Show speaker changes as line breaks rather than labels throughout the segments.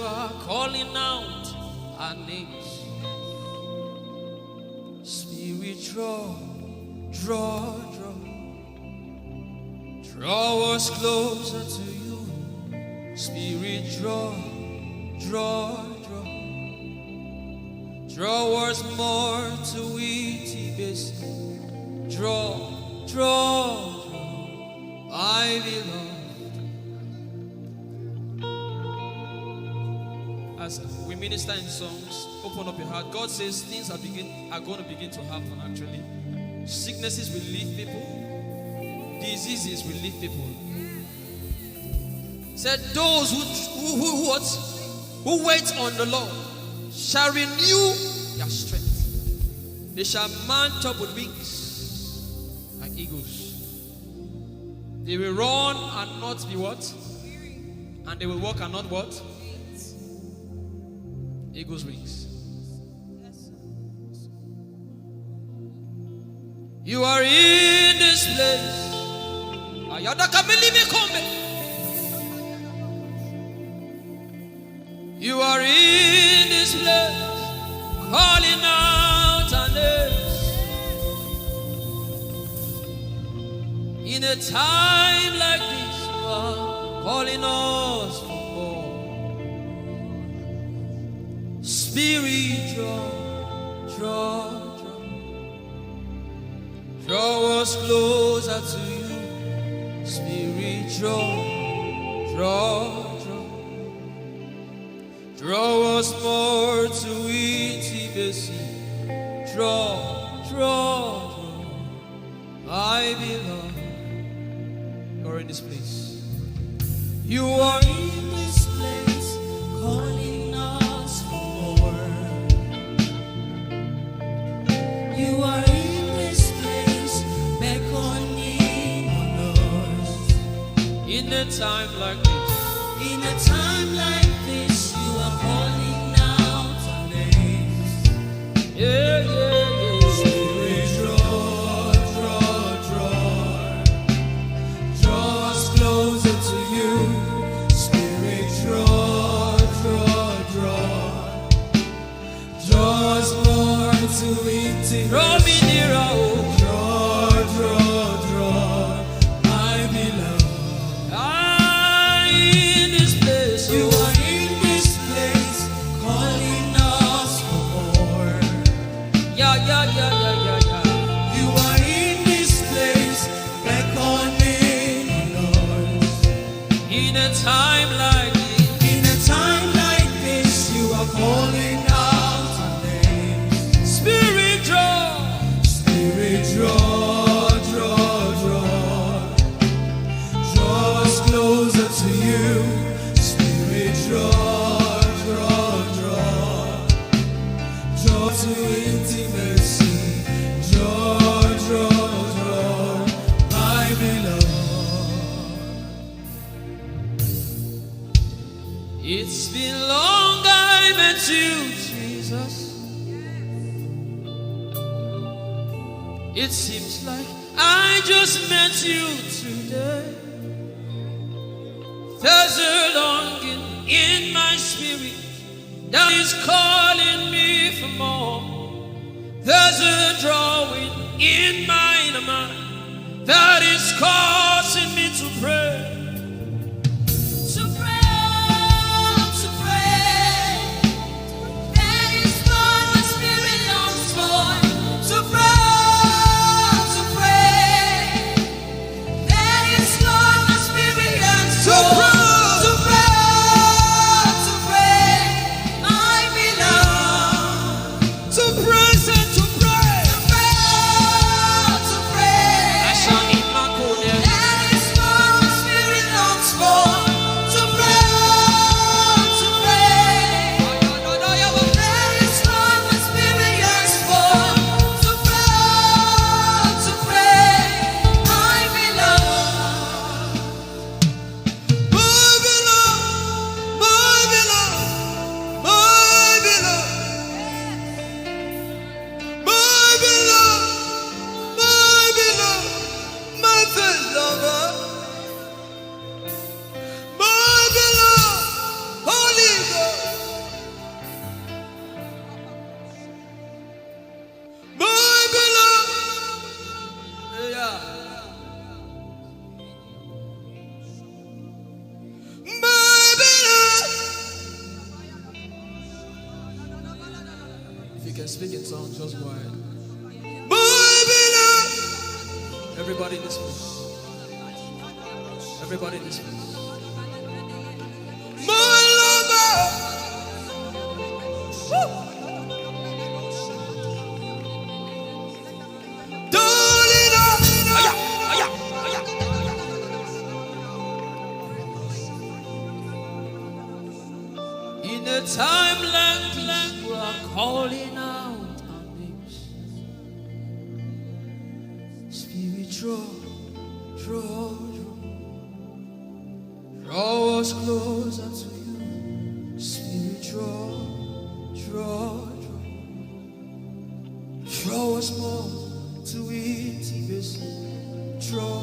are calling out our names. Spirit, draw, draw, draw. Draw us closer to you. Spirit, draw, draw, draw. Draw us more to Ehi Moses. Draw, draw, draw. I belong. As we minister in songs, open up your heart. God says things are going to begin to happen actually. Sicknesses will leave people. Diseases will leave people. Said those who wait on the Lord shall renew their strength. They shall mount up with wings like eagles. They will run and not be what? And they will walk and not what? Eagles' wings. You are in this place. You are in this place, calling out our names. In a time like this, you are calling us for more. Spirit, draw, draw, draw. Draw us closer to you. Spirit, draw, draw, draw. Draw us more to Ehi Moses. Draw, draw, draw. I belong. You're in this place. You are in this place, calling us for more. You are in this place, beckoning on us. In a time like this, in a time like this, you are calling out our names. Yeah, yeah, yeah. Spirit, draw, draw, draw. Draw us closer to you. Spirit, draw, draw, draw. Draw us more to intimacy. Draw me nearer, oh. Draw, draw, draw. I belong. In this place, you are in this place, calling us for more. Yeah, yeah, yeah, yeah, yeah, yeah. You are in this place, beckoning us. In a time like this, in a time like this, you are calling out our names. Spirit, draw, draw, draw. Draw us closer to you. Spirit, draw, draw, draw. Draw to intimacy. Draw, draw, draw. I belong. It's been long I met you, Jesus. It seems like I just met you today. There's a longing in my spirit that is calling me for more. There's a drawing in my mind that is causing me to pray. To pray, to pray. That is what my spirit longs for. To pray. speak in tongues, just go ahead. Everybody in this place. Everybody in this place. In a time like this, we are calling out our names. Spirit, draw us closer to you. Spirit, draw us more to intimacy. Draw.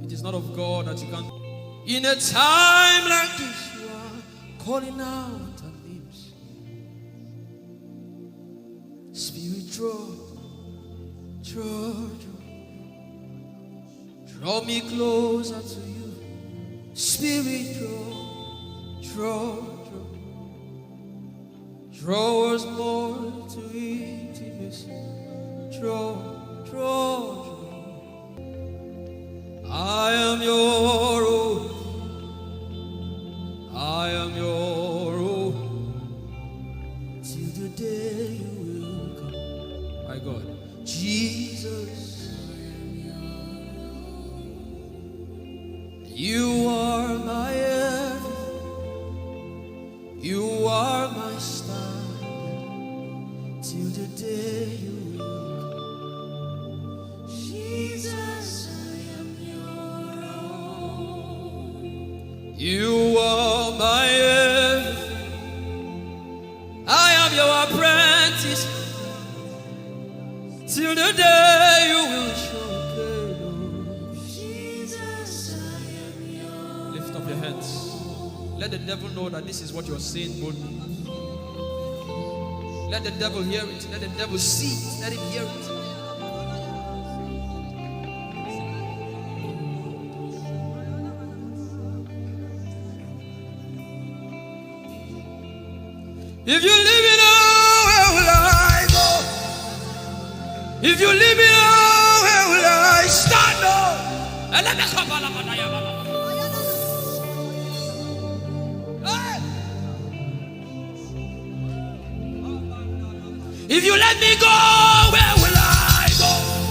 It is not of God that you can. In a time like this, you are calling out our names. Spirit, draw me closer to you. Spirit, draw us more to intimacy. Draw. I am your own. I am your own. Till the day you will come. My God. Jesus. You are my everything. You are my star. Till the day you will come. Jesus. You are my everything. I am your apprentice. Till the day you will show me. Jesus, I am yours. Lift up your hands. Let the devil know that this is what you're saying boldly. Let the devil hear it. Let the devil see it. Let him hear it. If you leave me now, where will I go? If you leave me now, where will I stand up? If you let me go, where will I go?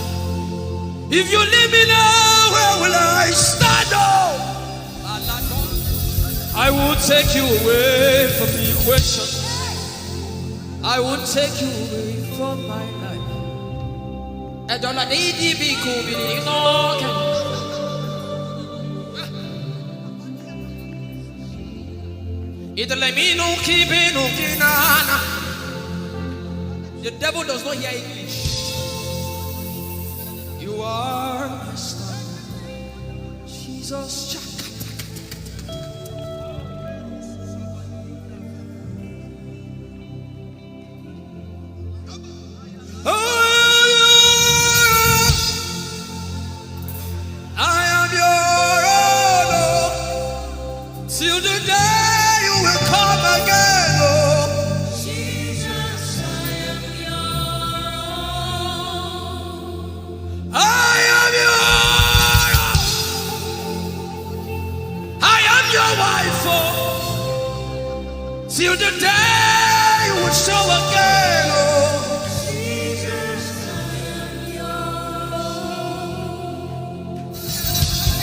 If you leave me now, where will I stand up? I will take you away from the equation. I will take you away from my life. I don't let it be cool. The devil does not hear English. You are my star, Jesus. Till the day you will show again, oh Jesus,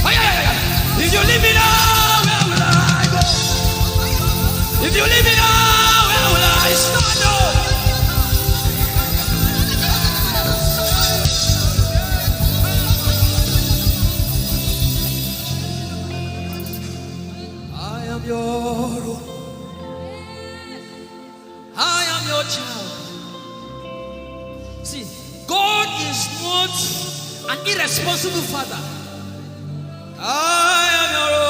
I am yours. If you leave me now, where will I go? If you leave me now, where will I stand up? I am your own. I am your child. See, God is not an irresponsible father. I am your own.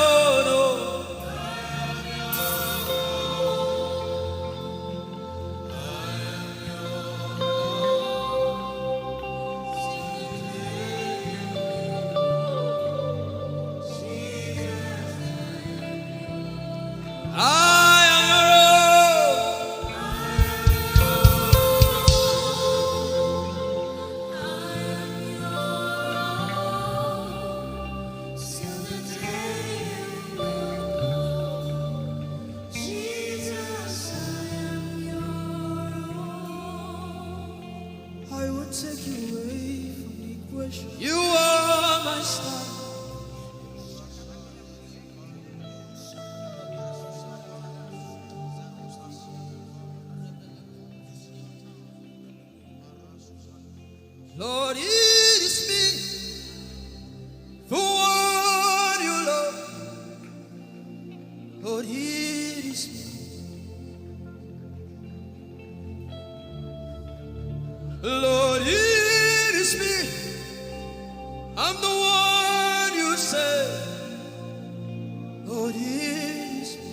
Lord, it is me, the one you love. Lord, it is me. Lord, it is me. I'm the one you say. Lord, it is me.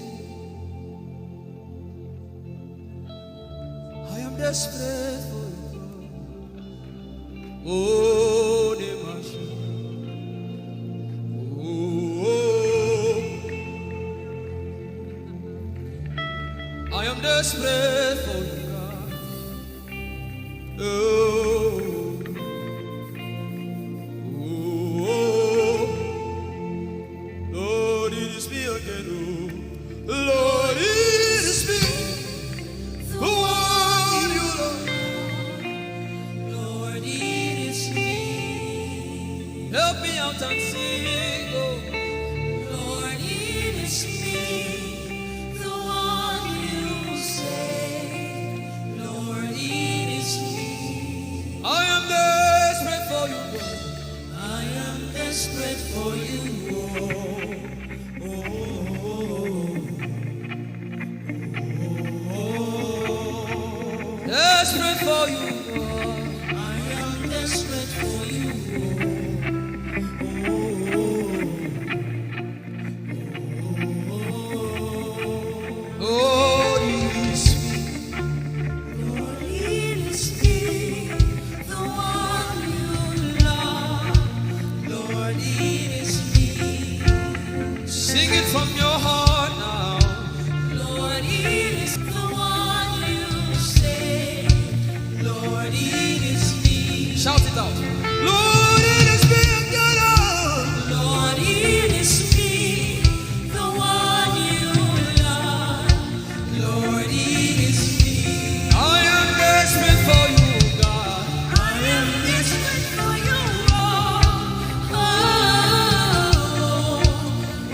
I am desperate for you. Oh, Demasha. Oh, I am desperate for you, God. Oh, oh, Lord, it is me again. Oh, Lord, it is me. The one you love. Lord, it is me. Help me out and sing. Oh, Lord, it is me. The one you say. Lord, it is me. I am desperate for you, God. I am desperate for you. Oh, oh, oh. Desperate for you, God. I am desperate for you. Oh, it is me. Lord, it is me, the one you love. Lord, it is me. Sing it from your heart now. Lord, it is the one you say. Lord, it is me. Shout it out. Lord, it is me again. Lord, it is me, the one you love. Lord, it is me. I am desperate for you, God. I am desperate for you. Oh, oh,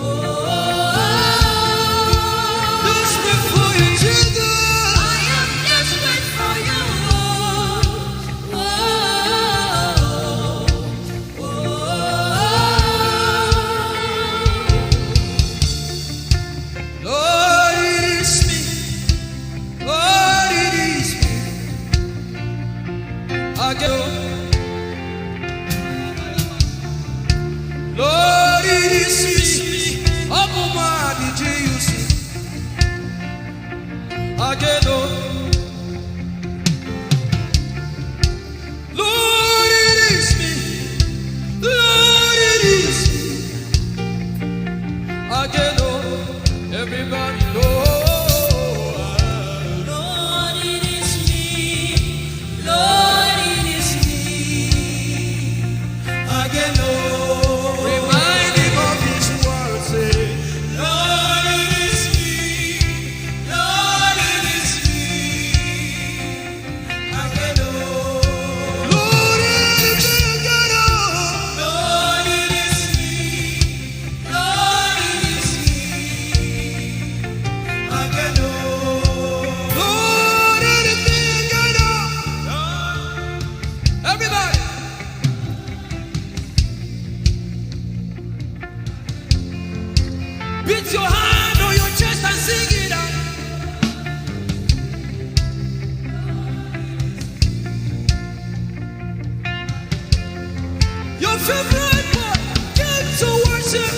oh, desperate for you, Jesus. I am desperate for you. Oh, oh, oh. Lord, it is me. Lord, it is me. Again. Lord, it is me. Omatade Jesus. Again. Lord, it is me. Lord, it is me. Again. Everybody know. Lord, it is me. Lord, it is me. Again, remind him of his word. Say, Lord, it is me. Lord, it is me. Again, Lord, it is me. Again, Lord, it is me. Lord, it is me. Again, Lord, it is me. Again, everybody. Beat your hand on your chest and sing it out. Your favorite part, get to worship.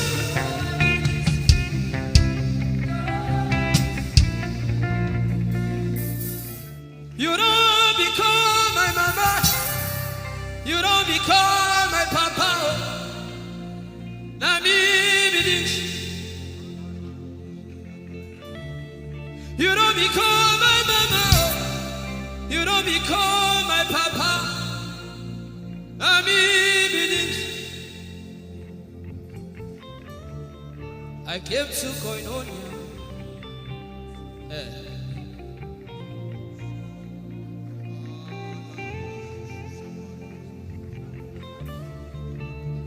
You don't become my mama. You don't become my papa. Na me be this. You don't become my mama. You don't become my papa. Na me be this. I came to Koinonia.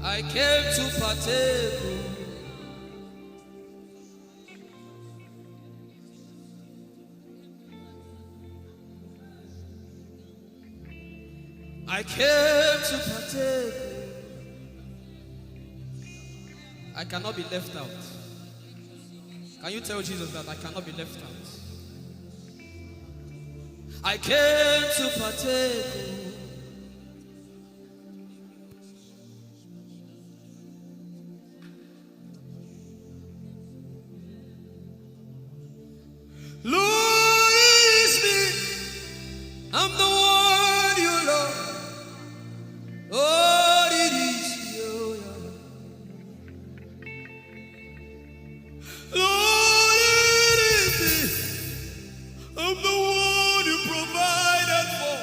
I came to partake. I came to partake. I cannot be left out. Can you tell Jesus that I cannot be left out? I came to partake. Lord, it's me. I'm the one you love. Lord, it is you. Lord, it is me. I'm the one you provided for.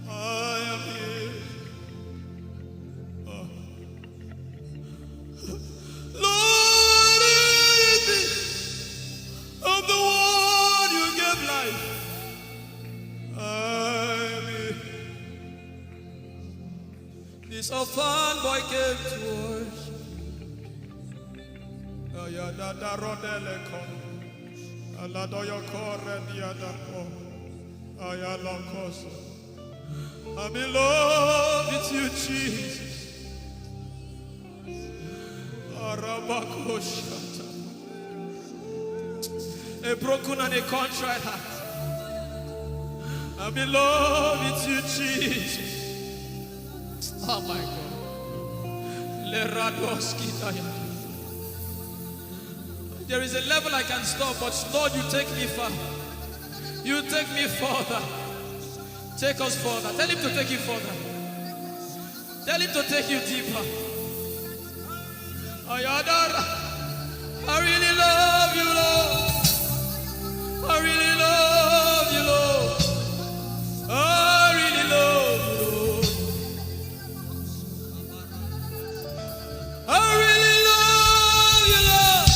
I am here. Lord, it is me. I'm the one you gave life. I'm here. This orphan boy came to worship. Ayadada rodele kom. Aladoyo kore diadako. Ayalokoso. I'm in love with you, Jesus. Arabakoshata. A broken and a contrite heart. I'm in love with you, Jesus. Oh my God. There is a level I can stop, but Lord, you take me far. You take me further. Take us further. Tell him to take you further. Tell him to take you deeper. I really love you, Lord. I really love you, Lord. I really love you, Lord. I really love you, Lord.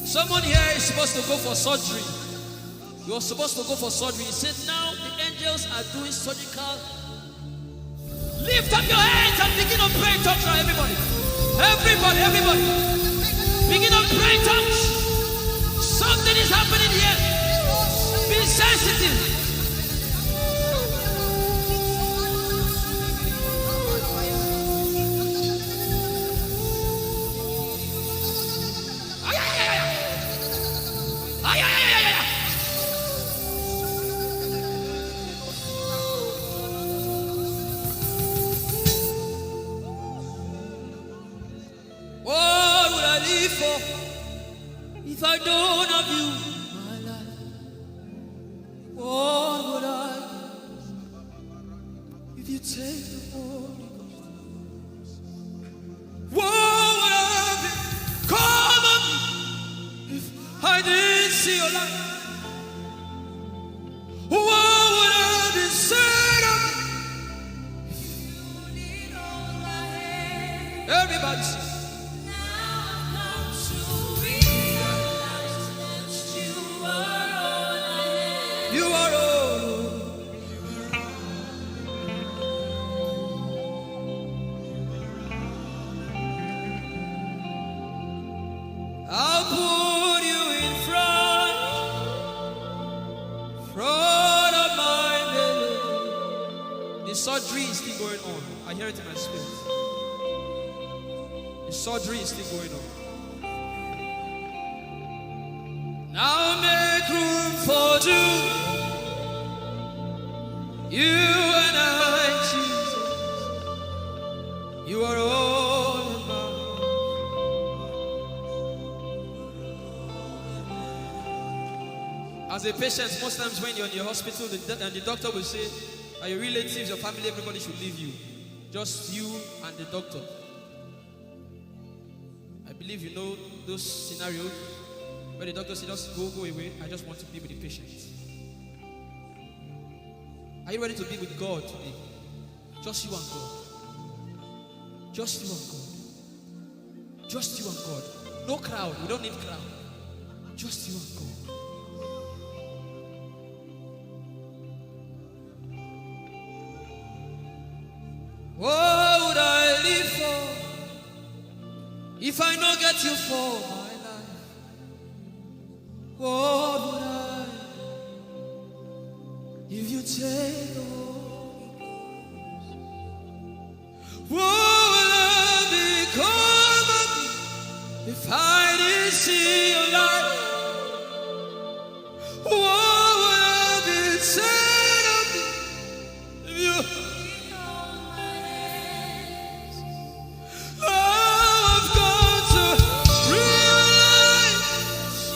Someone here is supposed to go for surgery. You're supposed to go for surgery. He said, now the angels are doing surgical. Lift up your hands and begin to pray in tongues now, everybody. Everybody. Begin to pray in tongues. Something is happening here. Be sensitive. What would I live for if I don't have you in my life? What would I do if you take the Holy Ghost? What would I become of me if I didn't see your light? What would I be said of me? Everybody sing. You are all. I'll put you in front of my belly. The surgery is still going on. I hear it in my spirit. The surgery is still going on. Now make room for two. You and I, Jesus. You are all about. As a patient, most times when you're in the hospital, the doctor will say, are your relatives, your family, everybody should leave you. Just you and the doctor. I believe you know those scenarios where the doctor says, just go away. I just want to be with the patient. Are you ready to be with God today? Just you and God. Just you and God. Just you and God. No crowd. We don't need crowd. Just you and God. What would I live for if I not get you for my life? What would I if you take the Holy Ghost, what will I become of me if I didn't see your light? What would I be said of me if you? I've got to realize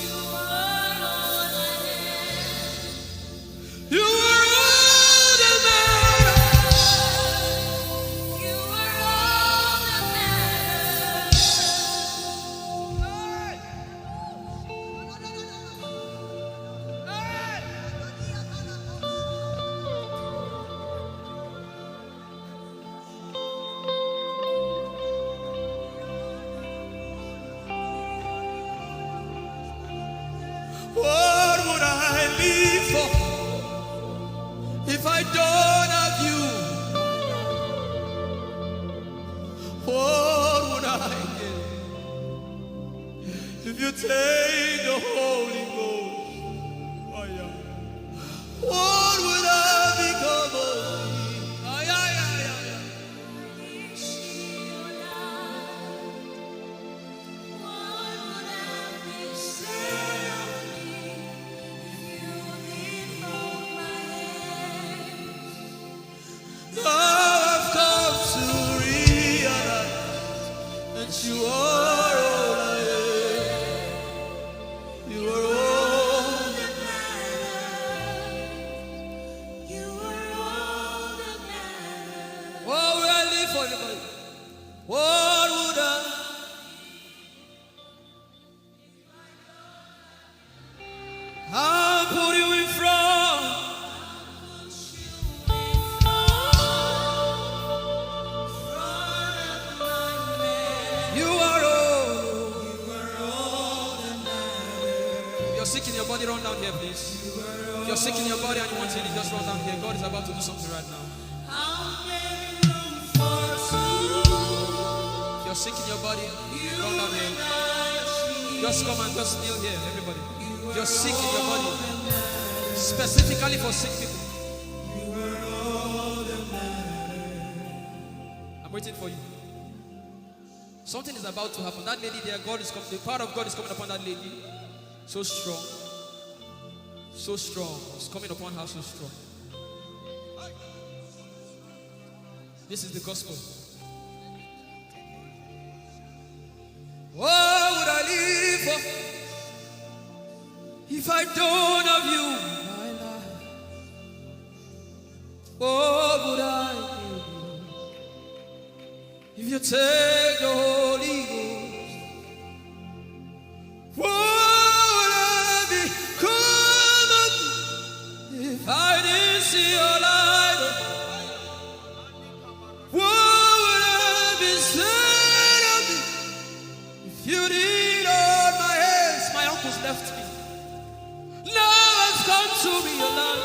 you are all that matters. You are all that matters. What would I live for if I don't have you? What would I give if you take the Holy Ghost? Oh, yeah. What would I become of me? Oh, yeah, yeah, yeah, yeah. I've come to realize that you are all I am. You are all that matters. You are all that matters. What would I live for, everybody? What would I? I'll put you in front. You are all that matters. If you're sick in your body, run down here, please. If you're sick in your body and you want healing, just run down here. God is about to do something right now. If you're sick in your body, run down here. Just come and just kneel here, everybody. If you're sick in your body, specifically for sick people. I'm waiting for you. Something is about to happen. That lady there, God is coming. The power of God is coming upon that lady. So strong. So strong. It's coming upon her so strong. This is the gospel. What would I live for if I don't have you in my life? What would I do if you take the Holy Ghost? What would I become of me if I didn't see your light? What would I be said of me if you did all my hands? My uncles left me. Now I've come to realize.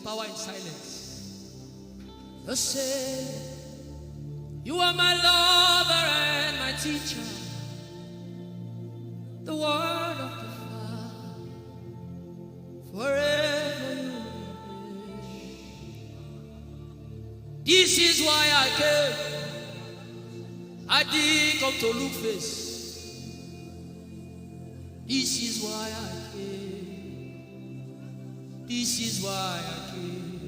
Power in silence. You say, you are my lover and my teacher, the word of the Father, forever you will. This is why I came. I didn't come to look face. This is why I came. This is why I came.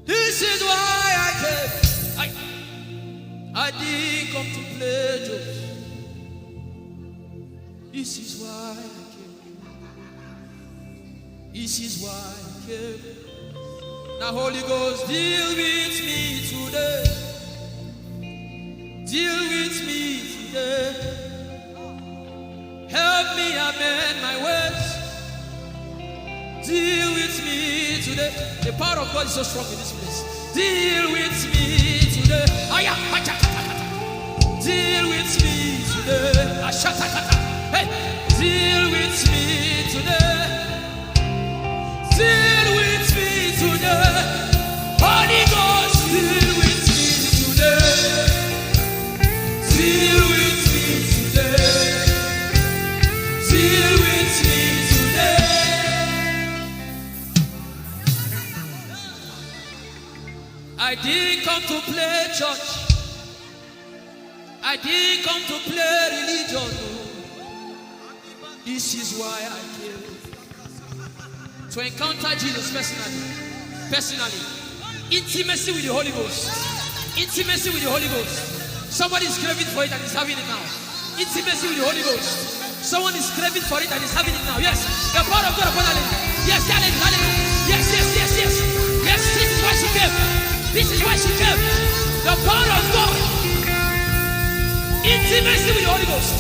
This is why I came. I didn't come to play jokes. This is why I came. This is why I came. Now Holy Ghost, deal with me today. Deal with me today. Help me amend my ways. Deal with me today. The power of God is so strong in this place. Deal with me today. Deal with me today. Hey, deal with me today. Deal with me today. Holy Ghost, deal with me today. Deal with me today. Deal with me today. I didn't come to play church. I didn't come to play religion. This is why I came. To encounter Jesus personally. Intimacy with the Holy Ghost. Intimacy with the Holy Ghost. Somebody is craving for it and is having it now. Intimacy with the Holy Ghost. Someone is craving for it and is having it now. Yes. The power of God upon her. Yes, hallelujah. Yes. Yes, this is why she came. This is why she came. The power of God. Intimacy with the Holy Ghost.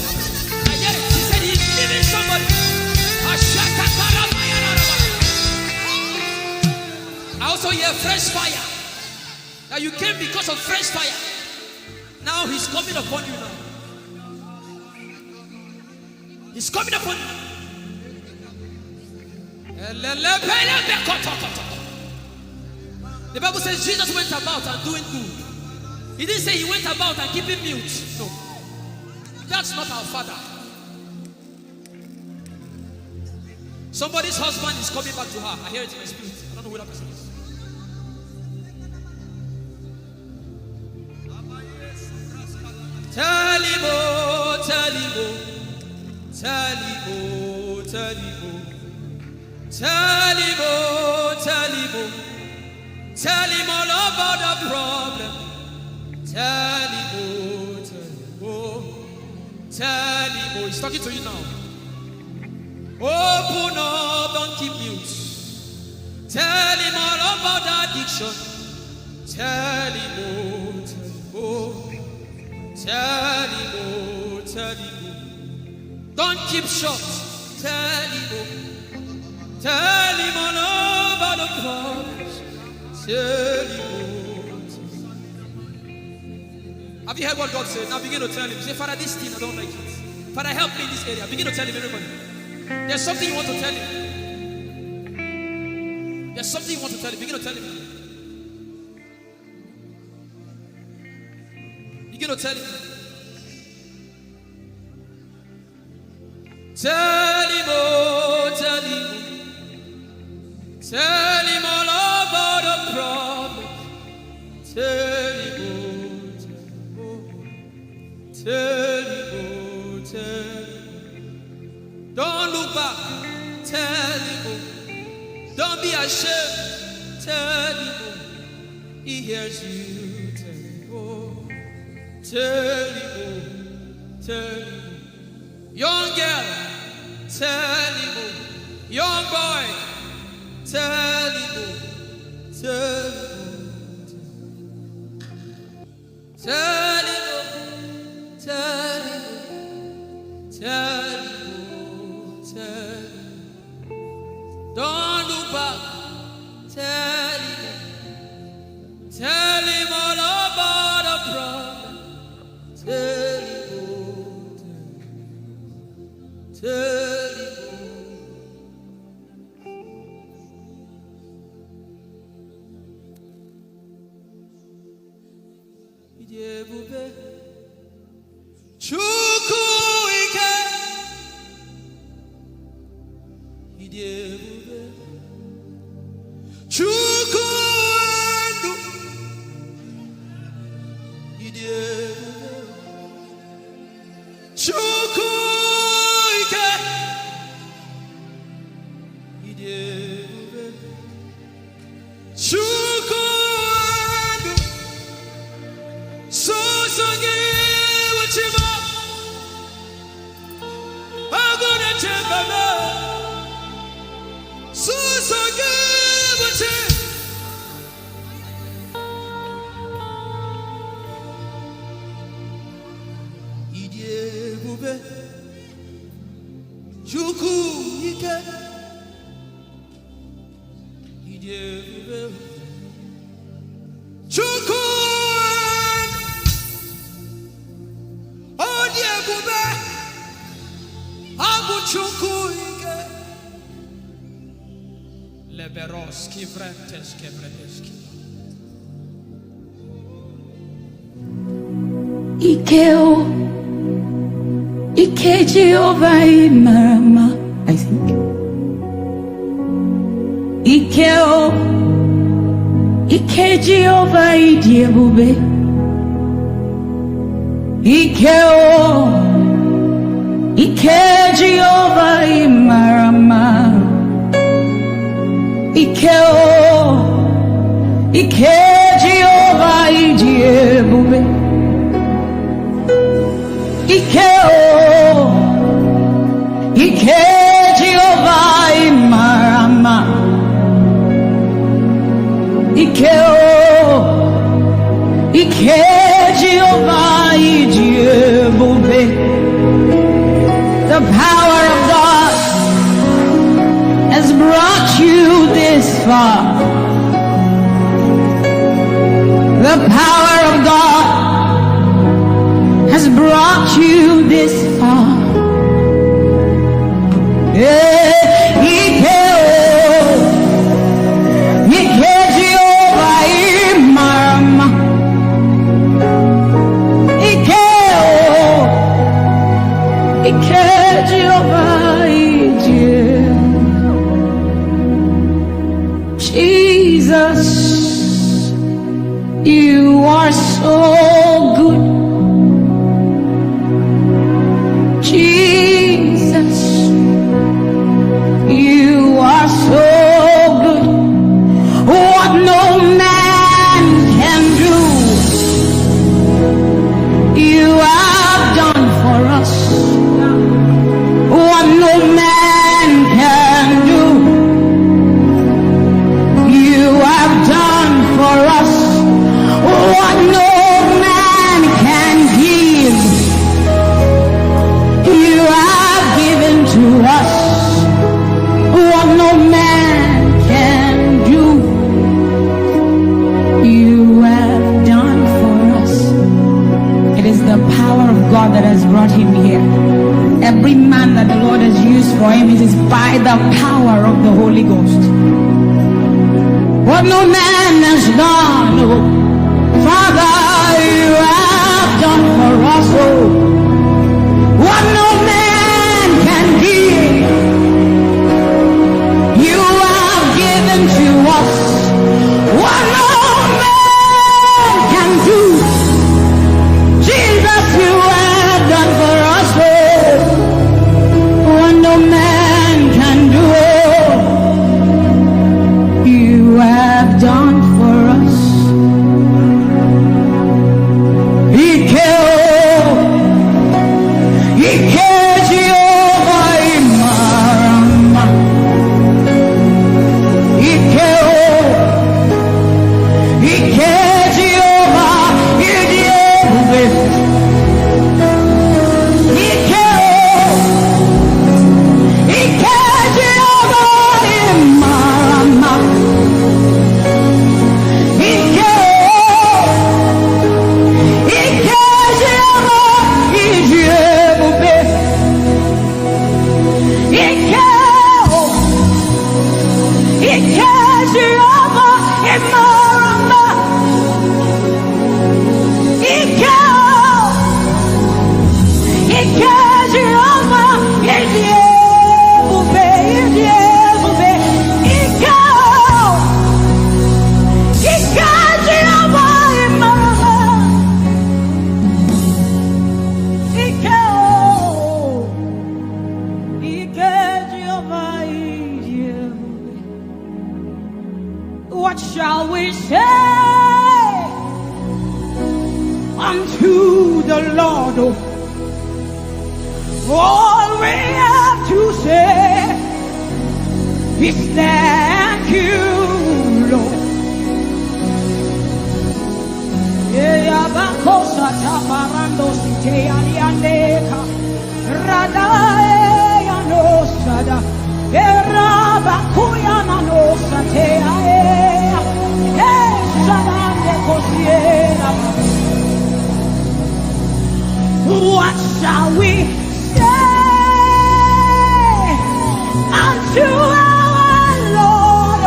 I get it. She said he's giving somebody. I also hear fresh fire. Now you came because of fresh fire. Now he's coming upon you now. He's coming upon you. The Bible says Jesus went about and doing good. He didn't say he went about and keeping mute. No. That's not our Father. Somebody's husband is coming back to her. I hear it in my spirit. I don't know who that person is. Tell him, oh, tell him, oh. Tell him, oh, tell him, oh. Tell him, oh, tell him, oh. Tell him all about the problem. Tell him, oh, tell him, oh. Tell him, oh. He's talking to you now. Open up, don't keep mute. Tell him all about the addiction. Tell him, oh, tell him, oh. Tell him, oh, tell him, oh. Don't keep short. Tell him, oh. Tell him all about the problems. Tell him, oh. Have you heard what God said? Now begin to tell him. Say, Father, this thing I don't like it. Father, help me in this area. Begin to tell him, everybody. There's something you want to tell him. There's something you want to tell him. Begin to tell him. Begin to tell him. Tell him, oh, tell him. Tell him all about the problem. Tell him, oh, tell him, oh, tell him. Don't look back. Tell him, oh. Don't be ashamed. Tell him, oh. He hears you. Tell him, oh. Tell him, oh. Tell him, oh. Young girl. Tell him, oh. Young boy. Tell him, oh. Tell him, oh. Tell him, oh. Tell him, oh. Tell him. Don't look back. Tell him all about the problem. Tell him, oh, tell him, Ijeoma Chukwu ike. Ijeoma Chukwu ndu. Ijeoma Chukwu ike. Ijeoma
Ike Jehovah Marama, I think. Ike Jehovah Idiebube. Ike Jehovah Marama. Ike Jehovah Idiebube. Ike Jehovah Marama. Ike Jehovah Ijeoma. The power of God has brought you this far. The power of God has brought you this far. Jesus, you are so good. Jesus, you are so good. What no man can do, you have done for us. What no man can do, you have done for us. What no man can give, you have given to us. What no man can do, you have done for us. It is the power of God that has brought him here. Every man that the Lord has used for him, it is by the power of the Holy Ghost. What no man has done, oh, Father, you have done for us, oh. What no man can give, you have given to us. What no man can do, Jesus, you have done for us, oh. What no man can do, oh, you have done for us. What shall we say unto the Lord? All we have to say is thank you, Lord. Radae Anosada, Erabakuyana Nosatea, Eshanande Kosiera. What shall we say unto our Lord?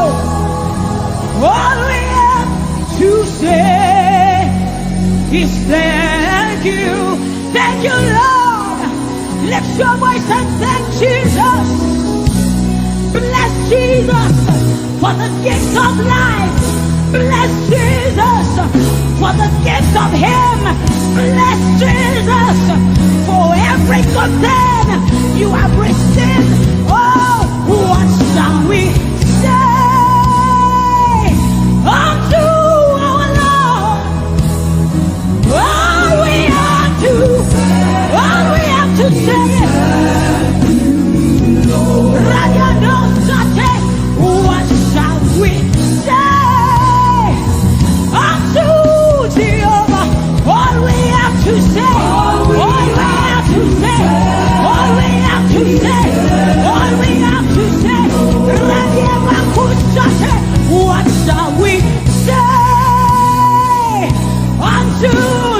All we have to say is thank you, Lord. Lift your voice and thank Jesus. Bless Jesus for the gift of life. Bless Jesus for the gift of Him. Bless Jesus for every good thing you have received. Oh, what shall we say unto our Lord? All we have to say is, what shall we say unto Jehovah? All we have to say, all we have to say, all we have to say, all we have to say. What shall we say unto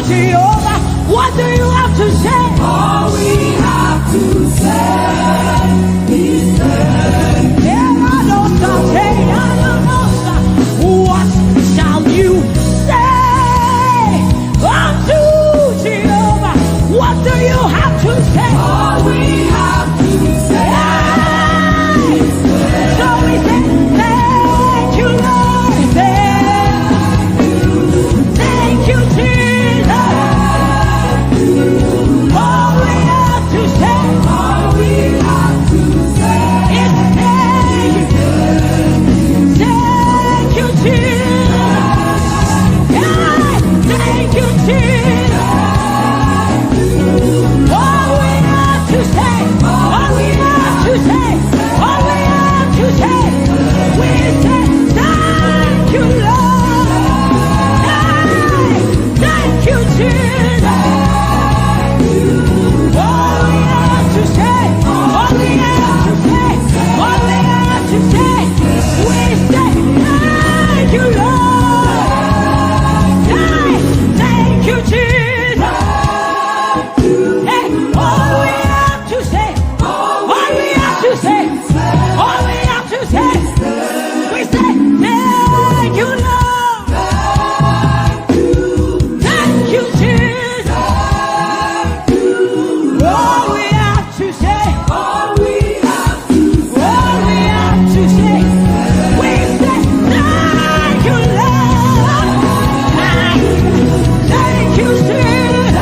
Jehovah? What do you have to say?
All we have to say is
what shall you say unto Jehovah? What do you have to say?
all we have to say.
So we say, thank you, Lord. Thank you, Jesus. All we have to say,
All we have to say
is thank you, Jesus. Yeah, thank you, Jesus. All we have to say, all we have to say, all we have to say, we say thank you, Lord. Hey, thank you, Jesus. All we have to say, all we have to say, all we have to say, we say thank you, Lord. Hey, thank you, Jesus. Hey, all we have to say, all we have to say, all we have to say, we say thank you, Lord. Thank you, Jesus. All we have to say,
all we have to
all we have to say, we say thank you, Lord. Thank you, Jesus.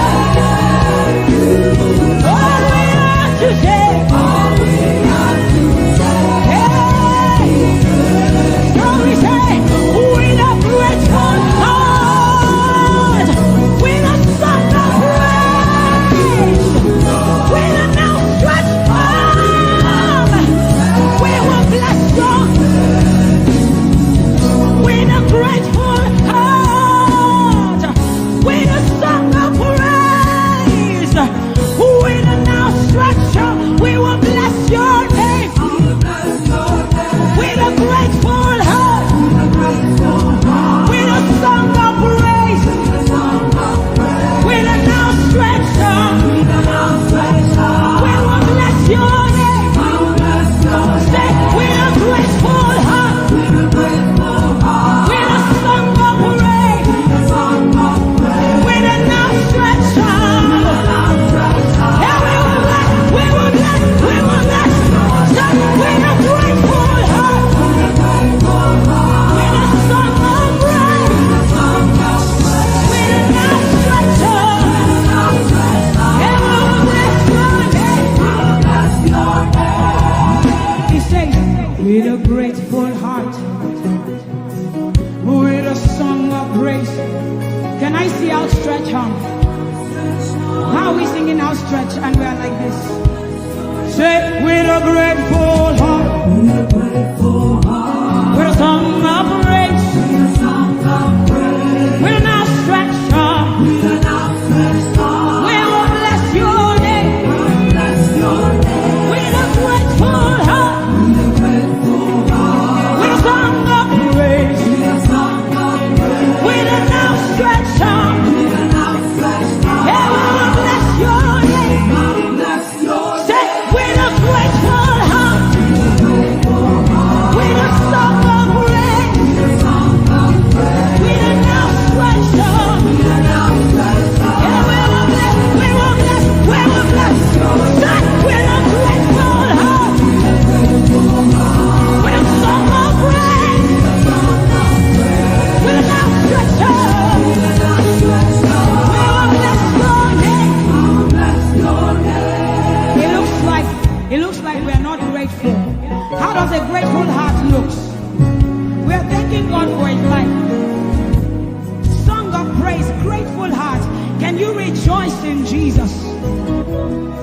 All we have to say,
all we have to
hey. So we say, with a grateful heart, with a song of praise, with an outstretched arm, we will bless God. With a grateful heart, with a song of praise, with an outstretched arm, we will bless your name. With a grateful heart, with a song of praise, with an outstretched arm, we will bless your name. Say, with a grateful heart, with a song of praise, with an outstretched arm. Yeah, we will bless, we will bless. Say, with a grateful heart, with a song of praise, with an outstretched arm. Yeah, we will bless your name. He says, with a grateful heart, with a song of praise. Can I see outstretched arm? How are we singing outstretched and we are like this? Say, with a grateful heart, with a song of praise, with an outstretched arm, we will bless your name. grateful heart looks. We are thanking God for his life. Song of praise, grateful heart. Can you rejoice in Jesus?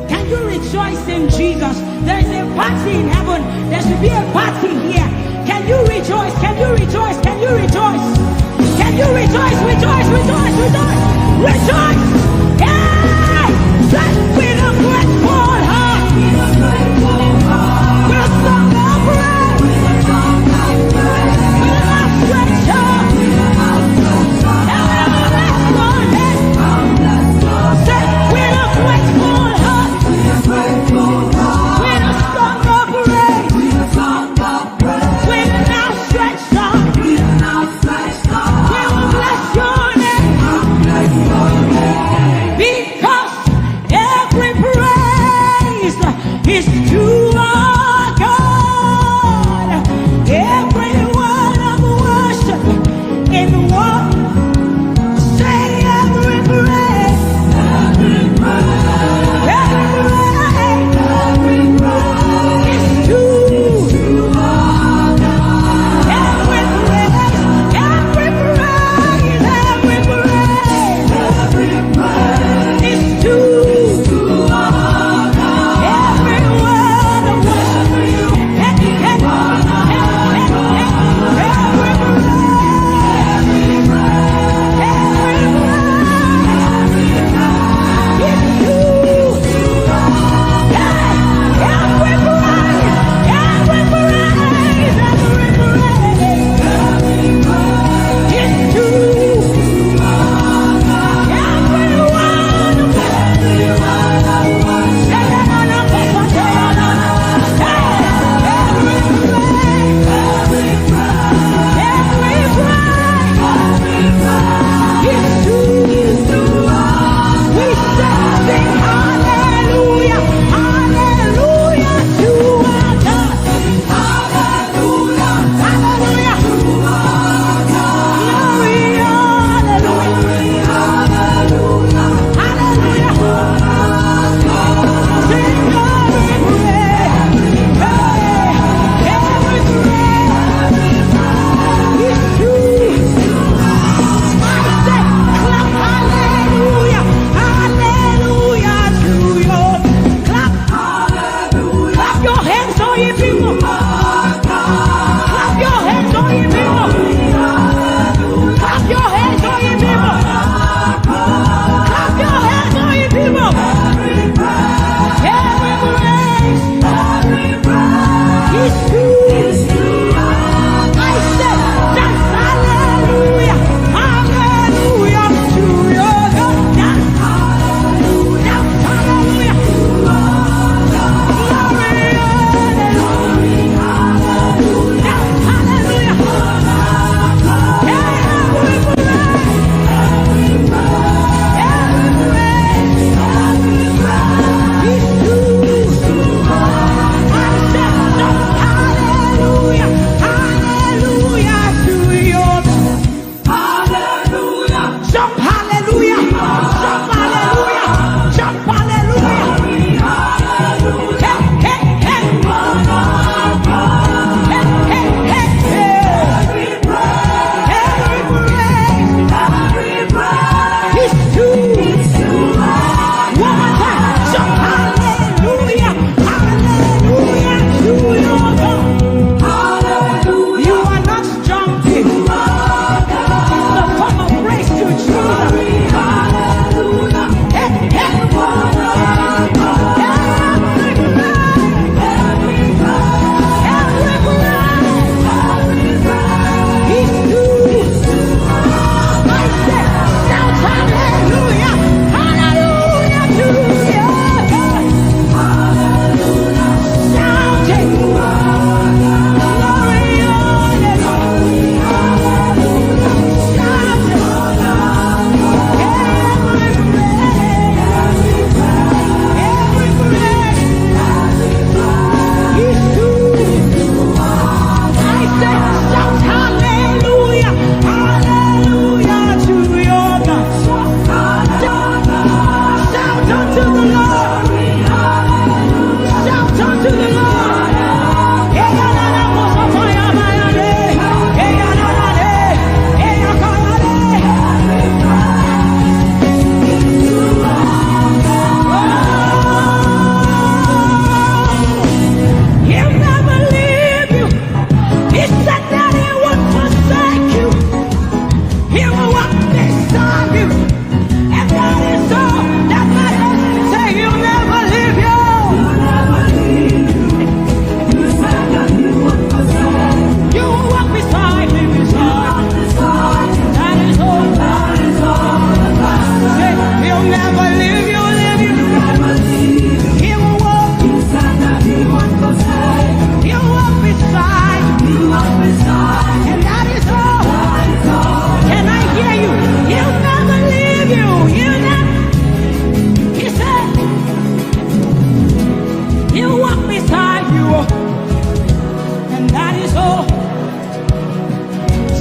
Can you rejoice in Jesus? There is a party in heaven. There should be a party here. Can you rejoice? Can you rejoice? Can you rejoice? Can you rejoice? Rejoice, rejoice, rejoice, rejoice! Hey! With a grateful heart. With a song of praise. With a outstretched arm. And we will bless your name. Say, with a grateful heart. With a song of praise. With an outstretched arm. We will bless your name. heal them. He said, He'll walk beside you, and that is all.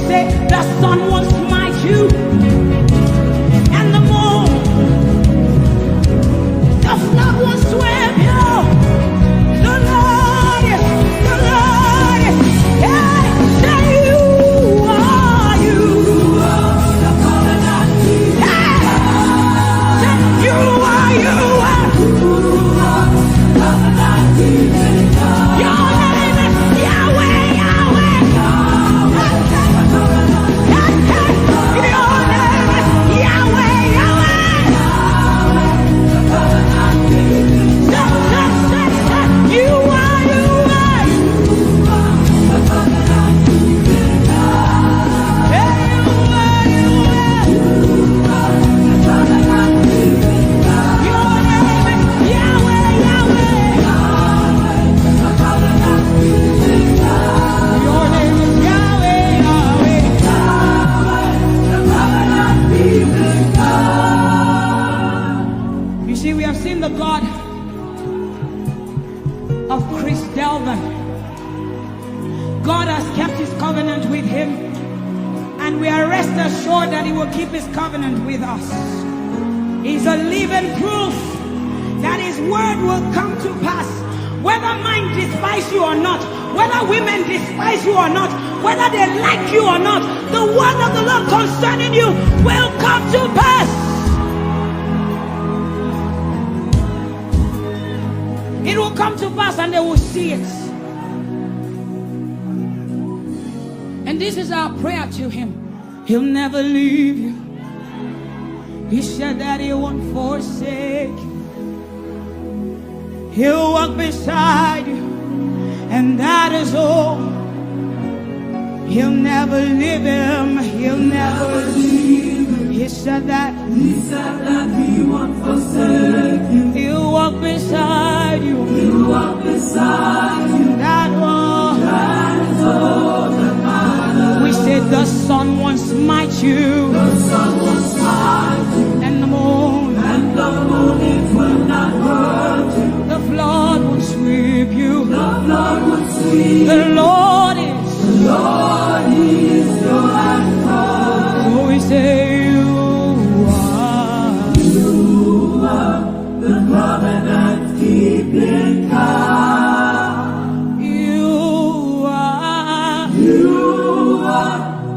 Say, the sun will smite you, and the moon, the flood will swim you. The Lord is, yeah, say you are you. The covenant keeper. Yeah, say you are you. Covenant keeper. Your name is Yahweh, Yahweh. Your name is Yahweh, Yahweh. You are, you are. Your name is Yahweh, Yahweh. Your name is Yahweh, Yahweh. You see, we have seen the God of Chris Delvin. God has kept his covenant with him, and we are rest assured that he will keep his covenant with us. He's a living proof that his word will come to pass. Whether men despise you or not, whether women despise you or not, whether they like you or not, the word of the Lord concerning you will come to pass. It will come to pass, and they will see it. And this is our prayer to him. He'll never leave you. He said that he won't forsake you. He'll walk beside you, and that is all. He'll never leave him. He'll never leave him. He said that he won't forsake you. He'll walk beside you. He'll walk beside you. That one. That is all that matters. We said the sun won't smite you. The sun won't smite you. And the moon. And the moon, it will not hurt you. The flood will sweep you. The flood will sweep. The Lord is your anchor. So we say you are the covenant keeping God. You are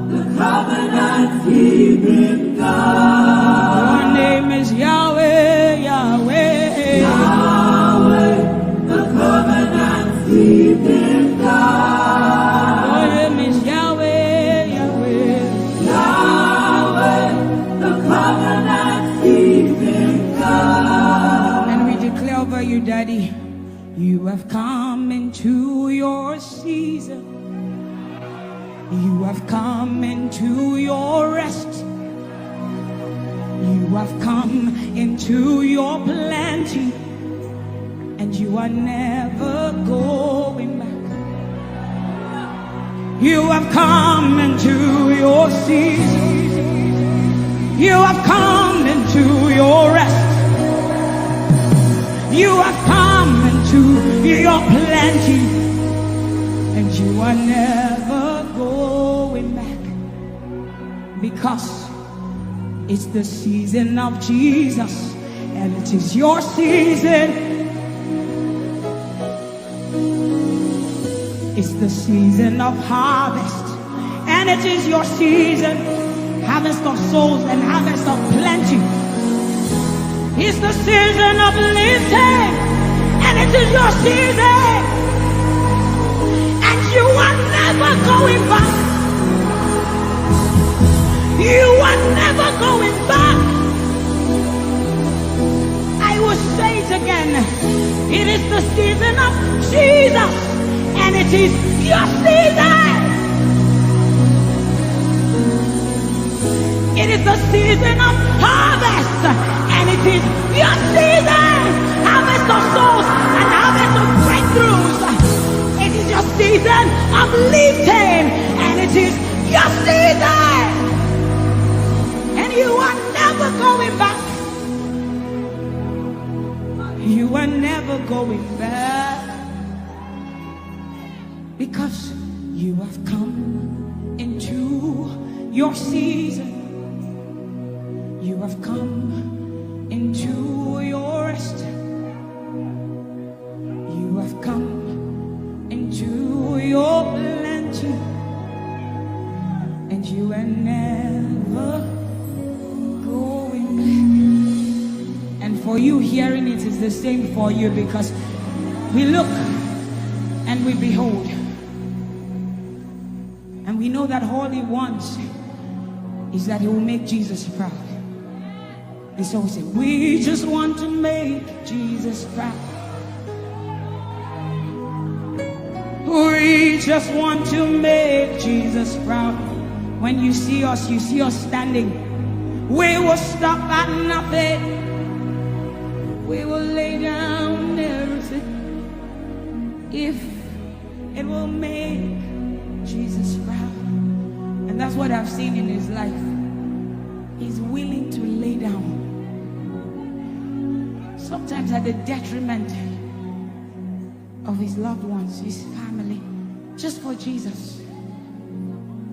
the covenant keeping God. Your name is Yahweh, Yahweh. Yahweh, the covenant keeping God. Your name is Yahweh, Yahweh. Yahweh, the covenant keeping God. And we declare over you, Daddy, you have come into your season. You have come into your rest. You have come into your plenty, and you are never going back. You have come into your season. You have come into your rest. You have come into your plenty, and you are never going back, because it's the season of Jesus, and it is your season. It's the season of harvest, and it is your season. Harvest of souls and harvest of plenty. It's the season of lifting, and it is your season. And you are never going back. You are never going back. I will say it again. It is the season of Jesus, and it is your season. It is the season of harvest, and it is your season. Harvest of souls and harvest of breakthroughs. It is your season of lifting, and it is your season. And you are never going back. are never going back, because you have come into your season. You have come into your rest. You have come into your plenty, and you are never going back. And for you, hearing it is the same for you, because we look and we behold, and we know that all he wants is that he will make Jesus proud. And so we say, we just want to make Jesus proud. We just want to make Jesus proud. When you see us standing. We will stop at nothing. We will lay down everything if it will make Jesus proud. And that's what I've seen in his life. He's willing to lay down, sometimes at the detriment of his loved ones, his family, just for Jesus.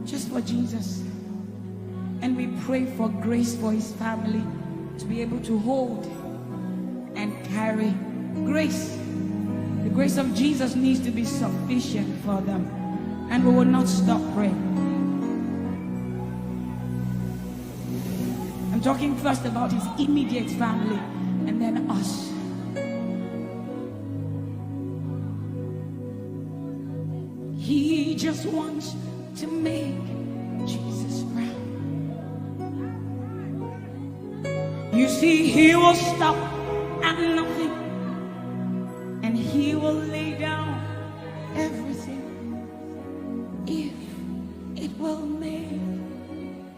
Just for Jesus. And we pray for grace for his family to be able to hold and carry grace. The grace of Jesus needs to be sufficient for them, and we will not stop praying. I'm talking first about his immediate family and then us. He just wants to make Jesus proud. You see, he will stop at nothing, and he will lay down everything if it will make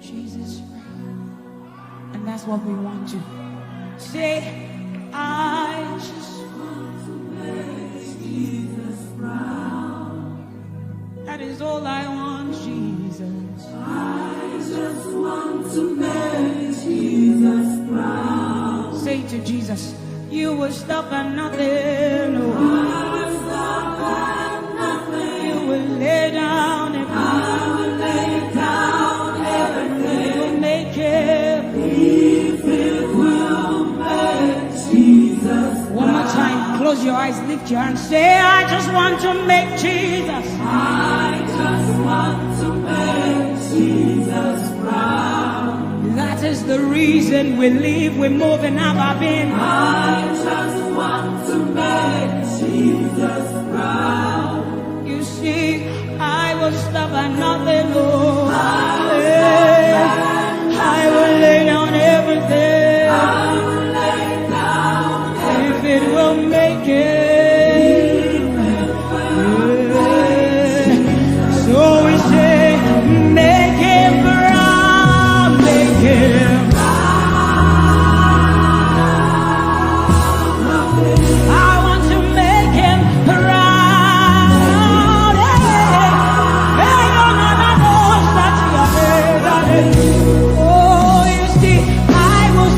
Jesus proud. And that's what we want to say. I just want to make Jesus proud. That is all I want, Jesus. I just want to make Jesus proud. Say to Jesus, you will stop at nothing. No. I will stop at nothing. You will lay down and I will lay down everything. You will make it. If it will make Jesus. One more time, close your eyes, lift your hands, say, I just want to make Jesus. I just want to make Jesus proud. That is the reason we live, we move, and have our being. I just want to make Jesus proud. You see, I will stop at nothing, Lord. I will lay down everything. I will lay down everything. If it will make it. So we say, make him proud, make him proud. I want to make him proud. Oh, you see, I will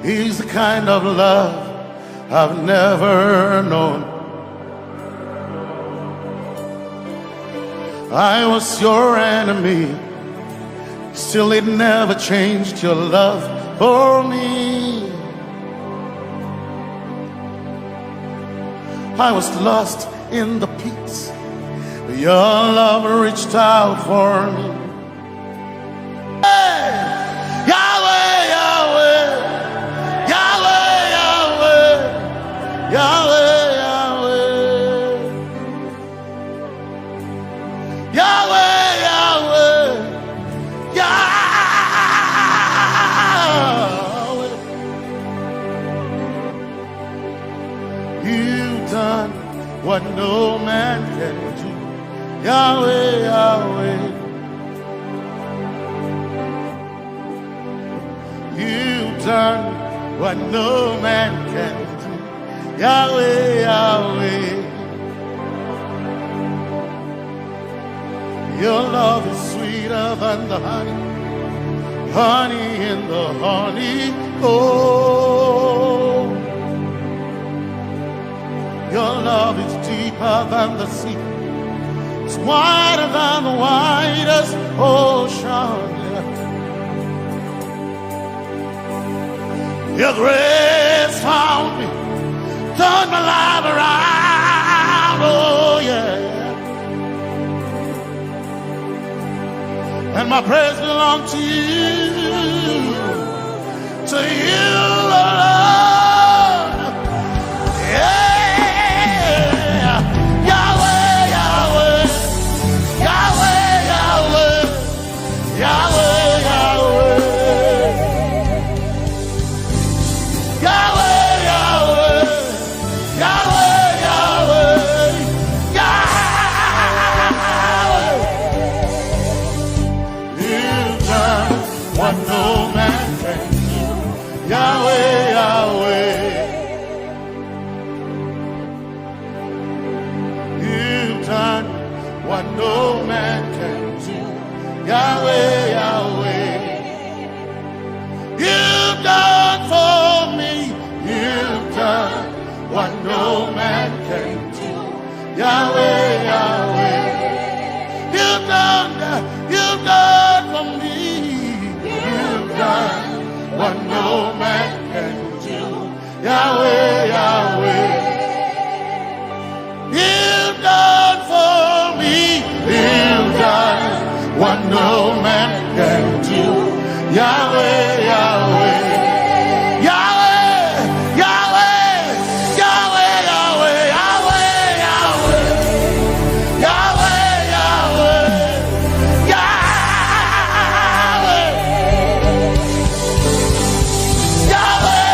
is the kind of love I've never known. I was your enemy, still it never changed your love for me. I was lost in the pits, but your love reached out for me. Hey! Yahweh, Yahweh, Yahweh, Yahweh, Yahweh, Yahweh, Yahweh, Yahweh, Yahweh. You've done what no man can do. Yahweh, Yahweh. You've done what no man can do. Yahweh, Yahweh. Your love is sweeter than the honey, honey in the honey. Oh, your love is deeper than the sea. It's wider than the widest ocean. Your grace found me, turned my life around. Oh yeah. And my praise belongs to you, Lord. Yeah. Yahweh, Yahweh, Yahweh, Yahweh, Yahweh, Yahweh, Yahweh, Yahweh, Yahweh, Yahweh, Yahweh. You've done what no man can do. Yahweh, Yahweh. You've done what no man can do. Yahweh, Yahweh. You've done for me. You've done what no man can do. Yahweh, Yahweh. You've done for me. You've done what no man can do. Yahweh, Yahweh. You've done for me. You've done what no man can do. Yahweh, Yahweh. Yahweh, Yahweh, Yahweh, Yahweh, Yahweh, Yahweh, Yahweh, Yahweh, Yahweh,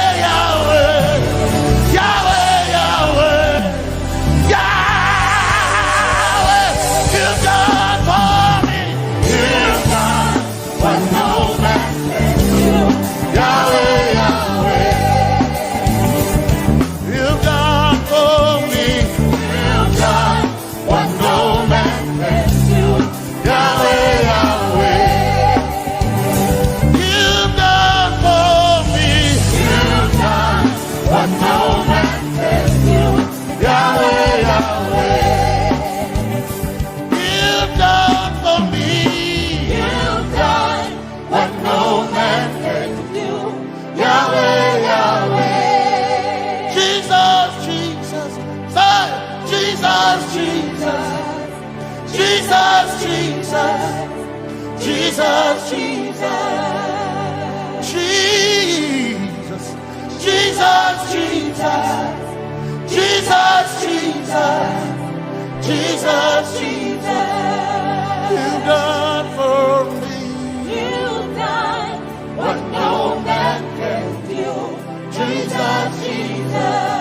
Yahweh, Yahweh, Yahweh, Yahweh. You've done for me. You've done what no man can do. Yahweh, Yahweh. You've done for me. You've done what no man can do. Yahweh, Yahweh. You've done for me. You've done what no man can do. Yahweh, Yahweh. You've done for me. You've done what no man can do. Yahweh, Yahweh. Jesus, Jesus, say, Jesus, Jesus, Jesus, Jesus, Jesus, Jesus, Jesus, Jesus, Jesus, Jesus, Jesus, Jesus. You've done for me. You've done what no man can do. Jesus, Jesus.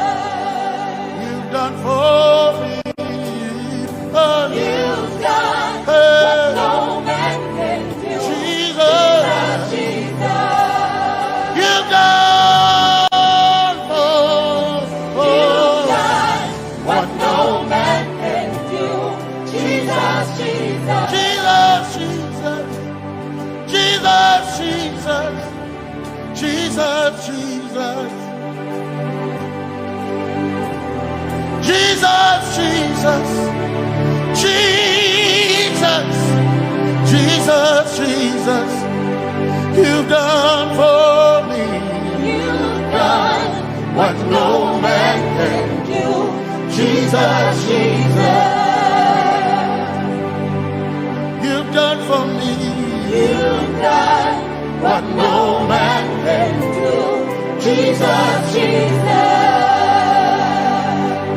You've done for me. Oh, you've done what no man can do. Jesus, Jesus. You've done for. You've done what no man can do. Jesus, Jesus, Jesus, Jesus, Jesus, you've done for me.
You've done what no man can do. Jesus, Jesus,
you've done for me.
you've done what no man can do. Jesus, Jesus.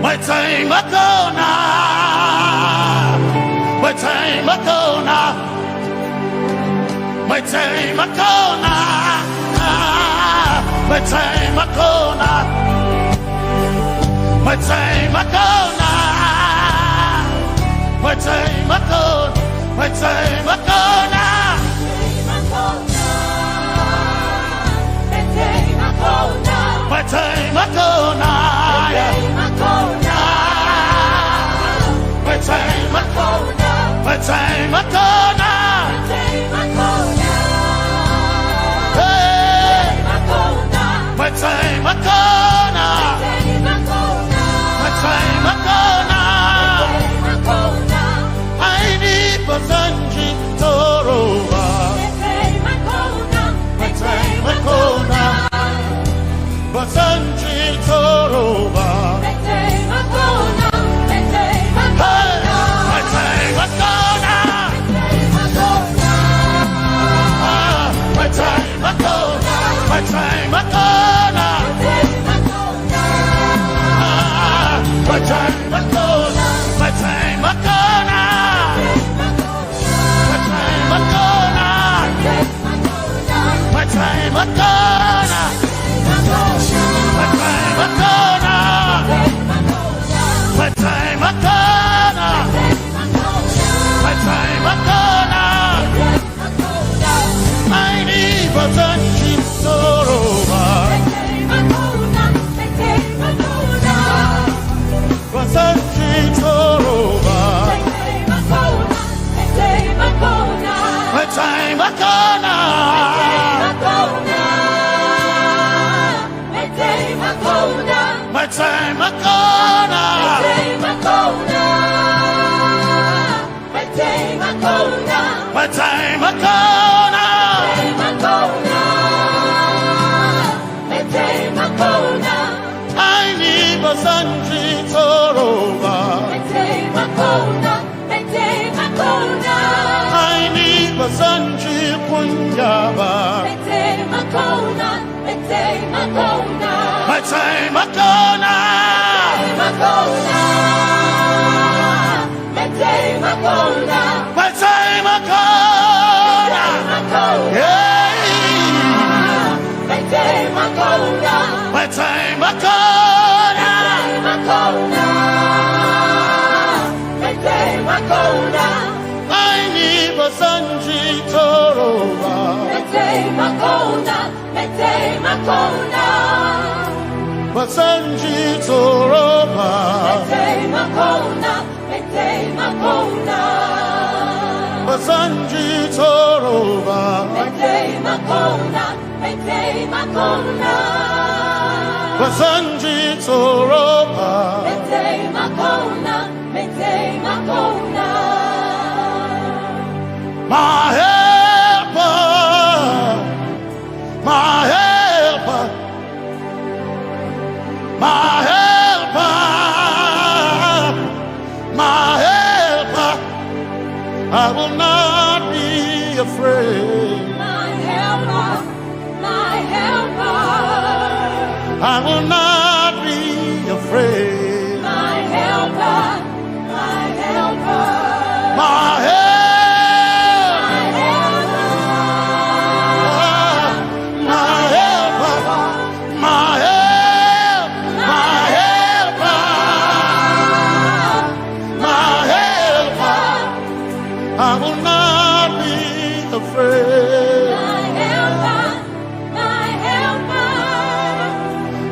My time ago now, my time ago now, my time ago now, my time ago now, my time ago now, my time ago, my time ago now. My time ago now, my time ago, my time ago now, hey, my time ago now, my time ago now, I need Basanji Toroba, my time ago now. Basanji Toroba. My time Akona. My time Akona. My time Akona. My time Akona. My time Akona. My time Akona. My time Akona. My time Akona. My time Akona. My time Akona. I need Basanji Toroba. Basanji Toroba. My time Akona. My time Akona. My time Akona. I need Basanji Toroba. I need Basanji Punjaba. My time Akona. My time Akona. Yeah. My time Akona. My time Akona. I need Basanji Toroba. Basanji Toroba. Basanji Toroba. Basanji Toroba. My helper, my helper, my helper, my helper. I will not be afraid.
My helper, my helper.
I will not be afraid.
My helper, my helper.
My helper. I will not be afraid.
My helper, my helper.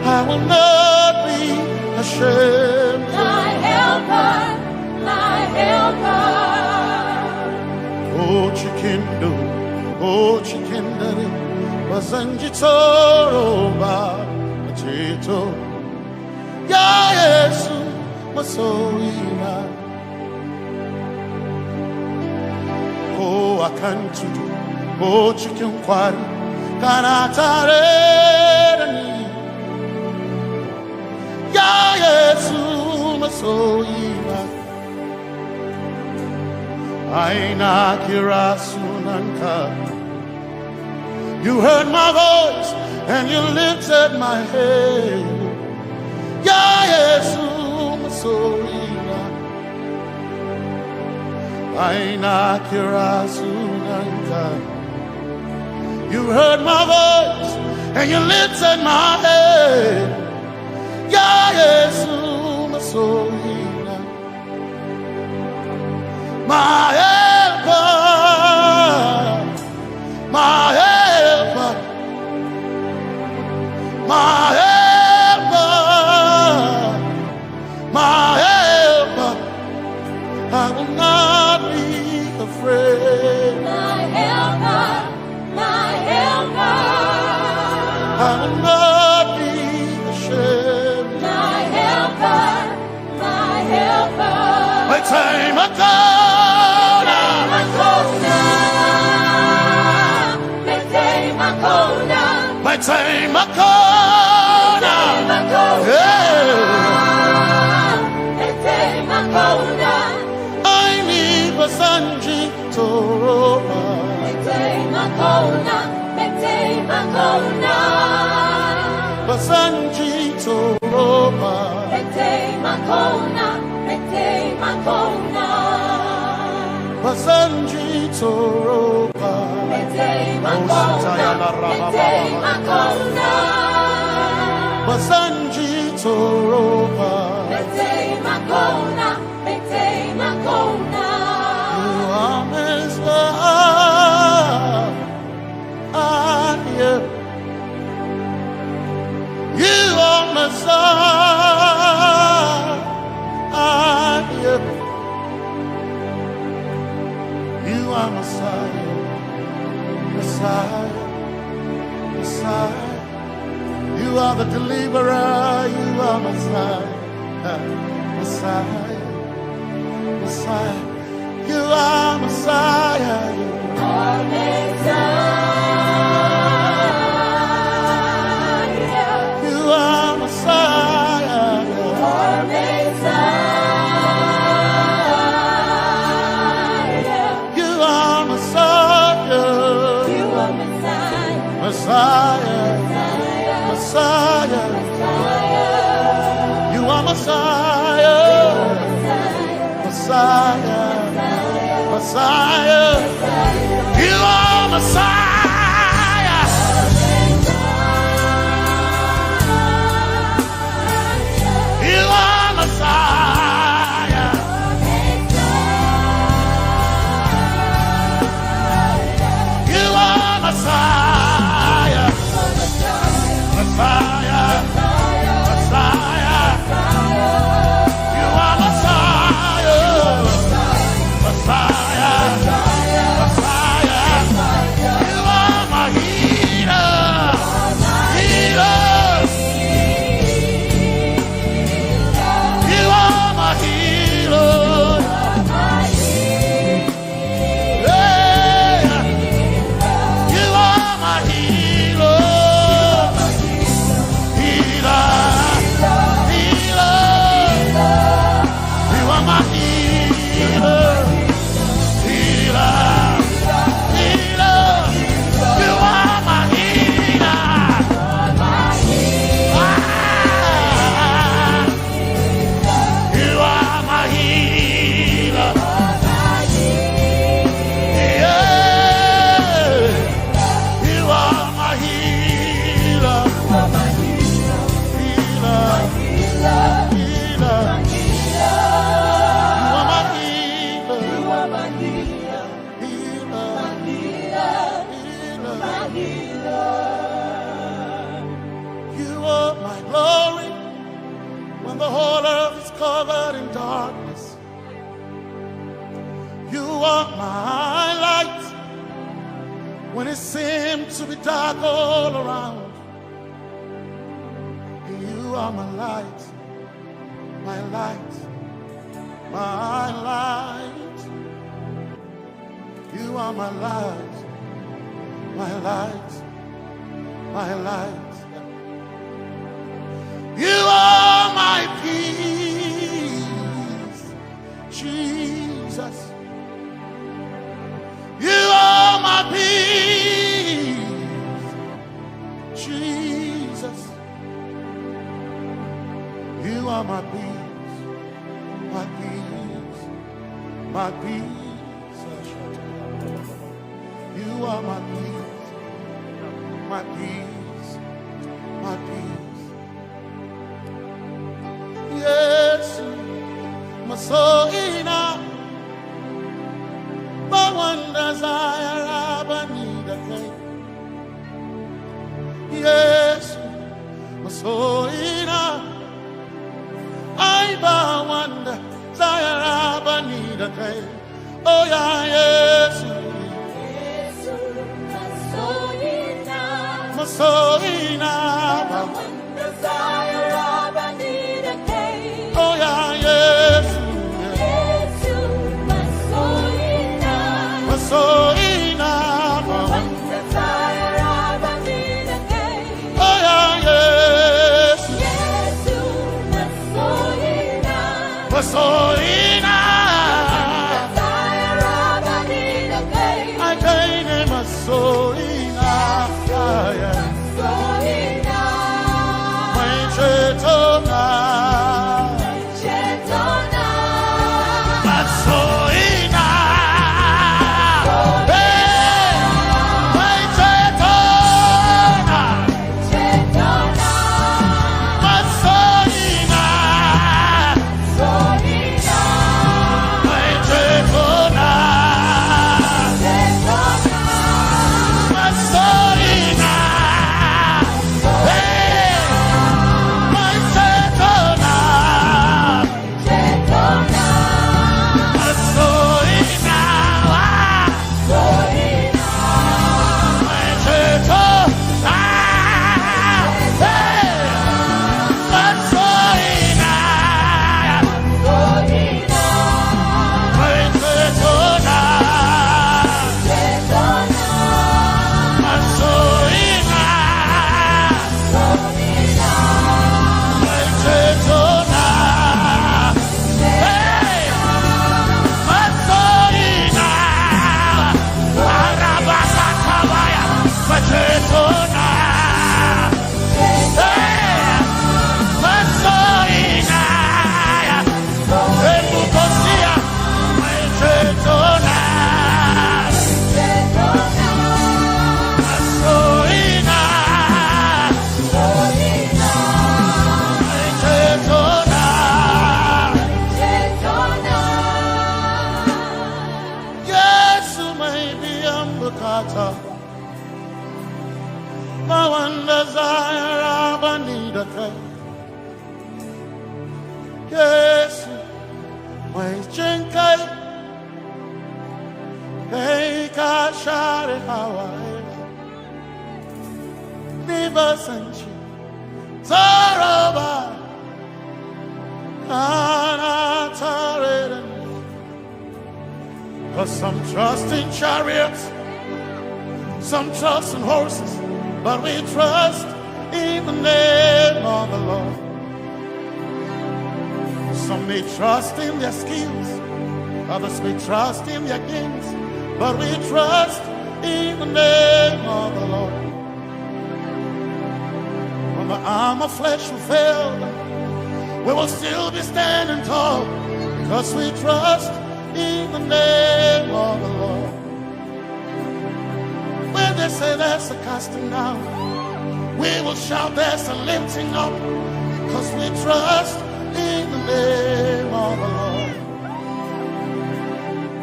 I will not be ashamed.
My helper, my helper.
Oh, chikindo, oh, chikindari, Basanji Toroba, Machito, Ya Yesu, Masoima. Oh, I can't do. Oh, chicken quarry. Can I tare? Ya Yesu masoyiwa. Aina kirasunanka. You heard my voice and you lifted my head. Ya Yesu masoyiwa. Aina kirasunanka. You heard my voice and you lifted my head. Ya Yesu masoyiwa. My helper, my helper, my helper, my helper. I will not be afraid.
My helper, my helper.
I will not be ashamed.
My helper, my helper.
My time I go. My time I need a Sanji Toroba. Basanji Toroba. Basanji Toroba. Basanji Toroba. You are Messiah. You are Messiah. You are Messiah. Messiah, Messiah, you are the deliverer, you are Messiah, Messiah, Messiah, you are Messiah, you are Messiah, you are Messiah, you are Messiah, you are Messiah. Messiah, Messiah, you are Messiah, Messiah, Messiah, you are Messiah, you are Messiah, you are Messiah. Messiah, Messiah, you are Messiah, Messiah, Messiah, you are my healer, healer, you are my healer, yeah, you are my healer. When it seemed to be dark all around, you are my light, my light, my light. You are my light, my light, my light. You are my peace, Jesus. You are my peace, Jesus. You are my peace, my peace, my peace. You are my peace, my peace, my peace. Yes, my soul in a but one desire I need a thing. Yes, my soul in a I but one desire I need a thing. Oh yeah, yes, my soul in a
one desire I need a thing.
oh yeah, yes, so enough.
One desire I need a thing.
Oh yeah, yes.
Yes,
So enough.
desire I need a thing.
I can't name a so enough.
So enough.
My chetona.
Chetona.
But so enough. Hey, my chetona.
Chetona.
But so enough.
So enough.
My chetona.
Chetona.
But so enough. Hey, my chetona.
Chetona.
But so enough.
So enough.
My chetona. Hey, but so enough.
So enough.
My chetona.
Chetona.
But so enough.
So enough.
My chetona. Hey, but so enough. Arabakatawaya. My chetona. Hey, but so enough. Emukosia. My chetona.
Chetona.
But so enough.
So enough.
My chetona.
Chetona.
Yesu maybe ambukata. Mawanda zaira banida kai. Yesu may chenkai. Hey kashare hawaii. Niba sanchi. Zaroba. Kana tareden. Cause some trust in chariots, some trust in horses, but we trust in the name of the Lord. Some may trust in their skills, others may trust in their gains, but we trust in the name of the Lord. When the arm of flesh will fail, we will still be standing tall, because we trust in the name of the Lord. When they say there's a casting down, we will shout there's a lifting up, because we trust in the name of the Lord.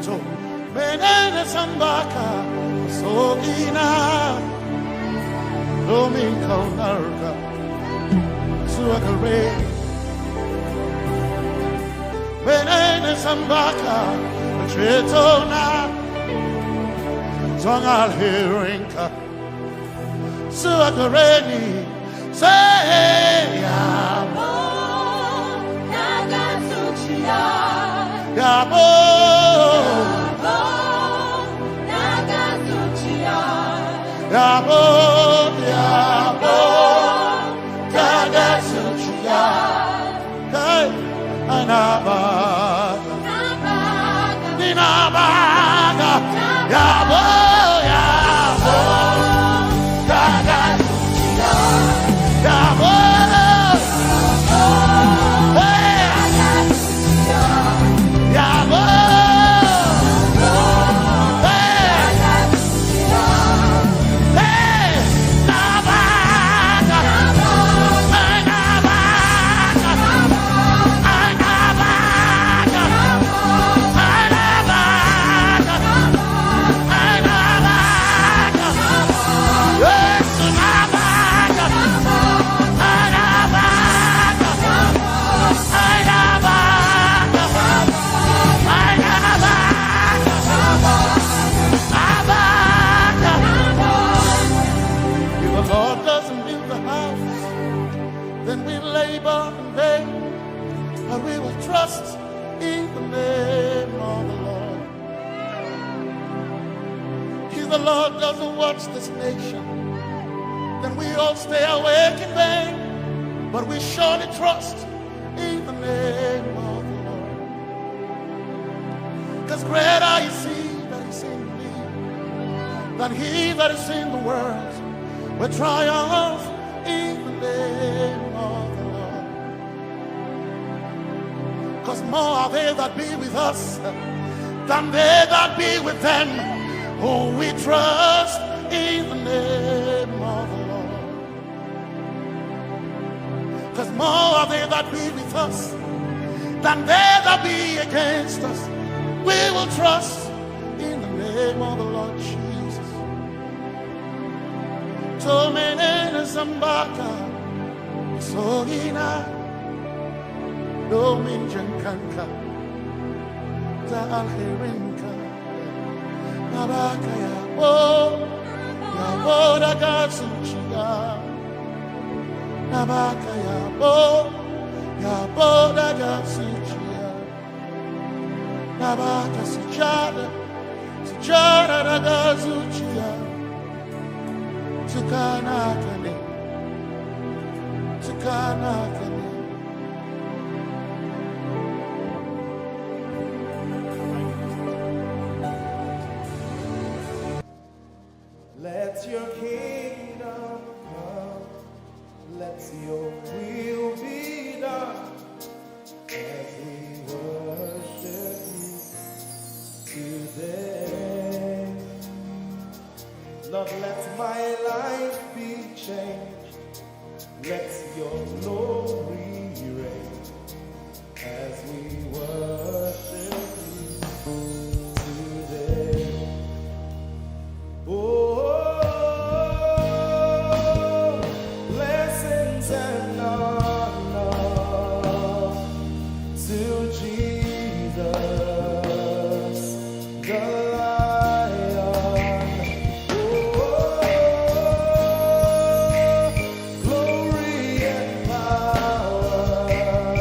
So, Benene Sambaka, Sogina, Domingo Narca, Suakare, Benene Sambaka, Chetona, Zongal Hirinka, Suakareni, say, Hey, Anabaga, Ninabaga, Yabo, Yabo, Gaga, Yabo, hey, Yabo, hey, Nabaga, trust in the name of the Lord. If the Lord doesn't watch this nation, then we all stay awake in vain. But we surely trust in the name of the Lord. Because greater is He that is in me than he that is in the world. We triumph in the name of the Lord. Because more are they that be with us than they that be with them. Oh, we trust in the name of the Lord. Because more are they that be with us than they that be against us. We will trust in the name of the Lord Jesus. Tomene Zambaka, Sogina, Dominjan Kanka, Zalherinka, Nabaka Yabo, Yaboda Gatsuchiga, Nabaka Yabo, Yaboda Gatsuchiga, Nabaka Sujada, Sujada Gatsuchiga, Tukanakane, Tukanakane.
Let your kingdom come, let your will be done, as we worship you today. Lord, let my life be changed, let your glory reign, as we worship you today. Oh, blessings and honor to Jesus, the Lion. Oh, glory and power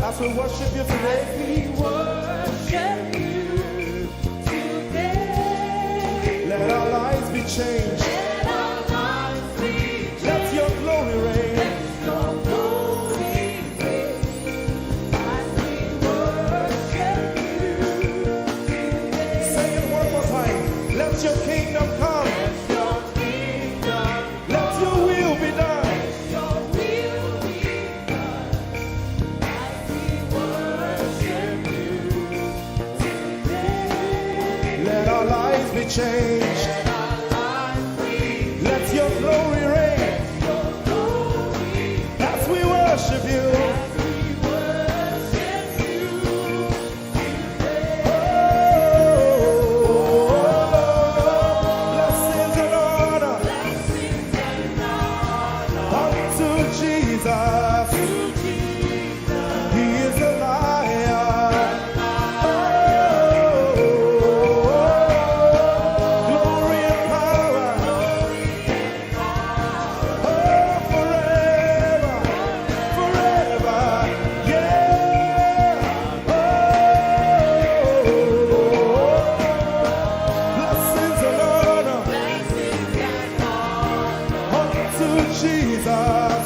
As we worship you today,
We worship you today.
let our lives be changed.
Let our lives be changed.
Let your glory reign.
Let your glory reign. As we worship you today.
Say it one more time. Let your kingdom come.
Let your kingdom
Let your will be done.
Your will be done as we worship you today.
Let our lives be changed.
Let our lives be
Let your glory reign.
your glory
As we worship you.
as we worship you today.
Blessings and honor
Blessings and honor
unto Jesus.
to Jesus.
He is a lion. Glory and power. Forever. Forever. Yeah. Blessings and honor
Blessings and honor
unto Jesus.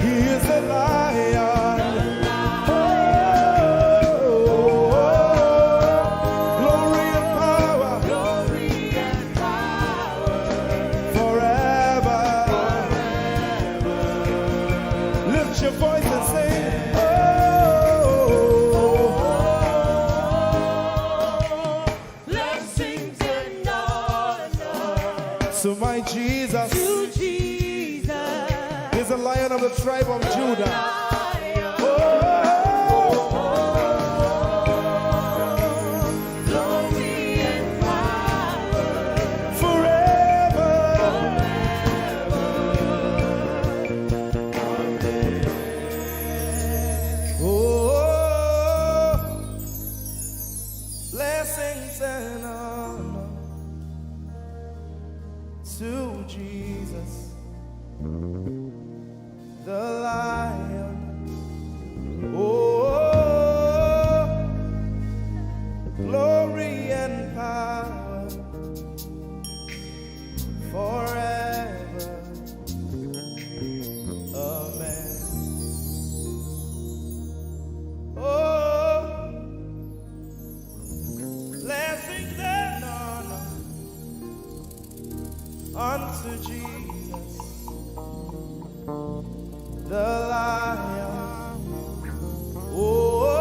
He is a lion. Glory and power
glory and power
forever. Lift your voice and sing.
blessings and honor
So my Jesus
to Jesus.
is a lion of the tribe of Judah.
Glory and power
Forever. Oh, blessings and honor to Jesus, the Lion. Oh, glory and power forever. Amen. Oh, blessings and honor unto Jesus, the Lion. Oh,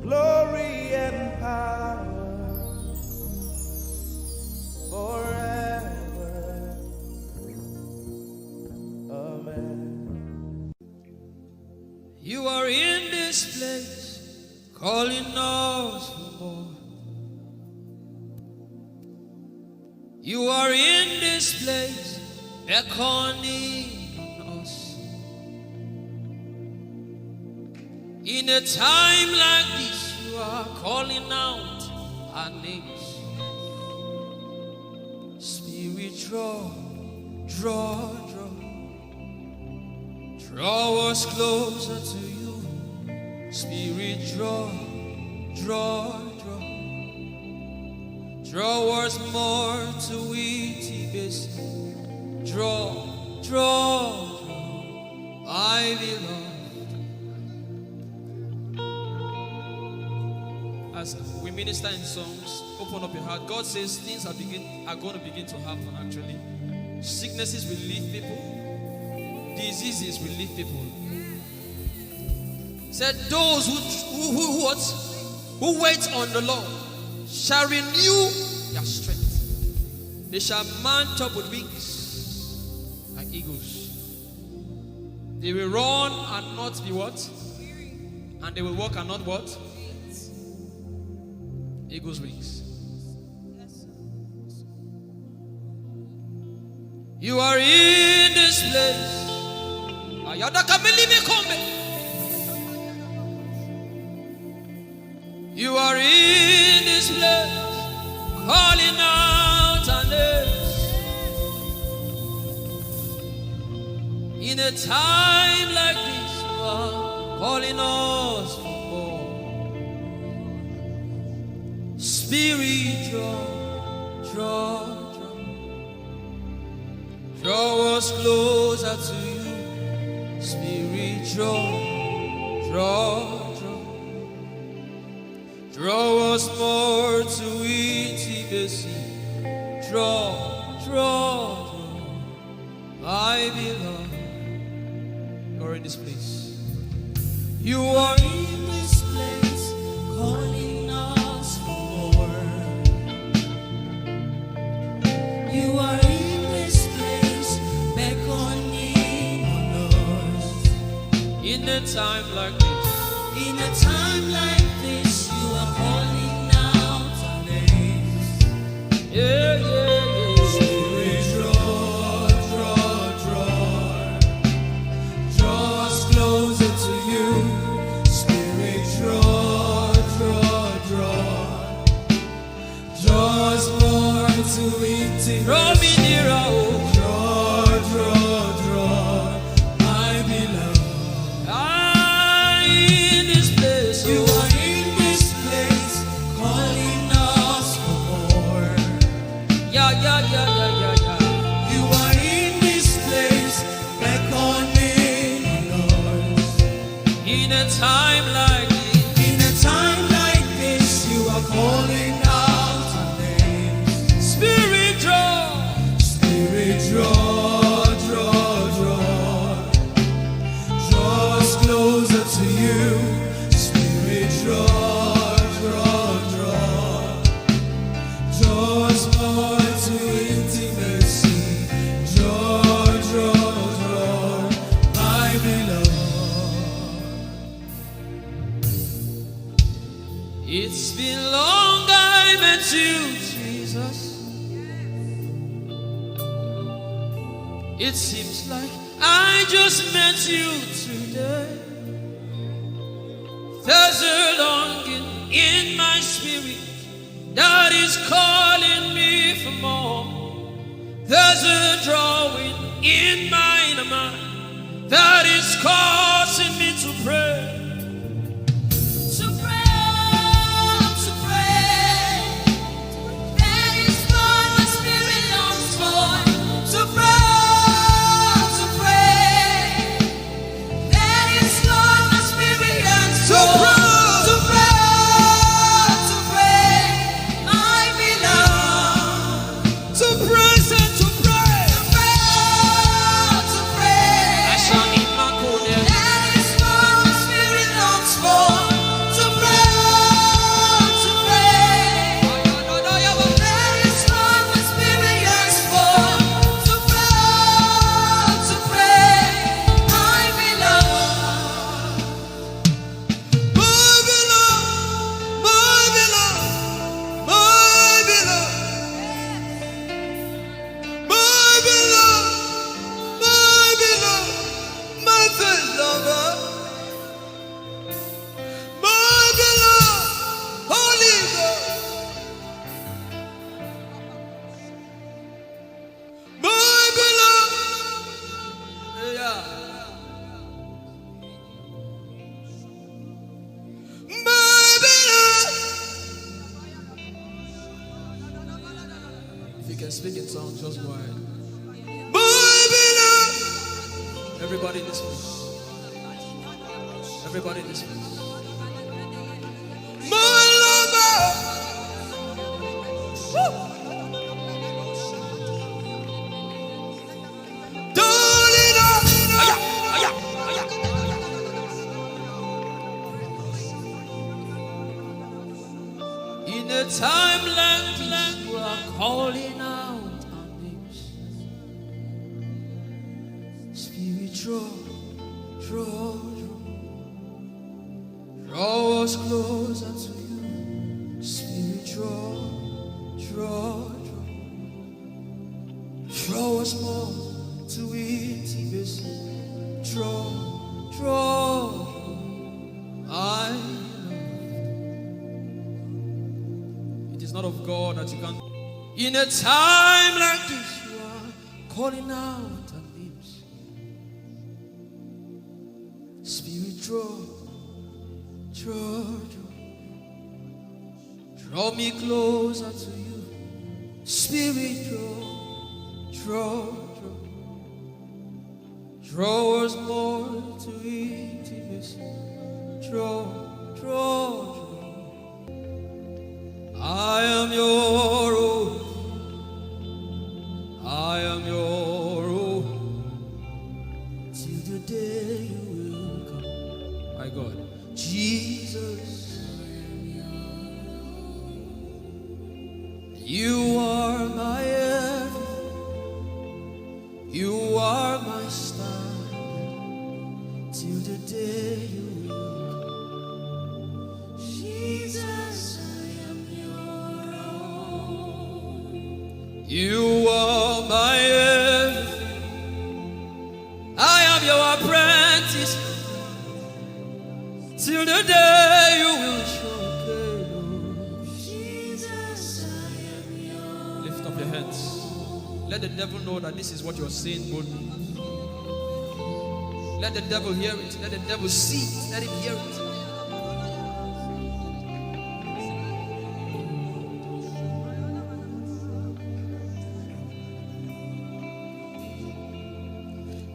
glory and power forever. Amen.
You are in this place, calling us for more. You are in this place, beckoning on us. In a time like this, you are calling out our names. Spirit, draw, draw, draw. Draw us closer to you. Spirit, draw, draw, draw. Draw us more to intimacy. Draw, draw, draw. I belong. As we minister in songs, open up your heart. God says things are going to begin to happen actually. Sicknesses will leave people. Diseases will leave people. Said those who wait on the Lord shall renew their strength. They shall mount up with wings like eagles. They will run and not be what? And they will walk and not what? Eagles' wings. You are in this place. You are in this place, calling out our names. In a time like this, you are calling us for more. Spirit, draw us closer to you. Spirit, draw us more to intimacy. Draw, my beloved. You're in this place. You are in this place, calling us for more. You are in this place, beckoning on us. In a time like this, in a time like this, you are calling out our names. Yeah. Spirit, draw us closer to you. Spirit, draw us more to intimacy. Draw me nearer, draw, my beloved. In this place, you are in this place, calling us for more. Yeah. You are in this place, beckoning us. In a time like this, you are calling out our names. Spirit, draw us closer to you. Spirit, draw us more to intimacy. Draw, my beloved. It's been long I met you, Jesus. It seems like I just met you today. There's a longing in my spirit that is calling me for more. There's a drawing in my mind that is causing me to pray. That is what my spirit longs for. To pray. That is what my spirit yearns for. To pray, my beloved. To praise and to pray. To pray. I shall need my code. That is what my spirit longs for. To pray. That is what my spirit yearns for. To pray, my beloved. My first lover, my beloved, Holy Ghost, my beloved, yeah. My beloved. If you can speak in tongues, just go ahead. My beloved. Everybody in this place. Everybody in this place. My lover. Woo. Darling, in a time like this, you are calling out our names. Spirit, draw us closer to you. Spirit, draw us more to intimacy. Draw, I know. It is not of God that you can. In a time like this, you are calling out our names. Spirit, draw me closer to you. Spirit, draw us more to intimacy. Draw. I am your own. I am your own. Till the day you will come. My God, Jesus, you are my everything. You are my standard. Till the day you will come. Jesus, I am your own. You are my everything. I am your apprentice. Till the day you will show Jesus, I am yours. Lift up your hands. Let the devil know that this is what you're saying boldly. Let the devil hear it. Let the devil see it. Let him hear it.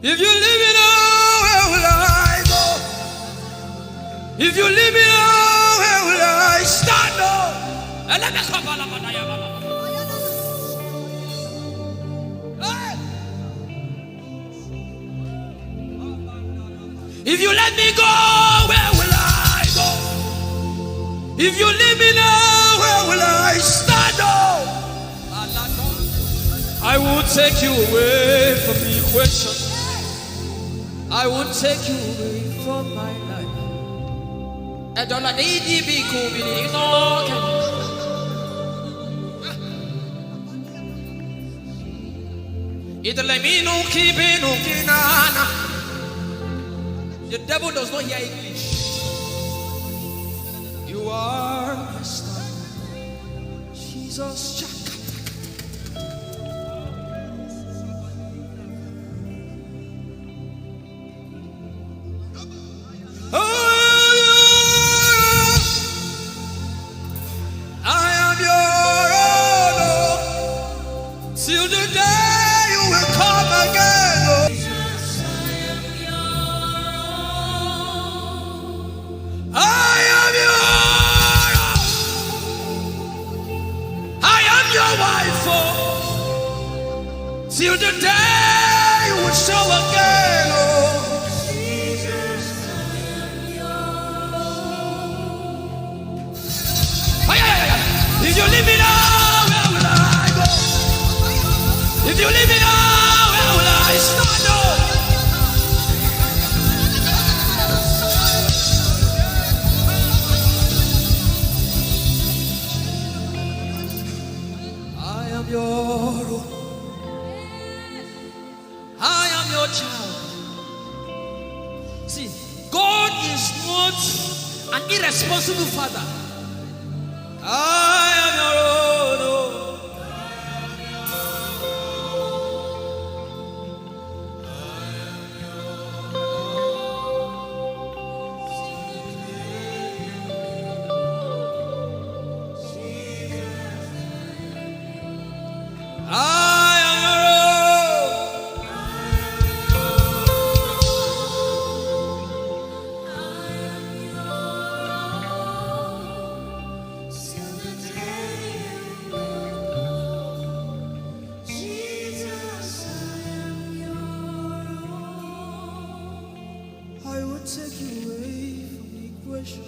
If you leave me now, where will I go? If you leave me now, where will I stand? If you let me go, where will I go? If you leave me now, where will I stand? I will take you away from the equation. I will take you away from my life. The devil does not hear English. You are my star, Jesus. Till the day you will show again, oh Jesus, I am yours. If you leave me now, where will I go? If you leave me now, where will I stand? I am your own. Your child. See, God is not an irresponsible father. I am your own.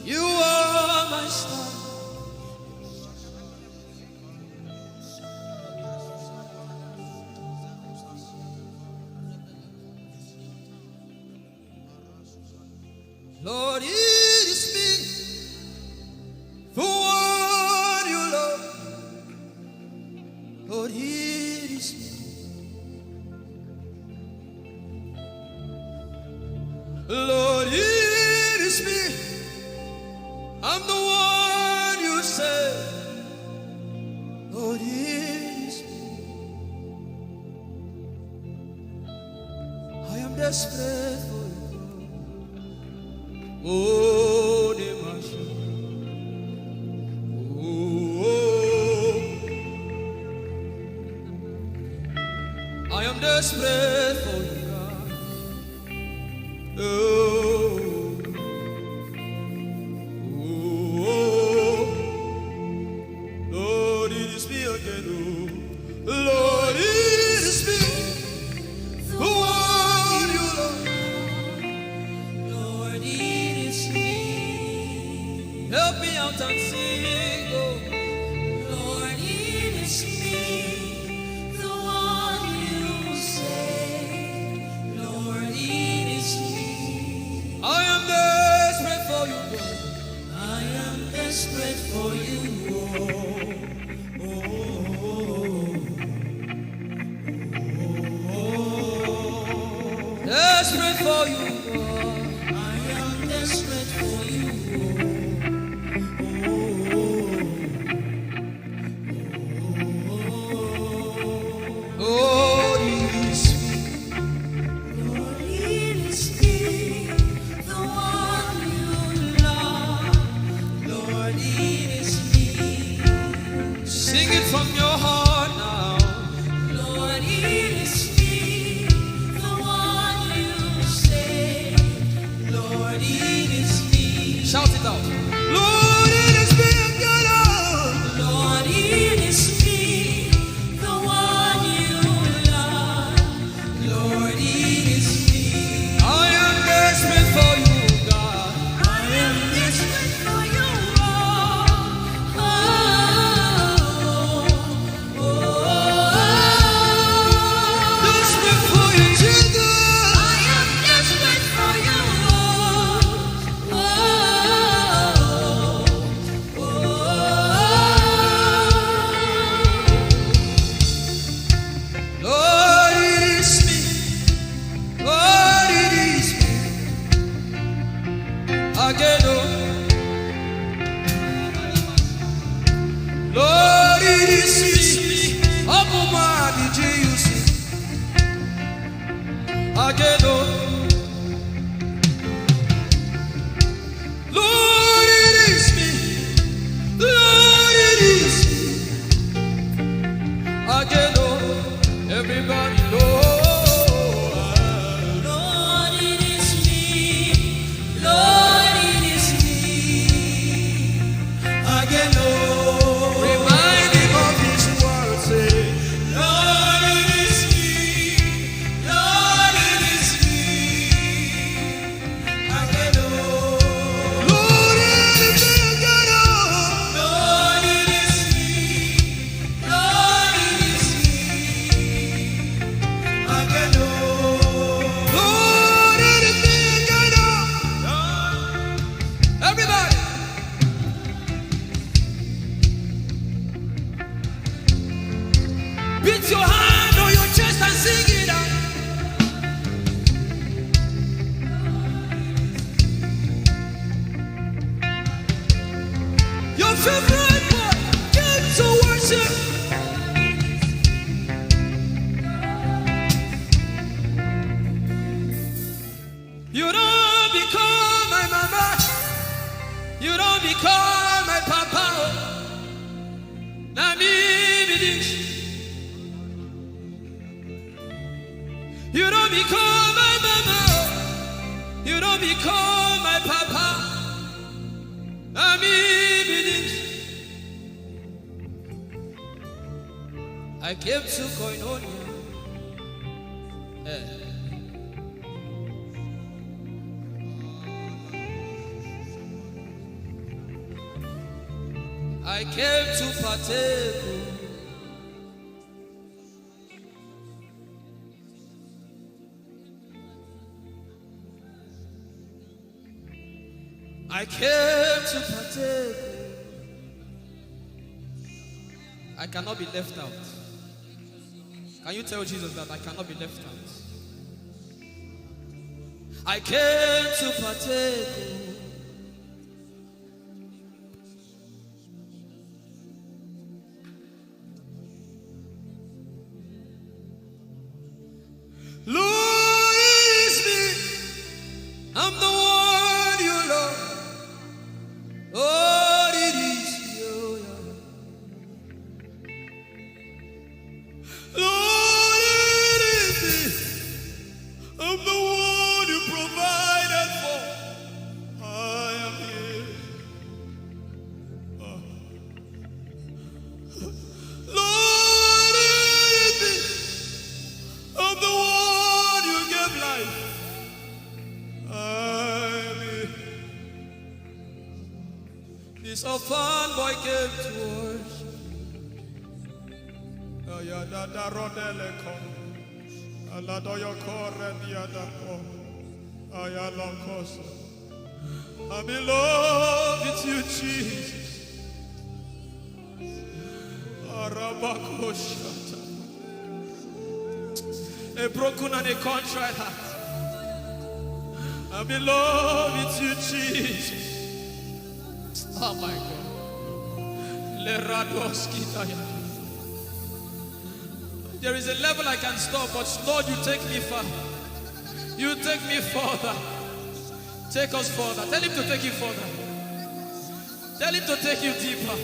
You are my star. Lord, it is me for what you love. Lord, it is me. Lord, it is me. I'm the one you say. Lord, it is me. I am desperate for you. Oh, the Masha. Oh, I am desperate for you, God. Oh, oh, Lord, it is me again. Oh, Lord, it is me. Who are you, Lord? Lord, it is me. Help me out and sing. Oh, Lord, it is me. The one you say. Lord, it is me. I am desperate for you, God. I am desperate for you. Oh, desperate for you, God. I am desperate for you. Oh, it is me. Lord, it is me, the one you love. Lord, it is me. Sing it from your heart now. Lord, it is me, the one you say. Lord, it is me. Shout it out. Lord, it is me, God. Lord, it is me, the one you love. Lord, it is me. I am desperate for you, God. I am desperate for you. Oh, oh, oh. Desperate for you, Jesus. I am desperate for you. Oh, oh, oh. Lord, it is me. Lord, it is me. Again, oh. Lord, it is me. Omatade, Jesus. Again, oh. Lord, it is me. Lord, it is me. Again, oh. Everybody, Lord. Lord, it is me. Lord, it is me. Again, oh. Remind him of his word, say, Lord, it is me. Lord, it is me. Again, oh. Lord, it is me. Again, oh. Lord, it is me. Lord, it is me. Again, oh. Lord, it is me. Again, oh. Everybody. Beat your hand on your chest and sing it out. Your favorite part, came to worship. You don't become my mama. You don't become my papa. Na me be this. You don't become my mama. You don't become my papa. Na me be this. I came to Koinonia. I came to partake. I came to partake. I cannot be left out. Can you tell Jesus that I cannot be left out? I came to partake. Lord, it is me. I'm the one you love. This orphan boy came to worship.
Ayadada rodele kon. Aladoyo kore diadako. Ayalokoso. I'm in love with you, Jesus. Arabakoshata. A broken and a contrite heart. I'm in love with you, Jesus. Oh my God. There is a level I can stop, but Lord, you take me far. You take me further. Take us further. Tell him to take you further. Tell him to take you deeper.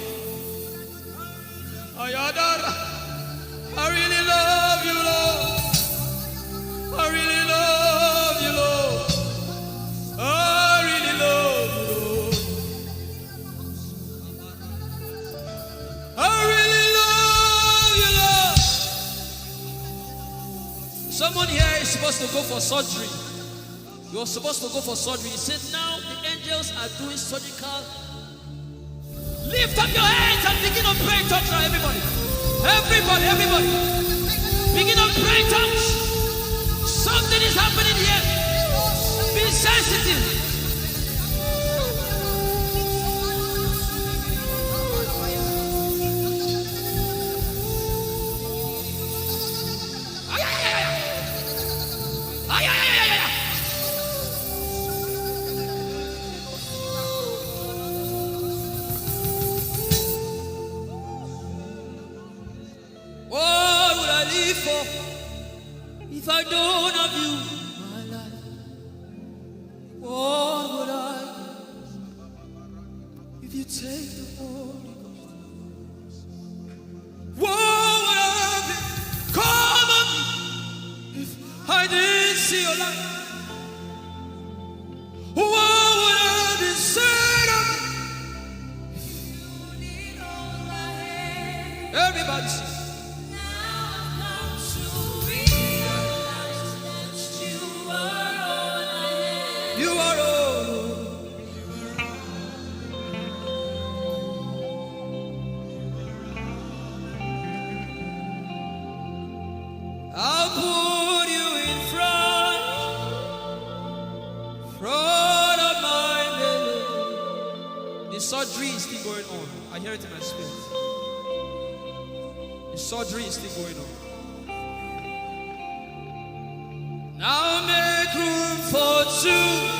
Ayadara. I really love you, Lord. I really love you, Lord. I really love you, Lord. I really love you, Lord. Someone here is supposed to go for surgery. You're supposed to go for surgery. He said, now the angels are doing surgical. Lift up your hands and begin to pray in tongues now, everybody. Everybody. Begin to pray in tongues. Something is happening here. Be sensitive. If I don't have you, my life, what would I do? If you take the Holy Ghost, what would I be? Come on me. If I didn't see your light, what would I be said of me? Everybody sing. You are all. I'll put you in front of my belly. The surgery is still going on. I hear it in my spirit. The surgery is still going on. Now make room for two.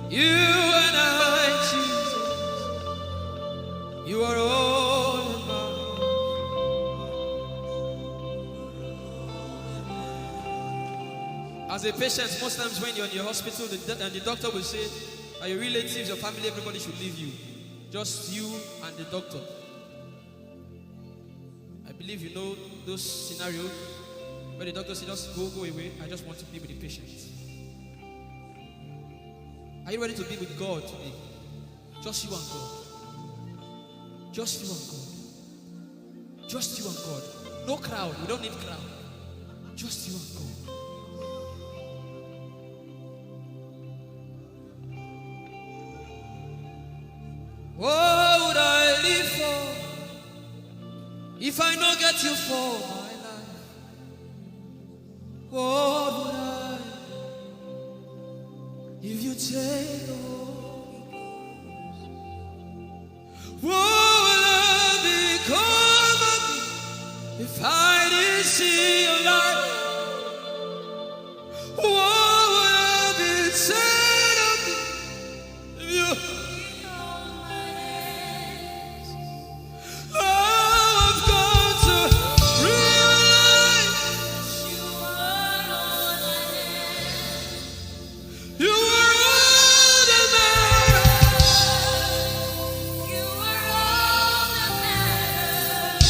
You and I, Jesus. You are all about. As a patient, most times when you're in your hospital, and the doctor will say, are your relatives, your family, everybody should leave you. Just you and the doctor. I believe you know those scenarios. But the doctor said, just go away. I just want to be with the patient. Are you ready to be with God today? Just you and God. Just you and God. Just you and God. No crowd. We don't need crowd. Just you and God. What would I live for if I not get you for my life? What would I if you take the Holy Ghost? What will I become of me if I didn't see your light? What would I be said of me if you? I've got to realize you are all that matters. You are all that matters.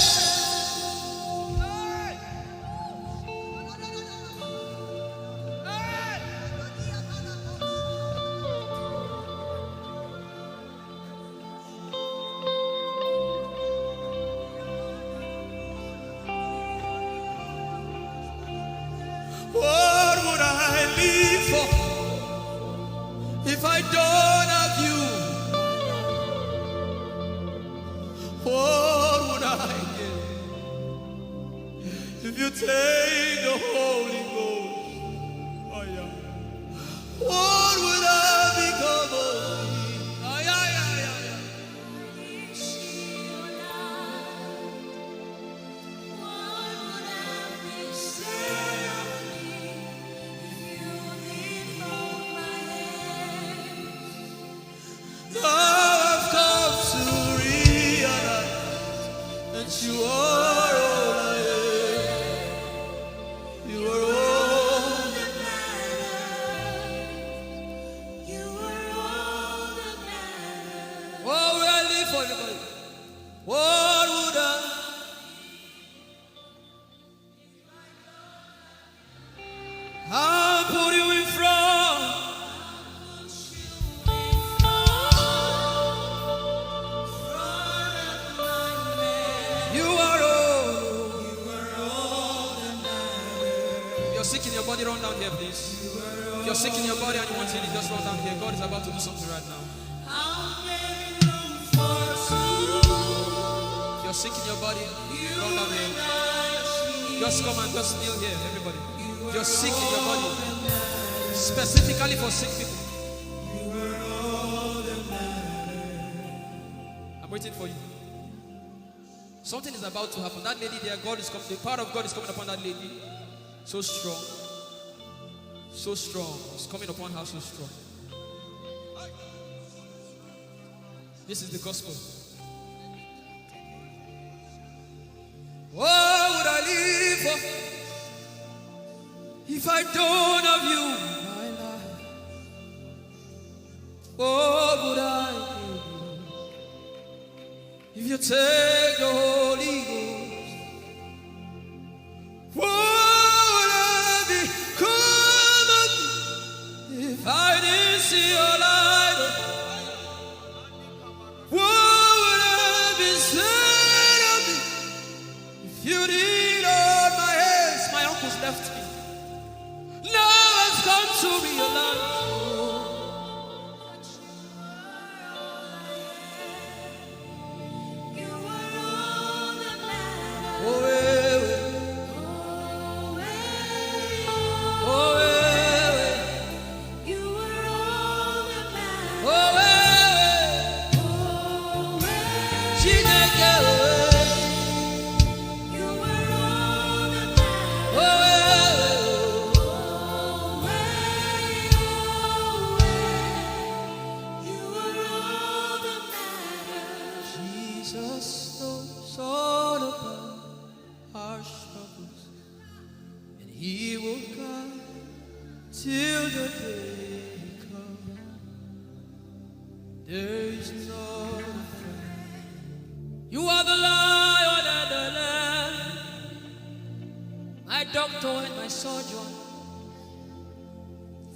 take the Holy Ghost, oh yeah, what would I become of me? Oh yeah, yeah, yeah, yeah. Now I've come to realize that you are all I am. You are all that matters. You are all that matters. What would I live for, everybody? What would I? I'll put you in front. You are all that matters. If you're sick in your body, run down here, please. If you're sick in your body and you want healing, just run down here. God is about to do something right now. If you're sick in your body, run down here. Just come and just kneel here, everybody. If you're sick in your body, specifically for sick people. I'm waiting for you. Something is about to happen. That lady there, God is coming. The power of God is coming upon that lady. So strong. So strong. It's coming upon her so strong. This is the gospel. What would I live for if I don't have you in my life? What would I do if you take the Holy Ghost? What would I become of me if I didn't see your light? What would I be said of me if you did hold my hands? My uncles left me. Now I've come to realize.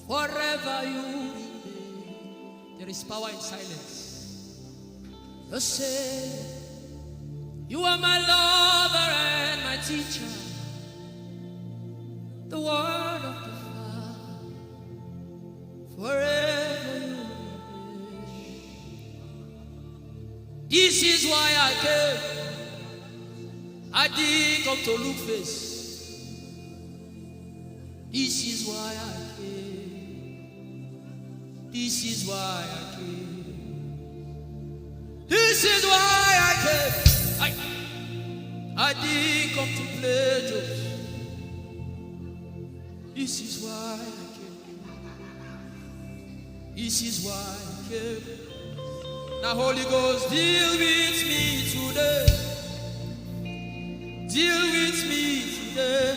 Forever you remain. There is power in silence. You say, you are my lover and my teacher, the word of the Father. Forever you remain. This is why I came. I didn't come to look face. This is why I came. This is why I came. This is why I came. I didn't come to play jokes. This is why I came. This is why I came. Now Holy Ghost, deal with me today. Deal with me today.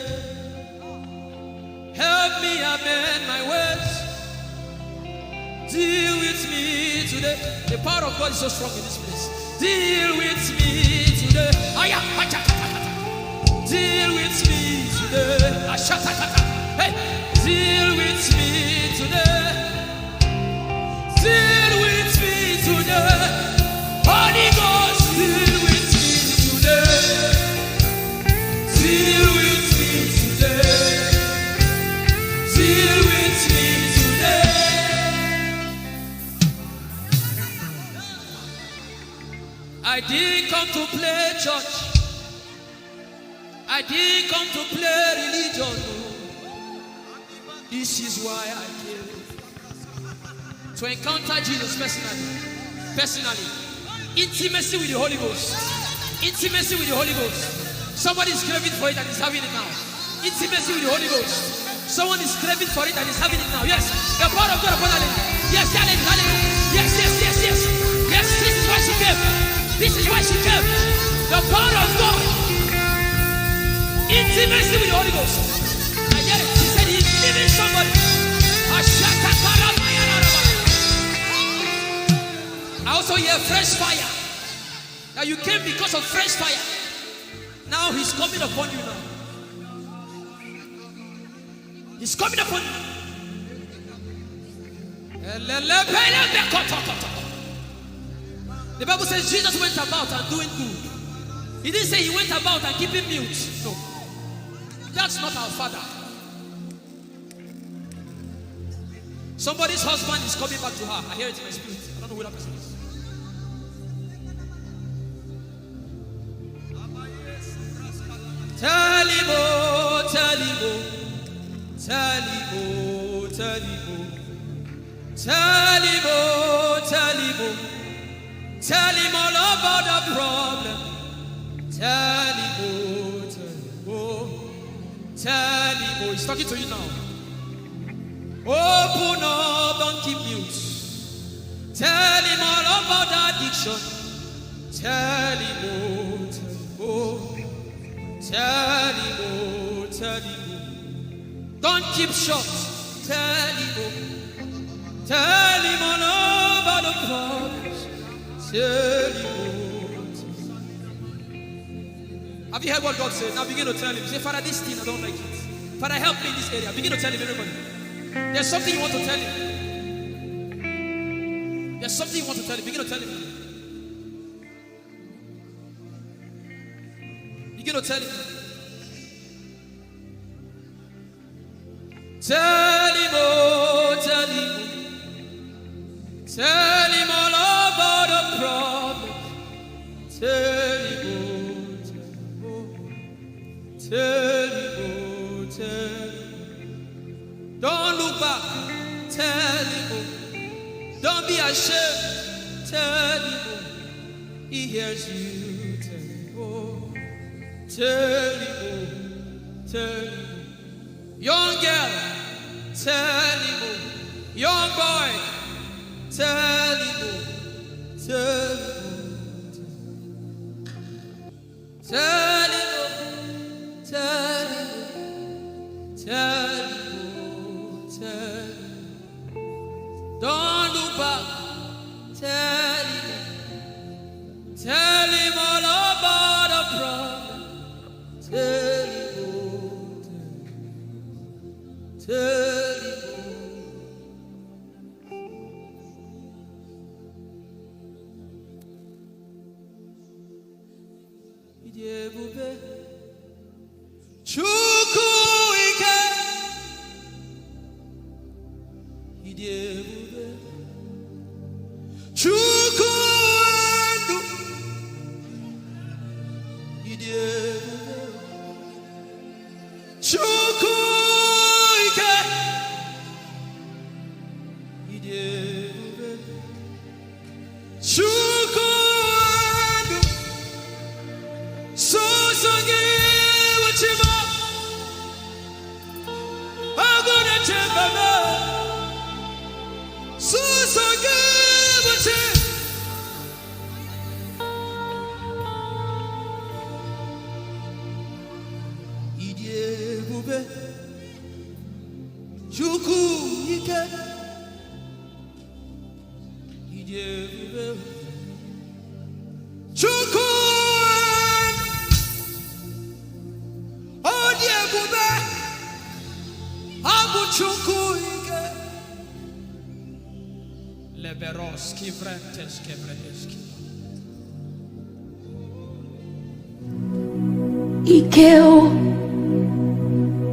Help me amend my ways. Deal with me today. The power of God is so strong in this place. Deal with me today. Deal with me today. Hey, deal with me today. Deal with me today. Holy Ghost, deal with me today. Deal with me today. Deal with me today. I didn't come to play church. I I didn't come to play religion. This is why I came. To encounter Jesus personally. Intimacy with the Holy Ghost. Intimacy with the Holy Ghost. Somebody is craving for it and is having it now. Intimacy with the Holy Ghost. Someone is craving for it and is having it now. Yes. The power of God upon her. Yes, hallelujah. Yes. Yes, this is why she came. This is why she came. The power of God. Intimacy with the Holy Ghost. I get it. He said he's giving somebody. I also hear fresh fire. Now you came because of fresh fire. Now he's coming upon you now. He's coming upon you. The Bible says Jesus went about and doing good. He didn't say he went about and keeping mute. No. That's not our Father. Somebody's husband is coming back to her. I hear it in my spirit. I don't know who that person is. Talibo. Tell him all about the problem. Tell him. He's talking to you now. Open up, don't keep mute. Tell him all about the addiction. Tell him. Don't keep short. Tell him all about the problems. Tell him. Have you heard what God said? Now begin to tell him. Say, Father, this thing I don't like it. Father, help me in this area. Begin to tell him, everybody. There's something you want to tell him. There's something you want to tell him. Begin to tell him. Begin to tell him. Tell him all about the problem. Tell him. Don't look back. Tell him. Don't be ashamed. Tell him. He hears you. Tell him. Young girl. Tell him. Young boy. Tell him. Tell him. Don't look back. Tell him all about the problem. Tell him.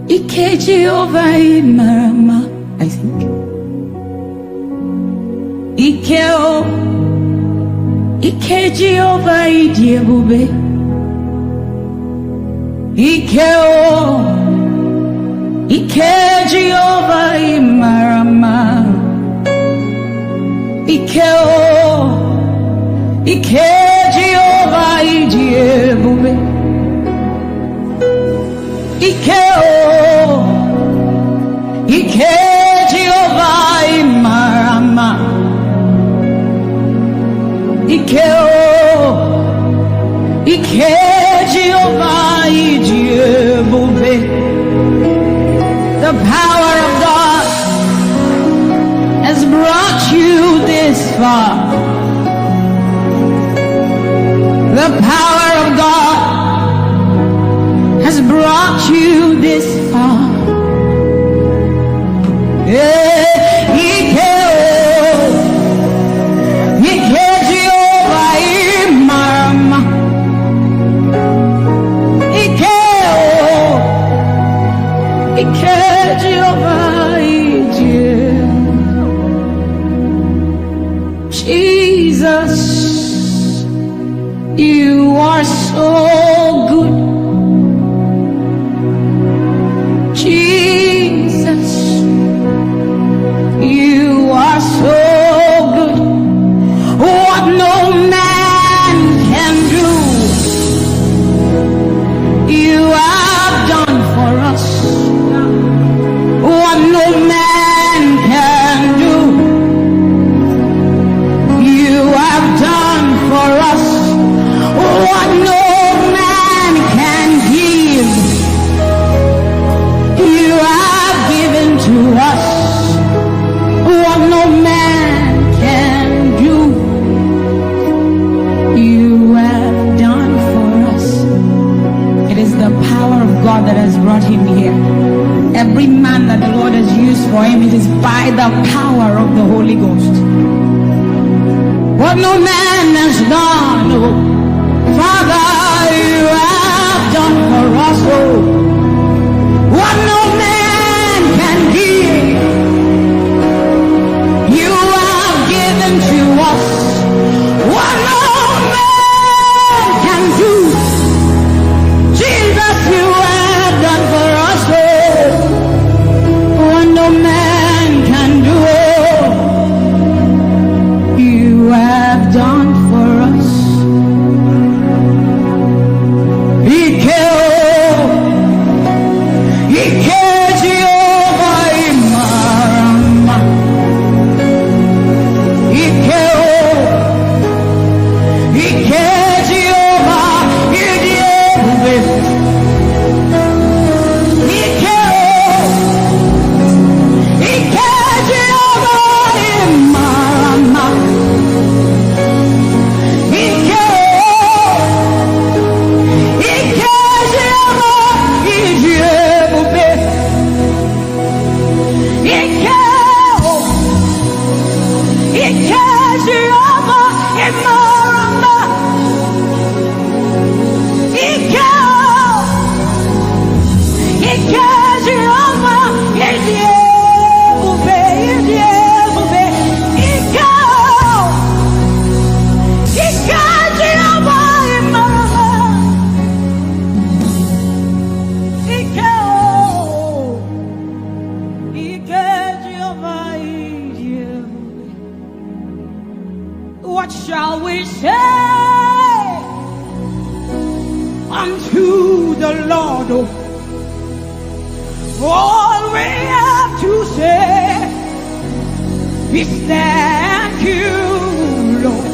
Ike Jehovah Marama, I think. Ike Jehovah Idiebube.
Ike Jehovah Imarama. Ike Jehovah Ijeoma. Ike Jehovah Imarama. Ike Jehovah Ijeoma. The power of God has brought you this far. The power of God has brought you this far. Jesus, you are so good. Jesus, you are so good. What no man can do, you have done for us. What no man can do, you have done for us. What no man can give, you have given to us. What no man can do, you have done for us. It is the power of God that has brought him here. Every man that the Lord has used for him, it is by the power of the Holy Ghost. What no man has done, oh, Father, you have done for us, oh. What no man can give, you have given to us. What no man can do, Jesus, you have done for us, oh. What no man can do, oh, you have done for us. What shall we say unto the Lord? All we have to say is thank you, Lord.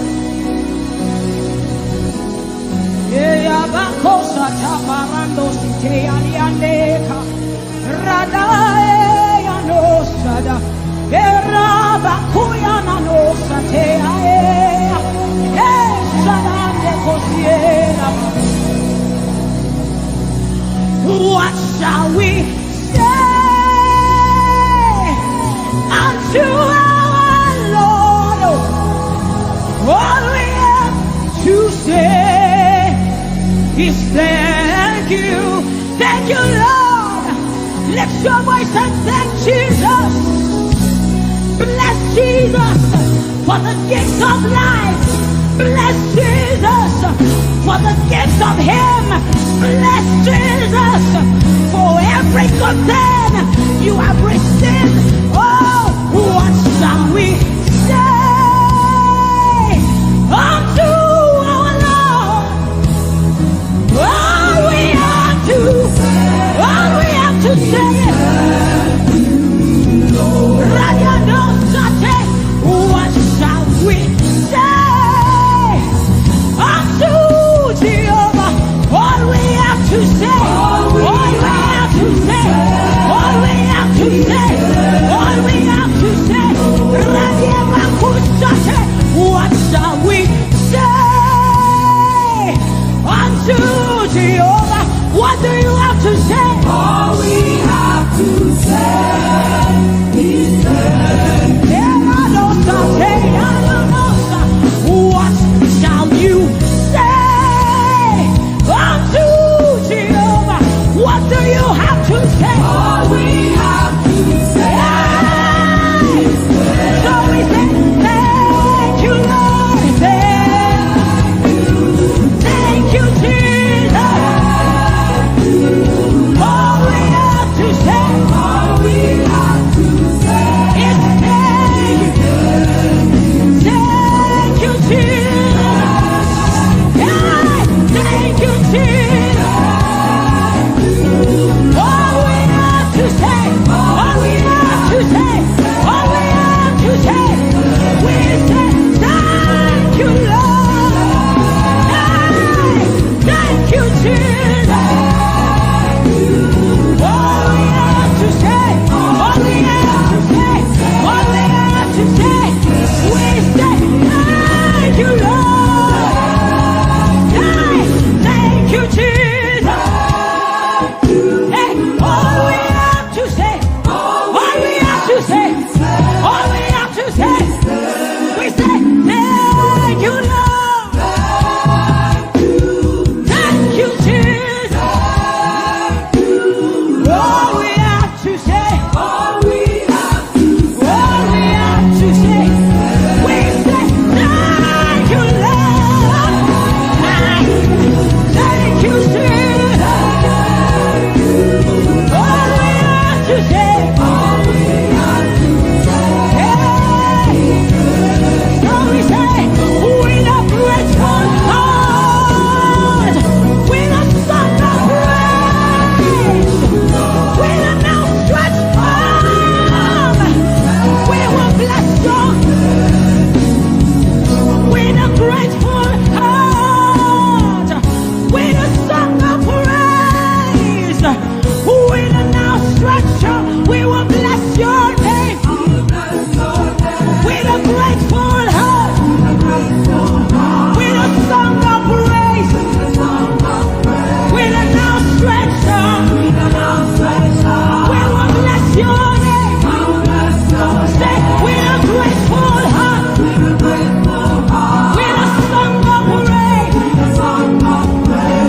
What shall we say unto our Lord? All we have to say is thank you, Lord. Lift your voice and thank Jesus. Bless Jesus for the gift of life. Bless Jesus for the gift of him. Bless Jesus for every good thing you have received. Oh, what shall we say unto our Lord? All we have to say. What shall we say unto Jehovah? All we have to say, all we have to say, all we have to say, all we have to say. What shall we say unto Jehovah? What do you have to say?
All we have to say is
what shall you say unto Jehovah? What do you have to say?
all we have to say.
So we say, thank you, Lord. Thank you, Jesus. All we have to say,
All we have to say
is thank you, Jesus. Thank you, Jesus. All we have to say, all we have to say, all we have to say, we say thank you, Lord. Thank you, Jesus. All we have to say, all we have to say, all we have to say, we say thank you, Lord. Thank you, Jesus. Hey, all we have to say, all we have to say, all we have to say, we say thank you, Lord. Thank you, Jesus. All we have to say,
all we have to
all we have to say, we say thank you, Lord. Thank you, Jesus. All we have to say,
all we have to
hey. So we say, with a grateful heart, with a song of praise, with an outstretched arm, we will bless you. With a grateful heart, with a song of praise, with an outstretched arm, we will bless your name. With a grateful heart, with a song of praise, with an outstretched arm, we will bless your name. Say, with a grateful heart, with a song of praise,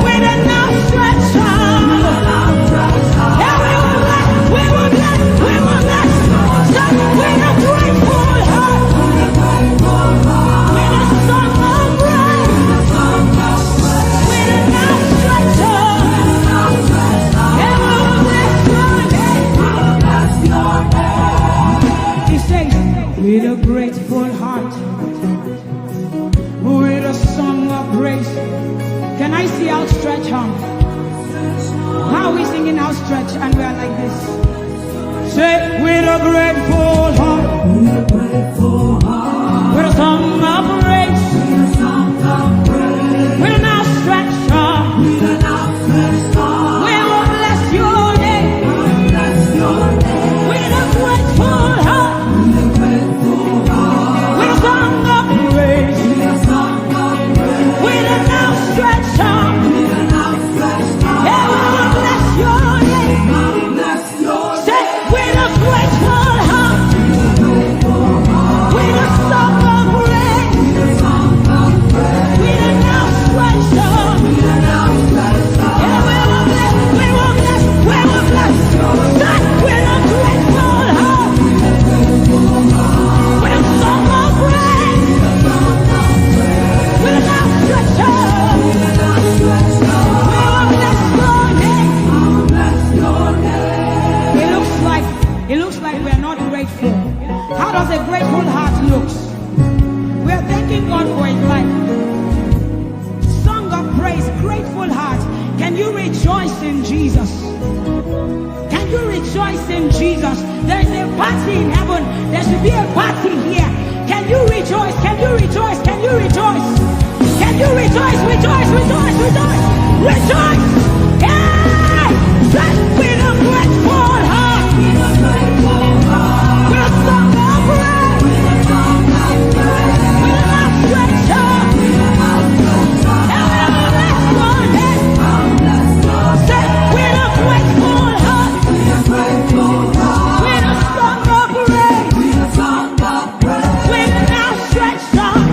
with an outstretched arm. Yeah, we will bless. Say, with a grateful heart, with a song of praise, with an outstretched arm. Yeah, we will bless your name. He says, with a grateful heart, with a song of praise. Can I see outstretched arm? How are we singing outstretched and we are like this? Say, with a grateful heart, with a song of praise, with an outstretched arm, we will bless your name. With a grateful heart, with a song of praise, with an outstretched arm, yeah, we will bless your name. Say, with a grateful heart, How does a grateful heart look? We are thanking God for his life. Song of praise, grateful heart. Can you rejoice in Jesus? Can you rejoice in Jesus? There is a party in heaven. There should be a party here. Can you rejoice? Can you rejoice? Can you rejoice? Can you rejoice? Rejoice, rejoice, rejoice, rejoice! Hey! With a grateful heart. With a grateful heart. With a song of praise. With a song of praise. With an outstretched heart. With an outstretched heart. And we'll bless your name. I'll bless your name. Say, with a grateful heart. With a grateful heart. With a song of praise. With a song of praise. With an outstretched heart.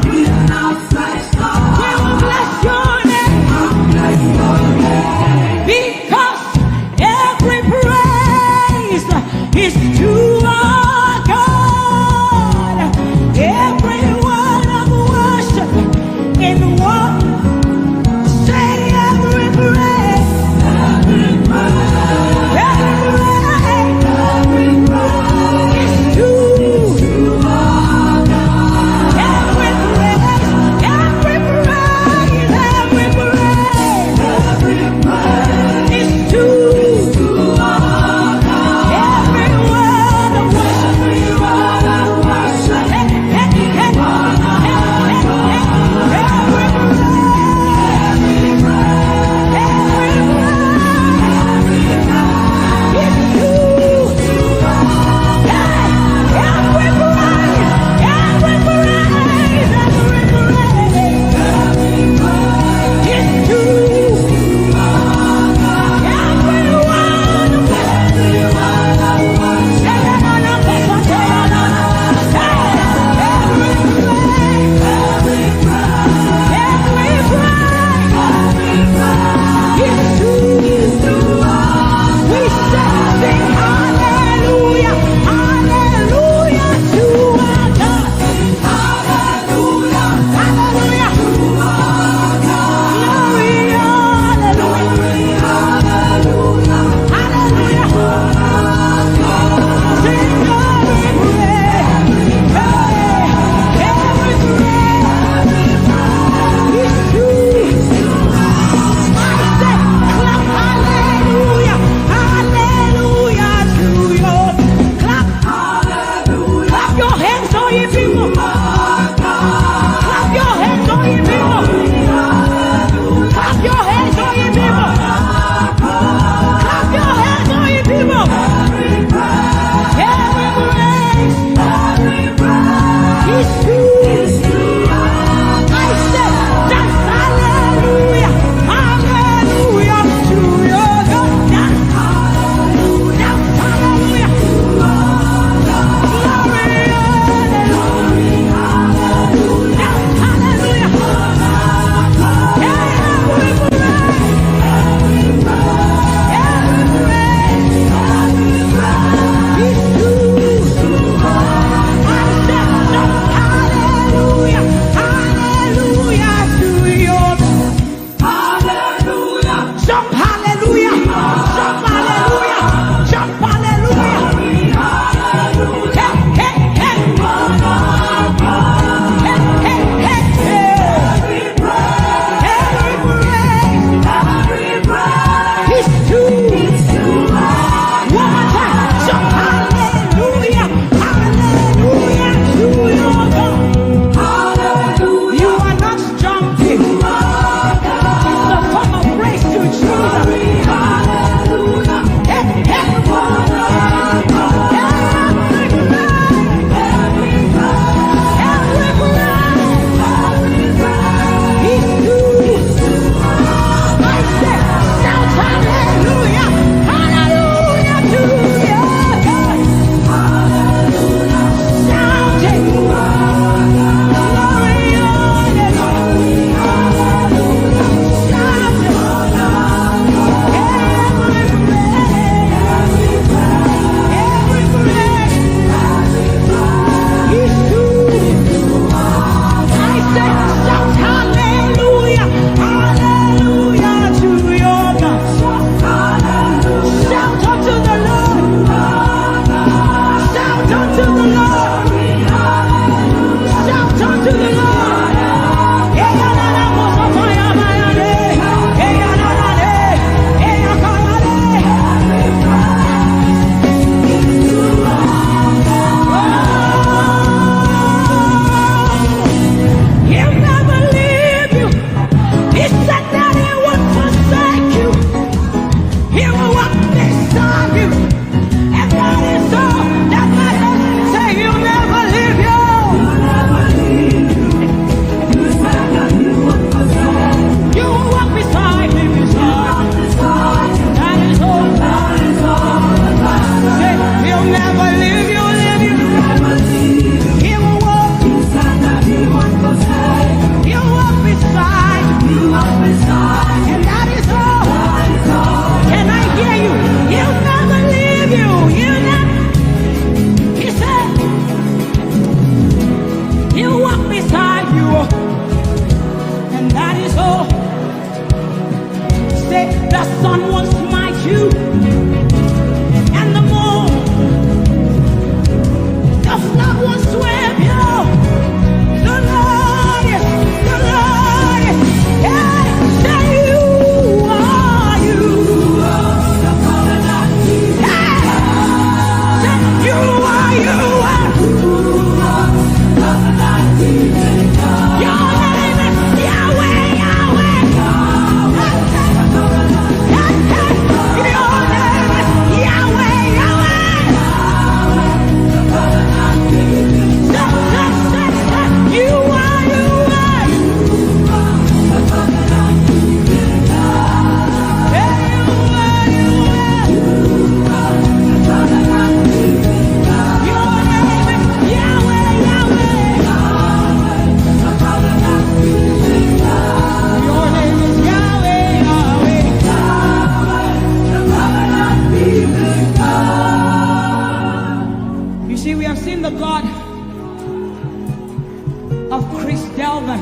of Chris Delvin.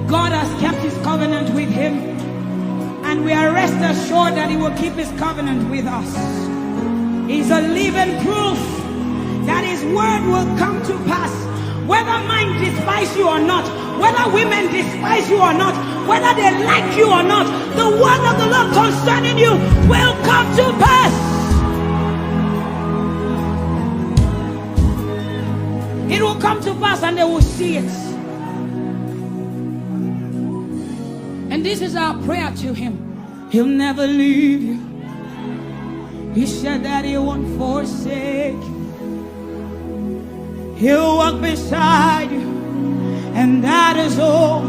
God has kept his covenant with him, and we are rest assured that he will keep his covenant with us. He's a living proof that his word will come to pass. Whether men despise you or not, whether women despise you or not, whether they like you or not, the word of the Lord concerning you will come to pass. It will come to pass and they will see it. And this is our prayer to him. He'll never leave you. He said that he won't forsake you. He'll walk beside you, and that is all.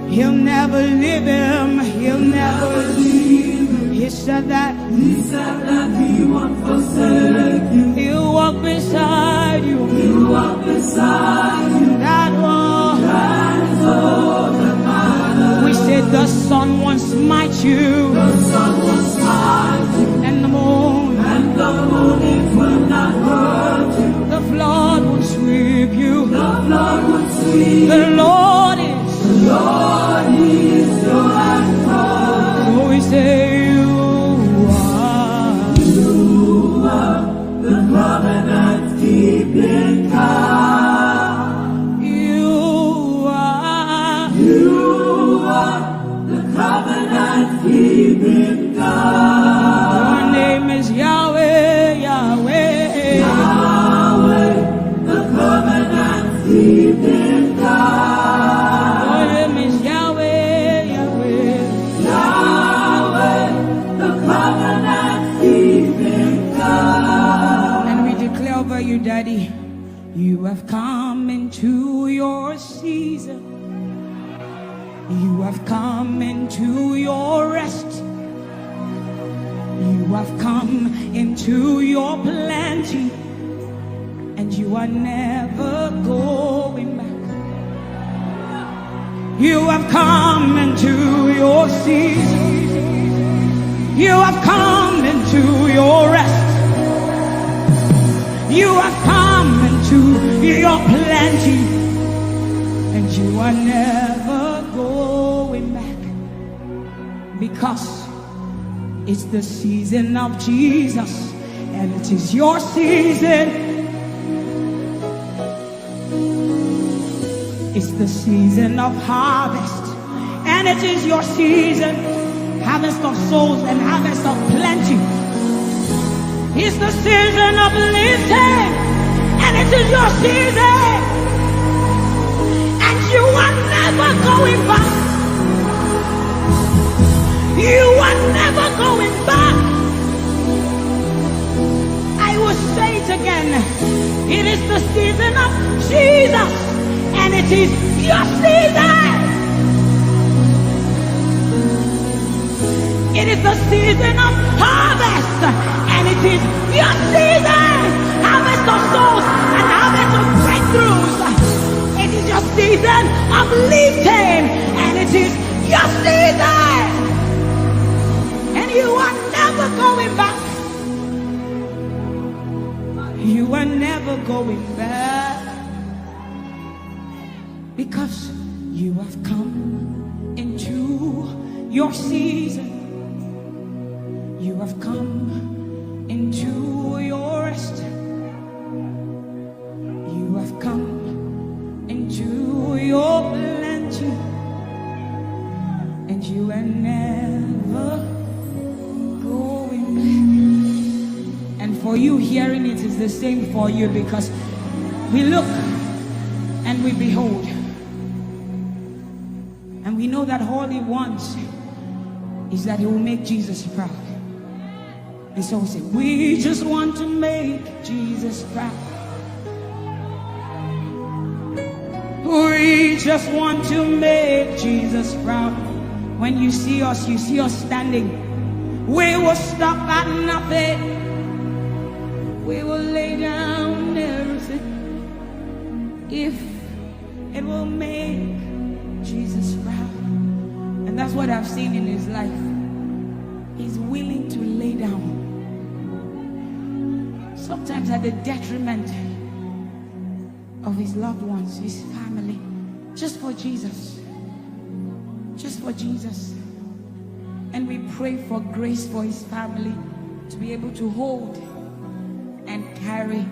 He'll never leave him. He'll never leave him. He said that he won't forsake you. He'll walk beside you. He'll walk beside you. That is all that matters. We said the sun won't smite you. The sun won't smite you. And the moon. And the moon it will not hurt you. The flood will sweep you. The flood will sweep. The Lord is your anchor. So we say you are the covenant keeping God. You are the covenant keeping God. Your name is Yahweh, Yahweh, Yahweh, the covenant keeping God. Your name is Yahweh, Yahweh, Yahweh, the covenant keeping God. And we declare over you, Daddy, you have come into your season. You have come into your rest. You have come into your plenty, and you are never going back. You have come into your season. You have come into your rest. You have come into your plenty, and you are never going back, because it's the season of Jesus, and it is your season. It's the season of harvest, and it is your season. Harvest of souls and harvest of plenty. It's the season of lifting, and it is your season. And you are never going back. You are never going back. I will say it again. It is the season of Jesus, and it is your season. It is the season of harvest, and it is your season. Harvest of souls and harvest of breakthroughs. It is your season of lifting, and it is your season. And you are never going back. You are never going back, because you have come into your season. You have come into your rest. You have come into your plenty, and you are never going back. And for you hearing it is the same for you, because we look and we behold, and we know that all he wants is that he will make Jesus proud. And so we say, we just want to make Jesus proud. We just want to make Jesus proud. When you see us standing. We will stop at nothing. We will lay down everything if it will make Jesus proud. And that's what I've seen in his life. He's willing to lay down, sometimes at the detriment of his loved ones, his family, just for Jesus. Just for Jesus. And we pray for grace for his family to be able to hold and carry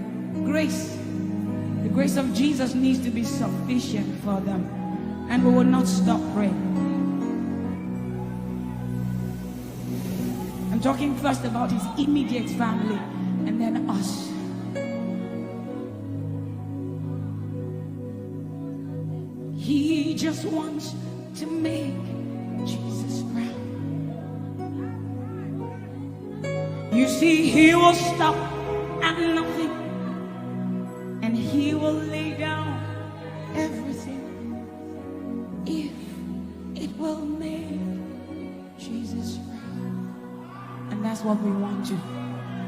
grace. The grace of Jesus needs to be sufficient for them. And we will not stop praying. I'm talking first about his immediate family and then us. He just wants to make Jesus proud. You see, he will stop at nothing, and he will lay down everything if it will make Jesus proud. And that's what we want to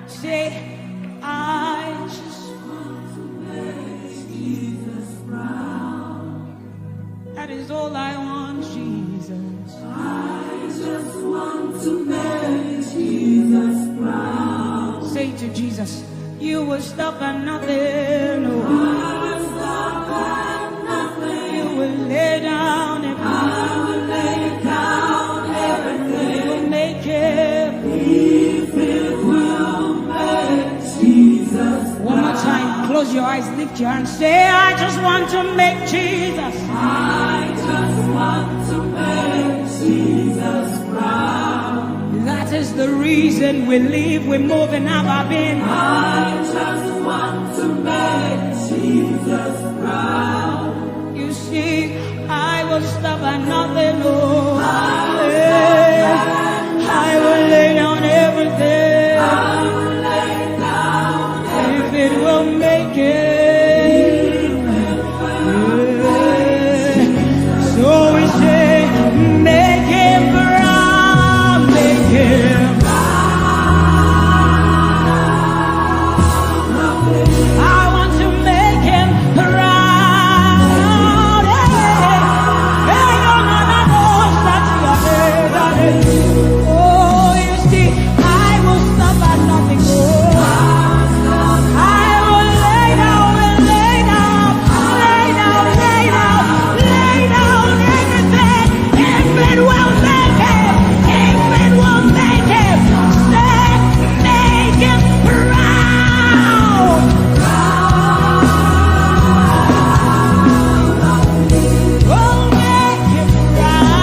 say. I just want to make Jesus proud. That is all I want, Jesus. I just want to make Jesus proud. Say to Jesus, you will stop at nothing. No. I will stop at nothing. You will lay down and I will lay down everything. You will make it. If it will make Jesus. One more time, close your eyes, lift your hands, say, I just want to make Jesus. I just want to make Jesus proud. That is the reason we live, we move, and have our being. I just want to make Jesus proud. You see, I will stop at nothing. Oh, I will lay down everything. I will lay down if it will make it. So we say, make him proud, make him proud. I want to make him proud. Hey, oh, you see, I will stop at nothing. I will lay down and lay down, lay down, lay down, lay down everything. If it will make him, if it will make him, say, make him proud. Oh, make him proud.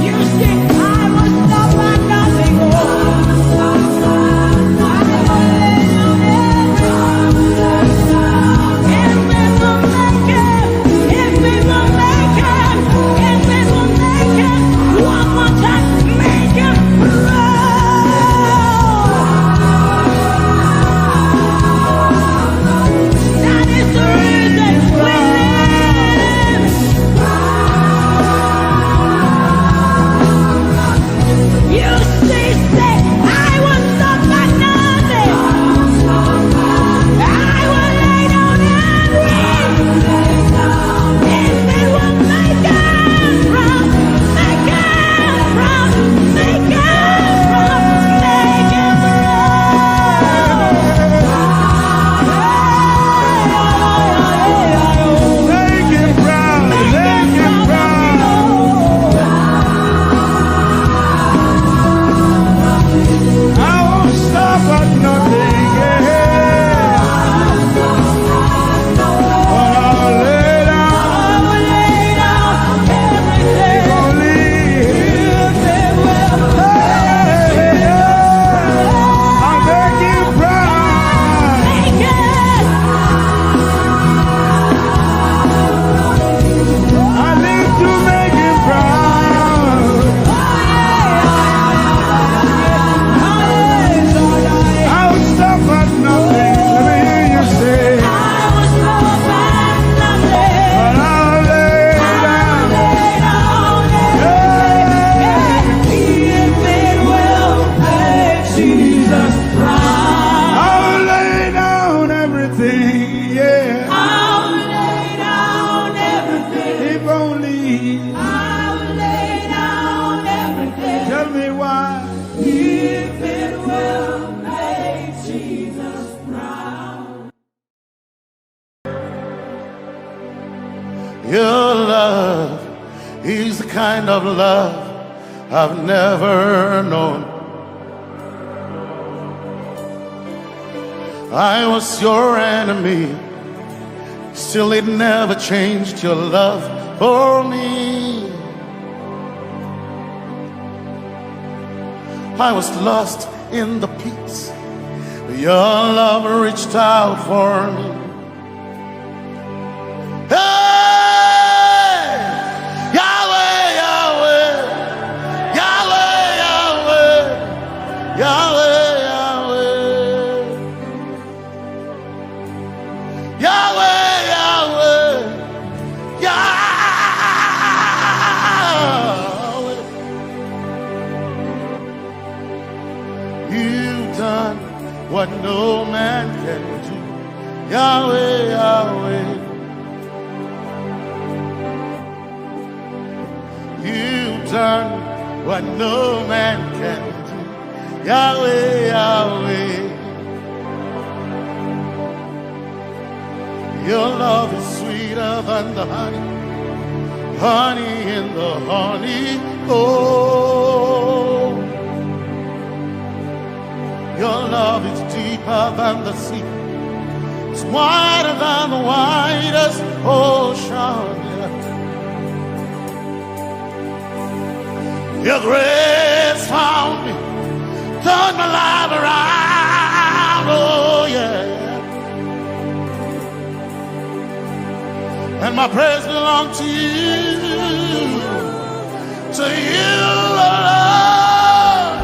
You see, I will stop at nothing. One more time, make him proud. That is the reason we live. You see, say, I will stop at nothing. I will lay down everything. If it will make him proud, make him proud, make him proud, make him
Make him proud, make him proud. I won't stop at nothing, yeah. But I'll lay down, if only I'll make him proud. I live to make him proud. I will stop at nothing. Let me hear you say, but I'll lay down. I'll lay down everything, yeah. If only, tell me why.
If it will make Jesus proud.
Your love is the kind of love I've never known. I was your enemy, still it never changed your love for me. I was lost in the pits, but your love reached out for me. Hey! Yahweh, Yahweh, Yahweh, Yahweh, Yahweh, Yahweh, Yahweh, Yahweh, Yahweh. You've done what no man can do. Yahweh, Yahweh. You've done what no man can do. Yahweh, Yahweh. Your love is sweeter than the honey, honey in the honey. Oh, your love is deeper than the sea. It's wider than the widest ocean. Your grace found me, turned my life around. Oh yeah. And my praise belongs to you alone.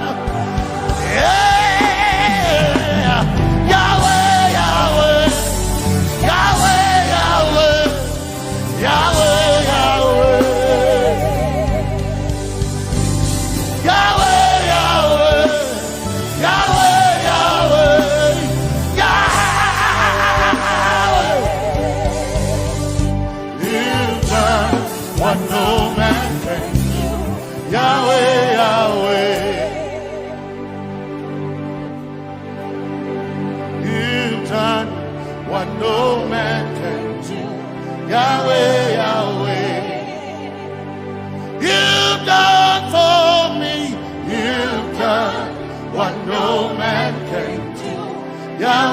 Yeah. Yahweh, Yahweh, Yahweh, Yahweh, Yahweh, Yahweh, Yahweh, Yahweh, Yahweh, what no man can do. Yahweh, Yahweh. You've done what no man can do. Yahweh, Yahweh. You've done for me. You've done what no man can do.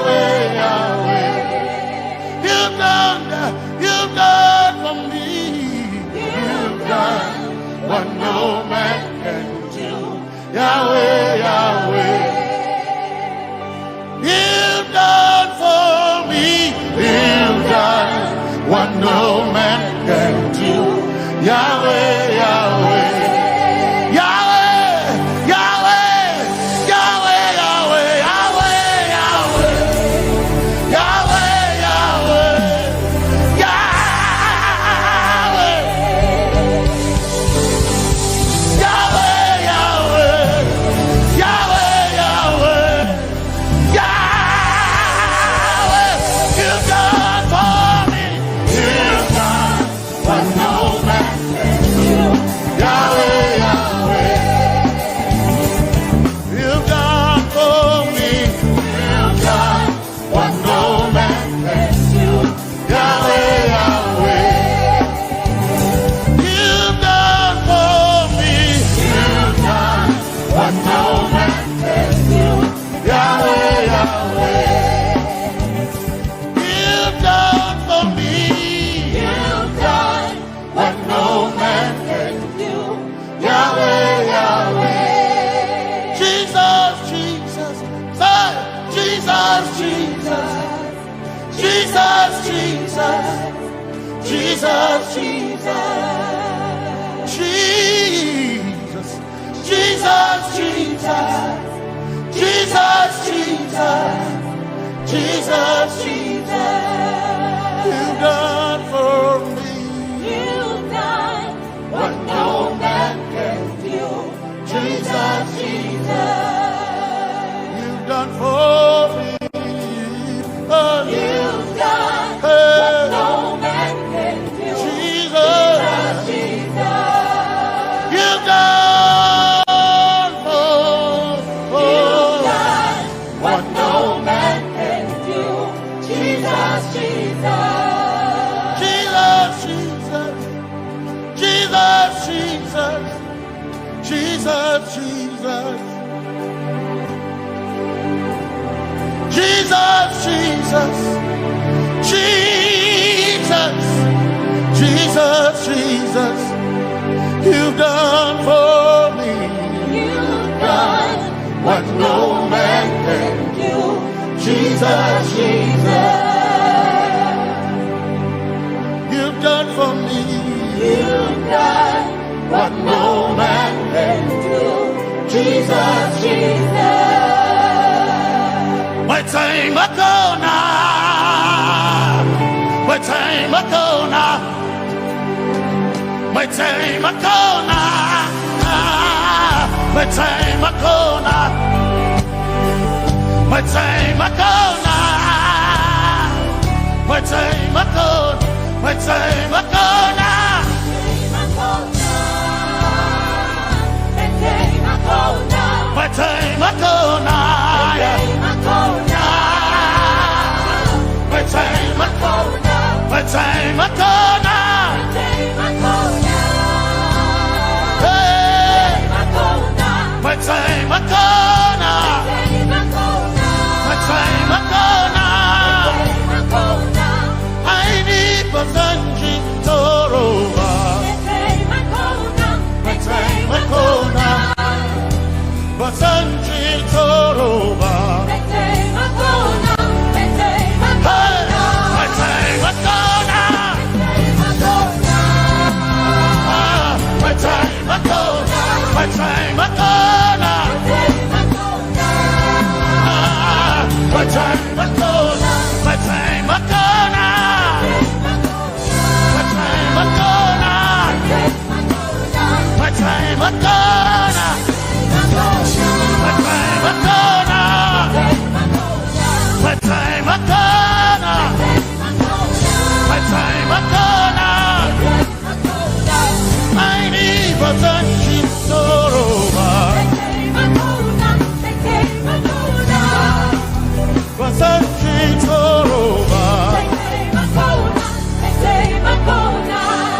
Yahweh, Yahweh. You've done for me. You've done what no man can do. Yahweh, Yahweh. You've done for me. You've done what no man can do. Yahweh, Yahweh. Jesus, Jesus, Jesus, Jesus, Jesus, Jesus, Jesus, Jesus, Jesus, you've done for me. You've done what no man can do. Jesus, Jesus, you've done for me. You've done what no man can do. Jesus, Jesus, you've done for Jesus. Jesus, Jesus, Jesus, Jesus, Jesus, you've done for me.
You've done what no man can do. Jesus, Jesus,
you've done for me.
you've done what no man can do. Jesus, Jesus.
My time ago now, my time ago now, my time ago now, my time ago now, my time ago now, my time ago, my time ago now. My time ago now, my time ago, my time ago now, hey, my time ago now, my time ago now, I need Basanji Toroba, my time ago now. Basanji Toroba. My time Akona. My time Akona. My time Akona. My time Akona. My time Akona. My time Akona. My time Akona. My time Akona. My time Akona. My time Akona. I need Basanji Toroba. Basanji Toroba.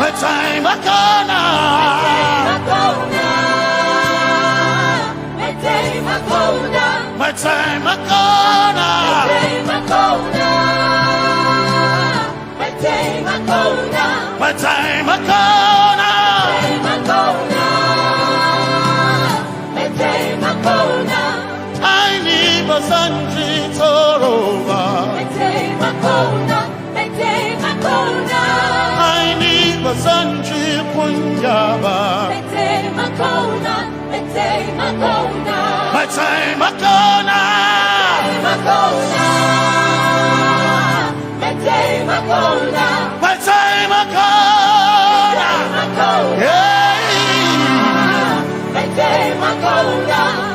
My time Akona. My time Akona. My time Akona. I need Basanji Toroba. I need Basanji Punjaba. My time Akona. My time Akona. Yeah.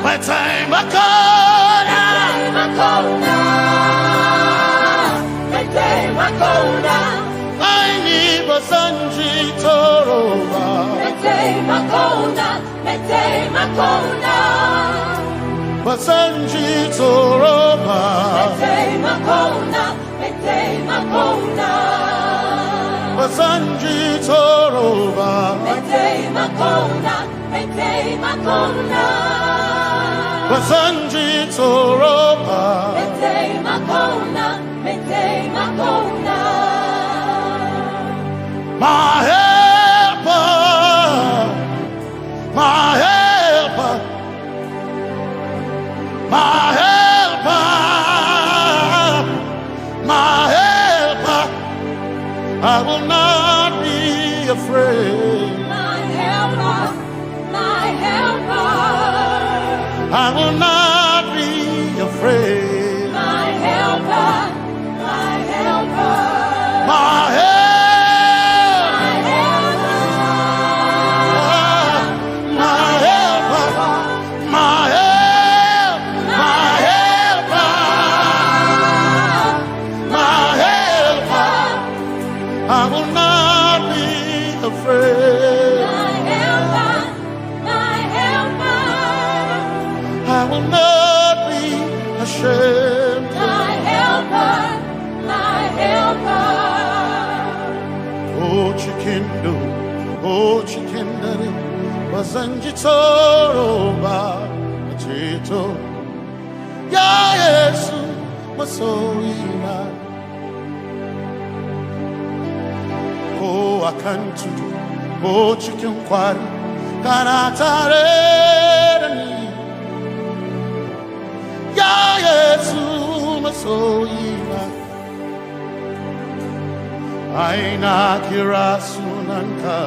My time Akona. I need Basanji Toroba. Basanji Toroba. Basanji Toroba. Basanji Toroba. My helper, my helper, my helper, my helper. I will not be afraid.
My helper, my helper.
I will not be afraid.
My helper, my helper.
My helper. Wasanjitoroba Chito Ya Yesu Masoina Oh Akantu Oh Chicken Kwari Kanatareni Ya Yesu Masoina Aina Kirasunanka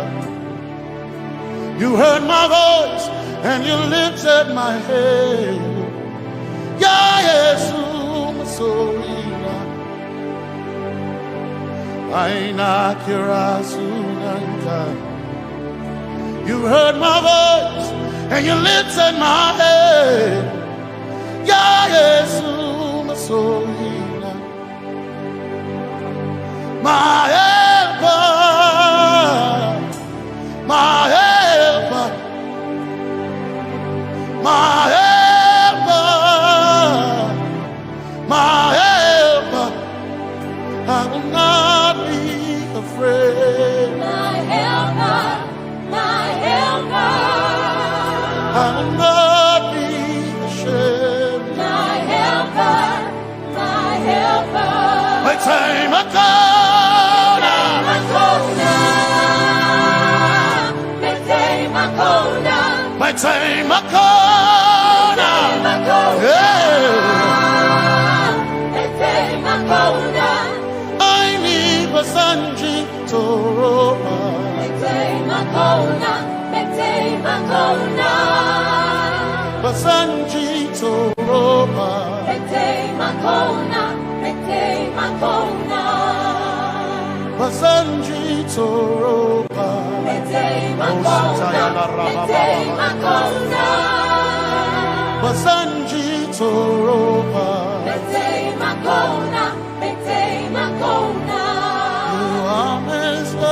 You heard my voice and you lifted my head. Ya Yesu Masoina Aina Kirasunanka You heard my voice and you lifted my head. Ya Yesu Masoina My helper, my helper, my helper, my helper, I will not be afraid.
My helper, my helper,
I will not be ashamed.
my helper, my helper.
My time I My time I I need Basanji Toroba. Basanji Toroba. Basanji Toroba. Basanji Toroba. You are Messiah.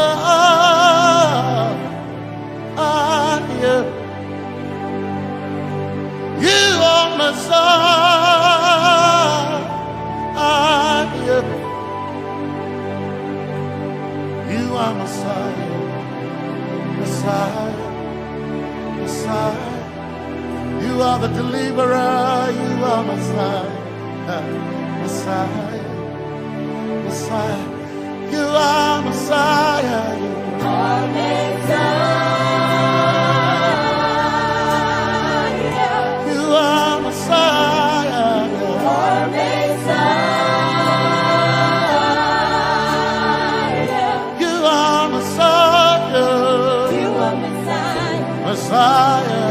You are Messiah. You are Messiah. Messiah, Messiah, you are the deliverer, you are Messiah, Messiah, Messiah, you are Messiah, you are Messiah, you are Messiah, you are Messiah, you are Messiah. Messiah,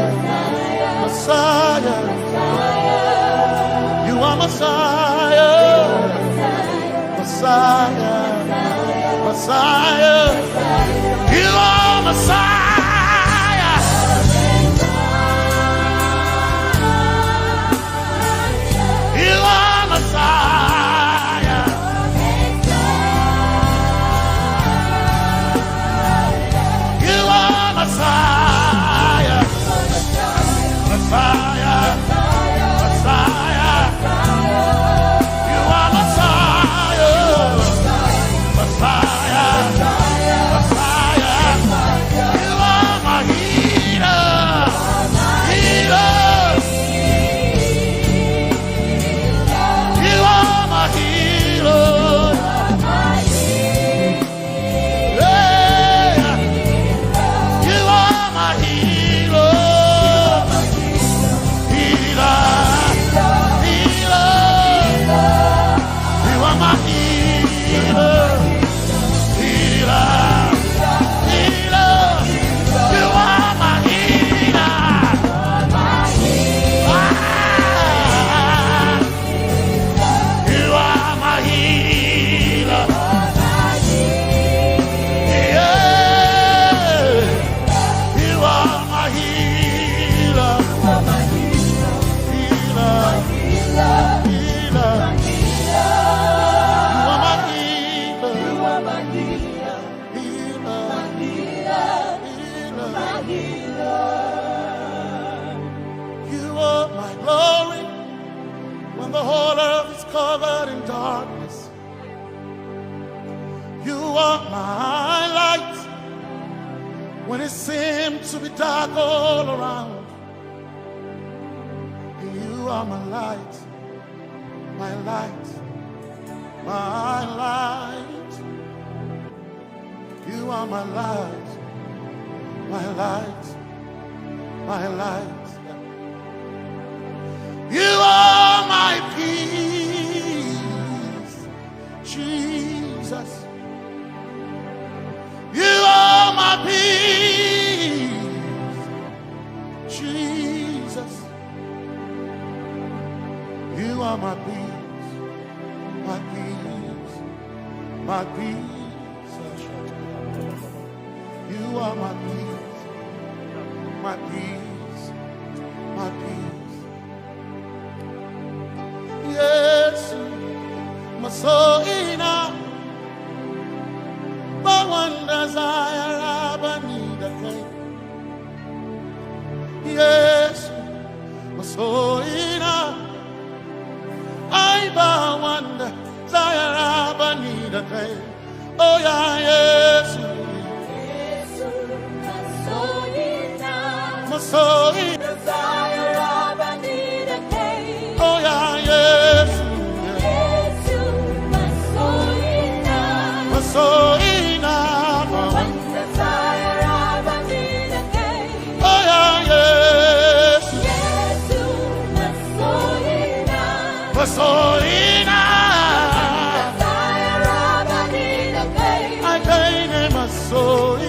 Messiah, you are Messiah, Messiah, Messiah, you are Messiah, you are Messiah, you are Messiah. Messiah, Messiah, you are Messiah, Messiah, Messiah, you are my healer, healer, you are my healer, yeah, you are my healer. Covered in darkness, you are my light when it seems to be dark all around. You are my light, my light, my light. You are my light, my light, my light. You are my peace, Jesus. You are my peace, Jesus. You are my peace, my peace, my peace. You are my peace, my peace, my peace. Yes, my soul in a but one desire I need a pain. Yes, my soul in a I but one desire I need a pain. Oh yeah, yes. My soul in desire I need a pain. Oh yeah, yes. My soul in my soul in one desire I need a pain. Oh yeah, yes. My soul in my soul in desire I need a pain. I pain in my soul in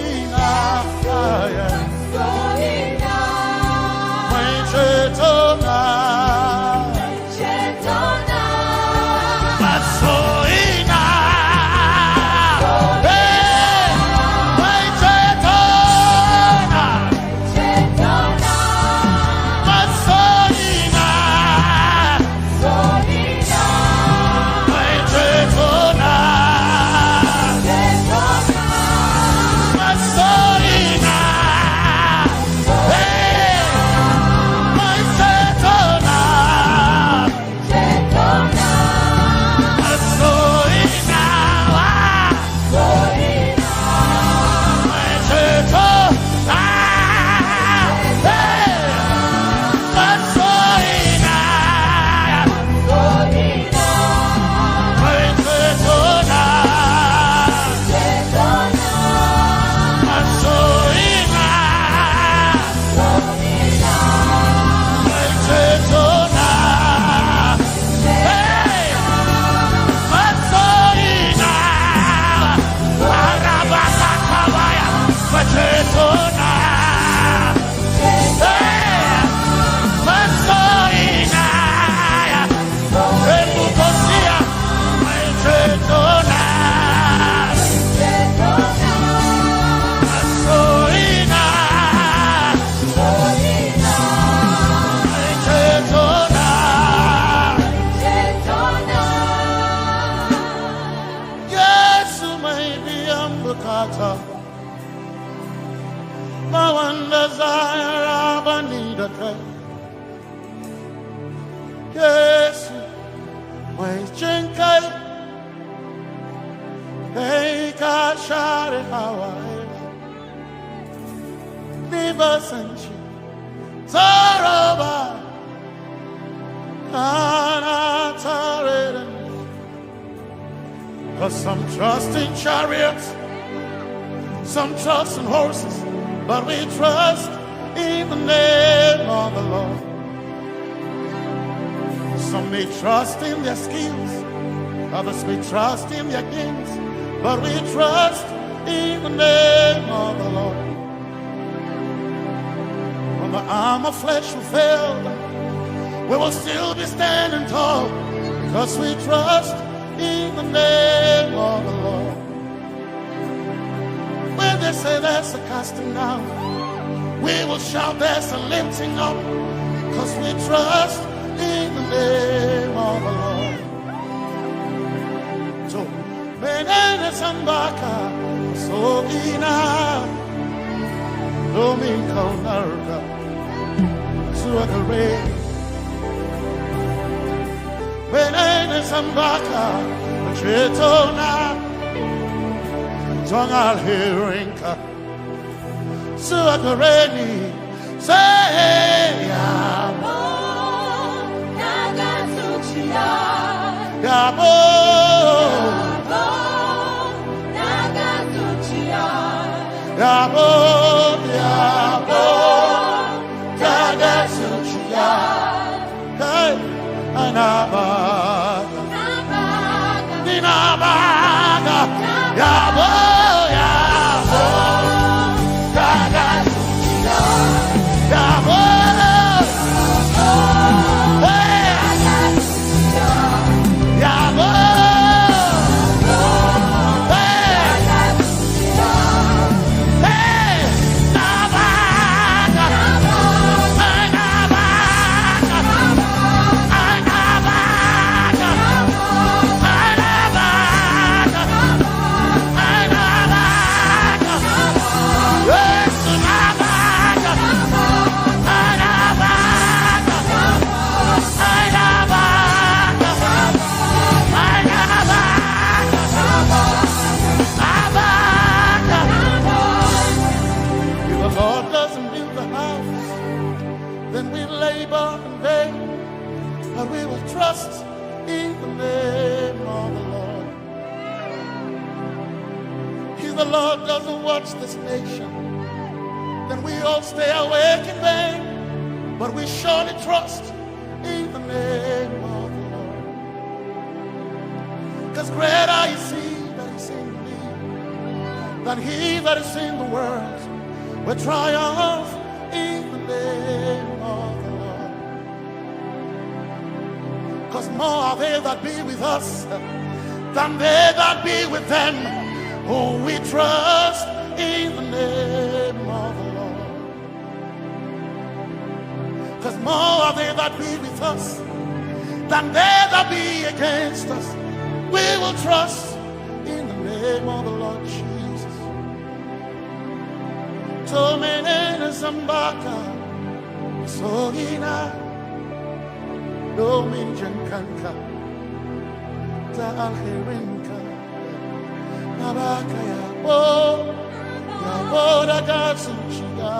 Some trust in chariots, some trust in horses, but we trust in the name of the Lord. Some may trust in their skills, others may trust in their gains, but we trust in the name of the Lord. When the arm of flesh will fail, we will still be standing tall, because we trust in the name of the Lord. When they say there's a casting down, we will shout there's a lifting up, because we trust in the name of the Lord. So, Benene Sambaka, so ina, Domingo Narga, Suakare. Benene Sambaka, Chetona, Tongal Hirinka, Suakareni, say Yabo, Yabo, Yabo, Yabo, Nagasuchiya, hey, Anabaga, Ninabaga, Yabo, Yabo, Nagasuchiya, Yabo, hey, Yabo. Trust in the name of the Lord. If the Lord doesn't watch this nation, then we all stay awake in vain. But we surely trust in the name of the Lord. Because greater is He that is in me than he that is in the world. We triumph in the name of the Lord. Because more are they that be with us than they that be with them. Oh, we trust in the name of the Lord. Because more are they that be with us than they that be against us. We will trust in the name of the Lord Jesus. Tomene Zambaka, Sogina. Dominjan kanka ta alherinka nabaka ya bo daga suchiya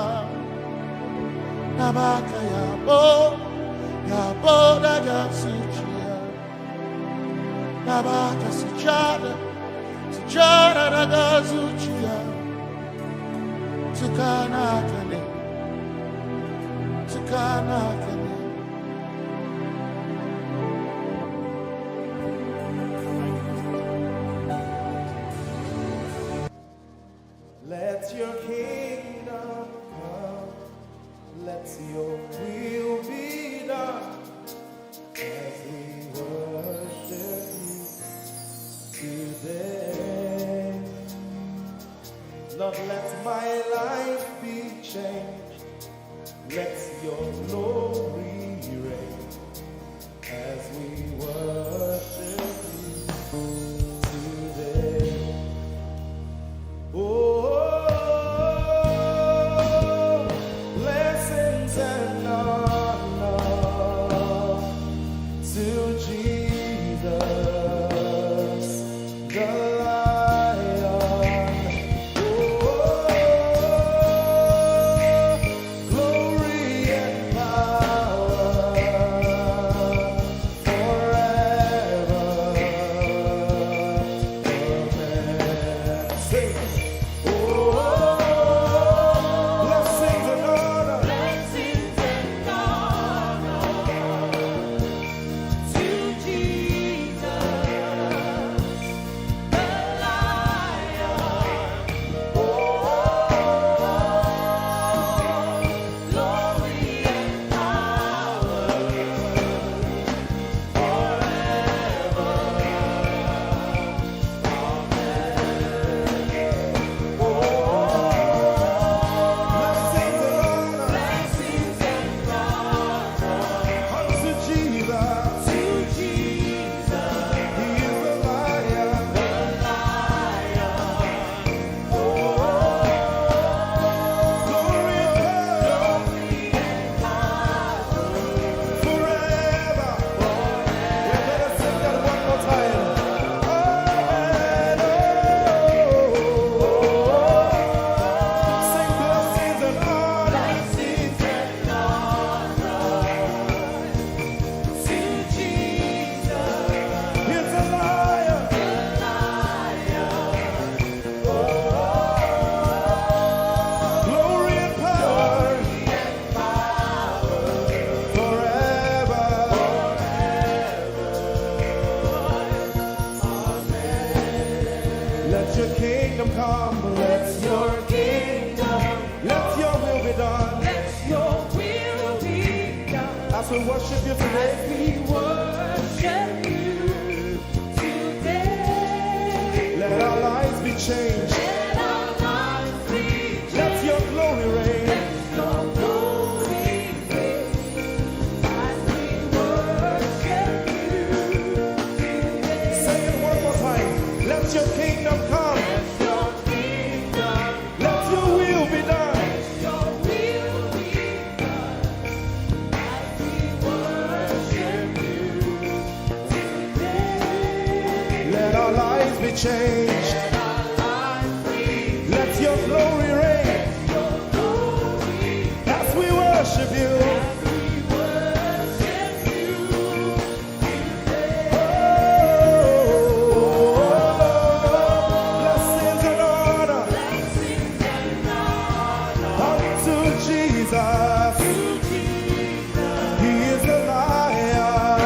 nabaka ya bo daga suchiya nabaka sujada daga suchiya tukana kane
Let your kingdom come, let your will be done, as we worship you today. Lord, let my life be changed, let your glory reign, as we worship you today. Oh, you today.
We worship you today.
Let our lives be changed.
Let our lives be changed.
Let your glory reign.
Let your glory reign. As we worship you today.
Say it one more time. Let your kingdom come.
Let your kingdom
Let your will be done.
your will be done. As we worship you today.
Let our lives be changed.
Let our lives be
Let your glory reign.
your glory.
As we worship you.
We worship you today.
Blessings and honor
Blessings and honor
unto Jesus.
to Jesus.
He is the Lion.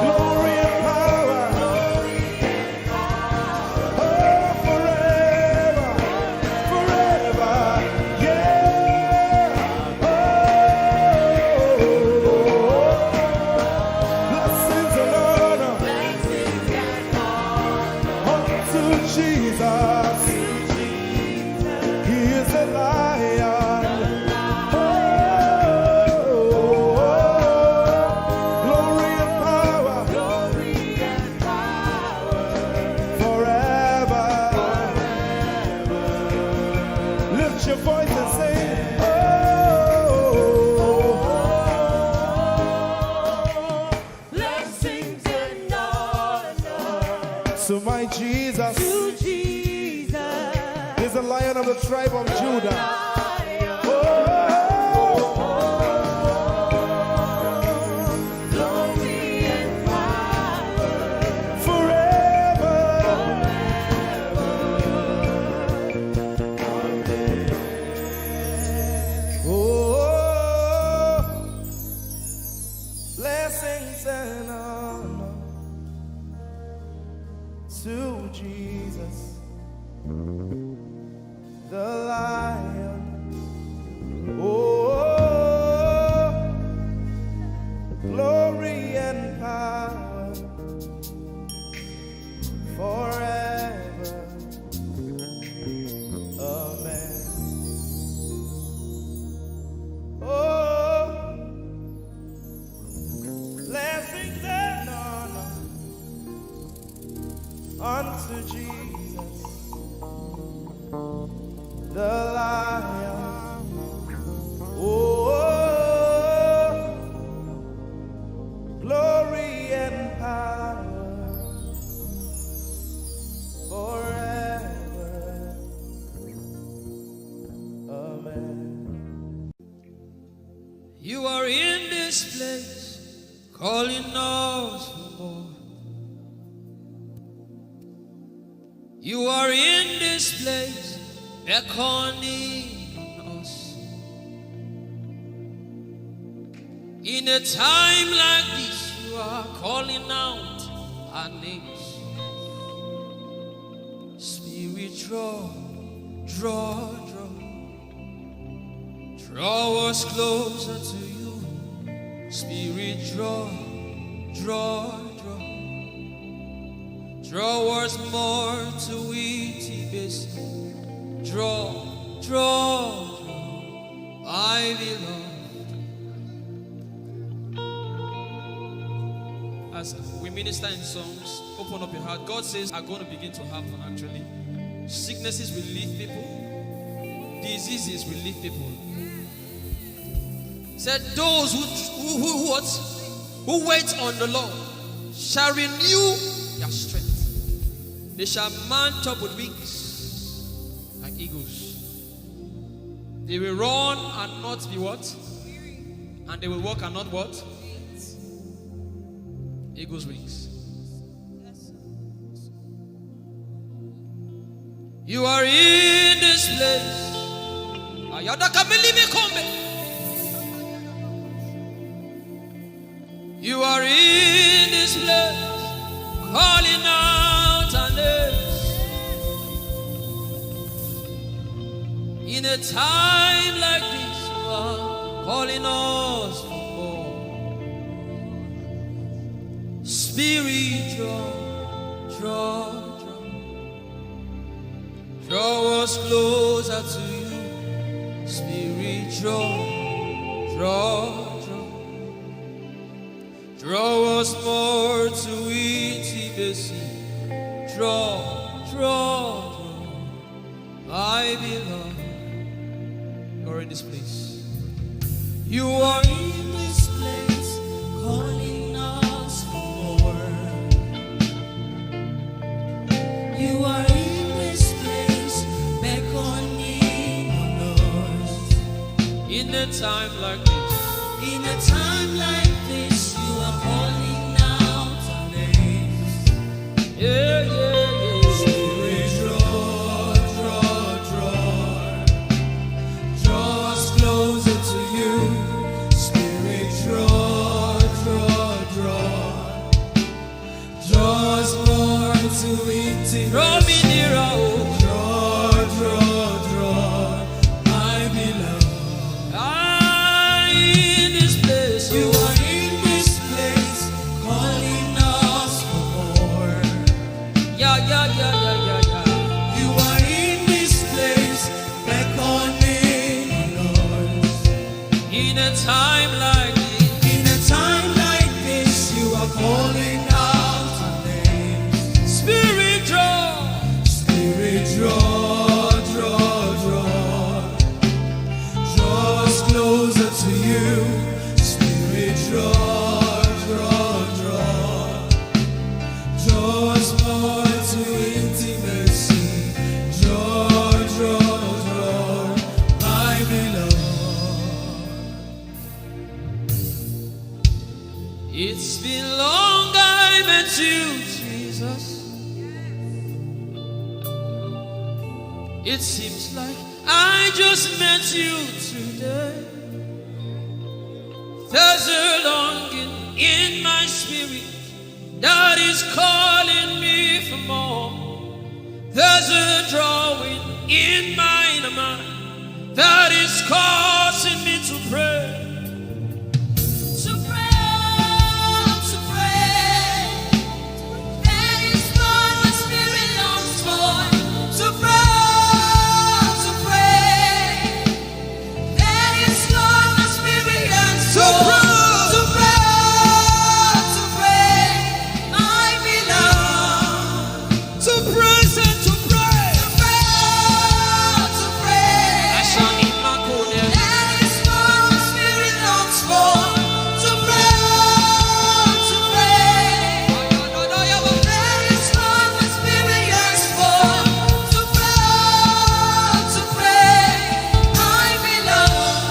Glory and power. Forever. Forever. Yeah. Blessings and honor
Blessings and honor
unto Jesus. He is the Lion. Glory and power
glory and power
forever. Lift your voice and sing.
blessings and honor
To my Jesus
to Jesus.
is the Lion of the tribe of Judah.
Lion.
Oh,
Glory and power
forever. Oh, blessings and honor to Jesus, the Lion. Oh, glory and power forever. Amen. Oh, blessings and honor unto Jesus, the Lion. Oh, glory and power forever. Amen.
You are in this place, calling us for more. You are in this place, beckoning us. In a time like this, you are calling out our names. Spirit, draw, draw, draw. Draw us closer to you. Spirit, draw, draw, draw. Draw us more to Ehi Bassey. Draw, draw, draw. My beloved. As we minister in songs, open up your heart. God says are going to begin to happen actually. Sicknesses will leave people. Diseases will leave people. Said those who wait on the Lord shall renew their strength. They shall mount up with wings like eagles. They will run and not be what? And they will walk and not what? Eagle's wings. You are in this place. You are in this place, calling out our names. In a time like this, calling us for more. Spirit, draw us closer to you. Spirit, draw us more to intimacy. Draw, I belong. You're in this place. You are in this place, calling us for more. You are in this place, beckoning on us. In a time like this, in a time like this, you are calling out our names. Yeah. Spirit, draw us closer to you. Spirit, draw us more to intimacy. Draw me nearer, draw, I belong. In this place, you are in this place, calling us for more. Yeah. You are in this place, beckoning us. In a time like this, you are calling out our names. Spirit, draw, draw us closer to you. Spirit, draw us more to intimacy. Draw, I belong. It's been long I met you, Jesus. It seems like I just met you today. There's a longing in my spirit that is calling me for more. There's a drawing in my mind that is causing me to pray. That is what my spirit longs for. To pray. That is what my spirit yearns for. To pray. I belong. To praise and to pray. To pray. I shall eat my corner. That is what my spirit longs for. To pray. That is what my spirit yearns for. To pray. I belong.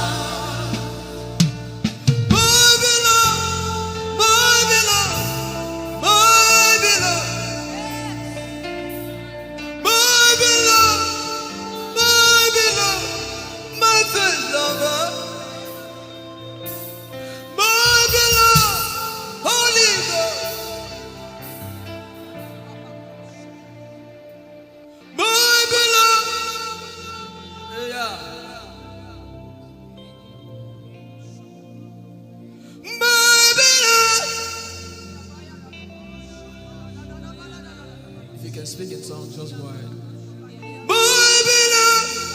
My first lover, my beloved, Holy Ghost, my beloved, yeah. My beloved. If you can speak in tongues, just go ahead. My beloved.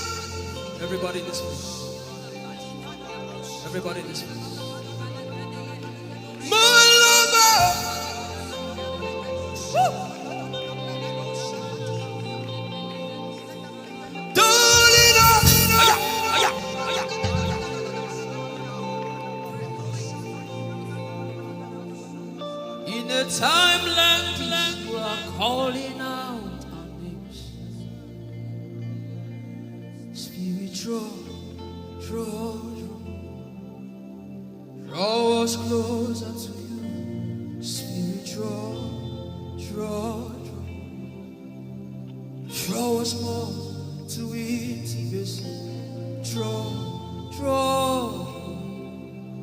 Everybody in this place. Everybody in this place. My lover. Darling, in a time like this, we are calling out our names. Spirit, draw us closer to you. Spirit, draw us more to intimacy. Draw,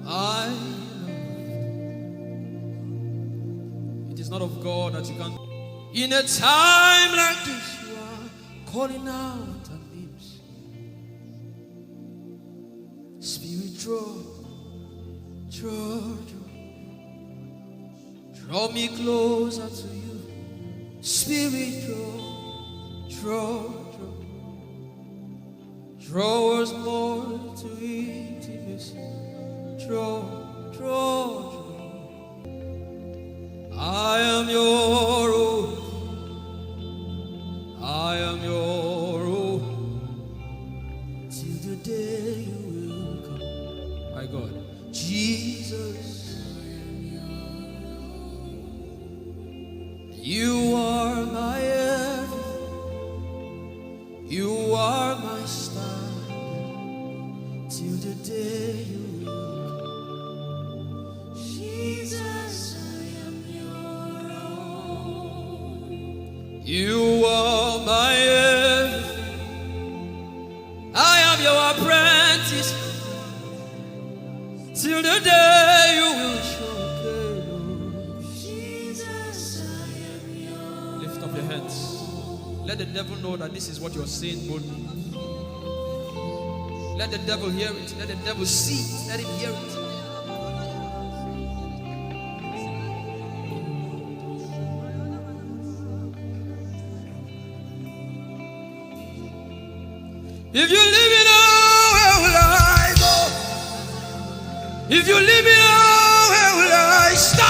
I know. It is not of God that you can. In a time like this, you are calling out our names. Spirit, Draw me closer to you. Spirit, draw us more to intimacy. Draw. I am your own. I am your own. Till the day you will come. My God. Jesus. You are my everything. You are my star. Till the day you will come. Jesus, I am your own. You are my everything. I am your apprentice. Till the day you will show me. Jesus, I am your. Lift up your hands. Let the devil know that this is what you're saying boldly. Let the devil hear it. Let the devil see it. Let him hear it. If you leave me now, where will I go? If you leave me now, where will I stand?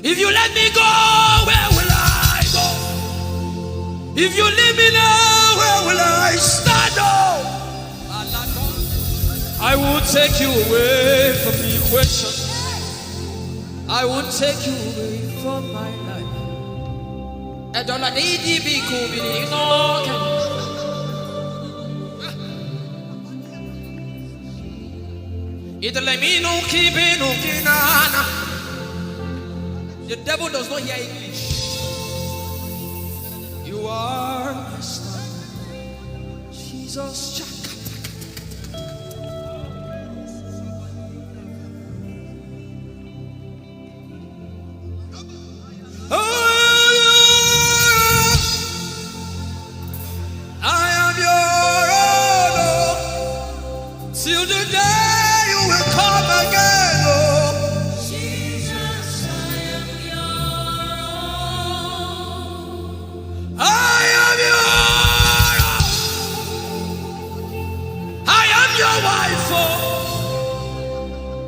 If you let me go, where will I go? If you leave me now, where will I stand? I will take you away from the equation. I will take you away from my life. The devil does not hear English. You are my star, Jesus.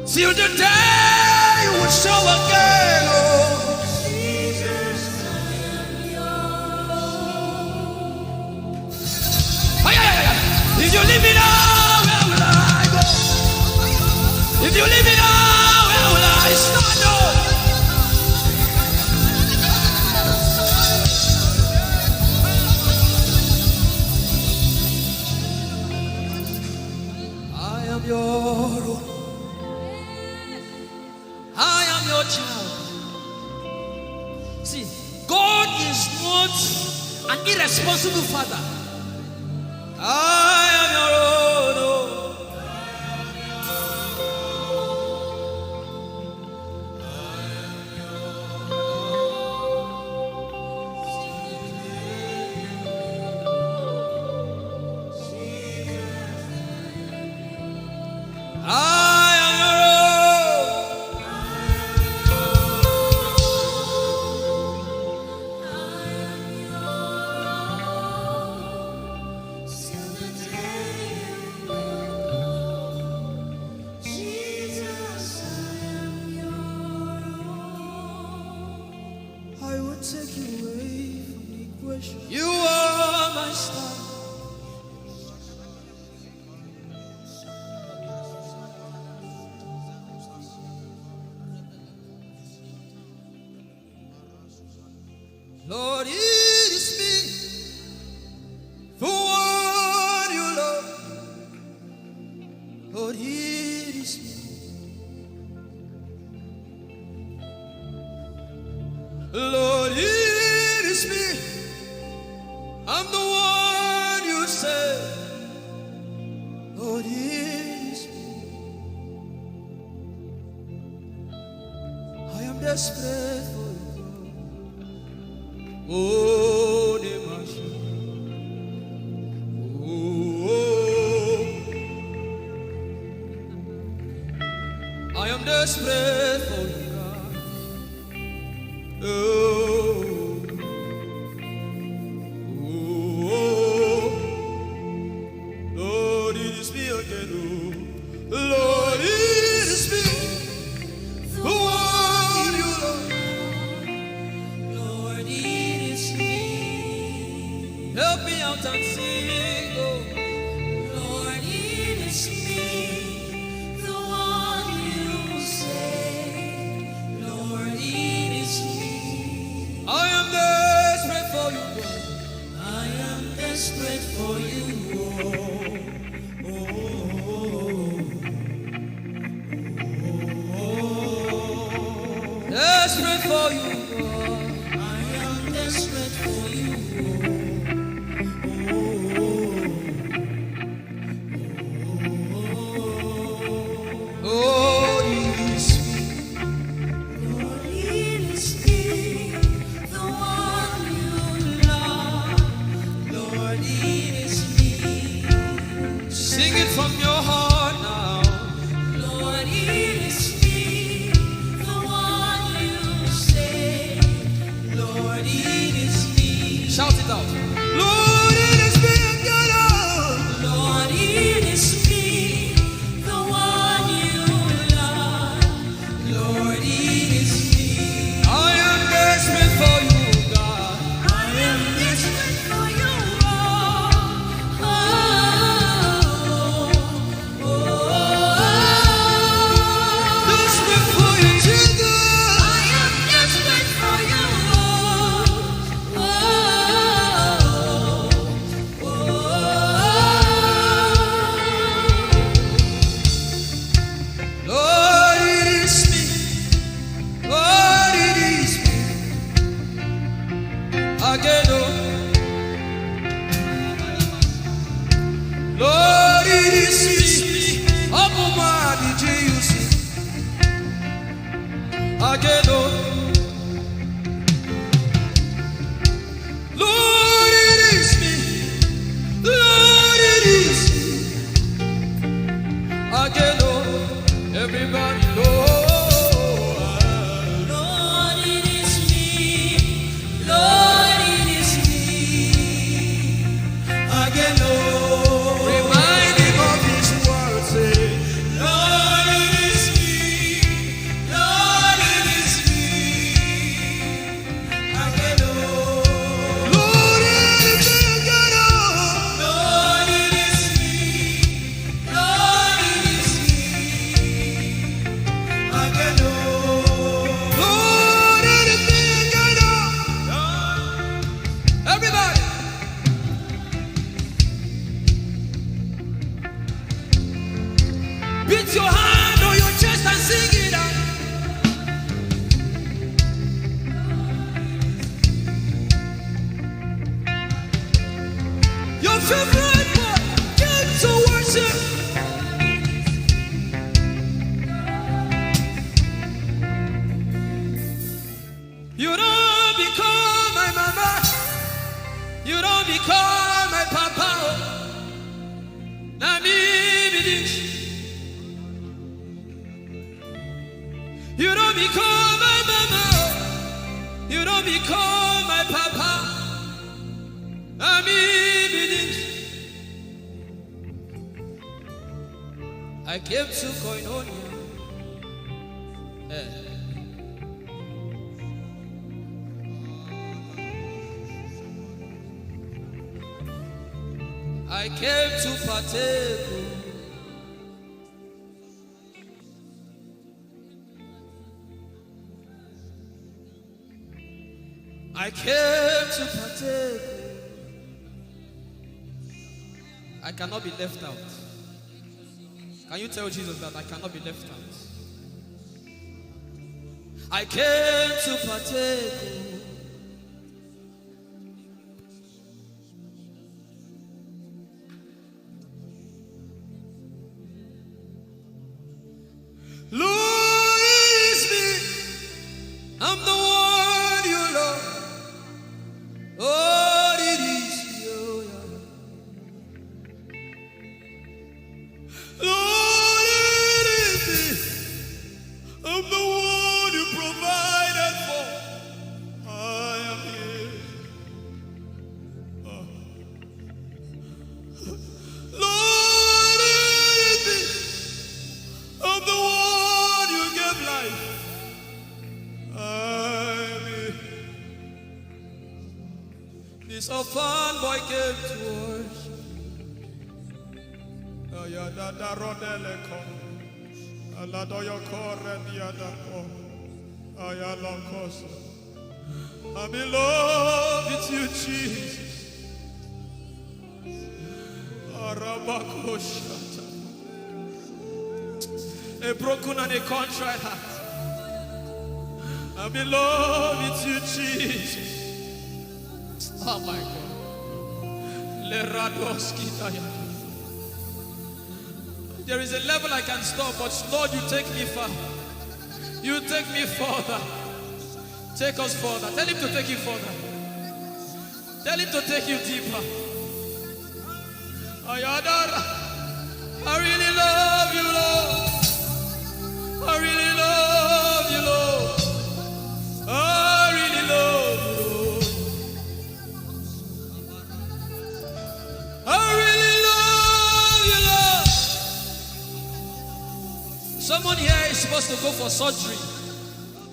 Till the day you will show again, oh Jesus, I am yours. If you leave me now, where will I go? If you leave me now, where will I stand? I am your own. I am your child. See, God is not an irresponsible father. I am your own. You are my star. Lord, it is me, the one you love. Lord, it is me. Lord, it is me. I'm the one you say. Lord, it is me. I am desperate for you. Oh, Demasha. Oh, I am desperate for you, God. Oh, Lord, it is me again. Oh, Lord, it is me. The one you love. Lord, it is me. Help me out and sing. Oh, Lord, it is me. The one you say. Lord, it is me. I am desperate for you, God. I am desperate for you. Desperate for you, God. I am desperate for you. Oh, it is me. Lord, it is me. The one you love. Lord, it is me. Sing it from your heart now. Lord, it is me. The one you say. Lord, it is me. Shout it out. Lord, it is me. Lord, it is me. The one you love. Lord, it is me. I am desperate for you, God. I am desperate for you. Desperate for you, Jesus. I am desperate for you. Lord, it is me. Lord, it is me. Again, oh. Lord, it is me. Omatade Jesus. Again, oh. Lord, it is me. Lord, it is me. Again, oh. Everybody, Lord. Lord, it is me. Lord, it is me. Again, oh. Remind him of his word, say, Lord, it is me. Lord, it is me. Again, oh. Lord, it is me. Again, oh. Lord, it is me. Lord, it is me. Again, oh. Lord, it is me. Again, oh. Everybody. Beat your hand on your chest and sing it out. Your favorite one came to worship. You don't become my mama. You don't become my papa. Na me be this. You don't become my mama. You don't become my papa. Na me be this. I came to Koinonia. I came to partake. I came to partake. I cannot be left out. Can you tell Jesus that I cannot be left out? I came to partake. Lord, it is me. I'm the one you love. This orphan boy came to worship.
Ayada rodele kon. Aladoyo kore diada kon. Ayala koso. I'm in love with you, Jesus. Arabakoshata. A broken and a contrite heart. I'm in love with you, Jesus. Oh my God. There is a level I can stop, but Lord, you take me far. You take me further. Take us further. Tell him to take you further. Tell him to take you deeper. I really love you, Lord. I really love you, Lord. I really love you, Lord. I really love you, Lord. Someone here is supposed to go for surgery.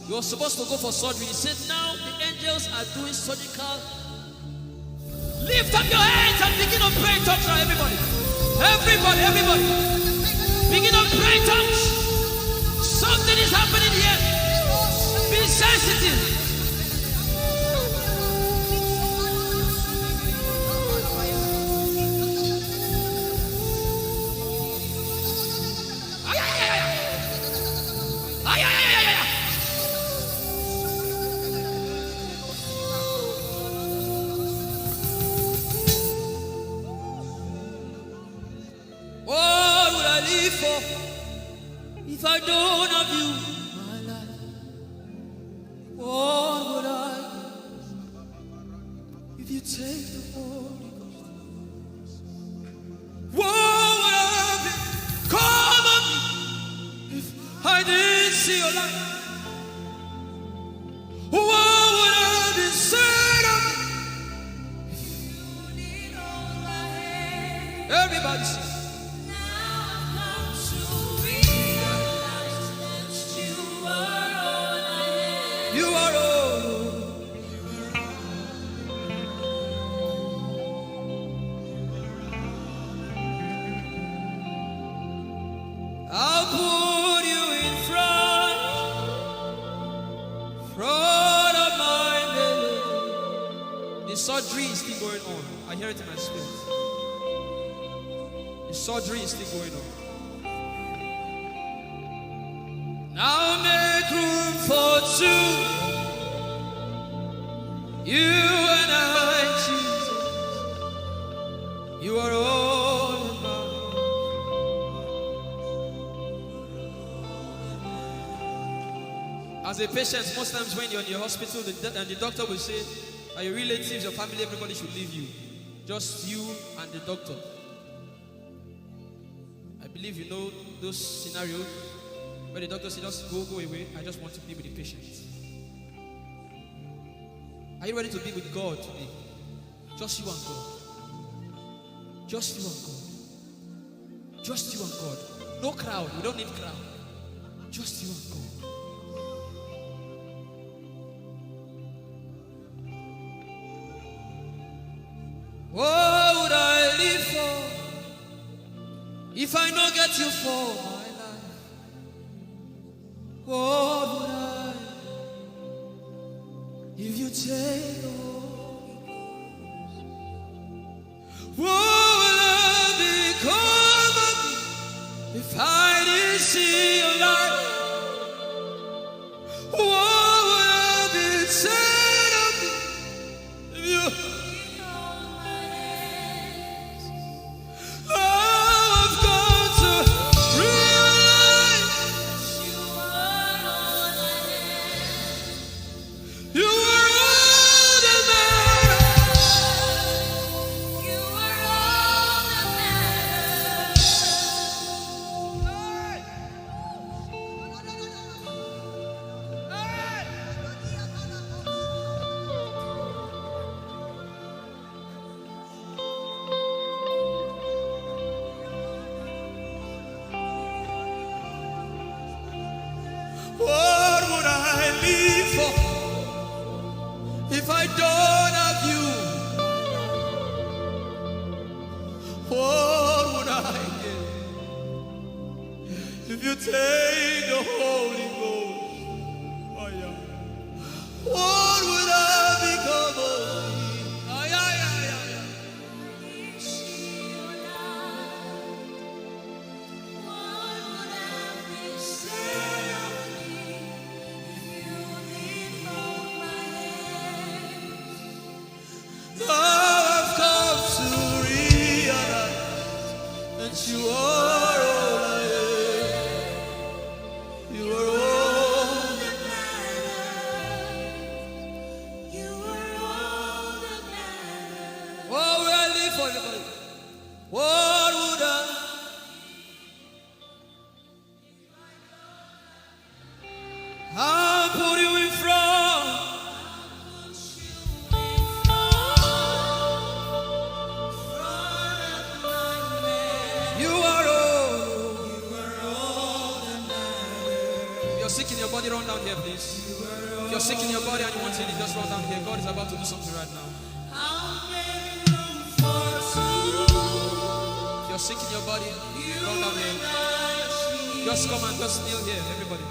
You're supposed to go for surgery. He said, now the angels are doing surgical. Lift up your hands and begin to pray in tongues now, everybody. Everybody. Begin to pray in tongues. Something is happening here. Be sensitive. If I don't have you, my life, what would I give? If you take the Holy Ghost, what would I have? Come on me. If I didn't see your light, what would I have said of me? If you need all my hand, everybody sing. You are all. I'll put you in front of my belly. The surgery is still going on. I hear it in my spirit. The surgery is still going on. Now make room for two. You and I, Jesus. You are all about. As a patient, most times when you're in your hospital, the doctor will say, are your relatives, your family, everybody should leave you. Just you and the doctor. I believe you know those scenarios. But the doctor said, just go away. I just want to be with the patient. Are you ready to be with God today? Just you and God. Just you and God. Just you and God. No crowd. We don't need crowd. Just you and God. What would I live for if I not get you for my life? What would I if you take the Holy Ghost? What would I become of me if I didn't see your light? What would I be said of me if you? I've got to realize you are all that matters. You are all that matters. What would I live for if I don't have you?
you take the Holy Ghost, oh yeah, what would I become of me? Oh yeah, yeah, yeah, yeah. Now I've come to realize that you are all I am. You are all that matters. You are all that matters. What would I live for anybody? What would I? I'll put you in front. You are all that matters. If you're sick in your body, run down here, please. If you're sick in your body and you want healing, just run down here. God is about to do something right now. If you're sick in your body, run down here. Just come and just kneel here, everybody.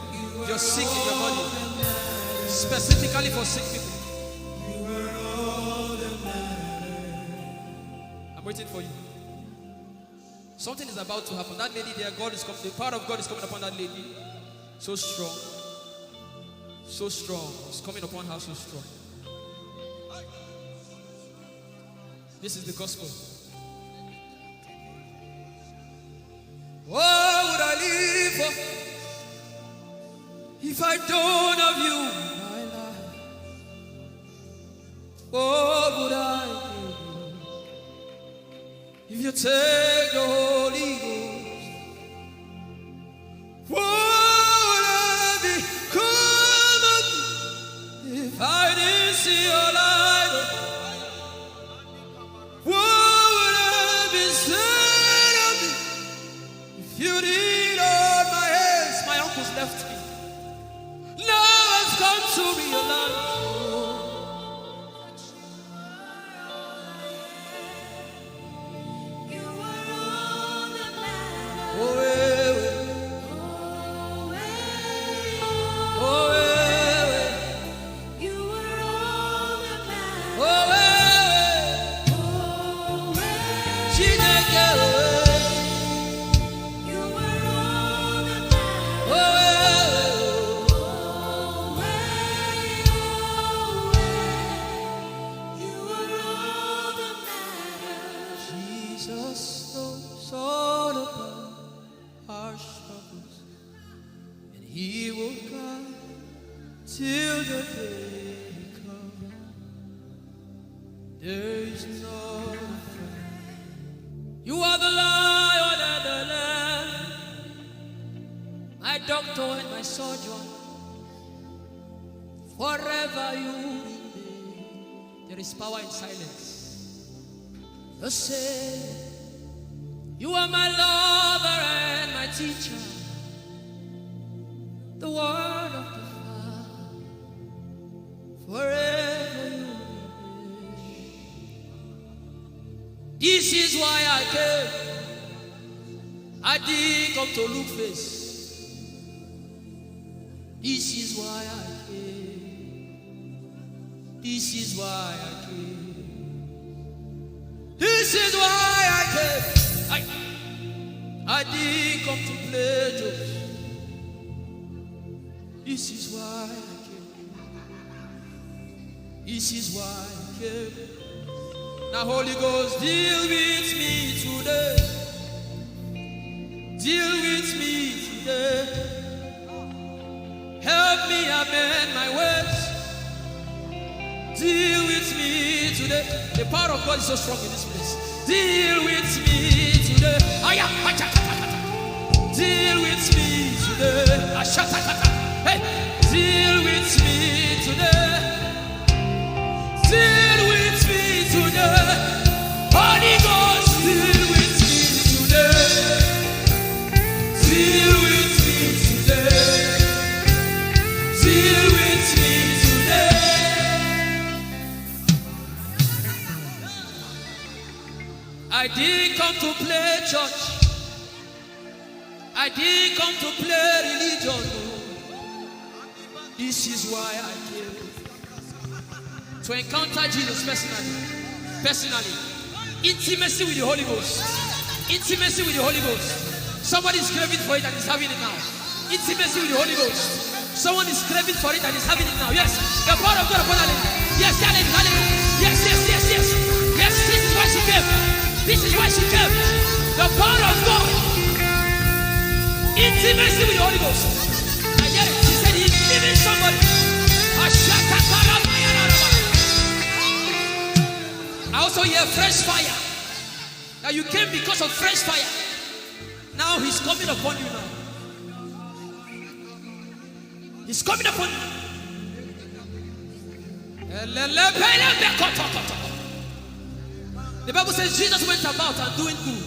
If you're sick in your body, specifically for sick people. I'm waiting for you. Something is about to happen. That lady there, God is coming. The power of God is coming upon that lady. So strong. So strong. It's coming upon her so strong. This is the gospel. What would I live for if I don't have you in my life? What would I do if you take the Holy Ghost? What would I become of me if I didn't see your light? What would I be said of me if you did hold my hands? My uncles left me. Now I've come to realize. Forever you remain. There is power in silence. You say, you are my lover and my teacher, the word of the Father. Forever you remain. This is why I came. I didn't come to look face. This is why I came. This is why I came. This is why I came. I didn't come to play jokes. This is why I came. This is why I came. Now Holy Ghost, deal with me today. Deal with me today. Help me amend my ways. Deal with me today. The power of God is so strong in this place. Deal with me today. Deal with me today. Hey, deal with me today. Deal with me today. Holy Ghost, deal with me today. Deal with me today. Deal with me today. I didn't come to play church. I I didn't come to play religion. This is why I came. To encounter Jesus personally. Intimacy with the Holy Ghost. Intimacy with the Holy Ghost. Somebody is craving for it and is having it now. Intimacy with the Holy Ghost. Someone is craving for it and is having it now. Yes. The power of God upon her. Yes, hallelujah. Yes. Yes, this is why she came. This is why she came. The power of God. Intimacy with the Holy Ghost. I get it. She said he's giving somebody. I also hear fresh fire. Now you came because of fresh fire. Now he's coming upon you now. He's coming upon you. The Bible says Jesus went about and doing good.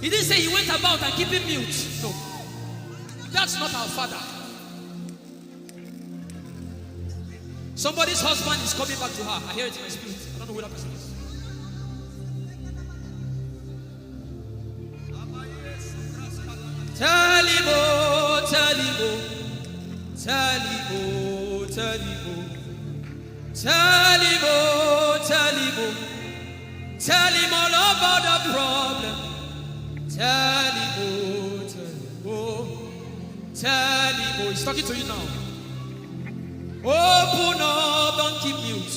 He didn't say he went about and keeping mute. No. That's not our Father. Somebody's husband is coming back to her. I hear it in my spirit. I don't know who that person is. Talibo. Tell him all about the problem. Tell him. He's talking to you now. Open up, don't keep mute.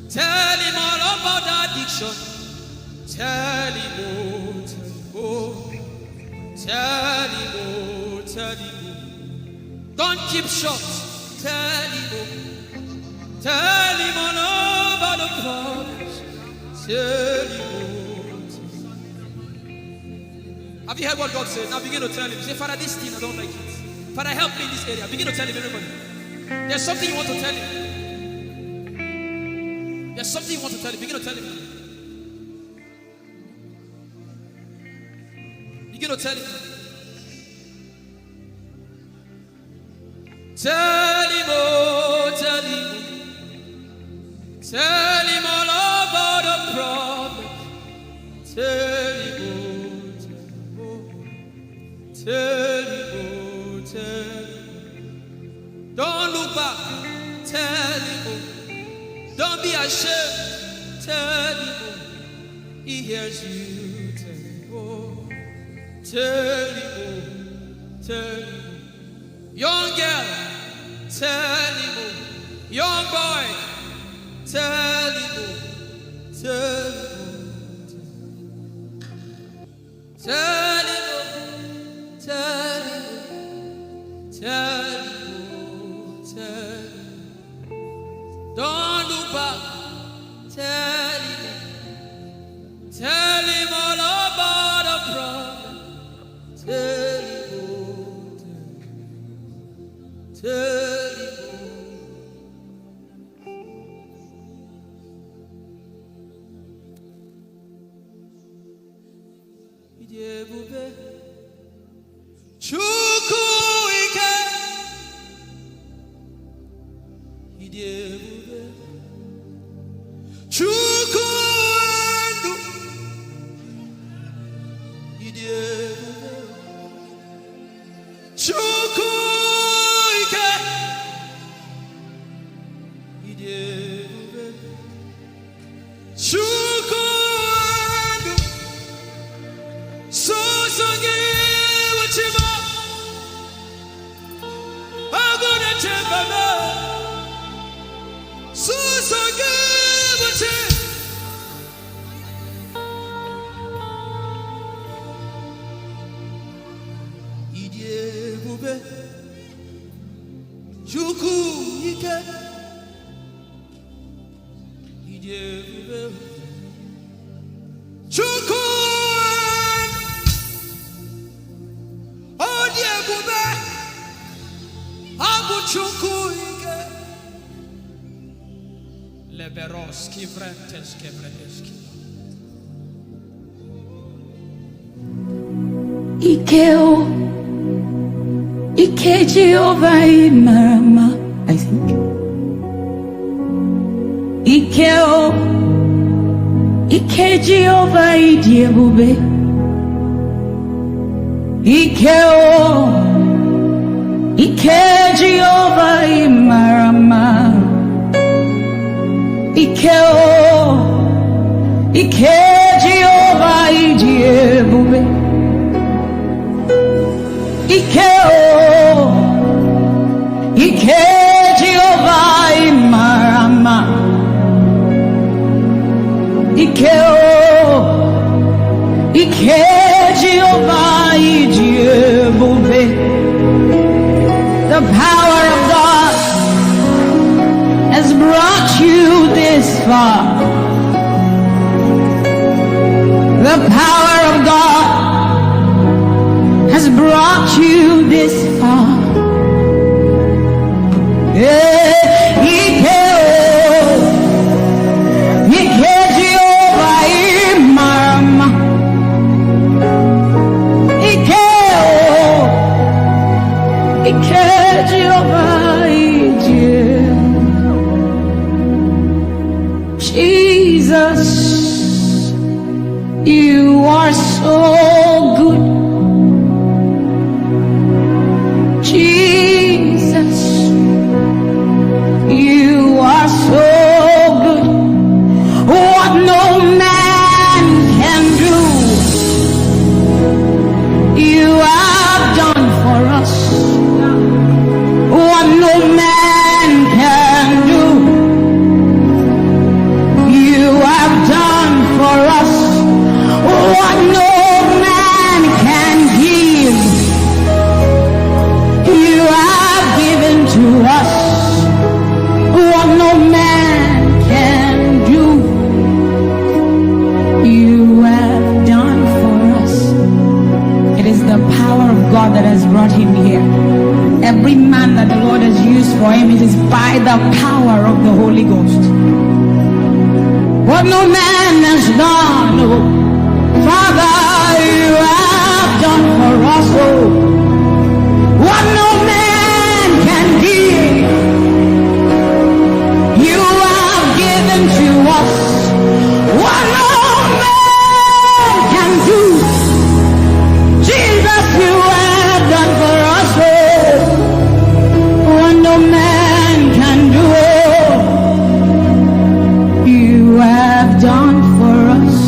Tell him all about the addiction. Tell him. Don't keep short. Tell him all about the problems. Tell him. Have you heard what God said? Now begin to tell him. Say, Father, this thing I don't like it. Father, help me in this area. Begin to tell him, everybody. There's something you want to tell him. There's something you want to tell him. Begin to tell him. Begin to tell him. Tell him all about the problem. Tell him. Don't look back. Tell him. Don't be ashamed. Tell him. He hears you. Tell him. Young girl. Tell him. Young boy. Tell him. Tell him. Don't look back. Tell him all about the problem. Tell him. Ike Jehovah Marama, I think. Ike Jehovah Idiebube.
Ike Jehovah Imarama. Ike Jehovah Ijeoma. Ike Jehovah Imarama. Ike Jehovah Ijeoma. The power of God has brought you this far. The power of God has brought you this far. Jesus, you are so good. Jesus, you are so good. What no man can do, you have done for us. What no man can do, you have done for us. What no man can give, you have given to us. What no man can do, you have done for us. It is the power of God that has brought him here. Every man that the Lord has used for him, it is by the power of the Holy Ghost. What no man has done, oh, Father, you have done for us, oh. What no man can give, you have given to us. What no man can do, Jesus, you have done for us, oh. What no man can do, oh, you have done for us.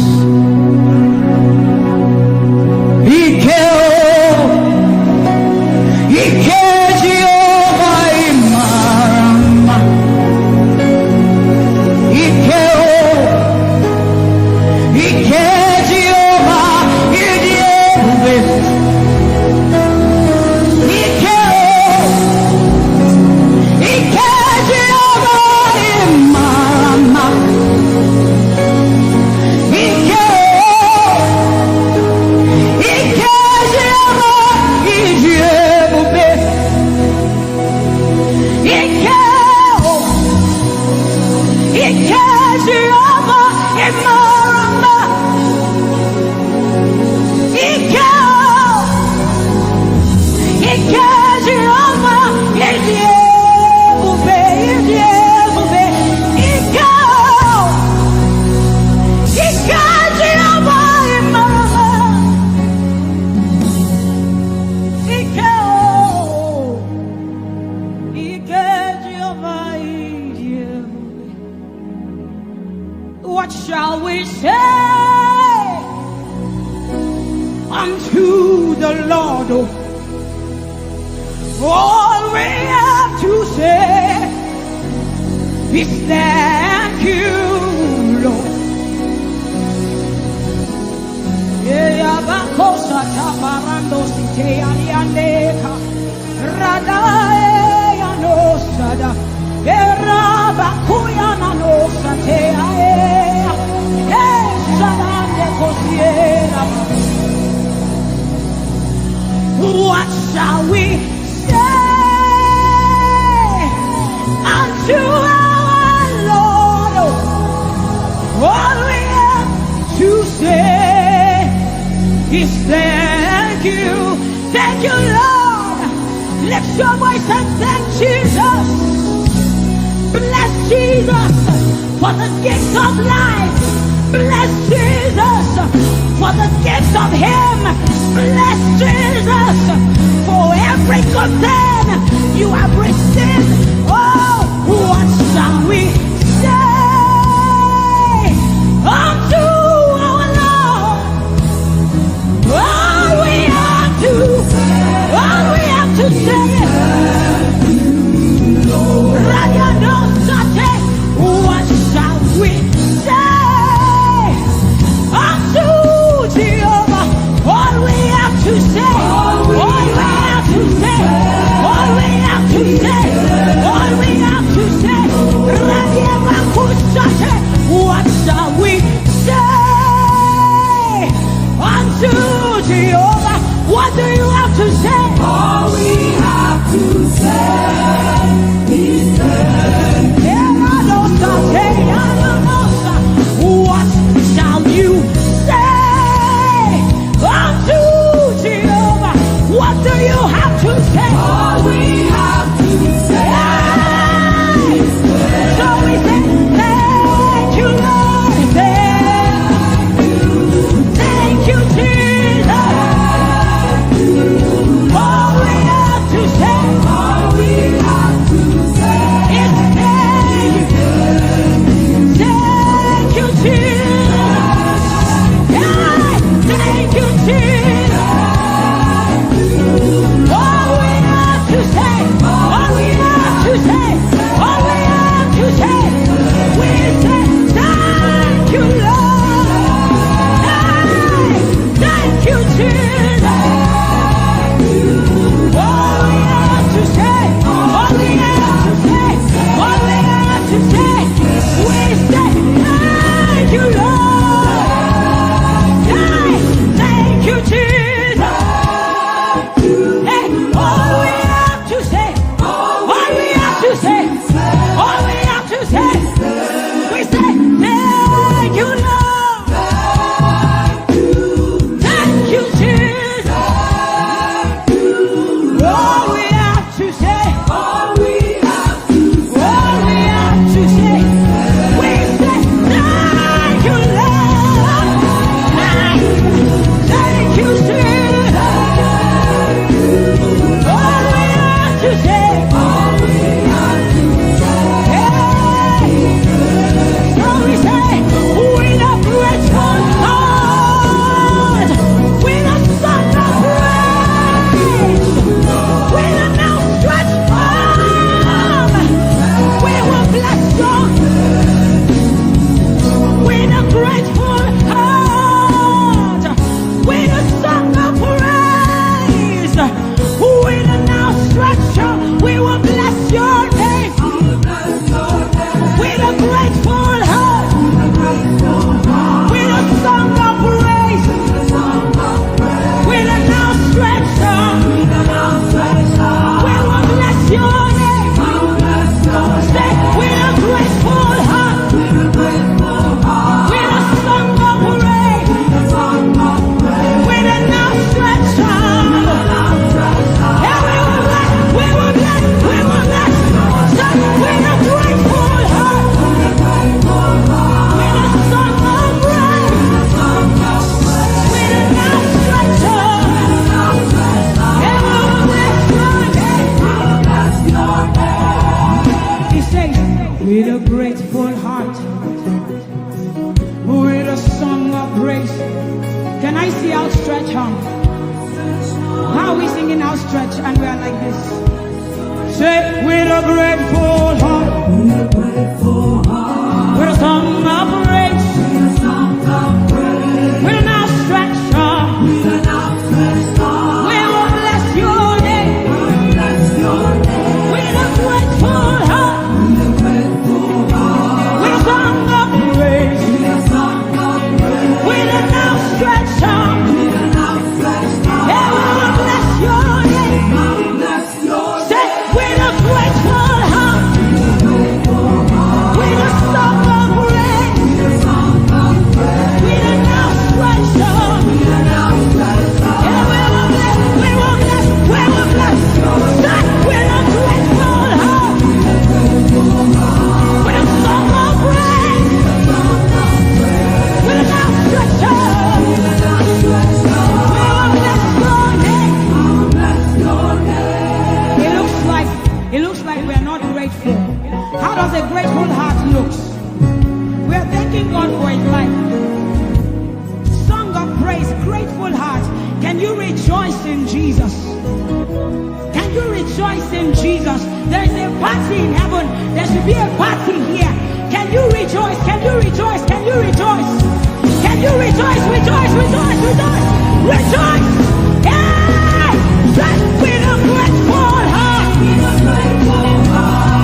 What shall we say unto the Lord? All we have to say is thank you, Lord. What shall we say unto our Lord? All we have to say is thank you, Lord. Lift your voice and thank Jesus. Bless Jesus for the gift of life. Bless Jesus for the gifts of him. Bless Jesus for every good thing you have received. Oh, what shall we say unto our Lord? All we have to say. What shall we say unto Jehovah? All we have to say, all we have to say, all we have to say, all we have to say. What shall we say unto Jehovah? What do you have to say?
All we have to say is
what shall you say unto Jehovah? What do you have to say?
all we have to say.
So we say, thank you, Lord. Thank you, Jesus. All we have to say.
All we have to say
is thank you, Jesus. Thank you, Jesus. All we have to say, all we have to say, all we have to say, we say thank you, Lord. Thank you, Jesus. All we have to say, all we have to say, all we have to say, we say thank you, Lord. Thank you, Jesus. Hey, all we have to say, all we have to say, all we have to say, we say thank you, Lord. Thank you, Jesus. All we have to say,
all we have to
all we have to say, we say thank you, Lord. Thank you, Jesus. All we have to say,
all we have to
so we say, with a grateful heart, with a song of praise, with an outstretched arm, we will bless you. With a grateful heart, with a song of praise, with an outstretched arm, we will bless your name. With a grateful heart, with a song of praise, with an outstretched arm, we will bless your name. Say, with a grateful heart, with a song of praise, with an outstretched arm, yeah, we will bless, we will bless. Say, with a grateful heart, with a song of praise, with an outstretched arm, yeah, we will bless your name. He says, with a grateful heart, with a song of praise. Can I see outstretched arm? How are we singing outstretched and we are like this? Say, with a grateful heart, with a song of praise, with an outstretched arm, we will bless your name. With a grateful heart, with a song of praise, with an outstretched arm, yeah, we will bless your name. Say, with a grateful heart, with a song of praise, Can you rejoice in Jesus? Can you rejoice in Jesus? There is a party in heaven. There should be a party here. Can you rejoice? Can you rejoice? Can you rejoice? Can you rejoice? Rejoice, rejoice, rejoice, rejoice. Hey! Just with a grateful heart.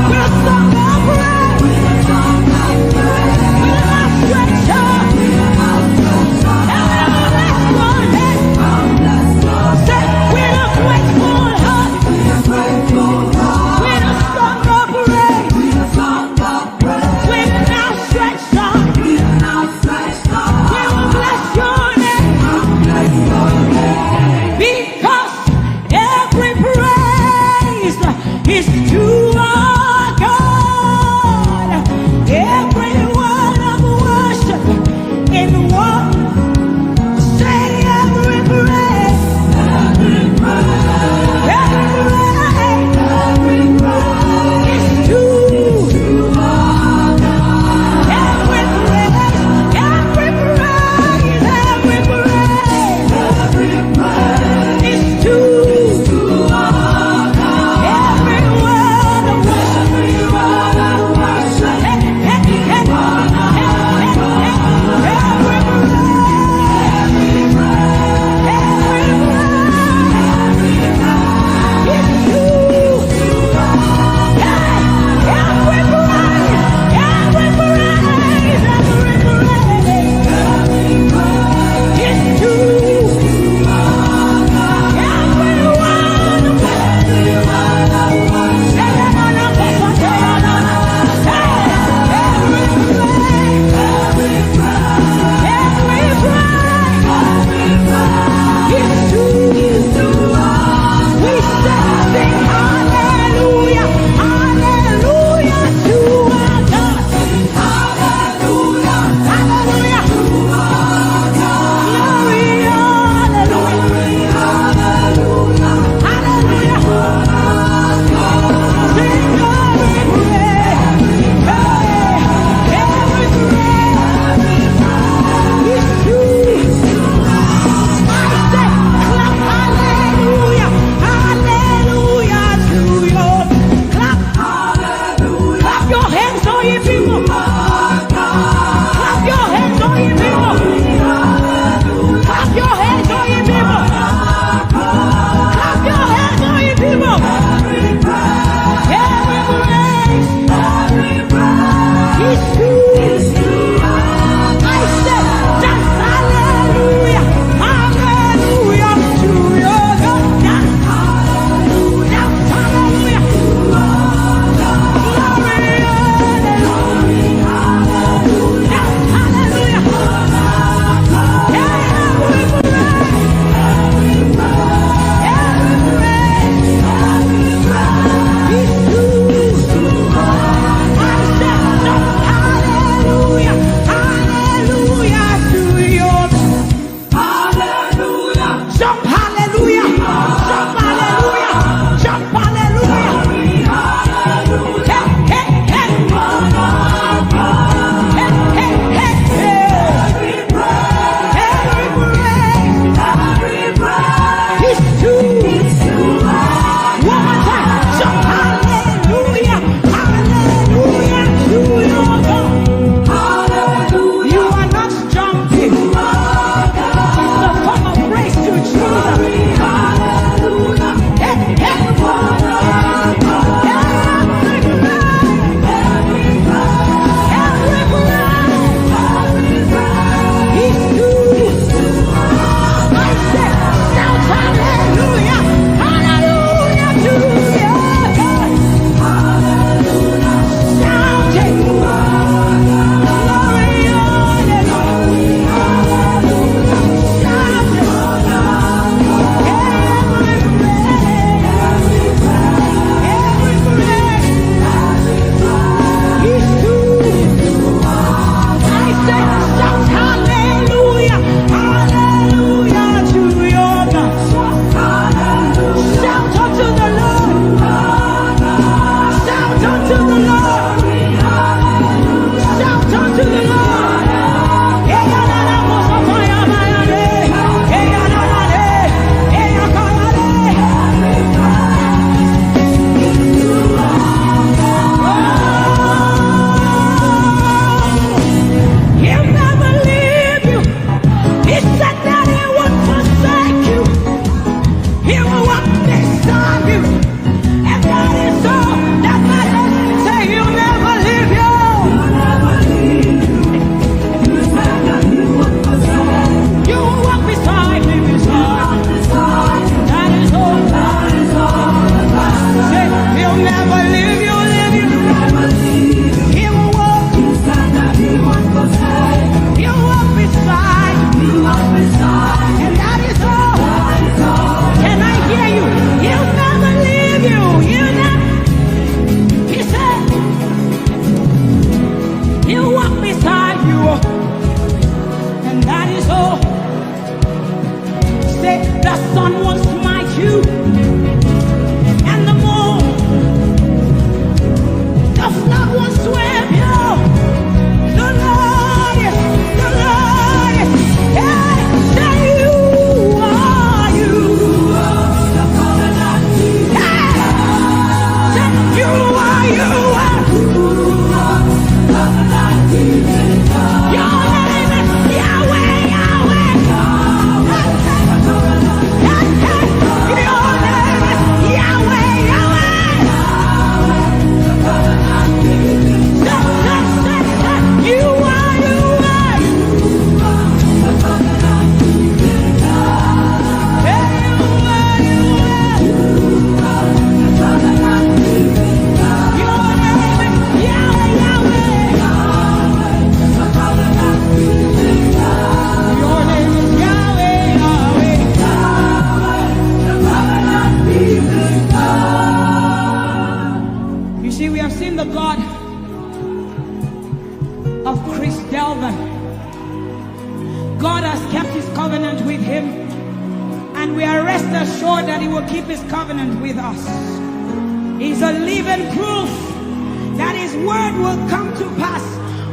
With a song of praise. With a stretch heart. Chris Delver. God has kept his covenant with him, and we are rest assured that he will keep his covenant with us. He's a living proof that his word will come to pass.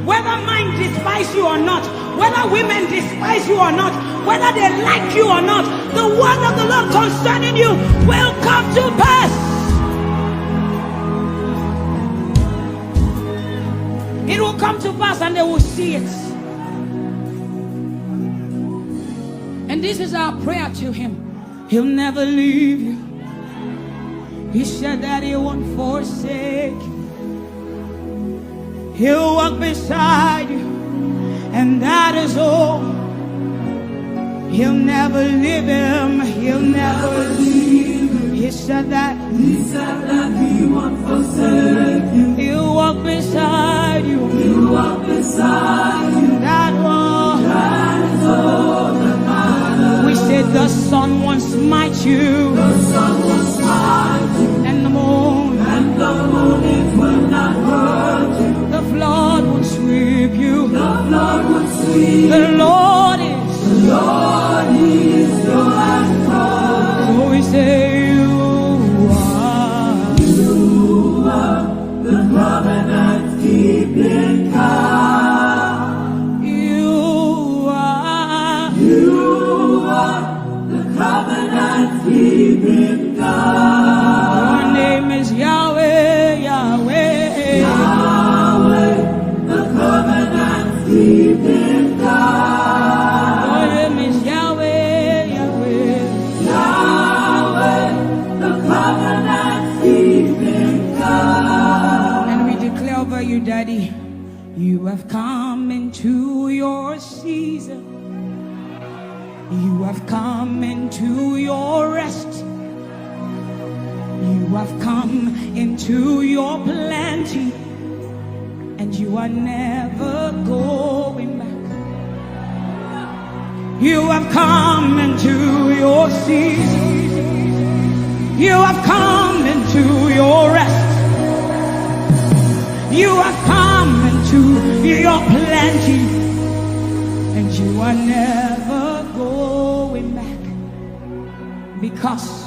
Whether men despise you or not, whether women despise you or not, whether they like you or not, the word of the Lord concerning you will come to pass. It will come to pass and they will see it. And this is our prayer to him. He'll never leave you. He said that he won't forsake you. He'll walk beside you, and that is all. He'll never leave him. He'll never leave him. He said that he won't forsake you. He'll walk beside you. He'll walk beside you. That is all that matters. We said the sun won't smite you. The sun won't smite you. And the moon. And the moon it will not hurt you. The flood will sweep you. The flood will sweep. The Lord is your anchor. So we say you are the covenant keeping God. You are the covenant keeping God. Your name is Yahweh, Yahweh. The covenant keeping God. Your name is Yahweh, Yahweh. Yahweh, the covenant keeping God. And we declare over you, Daddy, you have come into your season. You have come into your rest. You have come into your plenty. And you are never going back. You have come into your season. You have come into your rest. You have come into your plenty. And you are never going back. Because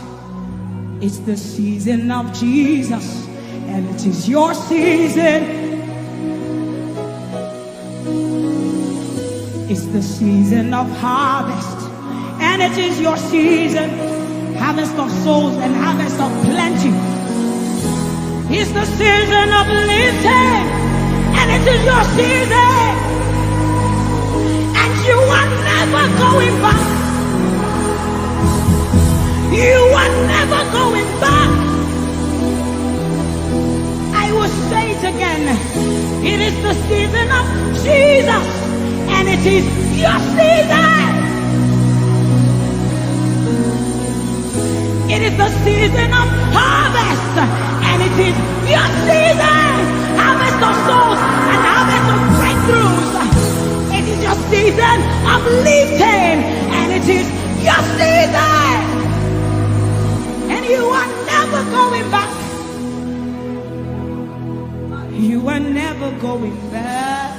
it's the season of Jesus. And it is your season. It's the season of harvest, and it is your season, harvest of souls and harvest of plenty. It's the season of lifting, and it is your season, and you are never going back. You are never going back. I will say it again. It is the season of Jesus. And it is your season. It is the season of harvest. And it is your season. Harvest of souls and harvest of breakthroughs. It is your season of lifting. And it is your season. And you are never going back. You are never going back.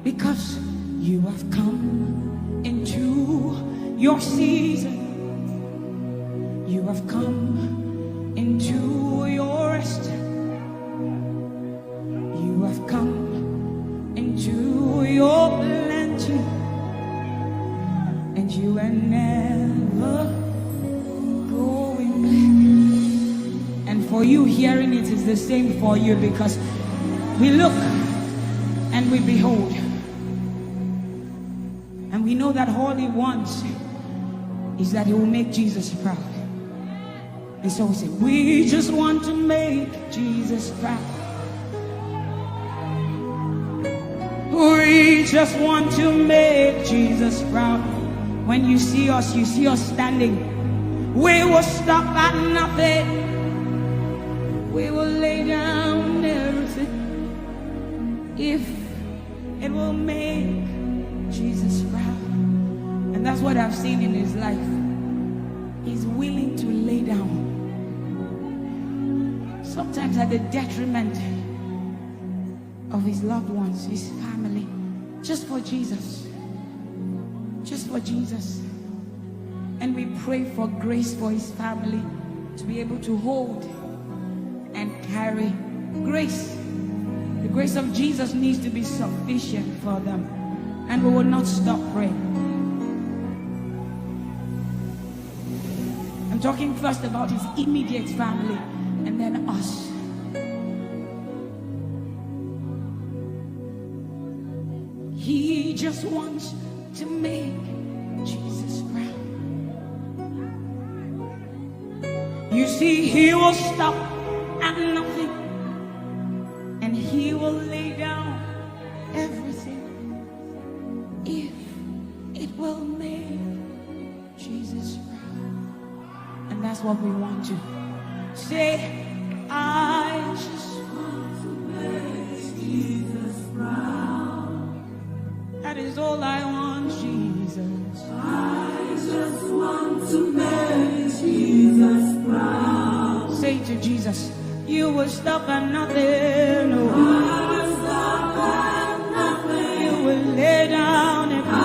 Because you have come into your season. You have come into your rest. You have come into your plenty. And you are never going back. And for you hearing it is the same for you, because we look and we behold. And we know that all he wants is that he will make Jesus proud. And so we say, we just want to make Jesus proud. We just want to make Jesus proud. When you see us standing. We will stop at nothing. We will lay down everything if it will make Jesus proud. And that's what I've seen in his life. He's willing to lay down, sometimes at the detriment of his loved ones, his family, just for Jesus. Just for Jesus. And we pray for grace for his family to be able to hold and carry grace. The grace of Jesus needs to be sufficient for them. And we will not stop praying. I'm talking first about his immediate family and then us. He just wants to make Jesus proud. You see, he will stop at nothing, and he will lay down everything if it will make Jesus proud. And that's what we want to say. I just want to make Jesus proud. That is all I want, Jesus. I just want to make Jesus proud. Say to Jesus, you will stop at nothing. No. I will stop at nothing. You will lay down everything. I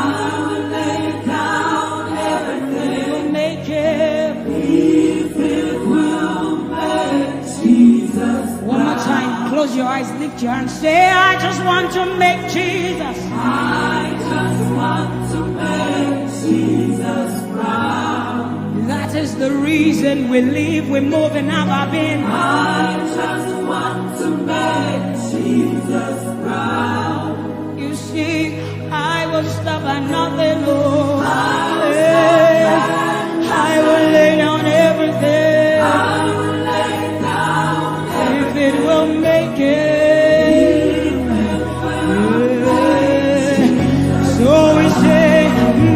will lay down everything. You will make it. If it will make Jesus proud. One more time, close your eyes, lift your hands, say, I just want to make Jesus. I just want to make Jesus proud. That is the reason we live, we move, and have our being. I just want to make Jesus proud. You see, I will stop at nothing, Lord. I will lay down everything. I will lay down everything. If it will make it. So we say,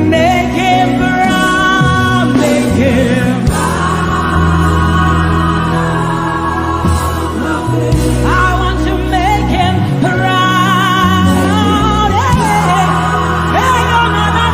make him proud, make him proud. I want to make him proud. Hey, no, no, no,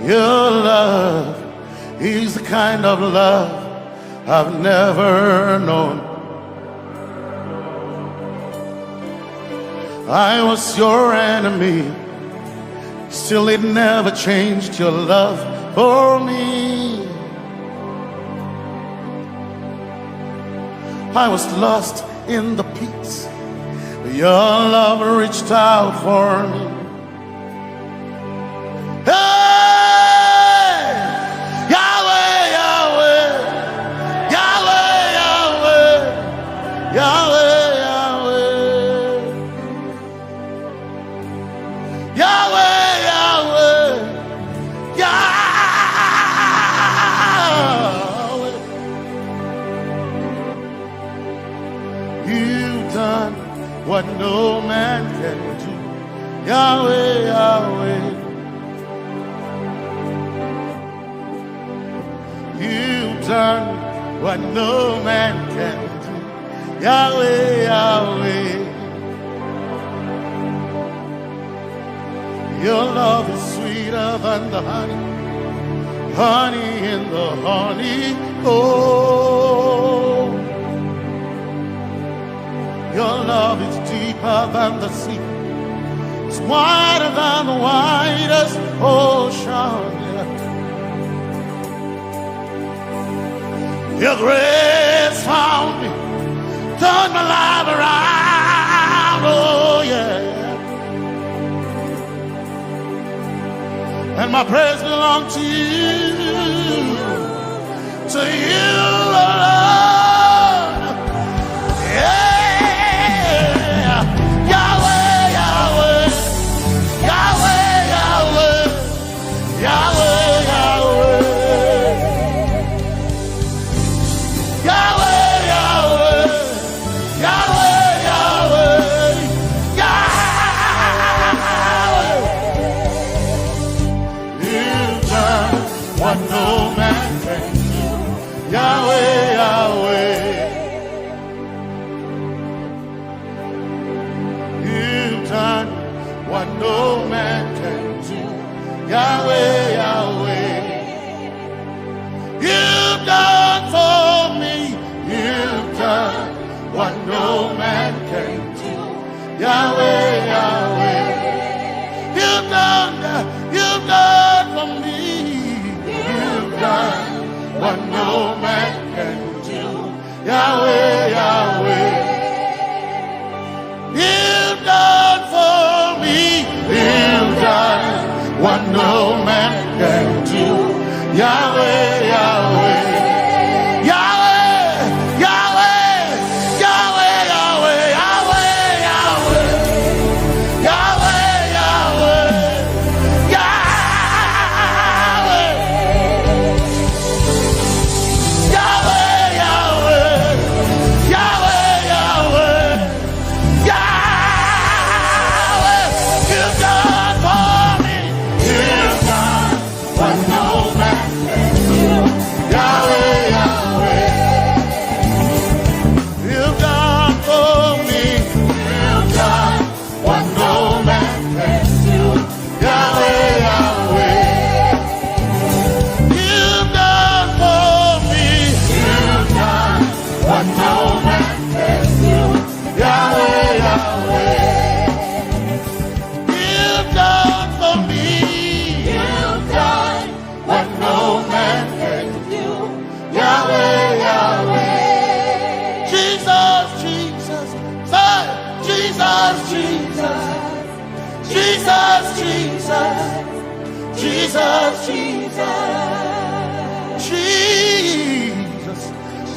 Your love is the kind of love I've never known. I was your enemy, still it never changed your love for me. I was lost in the pits, but your love reached out for me. Hey! Yahweh, Yahweh, Yahweh, Yahweh, Yahweh, Yahweh, Yahweh, Yahweh, Yahweh. You've done what no man can do. Yahweh, Yahweh. You've done what no man can do. Yahweh, Yahweh. Your love is sweeter than the honey, honey in the honey. Oh, your love is deeper than the sea. It's wider than the widest ocean. Your grace found me, turned my life around. Oh yeah. And my praise belongs to you, Lord. Yeah. Yahweh, Yahweh, Yahweh, Yahweh, Yahweh, Yahweh, Yahweh, Yahweh, Yahweh, Yahweh, Yahweh. You've done what no man can do. Yahweh, Yahweh. You've done what no man can do. Yahweh, Yahweh. You've done for me. You've done what no man can do. Yahweh, Yahweh. You've done for me. You've done what no man can do. Yahweh, Yahweh. You've done for me. You've done what no man can do. Yahweh, Yahweh. Yahweh, Yahweh, Yahweh, Yahweh, Yahweh, Yahweh, Yahweh, Yahweh, Yahweh, Yahweh, Yahweh, Yahweh, Yahweh. You've done for me. You've done what no man can do. Yahweh, Yahweh. You've done for me. You've done what no man can do. Yahweh, Yahweh. You've done for me. You've done what no man can do. Yahweh, Yahweh. You've done for me. You've done what no man can do. Yahweh, Yahweh. Jesus, Jesus, say, Jesus, Jesus, Jesus, Jesus, Jesus, Jesus,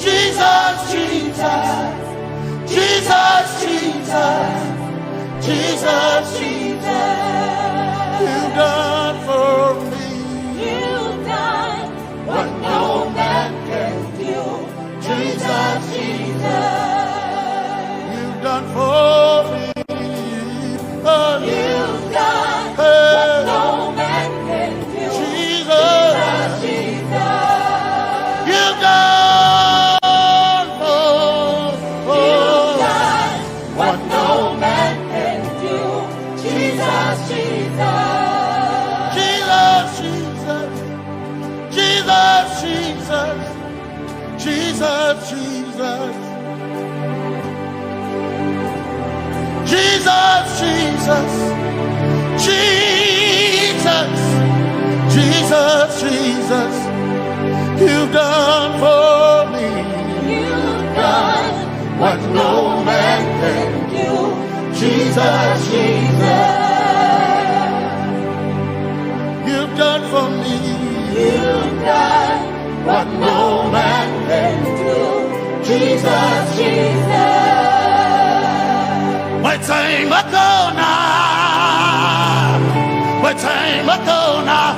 Jesus, Jesus, Jesus, Jesus, Jesus, Jesus. You've done for me. You've done what no man can do. Jesus, Jesus. You've done for me. You've done what no man can do. Jesus, Jesus. You've done You've done what no man can do. Jesus, Jesus. Jesus, Jesus. Jesus, Jesus, Jesus, Jesus, you've done for me.
You've done what no man can do. Jesus, Jesus.
You've done for me.
You've done what no man can do. Jesus, Jesus.
My time ago now. My time ago now.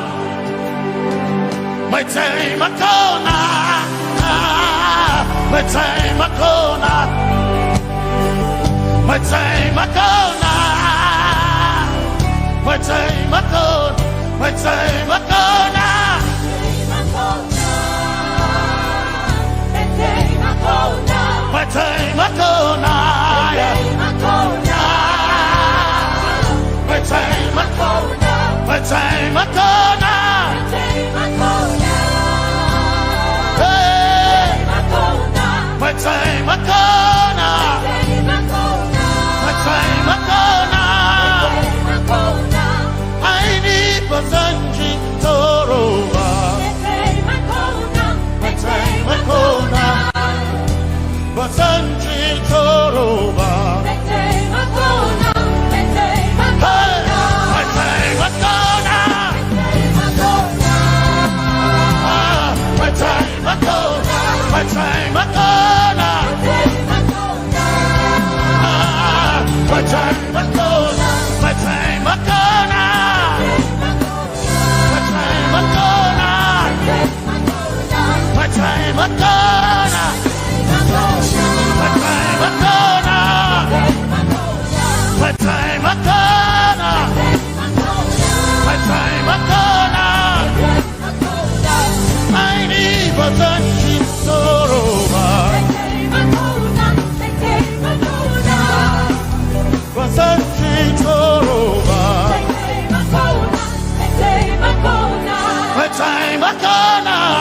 My time ago now. My time ago now. My time ago now. My time ago. My time ago now. My time ago now. My time ago now. My time ago now. Hey. My time ago now. My time ago now. I need Basanji Toroba. My time ago now. Basanji Toroba. My time ago now. My time ago now. My time ago now. My time ago now. My time ago now. My time ago now. My time ago now. My time ago now. My time ago now. My time ago now. I need Basanji Toroba. Basanji Toroba. My time ago now.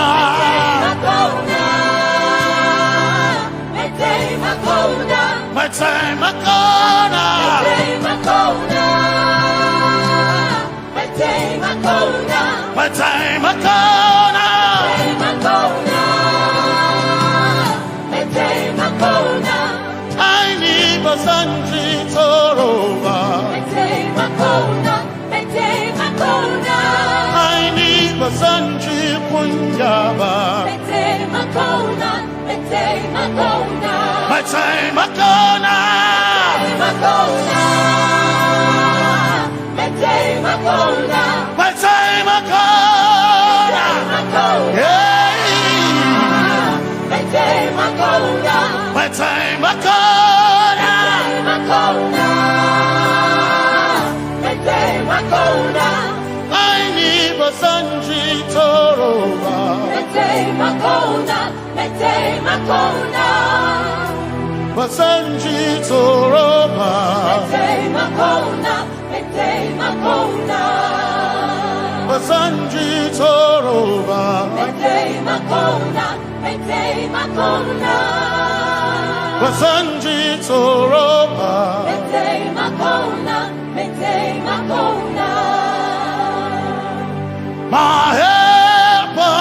My time ago now. My time ago now. I need Basanji Toroba. I need Basanji Punjaba. My time ago now. My time ago now. Yeah. My time ago now. My time ago now. I need Basanji Toroba. Basanji Toroba. Basanji Toroba. Basanji Toroba. My helper,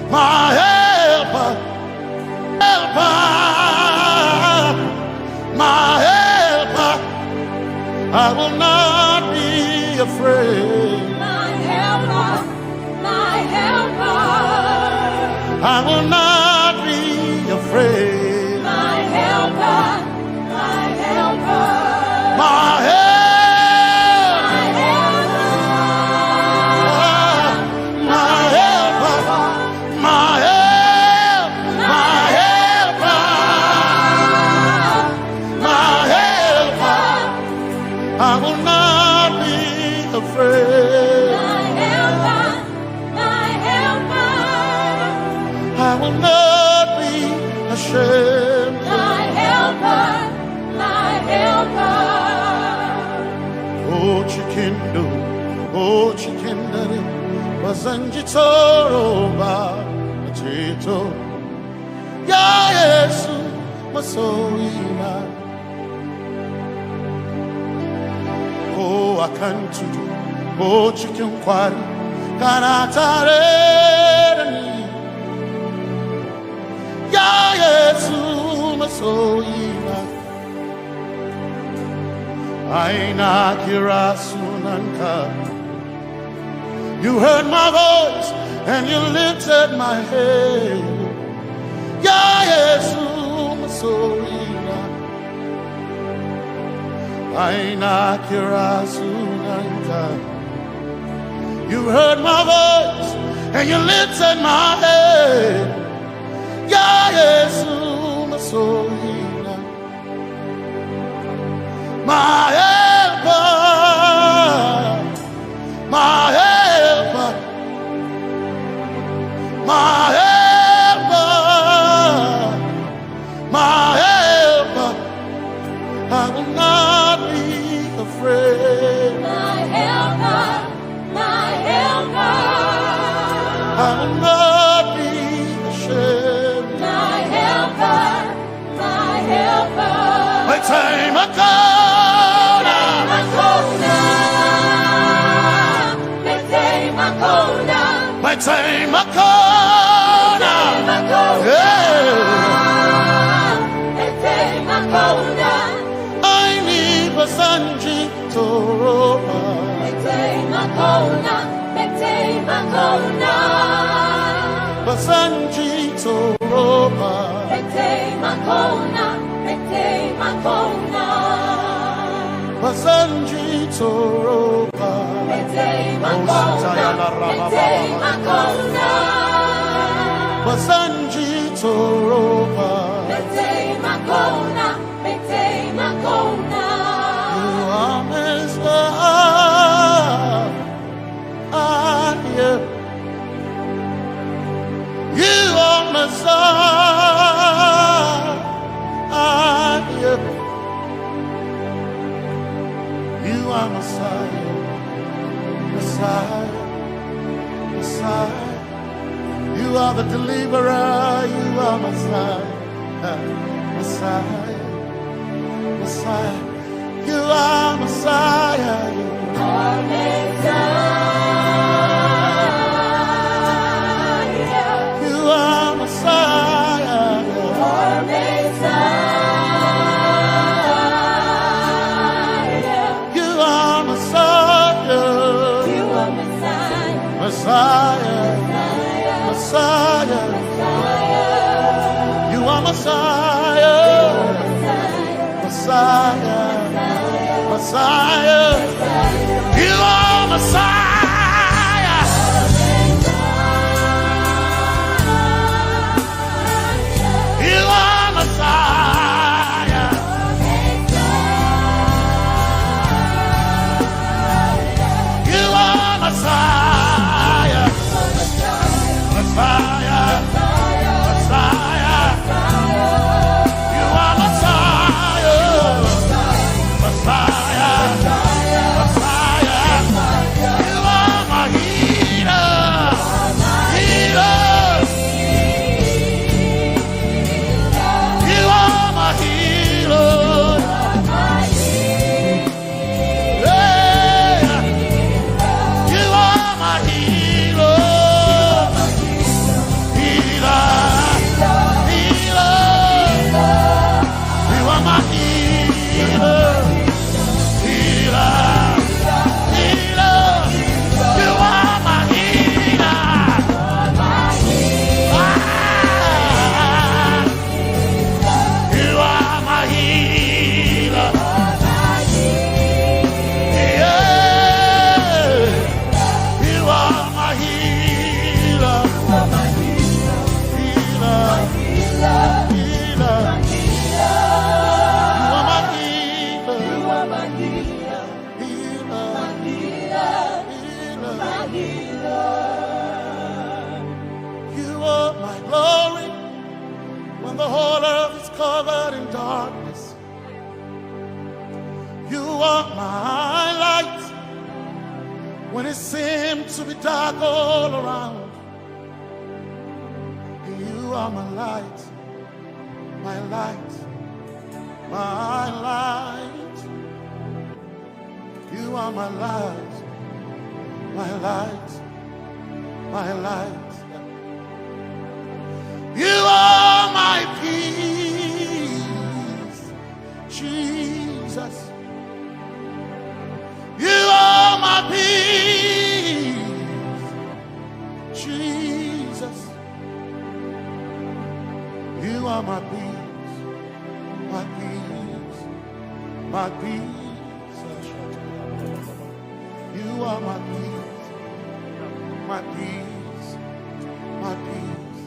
my helper, helper, my helper. I will not be afraid.
My helper, my helper.
I will not be afraid.
My helper, my helper.
My helper. I will not be afraid.
My helper, my helper.
I will not be ashamed.
My helper, my helper.
Oh, chikindo, oh, chikindare, Basanji Toroba, Chito, Ya Yesu, Masoima. akantudu o chicken kwari kanatare ni ya Yesu masoina aina kirasunanka. You heard my voice and you lifted my head. Ya Yesu masoina aina kirasunanka. You heard my voice and you lifted my head. Ya Yesu masoina my helper, my helper, my helper, my helper. I will not be afraid.
My helper, my helper.
I will not be ashamed.
My helper, my helper.
My time I my time I I need a Sanji Toroba. Basanji Toroba. Basanji Toroba. Basanji Toroba. You are Messiah. You are Messiah. You are Messiah. Messiah, Messiah, you are the deliverer, you are Messiah, Messiah, Messiah, you are Messiah, you are Messiah, you are Messiah, you are Messiah, you are Messiah. Messiah, Messiah, you are Messiah, Messiah, Messiah, you are Messiah, you are Messiah, you are Messiah. Messiah, Messiah, you are Messiah, Messiah, Messiah, you are my healer, healer, you are my healer, yeah, you are my healer. The whole earth is covered in darkness. You are my light when it seems to be dark all around. You are my light, my light, my light. You You are my light, my light, my light. You are my peace, Jesus. You are my peace, Jesus. You are my peace, my peace, my peace. You are my peace, my peace, my peace.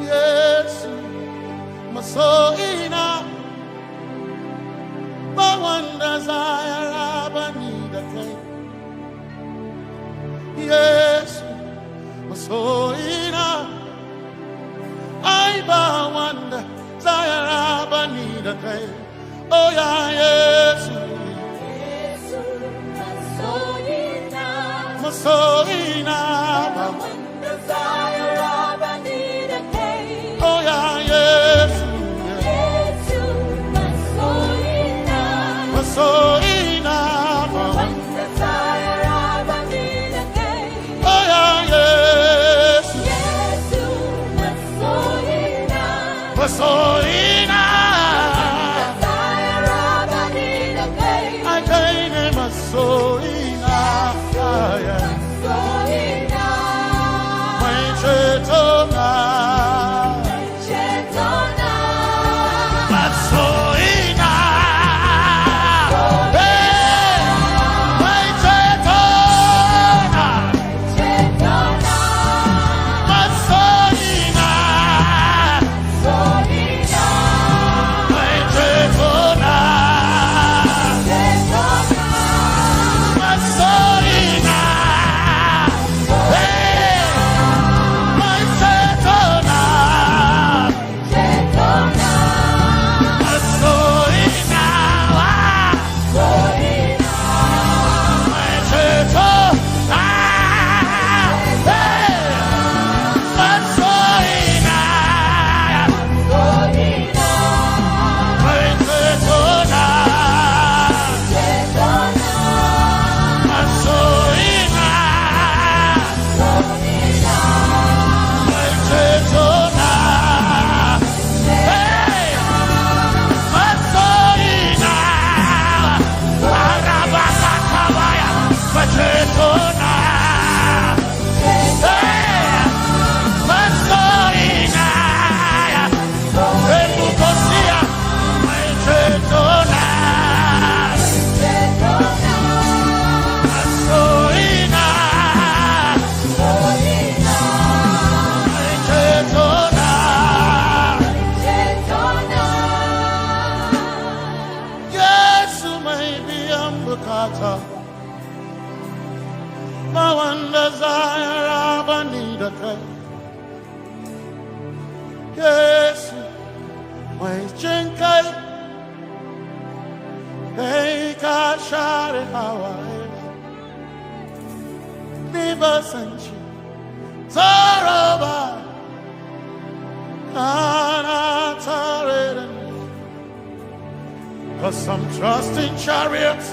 Yes, my soul in my one desire, I need a thing. Yes, my soul in I one desire, I need a thing. Oh yeah, yes. Soina, one desire of I need a day. Oh yeah, yes, yes, my soina, one desire of I need a day. Oh yeah, yes, yes, my soina, desire of I need a day. I can't my soina, yeah. My one desire, I need a day. Yes, my jinkai, they got shot at Hawaii. Never sent you, Zaraba, cause some trust in chariots,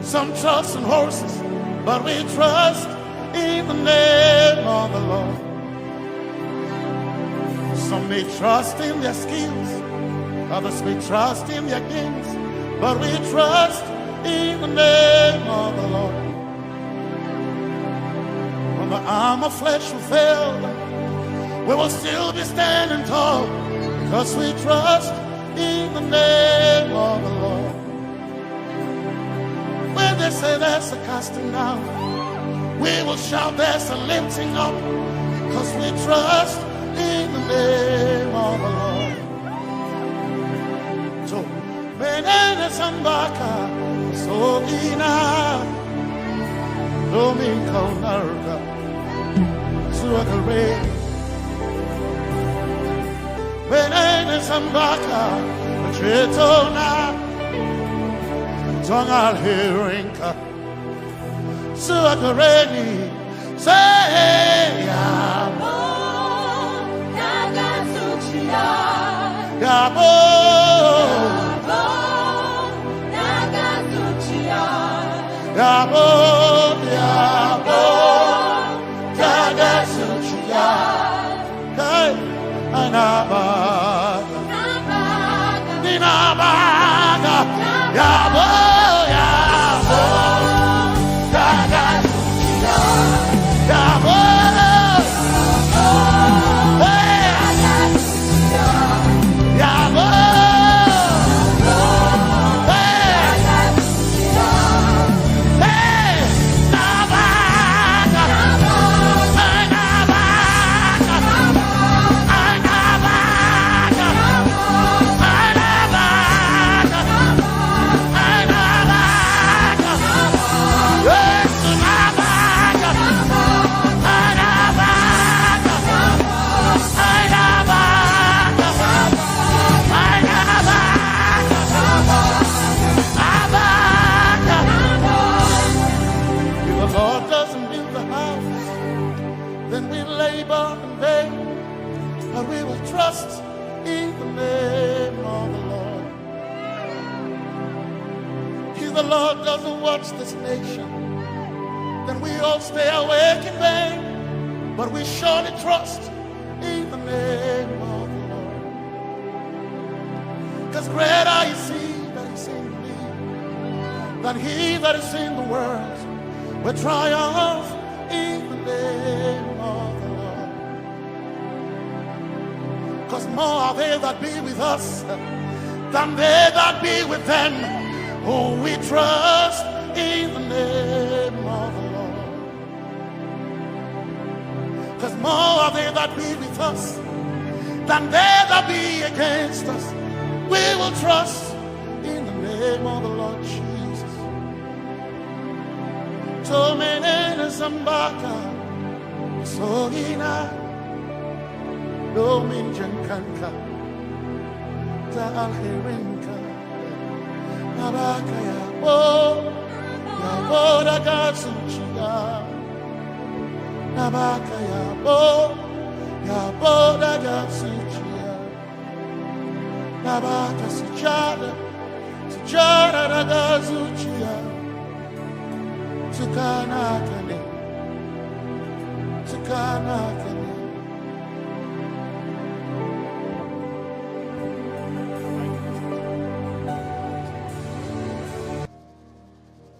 some trust in horses, but we trust in the name of the Lord. Some may trust in their skills, others may trust in their gifts, but we trust in the name of the Lord. When the arm of flesh will fail, we will still be standing tall, because we trust in the name of the Lord. When they say there's a casting down, we will shout there's a lifting up, because we trust in the name of the Lord. So, Benene Sambaka, so ina, Domingo Narga, Suakare, Benene Sambaka, Chetona, Tongal Hirinka, Suakareni, say, Yabo,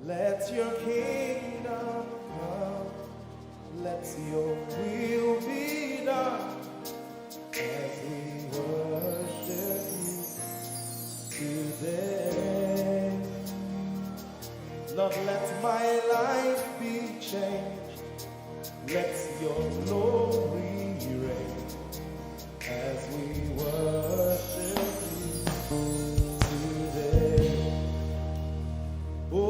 Let your kingdom come, let your will be done as we worship you today. Lord, let my life be changed, let your glory reign as we worship you today. Oh,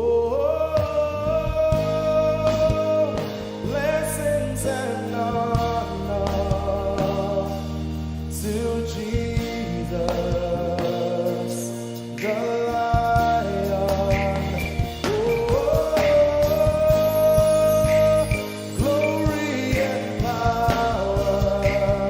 blessings and honor to Jesus, the Lion. Oh, glory and power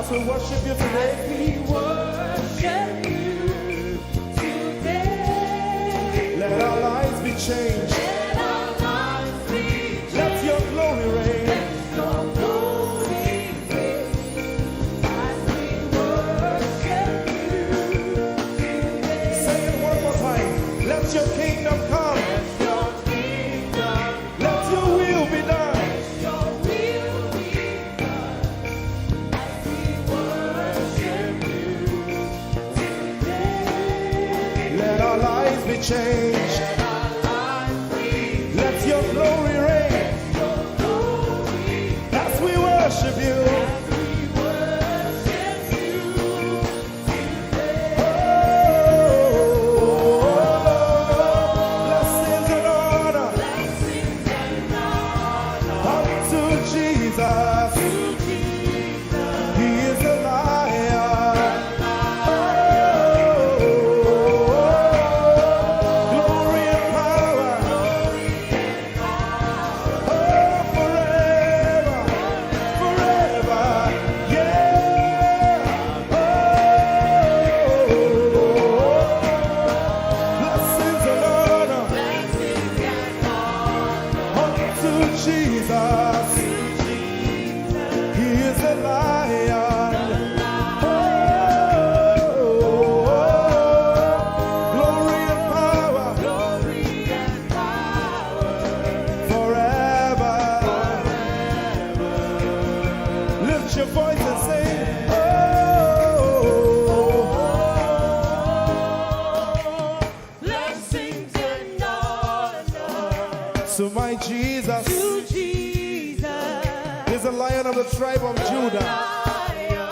As we worship you today,
we worship you today.
let our lives be changed.
Let our lives be changed.
Let your glory reign.
Let your glory reign. As we worship you today.
Say it one more time. Let your kingdom come.
Let your kingdom
Let your will be done.
Let your will be done. As we worship you today.
Let our lives be changed.
Let our lives be
Let your glory reign.
your glory.
As we worship you.
As we worship you today.
Blessings and honor
Blessings and honor
unto Jesus.
to Jesus.
He is a lion. Glory and power. Oh, forever. Forever. Yeah. Blessings and honor
Blessings and honor
unto Jesus. He is a lion. Glory and power forever. Lift your voice and sing.
blessings and honor
To my Jesus
to Jesus.
is a lion of the tribe of Judah.
Lion,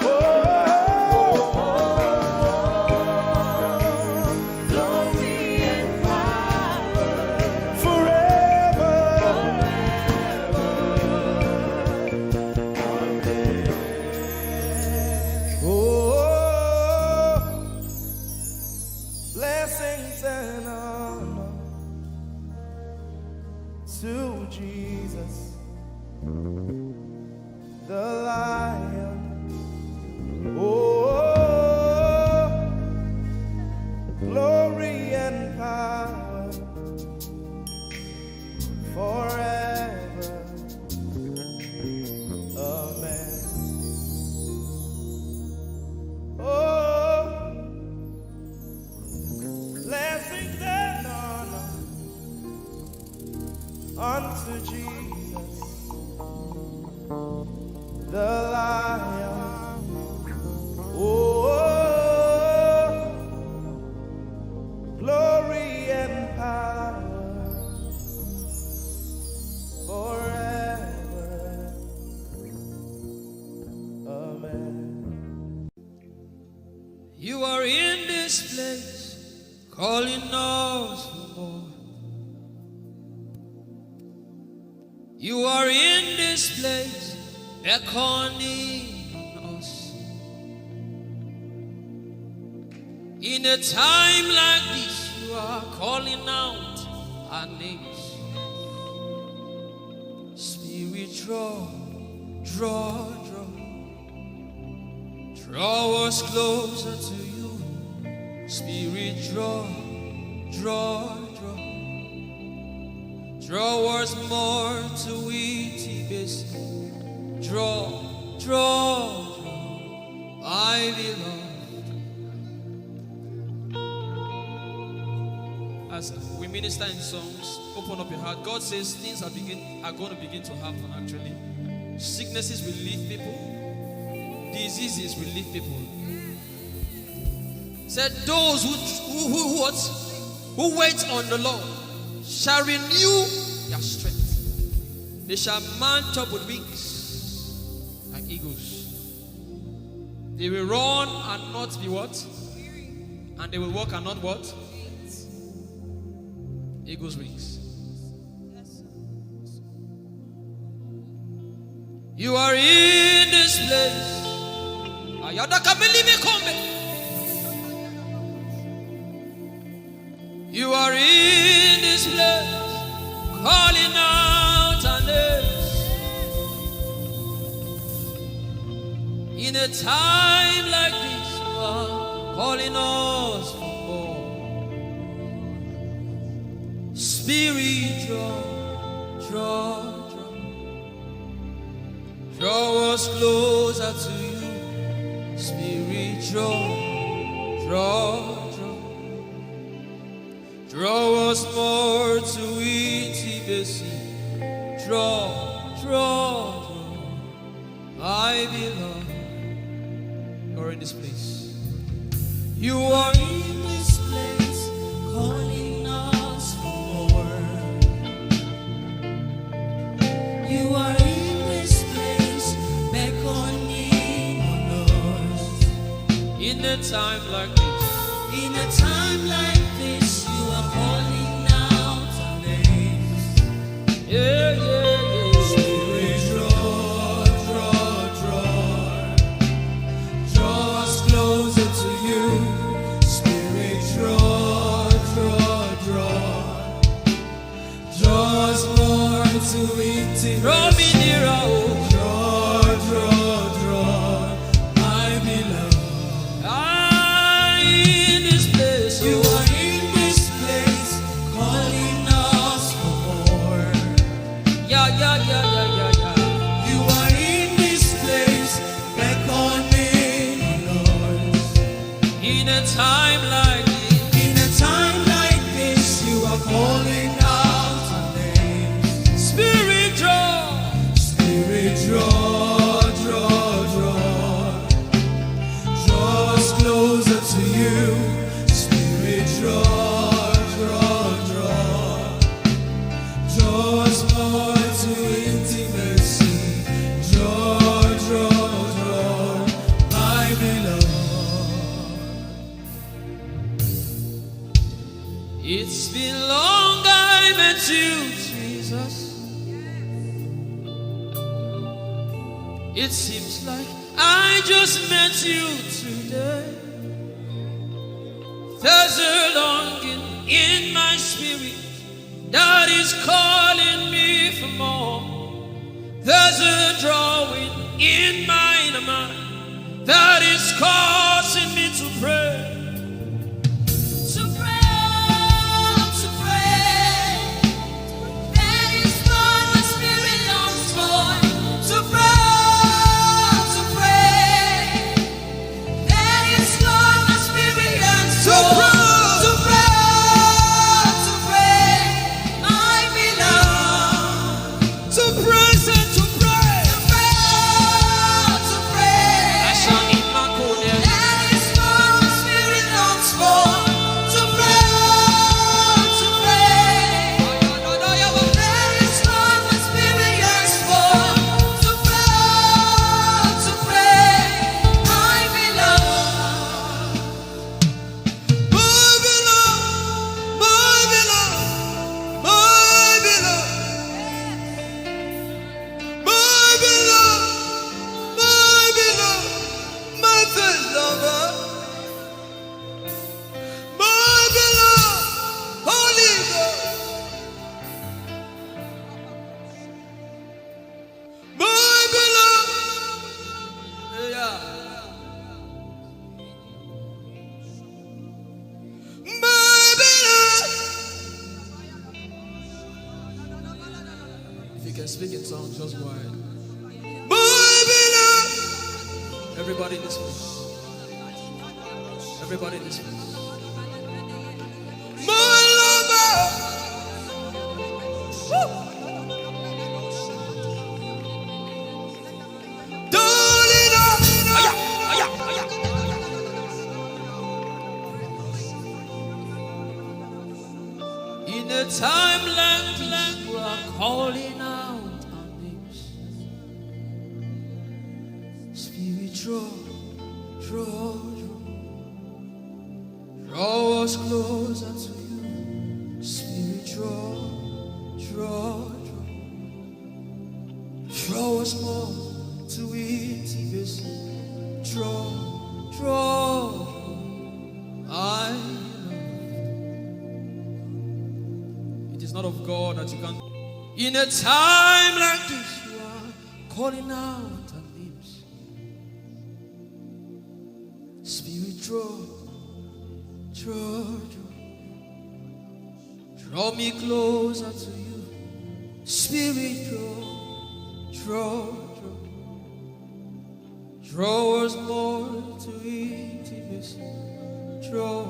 glory and power
Forever. Oh, blessings and honor to Jesus, the Lion. Oh, glory and power forever. Amen. Oh, blessings and honor unto Jesus, the Lion. Oh, glory and power forever. Amen.
You are in this place, calling us for more. You are in this place, beckoning us. In a time like this, you are calling out our names. Spirit, draw, draw, draw. Draw us closer to you. Spirit, draw, draw, draw. Draw us more to Eti Bassey. Draw, draw, draw. I belong. As we minister in songs, open up your heart. God says things are going to begin to happen actually. Sicknesses will leave people. Diseases will leave people. Said those who wait on the Lord shall renew their strength. They shall mount up with wings like eagles. They will run and not be what? And they will walk and not what? Eagle's wings. You are in this place. You are in this place, calling out our names. In In a time like this, you are calling us for more. Spirit, draw us closer to you. Spirit, draw us more to intimacy. Draw. I belong. You're in this place. You are in this place, calling us for more. You are in this place, beckoning on us. In a time like this, in a time like this, you are calling out our names. Yeah. Draw me nearer, oh. Draw. I belong. In this place, you are in this place, calling us for more. Yeah. You are in this place, beckoning on us. In a time like this, you are calling out our names. Spirit, draw us closer to you. Spirit, draw us more to intimacy. Draw, I belong. It's been long I met you, Jesus. It seems like I just met you today. There's a longing in my spirit that is calling me for more. There's a drawing in my mind that is causing me to pray. That is what my spirit longs for. To pray. Speak in songs, just go ahead. Everybody in this place. Everybody in this place. My lover. In a time like this, you are calling out. Draw us closer to you. Spirit, draw us more to intimacy. Draw, I love. It is not of God that you can. In a time like this, you are calling out our names. Draw me closer to you. Spirit, draw us more to intimacy. Draw.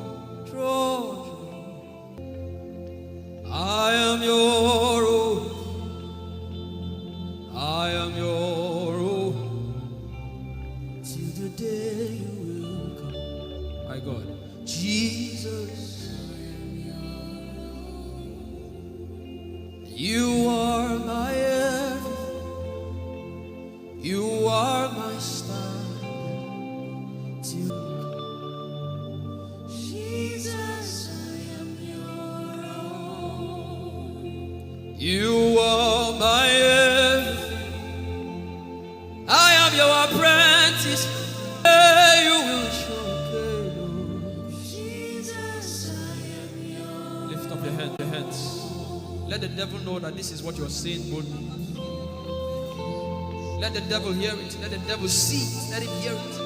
I am your own. I am your own. Till the day you will come. My God, Jesus. You are my everything. You are my star. Jesus, I am your own. You are my everything. I am your apprentice. You will show. Jesus, I am your own. Lift up your hands. Let the devil know that this is what you're saying boldly. Let the devil hear it. Let the devil see it. Let him hear it.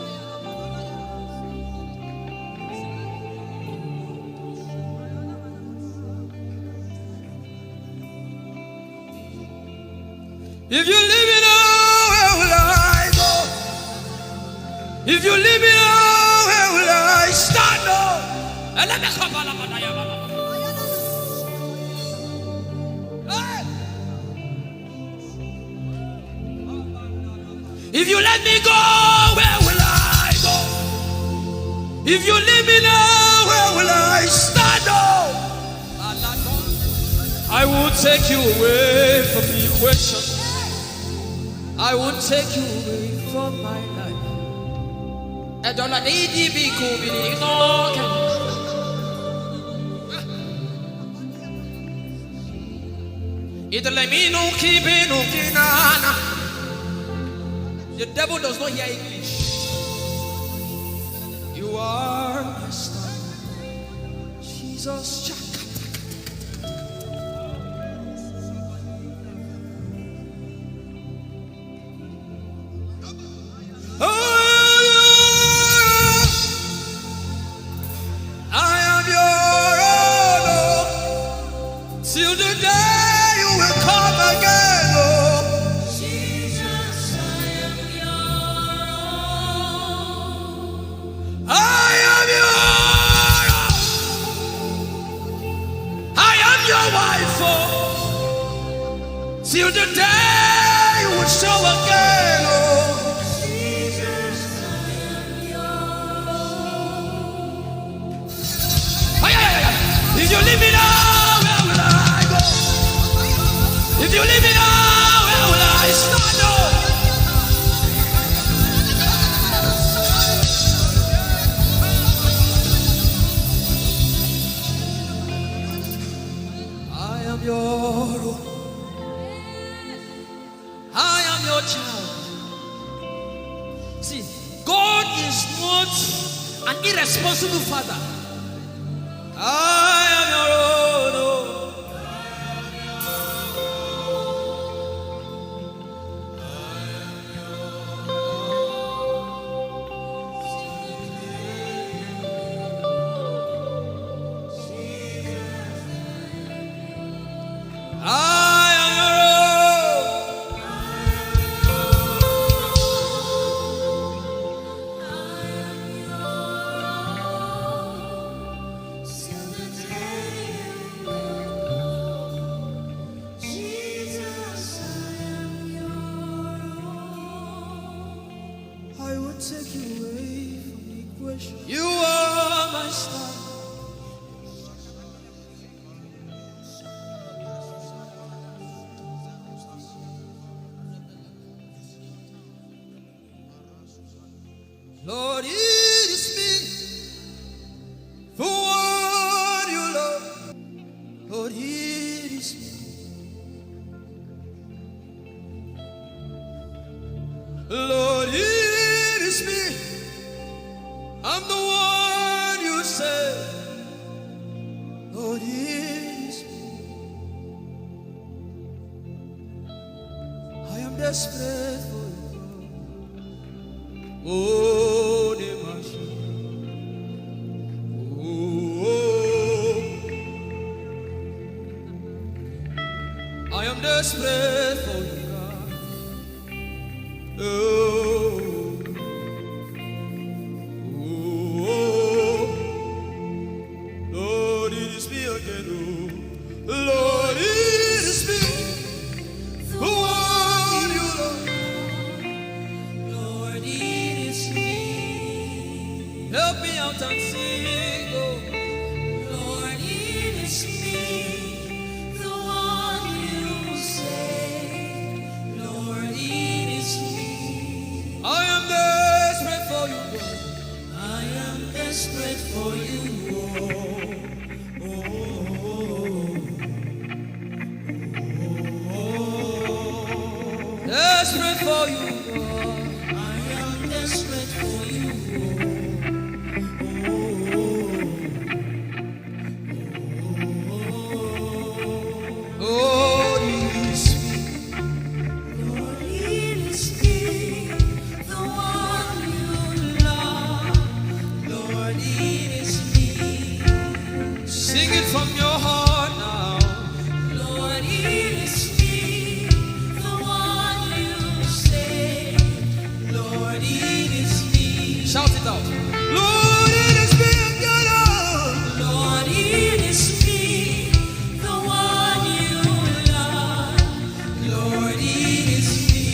If you leave me now, where will I go? If you leave me now, where will I stand up? And let me come on. If you let me go, where will I go? If you leave me now, where will I stand up? I will take you away from the equation. I will take you away from my life. I don't let it be cool. The devil does not hear English. You are my star, Jesus. Till the day you will show again, oh Jesus, I am yours. If you leave me now, where will I go? If you leave me now, where will I stand up? I am your own. I am your child. See, God is not an irresponsible father. I am your own. Take you away from the equation. You are my star. Lord, it is me for what you love. Lord, it is me. Lord, it is me. I'm the one you say. Lord, it is me. I am desperate for you. Oh, am desperate for you, God. Oh, oh, oh. Lord, it is me again. Oh, Lord, it is me. The one you love. Lord, it is me. Help me out and sing. Oh, Lord, it is me. The one you say. Lord, it is me. I am desperate for you, God. I am desperate for you. Desperate for you, God. I am desperate for you. Lord, it is me. Lord, it is me. The one you love. Lord, it is me. Sing it from your heart now. Lord, it is me. The one you say. Lord, it is me. Shout it out. Lord, it is me, your Lord. Lord, it is me. The one you love. Lord, it is me.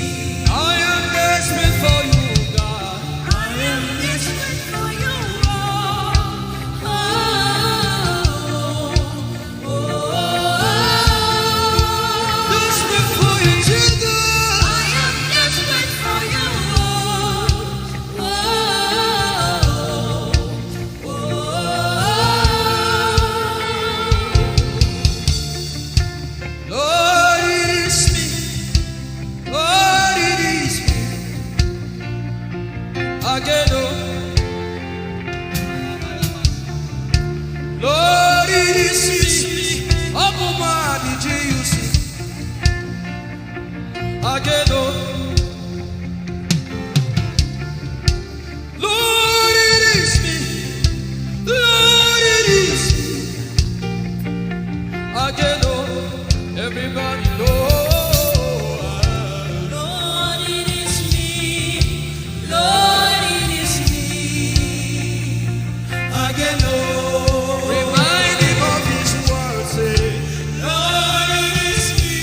I am desperate for you, God. I am desperate for you, oh, oh, oh, desperate for you, Jesus. I am desperate for you, oh, oh, oh. Lord, it is me. Lord, it is me. Again, oh. Lord, it is me. Omatade, Jesus. Again, oh. Lord, it is me. Lord, it is me. Again, oh. Everybody know. Lord, it is me. Lord, it is me. Again, oh. Remind him of his word, say, Lord, it is me.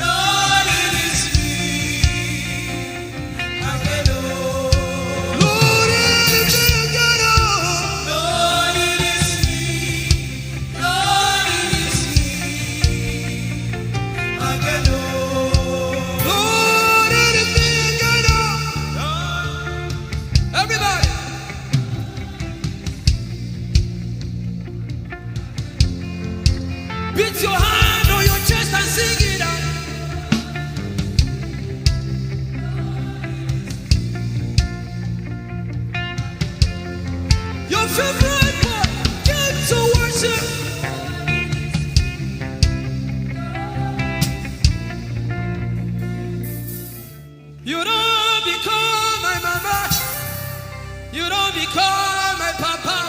Lord, it is me. Again, oh. Lord, it is me. Again, oh. Lord, it is me. Lord, it is me. Again, oh. Lord, it is me. Again, oh. Everybody. Beat your hand on your chest and sing it out. Your favorite part, get to worship. You don't become my mama. You don't become my papa.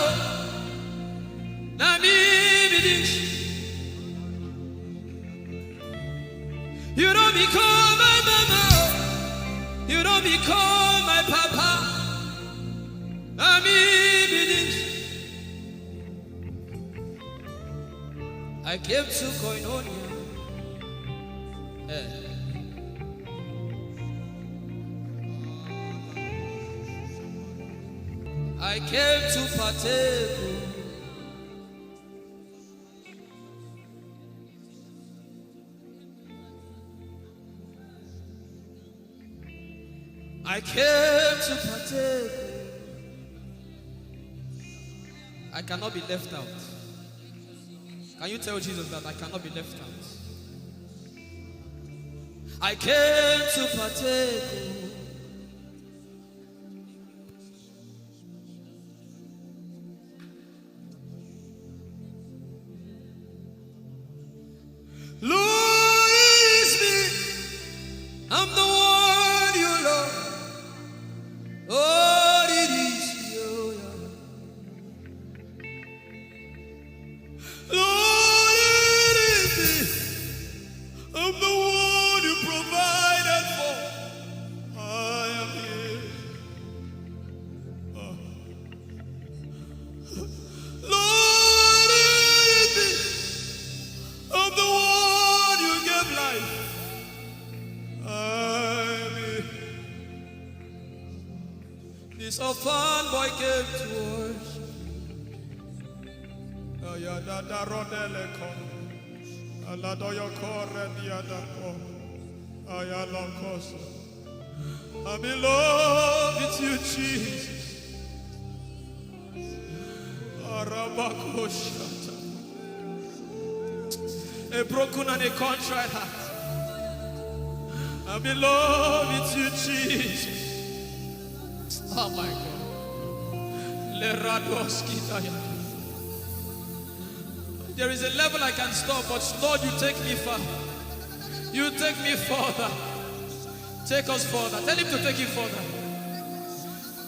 Na me be this. You don't become my mama. You don't become my papa. Na me be this. I came to Koinonia. I came to partake. I came to partake. I cannot be left out. Can you tell Jesus that I cannot be left out? I came to partake. Lord, it is me. I'm the one you love. Lord, it is you. Lord, it is me. This orphan boy came to worship.
Oyelade rodele kon. Aladoyo kore diadako. Oyalokoso. I'm in love with you, Jesus. Arabakoshata. A broken and a contrite heart. I'm in love with you, Jesus.
Oh my God. There is a level I can stop, but Lord, you take me far. You take me further. Take us further. Tell him to take you further.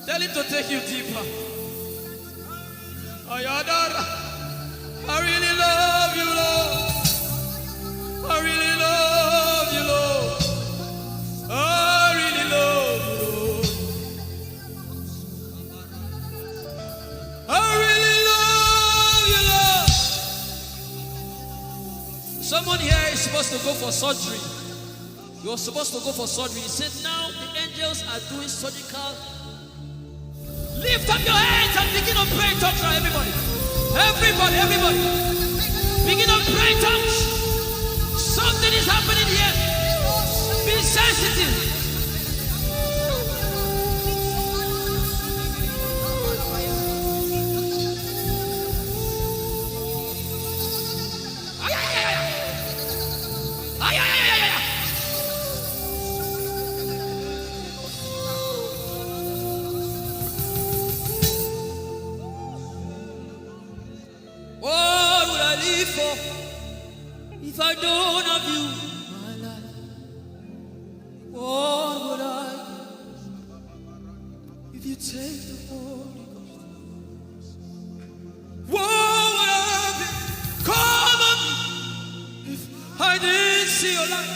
Tell him to take you deeper. Ayadara. I really love you, Lord. I really love you, Lord. I really love you, Lord. I really love you, Lord. Someone here is supposed to go for surgery. You're supposed to go for surgery. He said, now the angels are doing surgical. Lift up your hands and begin to pray in tongues now, everybody. Everybody. Begin to pray in tongues. Something is happening here. Be sensitive. What would I live for if I don't have you, my life? What would I do if you take the Holy Ghost? What would I become of me if I didn't see your light?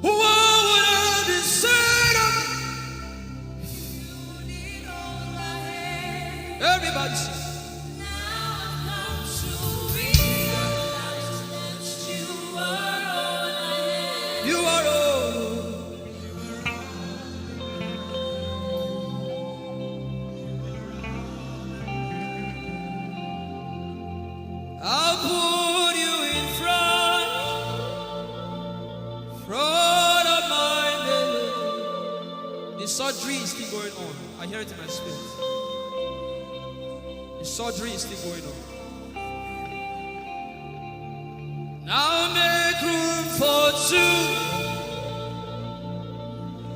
What would I be said of me? Everybody sing. You are all. I'll put you in front of my belly. The surgery is still going on. I hear it in my spirit. The surgery is still going on. Now make room for two.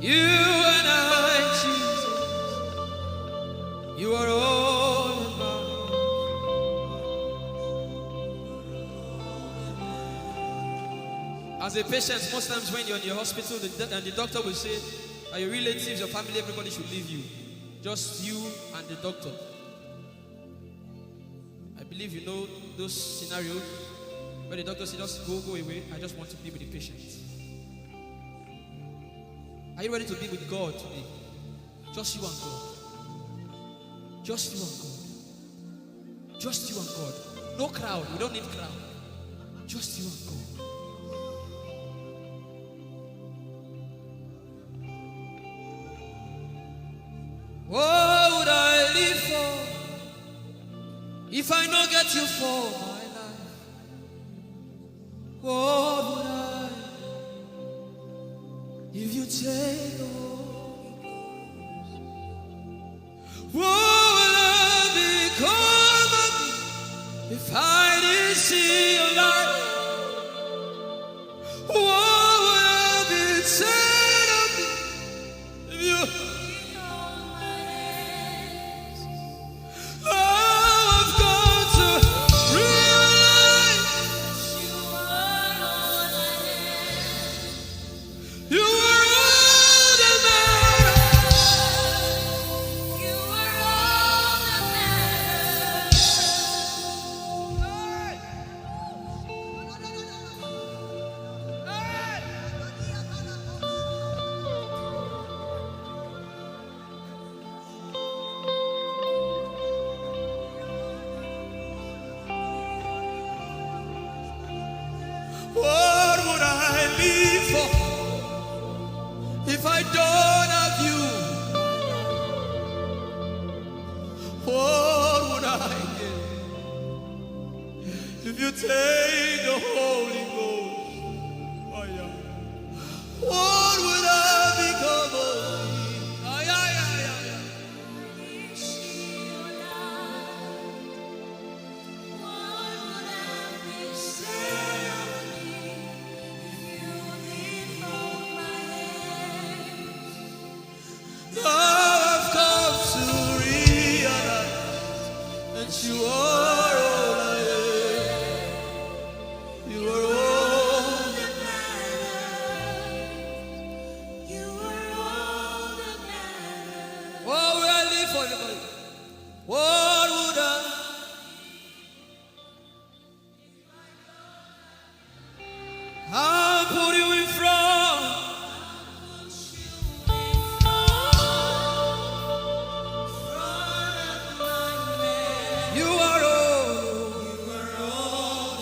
You and I, Jesus. You are all in mine. As a patient, most times when you're in your hospital, the doctor will say, are your relatives, your family, everybody should leave you. Just you and the doctor. I believe you know those scenarios. But the doctor said, just go away. I just want to be with the patient. Are you ready to be with God today? Just you and God. Just you and God. Just you and God. No crowd. We don't need crowd. Just you and God. What would I live for if I don't get you for my life? What would I if you take the Holy Ghost? What will I become of me if I didn't see your light? What would I be said of me if you I've got to realize you are all that matters. You are all that matters. What would I live for if I don't have you? If you take the Holy Ghost, oh yeah, what would I become of me? Oh yeah, yeah, yeah, yeah. Now I've come to realize that you are all I am. You are all that matters. You are all that matters. What would I live for anybody? What would I? I'll put you in front. You are all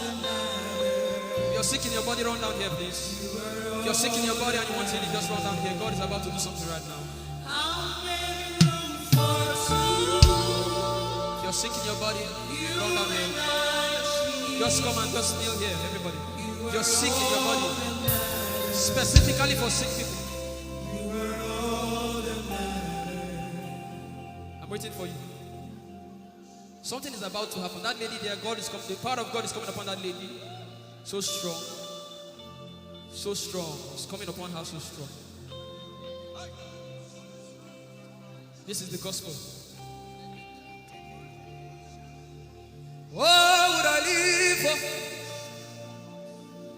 that matters. If you're sick in your body, run down here, please. If you're sick in your body and you want healing, just run down here. God is about to do something right now. If you're sick in your body, run down here. Just come and just kneel here, everybody. If you're sick in your body, specifically for sick people, I'm waiting for you. Something is about to happen. That lady there, God is coming. The power of God is coming upon that lady. So strong. So strong. It's coming upon her so strong. This is the gospel. What would I live for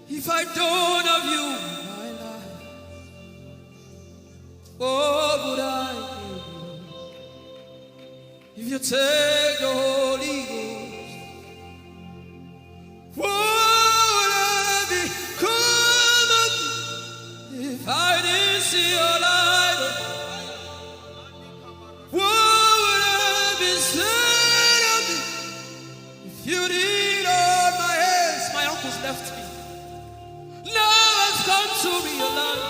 if I don't have you in my life? What would I do if you take the Holy Ghost? What would I become of me if I didn't see your light? What would I be said of me if you did hold my hands? My uncles left me. Now I've come to realize.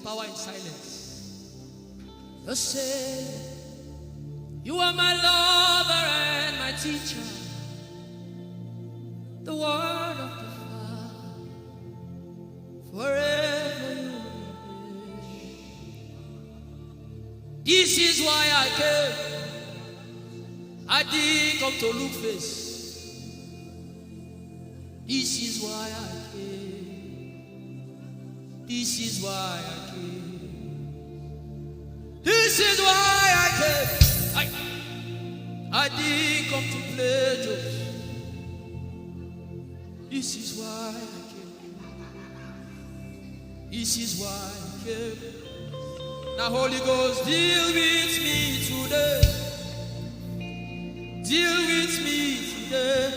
Power in silence. You say, you are my lover and my teacher, the word of the Father, forever you will be. This is why I came. I didn't come to look face. This is why I came. This is why I came. This is why I came. I didn't come to play jokes. This is why I came. This is why I came. Now Holy Ghost, deal with me today. Deal with me today.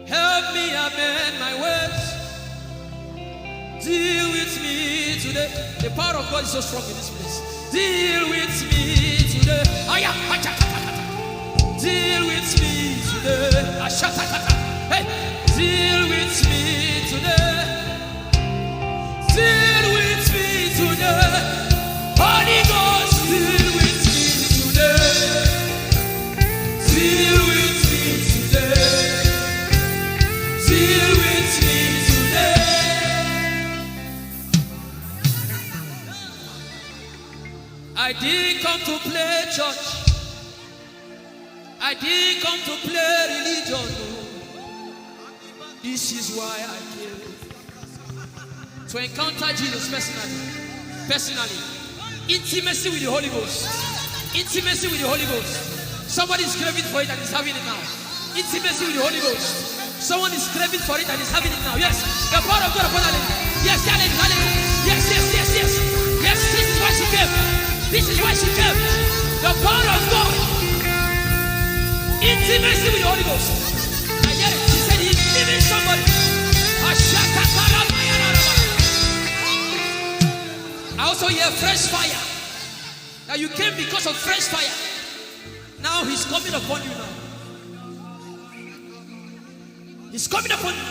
Help me amend my words. Deal with me today. The power of God is so strong in this place. Deal with me today. Deal with me today. Hey, deal with me today. Deal with me today. Holy Ghost, deal with me today. Deal with me today. Deal with me today. I didn't come to play church. I I didn't come to play religion. No. This is why I came. To encounter Jesus personally. Intimacy with the Holy Ghost. Intimacy with the Holy Ghost. Somebody is craving for it and is having it now. Intimacy with the Holy Ghost. Someone is craving for it and is having it now. Yes. The power of God upon her. Yes, hallelujah. Yes. Yes, this is why she came. This is why she came. The power of God. Intimacy with the Holy Ghost. I get it. She said he's giving somebody. I also hear fresh fire. Now you came because of fresh fire. Now he's coming upon you now. He's coming upon you.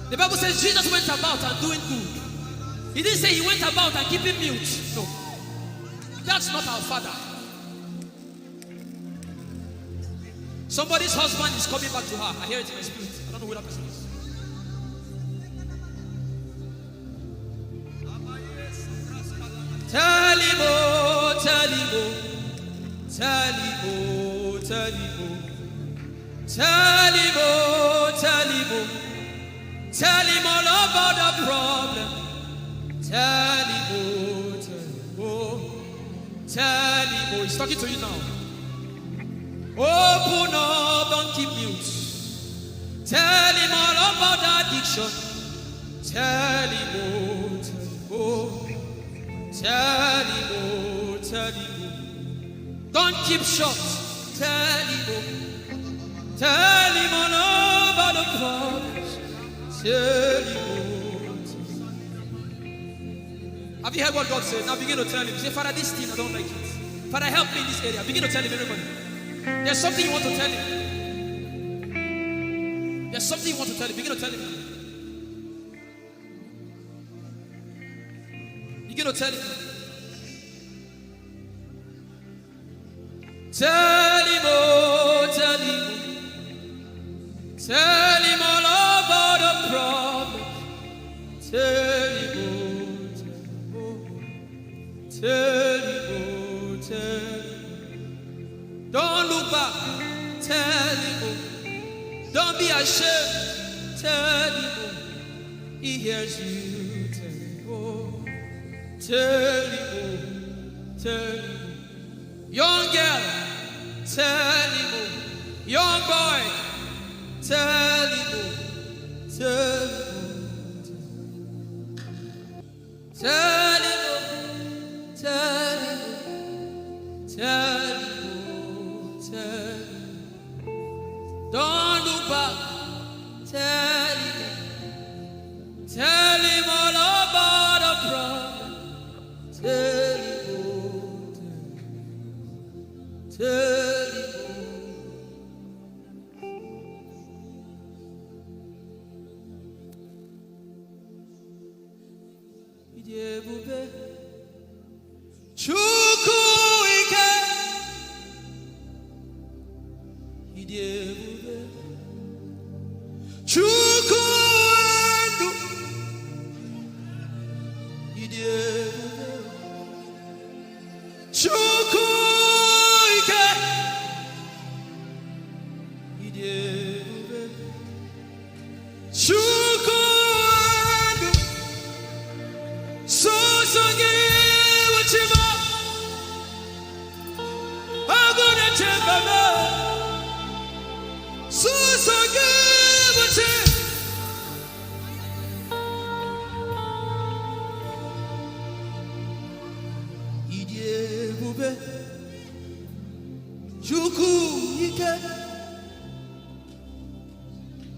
The Bible says Jesus went about and doing good. He didn't say he went about and keeping mute. No. That's not our Father. Somebody's husband is coming back to her. I hear it in my spirit. I don't know who that person is. Tell him, oh, tell him, oh, tell him, oh, tell him, oh, tell him, oh, tell him, oh, tell him all about the problem. Tell him, oh, tell him, oh, tell him, oh, he's talking to you now. Open up, don't keep mute. Tell him all about the addiction. Tell him, oh, tell him, oh. Tell him, oh, tell him, oh. Don't keep short. Tell him, oh. Tell him all about the problems. Tell him, oh. Have you heard what God said? Now begin to tell him. Say, Father, this thing I don't like it. Father, help me in this area. Begin to tell him, everybody. There's something you want to tell him. There's something you want to tell him. Begin to tell him. Begin to tell him. Tell him, oh, tell him. Tell him all about the problem. Tell him, oh, tell him, oh, tell him. Don't look back. Tell him, oh. Don't be ashamed. Tell him, oh. He hears you. Tell him, oh. Tell him, oh. Tell him. Young girl, tell him, oh. Young boy, tell him, oh. Tell him, oh. Tell him, oh. Tell him, oh. Tell him, oh. Tell him. Don't look back. Tell him. Tell him all about the problem. Tell him, oh. Tell him, oh. Ijeoma. Chukwu ike. Ijeoma. Chukwu ndu. Ijeoma. Chukwu ike. Ijeoma. Chukwu ndu. Sosogi wachima. Aguna chembama. Sosogi wachima. Ijeoma. Chukwu ike.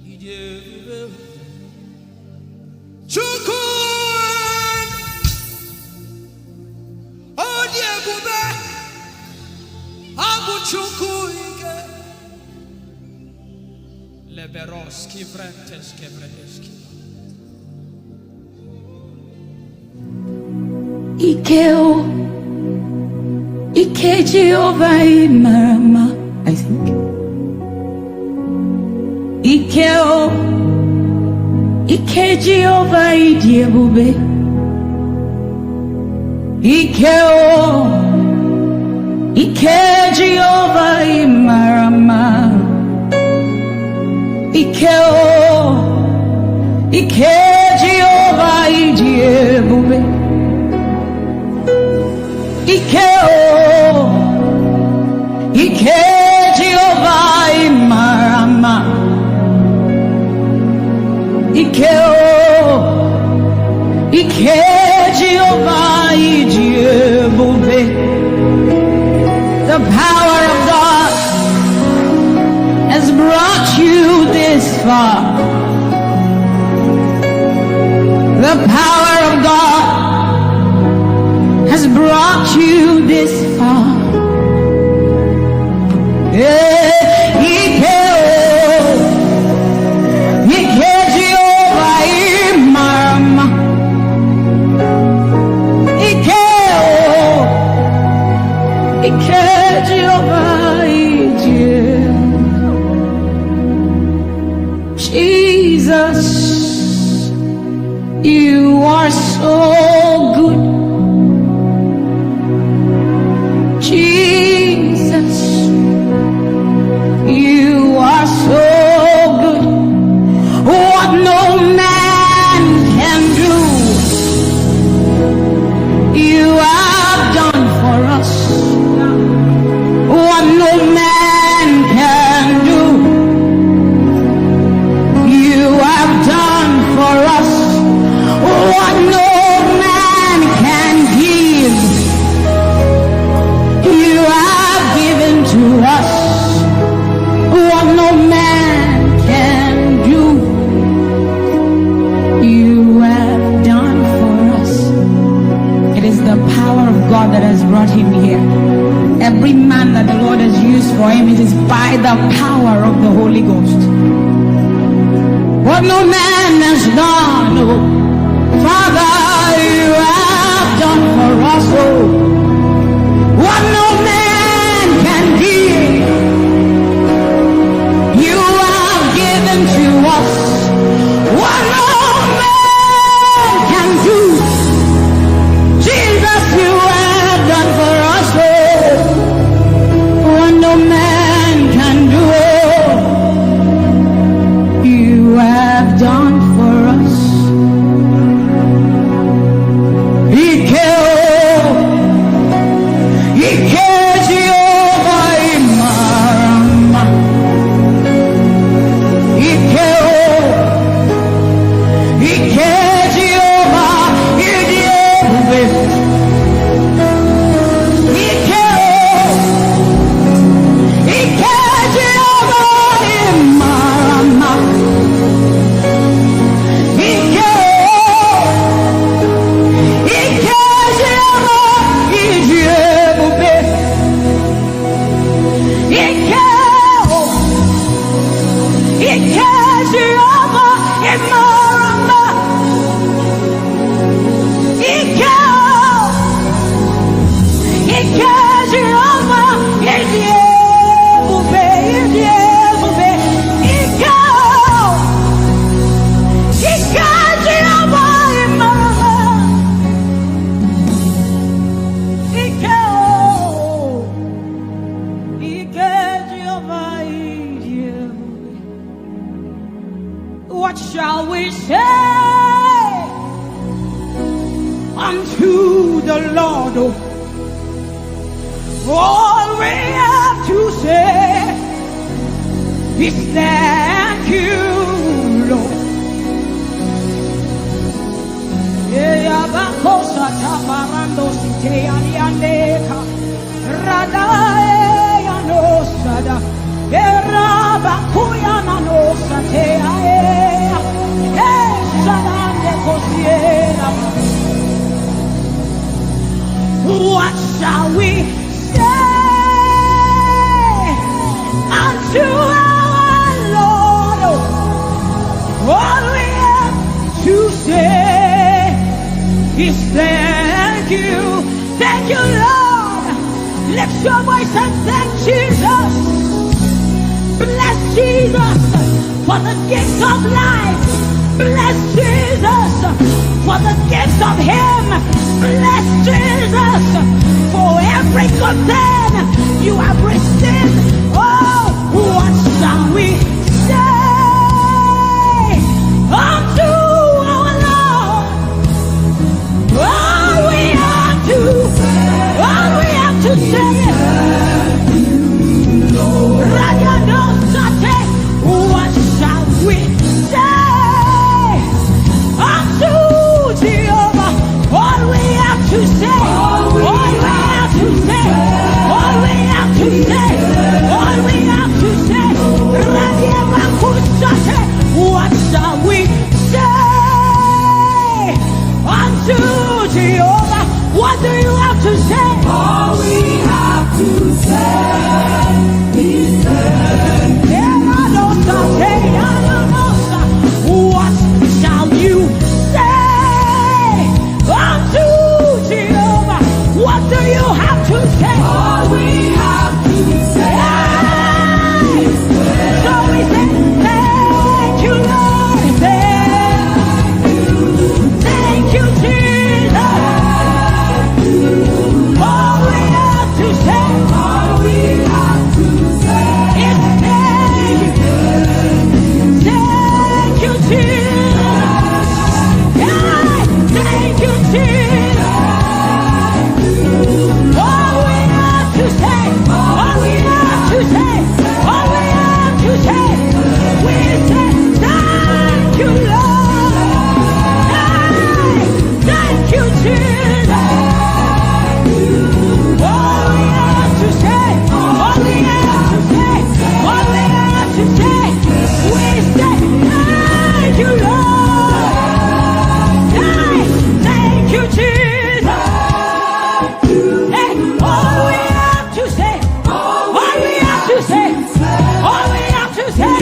Ijeoma. Chukwu Odiebube. Abu Chukwu ike. Leberoski vrenteski vrenteski.
Ikeo. Ike Jehovah Marama, I think. Ikeo. Ike Jehovah Idiebube. Ikeo, Ike Jehovah Imarama. Ikeo, Ike Jehovah Ijeoma. Ikeo, Ike Jehovah Imarama. Ikeo, Ike Jehovah Ijeoma. The power of God has brought you this far. The power of God has brought you this far. Jesus, you are so good. Jesus, you are so good. What no man can do, you have done for us. What no man can do, you have done for us. What no man can give, you have given to us. What no man can do, you have done for us. It is the power of God that has brought him here. Every man that the Lord has used for him, it is by the power of the Holy Ghost. What no man has done, oh, Father, you have done for us, oh. What no man can give, you have given to us. What no man can do, Jesus, you have done for us, oh. What no man can do, you have done for us. What shall we say unto the Lord? All we have to say is thank you, Lord. What shall we say unto our Lord? All we have to say is thank you. Thank you, Lord. Lift your voice and thank Jesus. Bless Jesus for the gift of life. Bless Jesus for the gifts of him. Bless Jesus for every good thing you have received. Oh, what shall we say unto our Lord? All we have to say. What shall we say unto Jehovah? All we have to say, all we have to say, all we have to say, all we have to say. What shall we say unto Jehovah? What do you have to say?
All we have to say is
what shall you say unto Jehovah? What do you have to say?
all we have to say.
So we say, thank you, Lord. Thank you, Jesus. All we have to say,
All we have to say
is thank you, Jesus. Yeah, thank you, Jesus. All we have to say, all we have to say, all we have to say, we say thank you, Lord. Thank you, Jesus. All we have to say, all we have to say, all we have to say, we say thank you, Lord. Thank you, Jesus. Hey, all we have to say, all we have to say, all we have to say,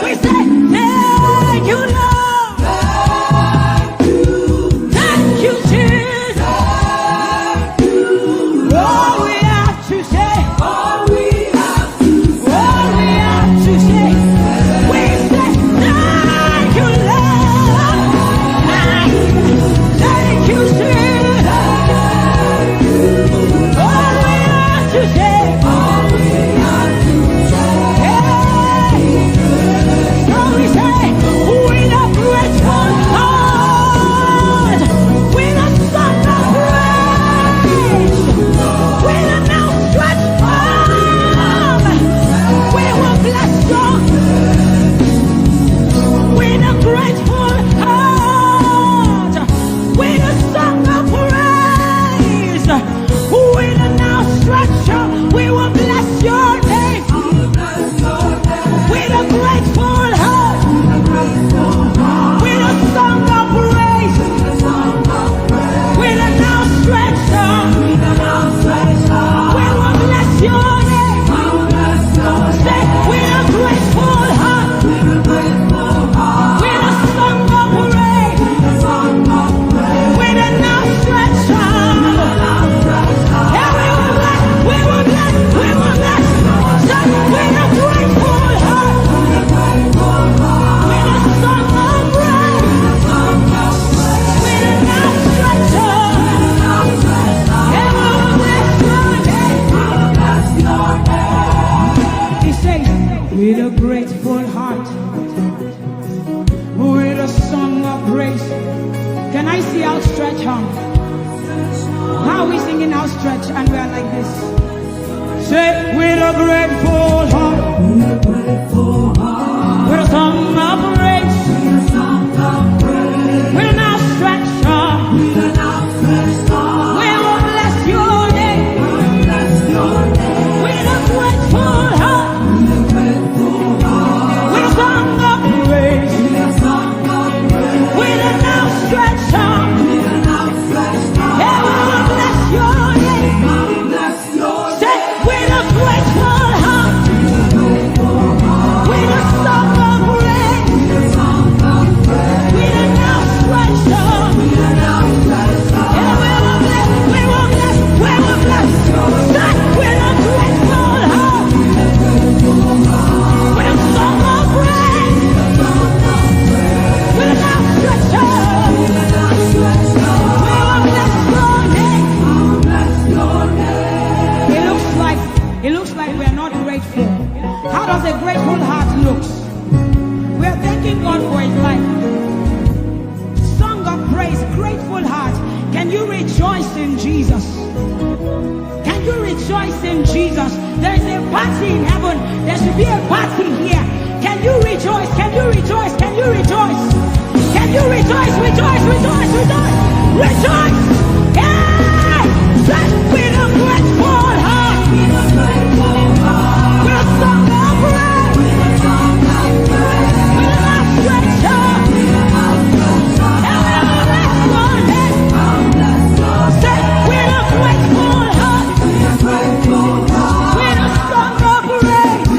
we say thank you, Lord. Thank you, Jesus. All we have to say,
all we have to
all we have to say, we say thank you, Lord. Thank you, Jesus. All we have to say,
all we have to
hey. So we say, with a grateful heart, with a song of praise, with an outstretched arm, we will bless you. With a grateful heart, with a song of praise, with an outstretched arm, we will bless your name. With a grateful heart, with a song of praise, with an outstretched arm, we will bless your name. Say, with a grateful heart, with a song of praise, with an outstretched arm. Yeah, we will bless, we will bless, we will bless. Say, with a grateful heart, with a song of praise, with an outstretched arm. Yeah, we will bless your name. He says, with a grateful heart, with a song of praise. Can I see outstretched arm? How are we singing outstretched and we are like this? Say, with a grateful heart, with a song of praise, with an outstretched arm, we will bless your name. With a grateful heart, with a song of praise, with an outstretched arm, yeah, we will bless your name. Say, with a grateful heart, Jesus? Can you rejoice in Jesus? There is a party in heaven. There should be a party here. Can you rejoice? Can you rejoice? Can you rejoice? Can you rejoice? Rejoice, rejoice, rejoice, rejoice! Yeah! With a grateful heart. With a song of praise. With a outstretched arm. And we'll bless your name. Say, with a grateful heart. With a song of praise.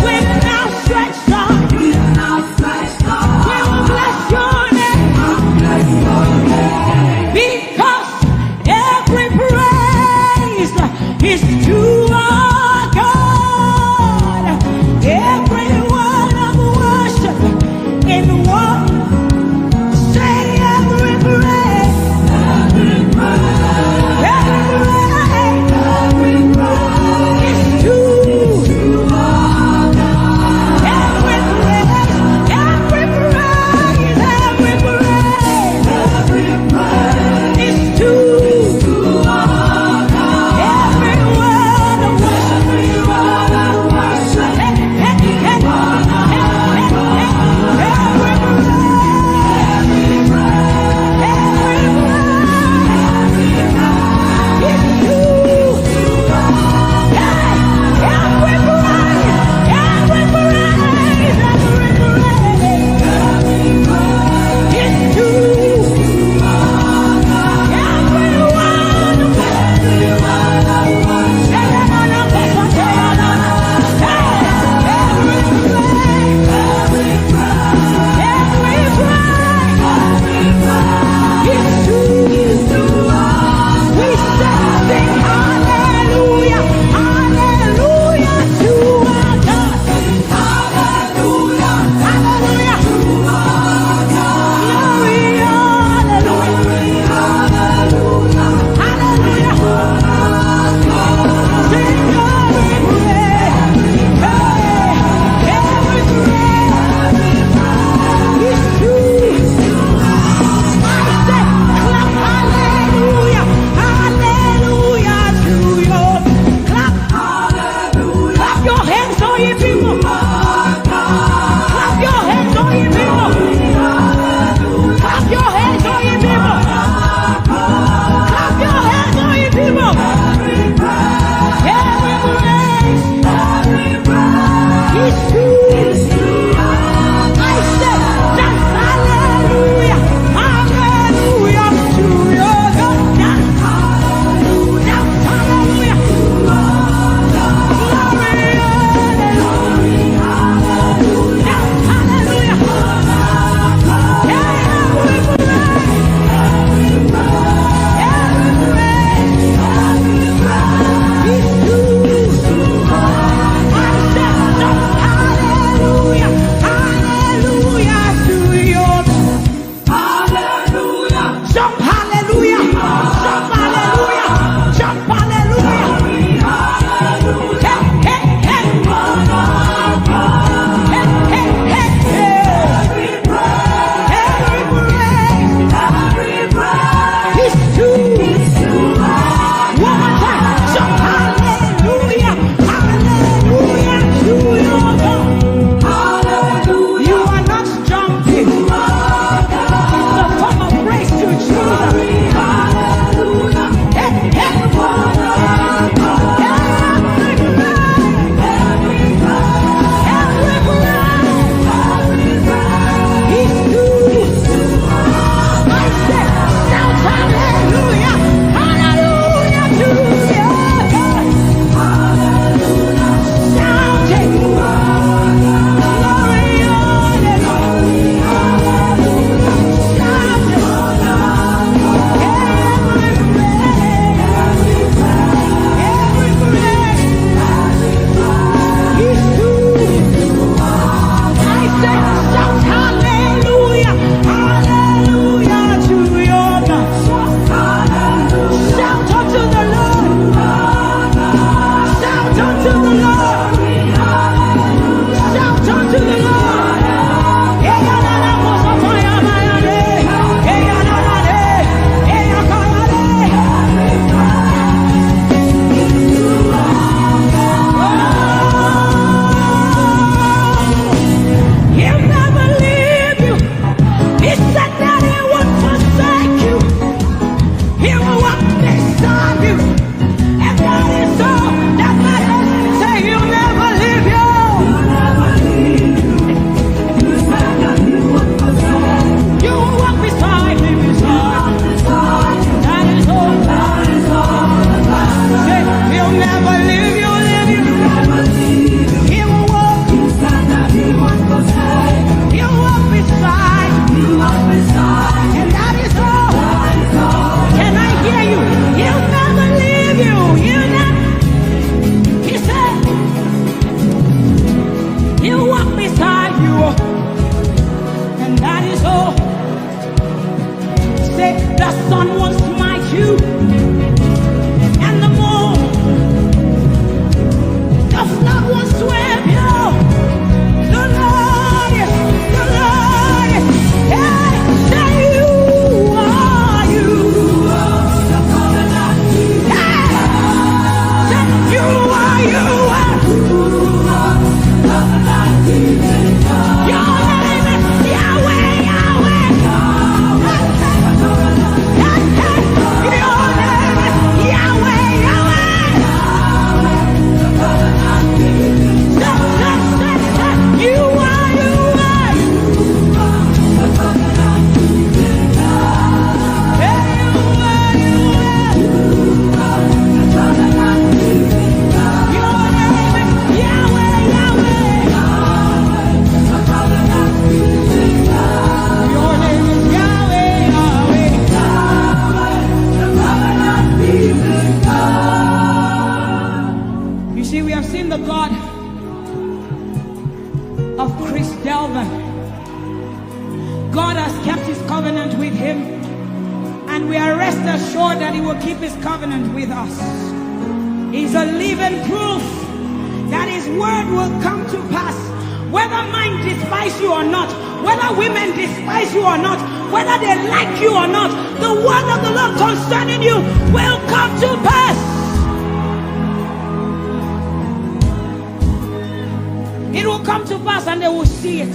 With an outstretched arm. We will bless your name. beside you. And that is so. That matters. Say he'll never leave you. You will walk beside him. That is all. Say he'll never leave you. He will walk. He'll walk beside you. And that is all. Can I hear you? He'll never leave you. He'll never. He said he'll walk beside you. And that is all. Say the sun won't smite you. And the moon. The flood won't swim you. The Lord is. Hey, say you are you. Hey, say you are you. Your name is Yahweh, Yahweh. Hey, your name is Yahweh, Yahweh. You are, you are. Hey, you are, you are. Your name is Yahweh, Yahweh. Your name is Yahweh, Yahweh. You see, we have seen the God of Chris Delvin. God has kept his covenant with him, and we are rest assured that he will keep his covenant with us. He's a living proof that his word will come to pass. Whether men despise you or not, whether women despise you or not, whether they like you or not, the word of the Lord concerning you will come to pass. It will come to pass and they will see it.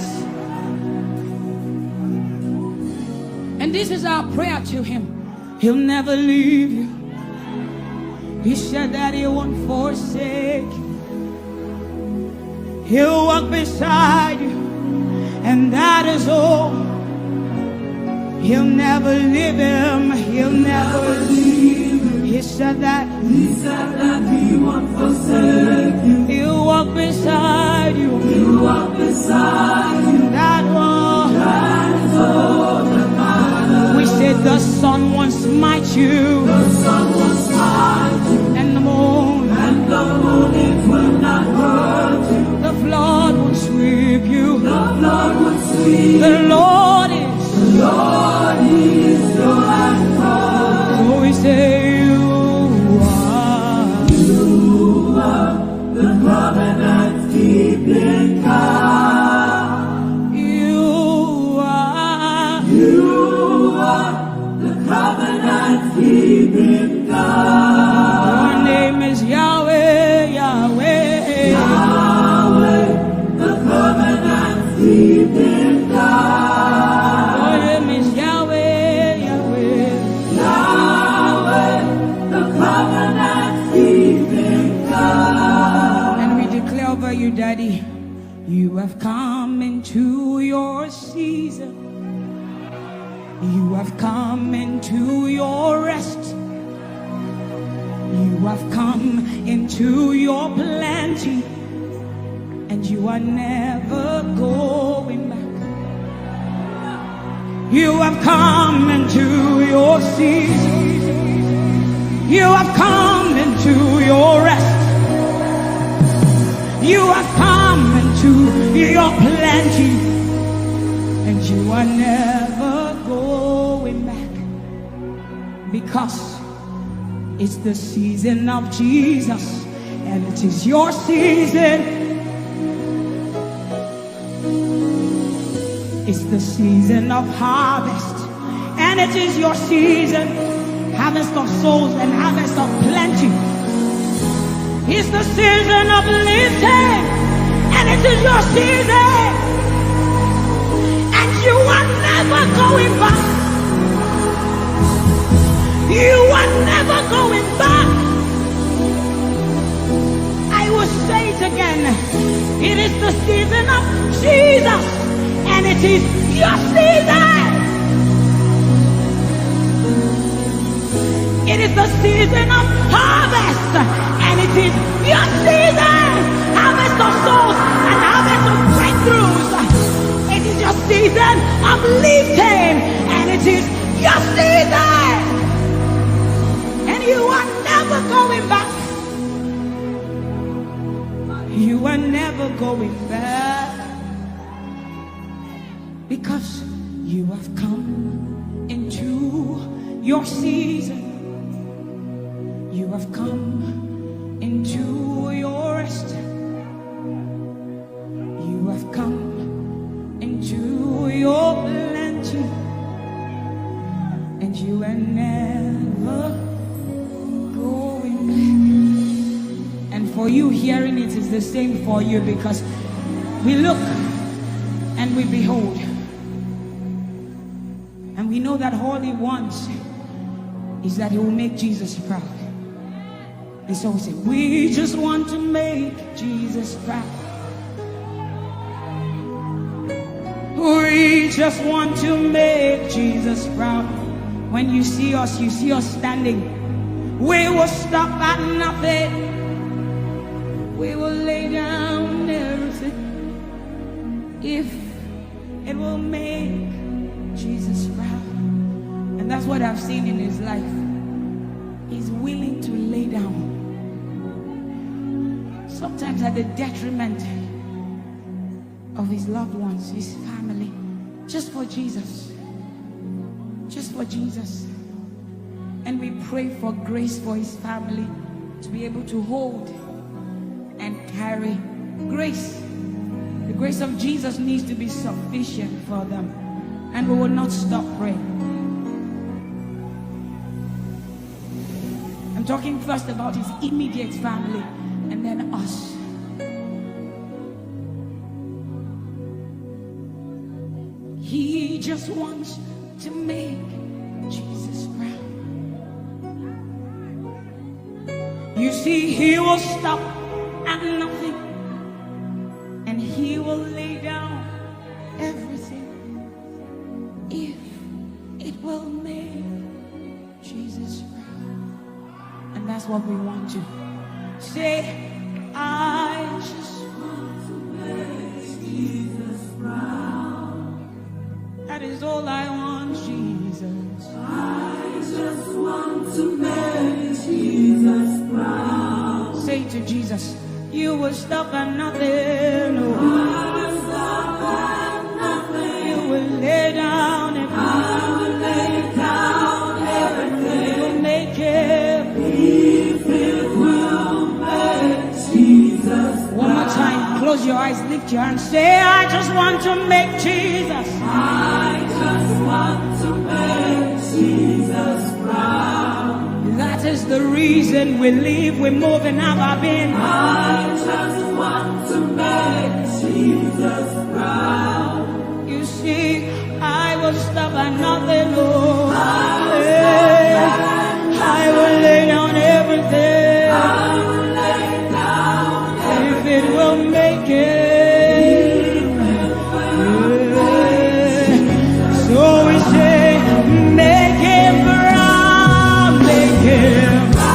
And this is our prayer to him. He'll never leave you. He said that he won't forsake you. He'll walk beside you. And that is all. He'll never leave him. He'll never leave him. He said that he won't forsake you. He'll walk beside you. He'll walk beside you. That is all that matters. We said the sun won't smite you. The sun won't smite you. And the moon. And the moon it will not hurt you. The flood won't sweep you. The flood won't sweep. The Lord is your anchor. So we say you are the covenant keeping God. You are the covenant keeping God. Your name is Yahweh, Yahweh. Yahweh, the covenant keeping God. Your name is Yahweh, Yahweh. Yahweh, the covenant keeping God. And we declare over you, Daddy, you have come into your season. You have come into your rest. You have come into your plenty. And you are never going back. You have come into your season. You have come into your rest. You have come into your plenty. And you are never going back. Because it's the season of Jesus. And it is your season. It's the season of harvest, and it is your season, harvest of souls and harvest of plenty. It's the season of lifting, and it is your season, and you are never going back. You are never going Jesus, and it is your season. It is the season of harvest, and it is your season. Harvest of souls and harvest of breakthroughs. It is your season of lifting, and it is your season. And you are never going back. You are never going back, because you have come into your season. You have come into your rest. You have come into your plenty, and you are never going back. And for you hearing it is the same for you, because we look and we behold, and we know that all he wants is that he will make Jesus proud. And so we say, we just want to make Jesus proud. We just want to make Jesus proud. When you see us standing. We will stop at nothing. We will lay down everything if it will make Jesus proud. And that's what I've seen in his life. He's willing to lay down, sometimes at the detriment of his loved ones, his family, just for Jesus. Just for Jesus. And we pray for grace for his family to be able to hold and carry grace. The grace of Jesus needs to be sufficient for them, and we will not stop praying. I'm talking first about his immediate family and then us. He just wants to make Jesus proud. You see, he will stop at nothing, and he will lay down everything if it will make Jesus proud. And that's what we want to say. I just want to make Jesus proud. That is all I want, Jesus. I just want to make Jesus proud. Say to Jesus, you will stop at nothing. No. I will stop at nothing. You will lay down everything. I will lay down everything. You will make it. If it will make Jesus proud. One more time, close your eyes, lift your hands, say, I just want to make Jesus. I just want to make Jesus proud. That is the reason we live, we move, and have our being. I just want to make Jesus proud. You see, I will stop at nothing, Lord. I will lay down everything. I will lay down everything. If it will make it. So we say, make him proud, make him proud.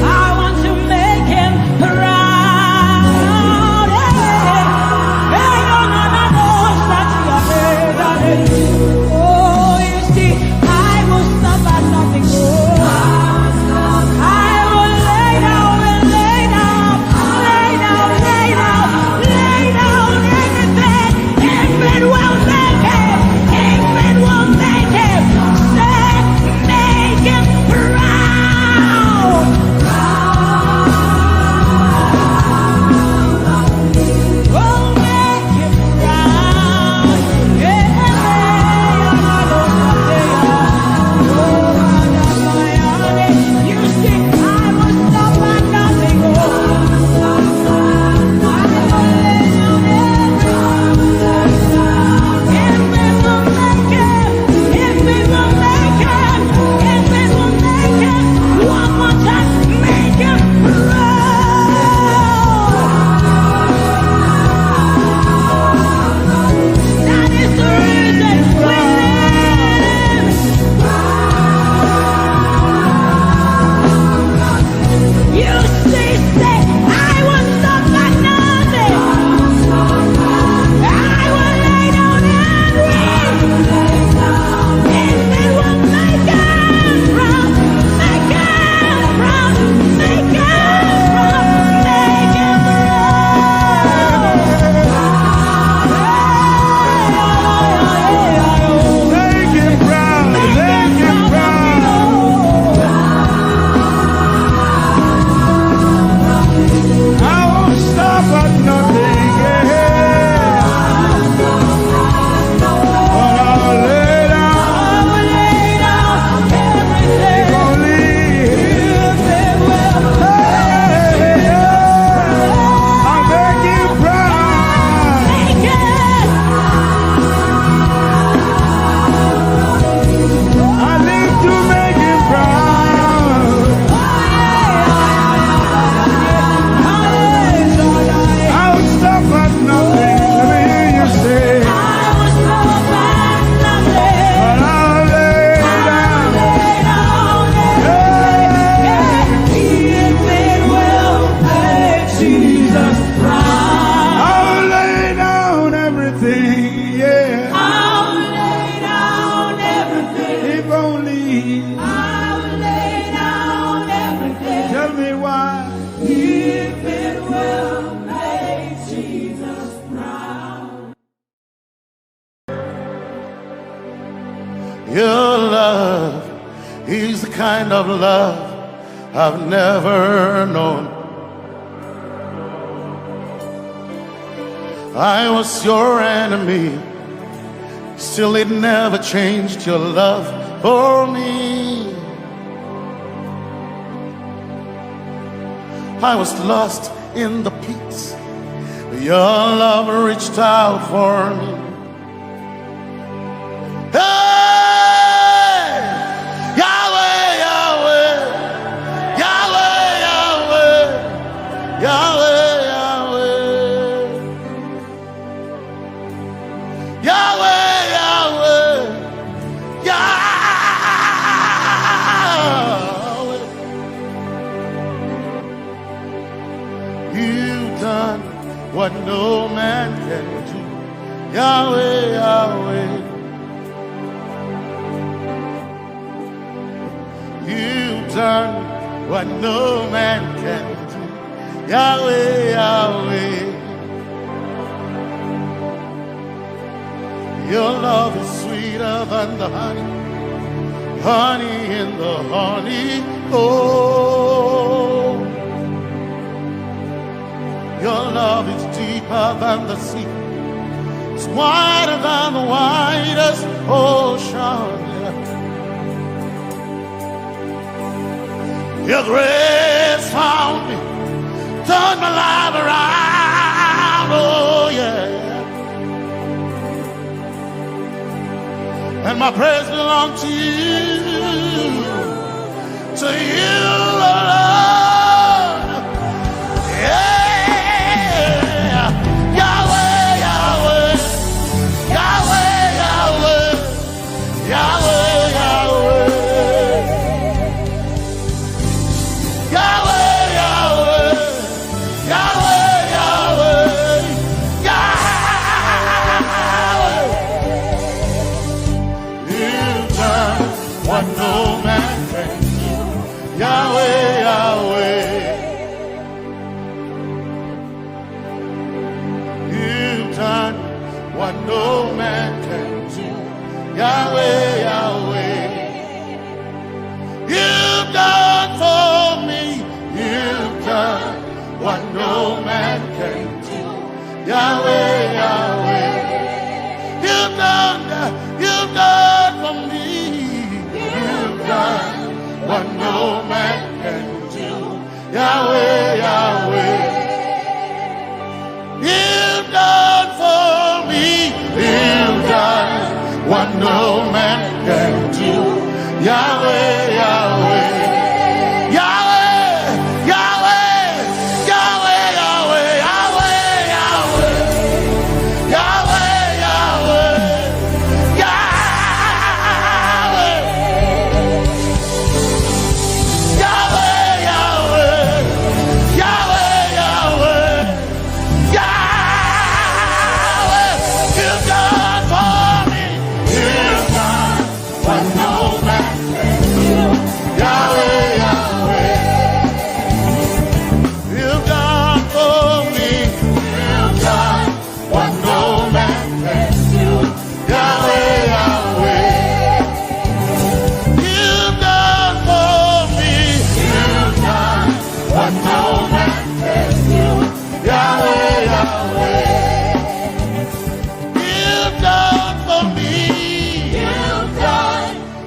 I want to make him proud. Hey, no, no, no, no, oh,
Your love is the kind of love I've never known. I was your enemy, still it never changed your love for me. I was lost in the pits, but your love reached out for me. Hey! Yahweh, Yahweh, Yahweh, Yahweh, Yahweh. What no man can do, Yahweh, Yahweh. You've done what no man can do, Yahweh, Yahweh. Your love is sweeter than the honey, honey in the honey. Oh. Your love is deeper than the sea. It's wider than the widest ocean. Your grace found me, turned my life around. Oh yeah. And my praise belongs to you, alone. Yeah. Yahweh, Yahweh, you've done for me, you've done what no man can do. Yahweh, Yahweh, you've done for me, you've done what no man can do. Yahweh, Yahweh, you've done for me, you've done what no man can do. Yahweh, Yahweh, Yahweh, Yahweh, Yahweh, Yahweh, Yahweh, Yahweh, Yahweh, Yahweh, Yahweh, Yahweh, Yahweh, Yahweh, Yahweh, you've done for me. What no man can do, Yahweh, Yahweh, you've done for me, you've done what no man can do, Yahweh, Yahweh, you've done for me, you've done what no man can do, Yahweh, Yahweh, you've done for me.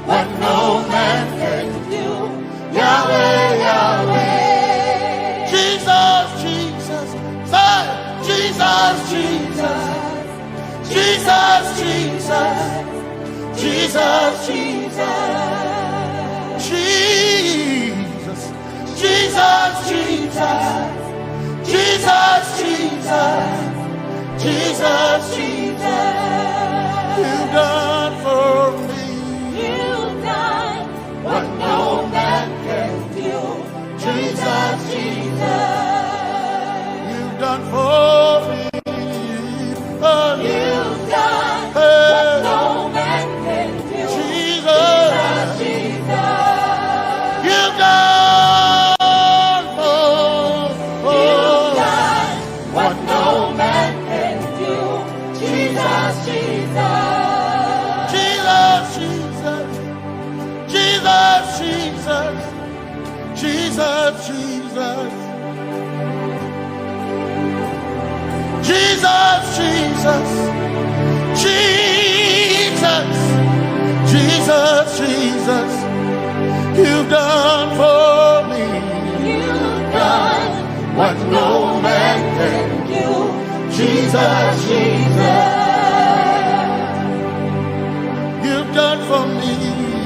What no man can do, Yahweh, Yahweh. Jesus, Jesus, say, Jesus, Jesus, Jesus, Jesus, Jesus, Jesus, Jesus, Jesus, Jesus, Jesus, Jesus, Jesus, you've done for me. What no man can do, Jesus, Jesus, you've done for me. Oh, you've done what no man can do, Jesus. Jesus, Jesus. Jesus, Jesus. Jesus. Jesus, Jesus. You've done for me.
You've done what no man can do. Jesus, Jesus.
You've done for me.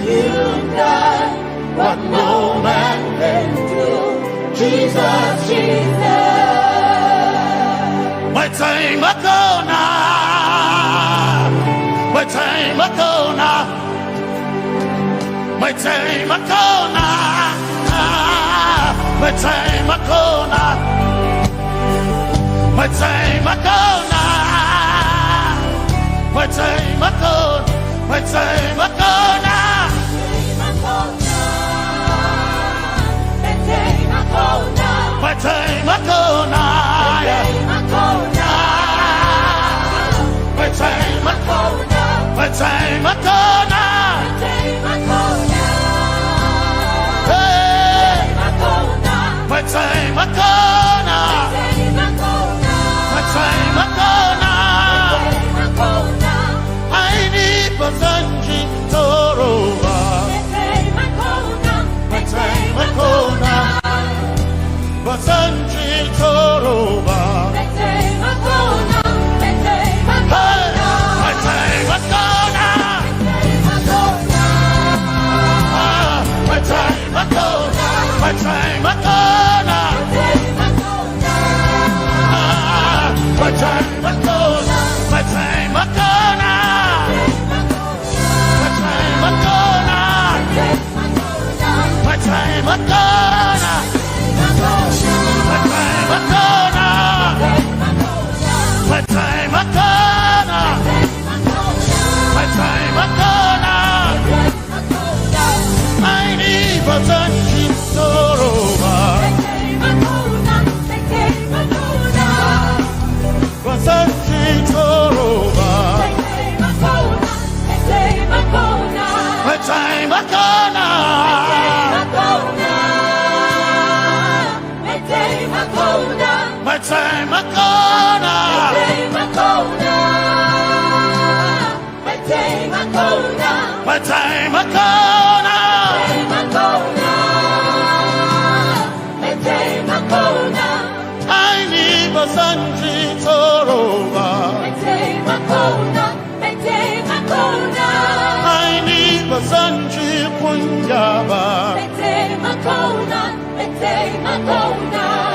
You've done what no man can do. Jesus, Jesus.
My time ago now. My time ago now. My time ago now. My time ago now. My time ago now. My time ago. My time ago now. My time ago now. My time ago. My time ago now. Hey. My time ago now. My time ago now. I need Basanji Toroba. My time ago now. Basanji Toroba. My time ago now. My time ago now. My time ago now. My time ago now. My time ago now. My time ago now. My time ago now. My time ago now. My time ago now. My time ago now. My time ago now. I need Basanji Toroba. Basanji Toroba. My time ago now. My time ago now. My time ago now. I need Basanji Toroba. I need Basanji Punjaba.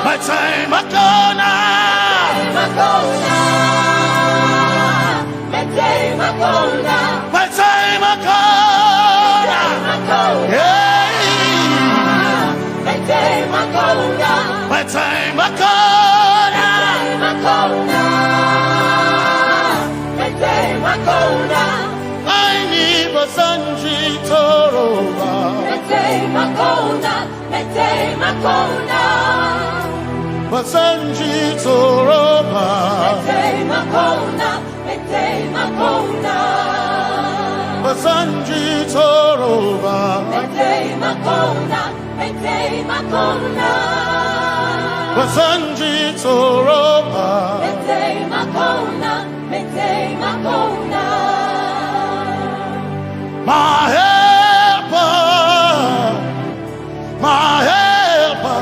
My time ago now. My time ago now. Yeah. My time ago now. My time ago now. I need Basanji Toroba. Basanji Toroba. Basanji Toroba. Basanji Toroba. My helper, my helper,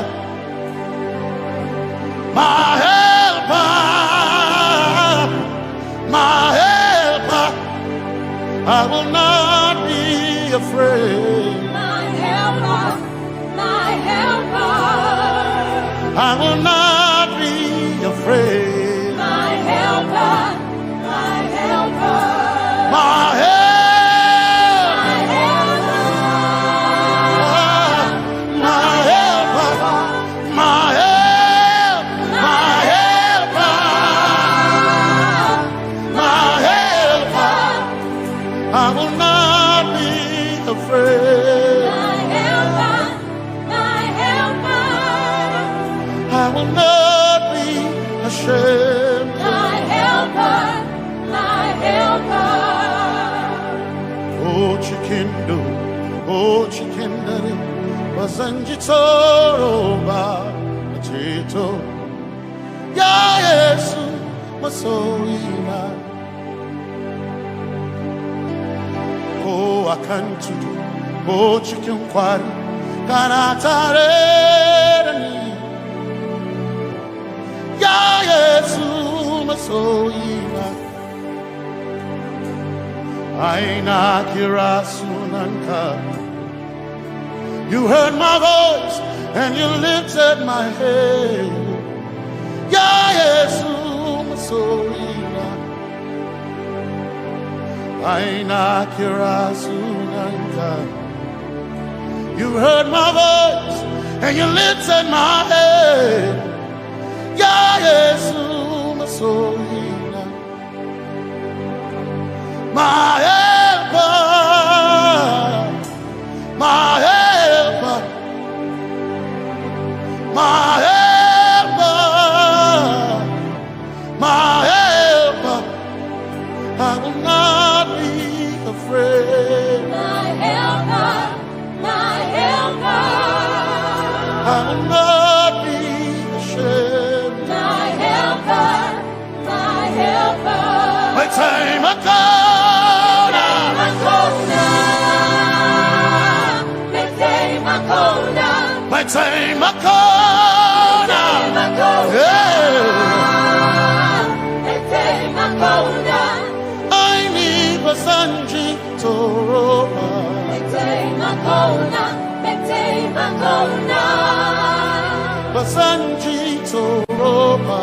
my helper, my helper. I will not be afraid.
My helper, my helper.
I will not be afraid.
My helper, my helper.
My helper. I will not be afraid.
My helper, my helper.
I will not be ashamed.
My helper, my helper.
Oh, chicken do, oh, chicken daddy, Wasanjitoroba Chito Ya Yesu Masoina Oh Akantudu Oh Chicken Kwari Kanatareni Ya Yesu Masoina Aina Kirasunanka You heard my voice and you lifted my head. Ya Yesu Masorina Aina Kirasunanka You heard my voice and you lifted my head. Ya Yesu Masorina My helper My helper My helper My helper I will not be afraid
My helper My helper
I will not be ashamed
My helper My helper
My time I come My time I call I need Basanji Toroba Basanji Toroba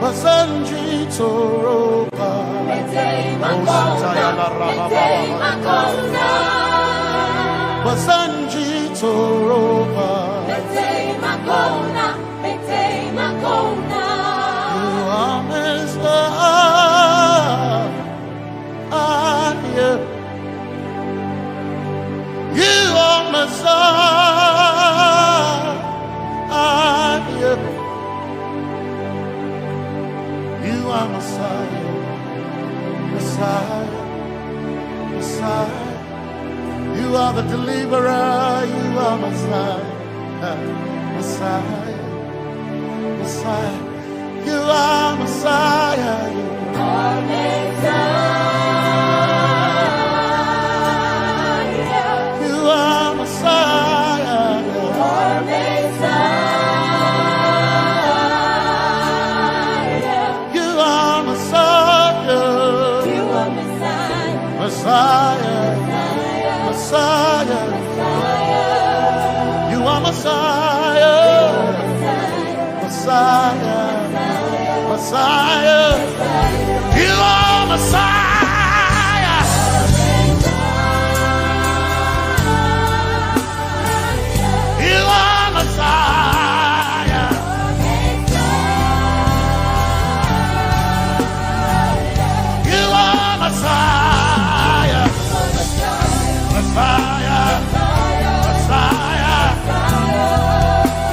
Basanji Toroba Basanji Toroba You are Messiah You are Messiah You are Messiah Messiah Messiah You are the deliverer You are Messiah Messiah Messiah You are Messiah You are Messiah You are Messiah You are Messiah You are Messiah You are Messiah Messiah You are Messiah Messiah Messiah You are Messiah You are Messiah You are Messiah Messiah Messiah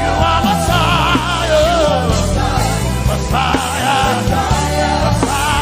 You are Messiah Messiah Messiah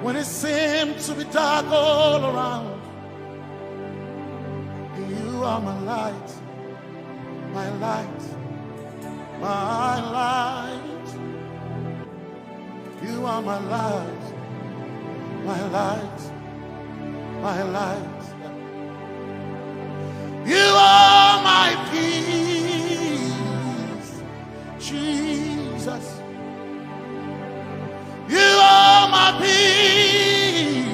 when it seemed to be dark all around. You are my light, my light, my light. You are my light, my light, my light. You are my peace, Jesus. You are my peace,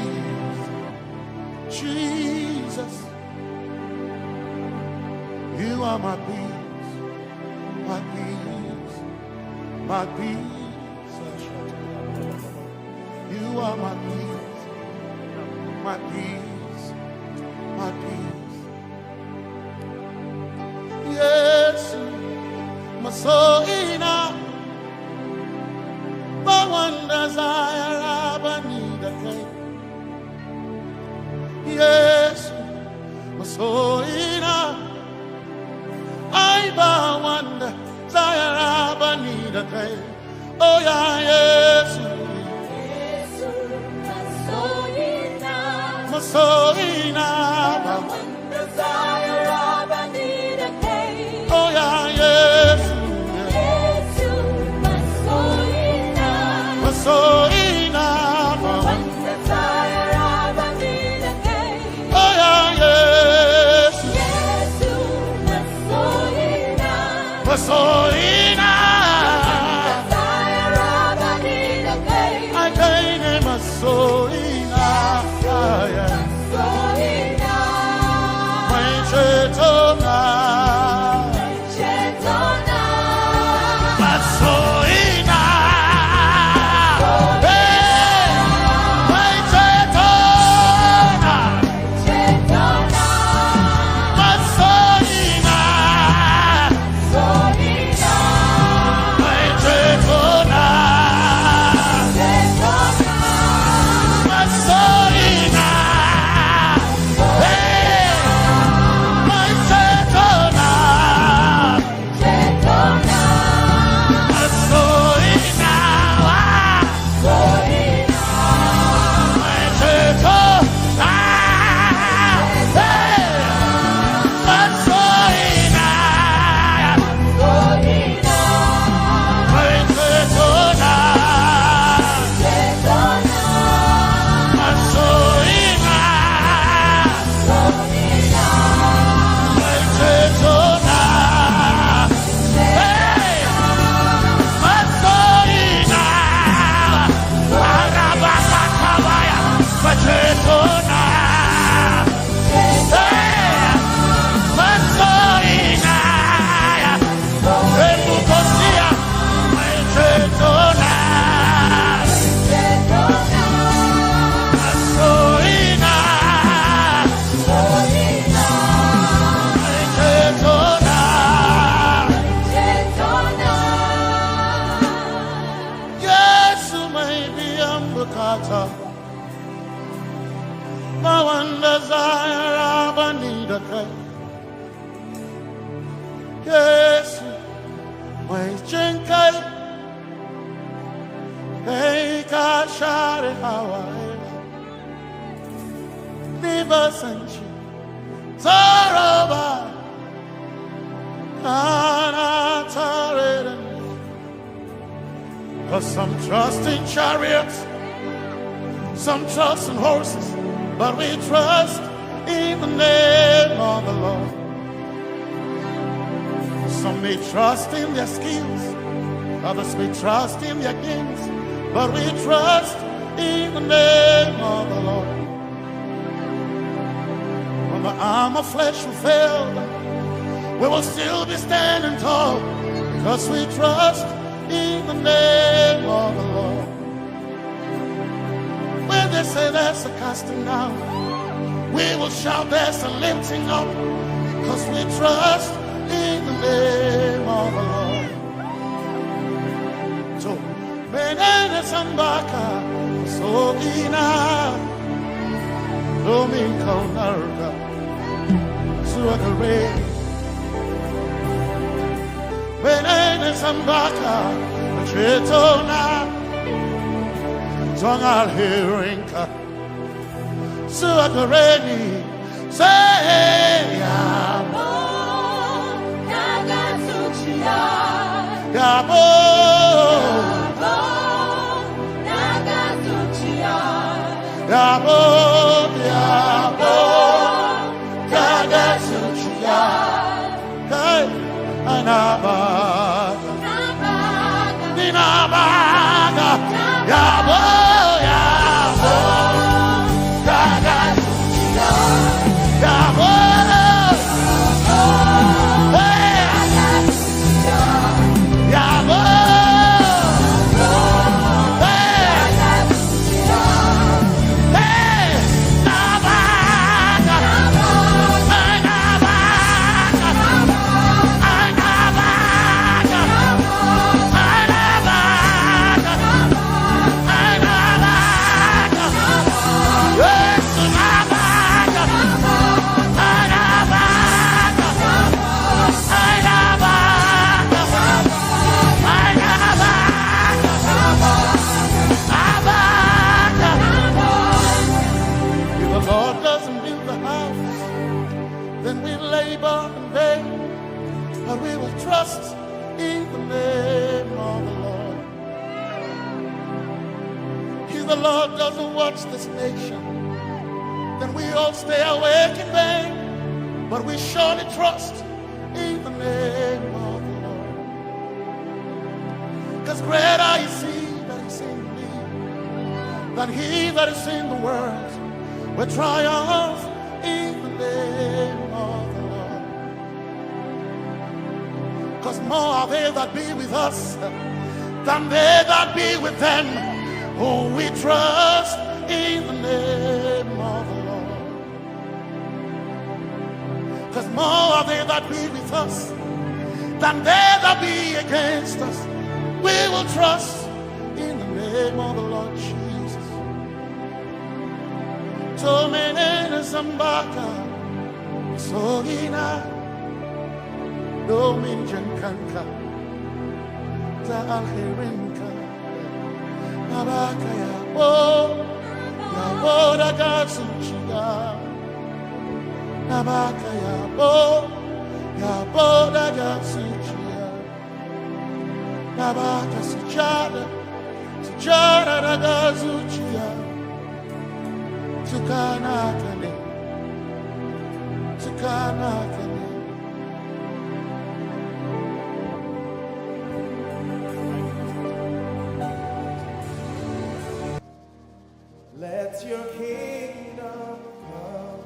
Jesus. You are my peace, my peace, my peace. You are my peace, my peace, my peace. Yes, my soul in a but one desire I need a day. Yes, my soul in a I but one desire I need a day. Oh yeah, yes, my soul in a
one desire I need a day.
oh yeah, yes, my soul in a
One desire I need a day.
oh yeah, yes, my soul in a
Desire I need a day.
I can't my soul in a yeah. My chetona, my soul in a hey, my chetona, my soul in a my chetona, my soul in a hey, my chetona, my soul in a my chetona, hey, my soul in a my chetona, my soul in a my chetona, hey, my soul in a arabakabaya, my chetona, hey, my soul in a ebukosia, my chetona, my soul in a my chetona. Yes, maybe I'm Bukata. My one desire, I need a day. Yes, my chenkai. Hey, Kashari, how I live a century. Zaraba, Anatare. Cause some trust in chariots, some trust in horses, but we trust in the name of the Lord. Some may trust in their skills, others may trust in their gains, but we trust in the name of the Lord. When the arm of flesh will fail, we will still be standing tall, because we trust in the name of the Lord. When they say there's a casting down, we will shout there's a lifting up, because we trust in the name of the Lord. So, Benene Sambaka, so ina, Domingo Narga, Suagare, Benene Sambaka, Chetona, Songa Hirinka, Suakareni, say, Yabo, Yabo, Yabo, Yabo, Yagasuchiya, Hey, Anabaga, Ninabaga, Yabo, Yabo, Yagasuchiya, Yabo, Hey, Yabo, trust in the name of the Lord. If the Lord doesn't watch this nation, then we all stay awake in vain. But we surely trust in the name of the Lord. Because greater is He that is in me than he that is in the world. We triumph in the name of the Lord. Because more are they that be with us than they that be with them. Oh, we trust in the name of the Lord. Because more are they that be with us than they that be against us. We will trust in the name of the Lord Jesus. Tomene Zambaka, Sohina. Dominjan kanka ta alherinka Nabaka ya boda gasuchiya Nabaka ya boda gasuchiya Nabaka sujada da gasuchiya Tukana kane
Let your kingdom come,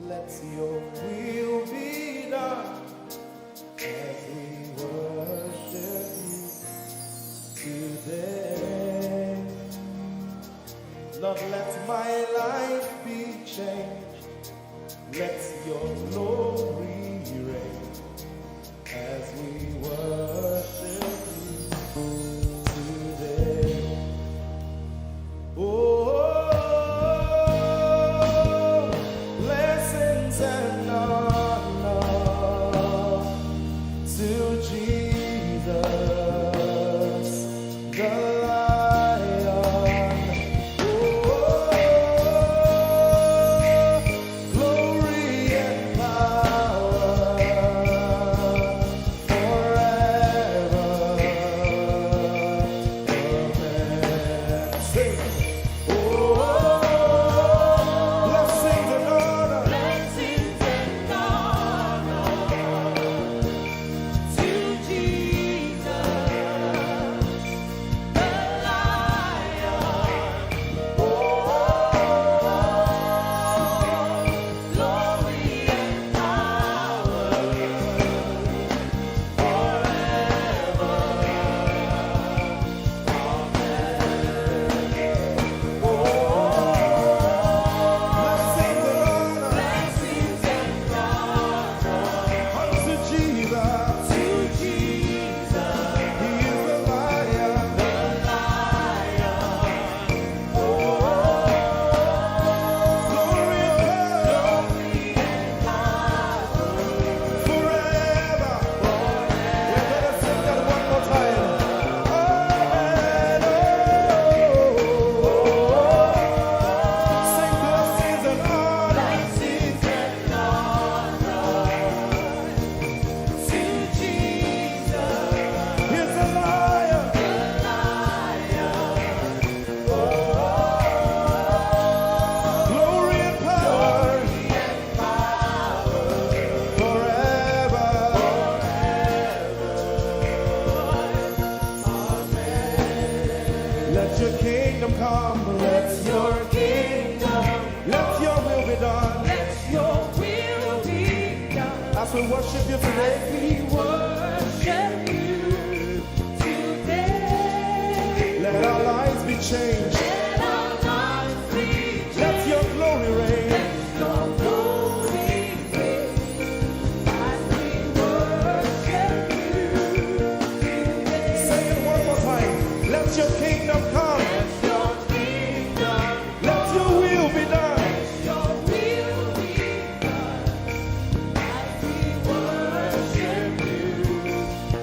let your will be done, as we worship you today. Lord, let my life be changed, let your glory reign, as we worship you today. Oh, forever. As we worship you today,
we worship you today.
let our lives be changed.
Let our lives be changed.
Let your glory reign.
Let your glory reign. As we worship you today.
Say it one more time. Let your kingdom come.
Let your kingdom,
Let your will be done.
let your will be done. As we worship you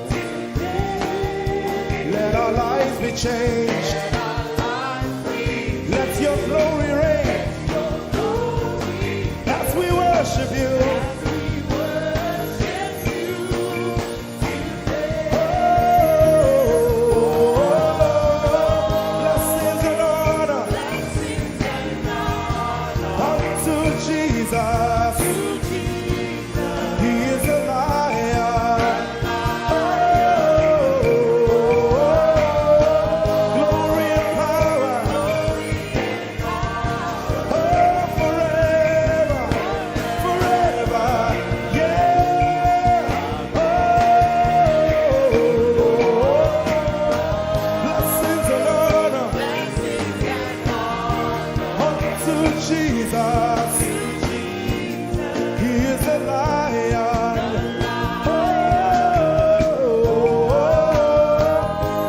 today.
Let our lives be changed.
Let our lives be
Let your glory reign.
your glory.
As we worship you.
As we worship you today.
Blessings and honor
Blessings and honor
unto Jesus.
to Jesus.
He is a lion. Glory and power. Forever. Forever. Yeah. Blessings and honor
Blessings and honor
unto Jesus. He is a lion.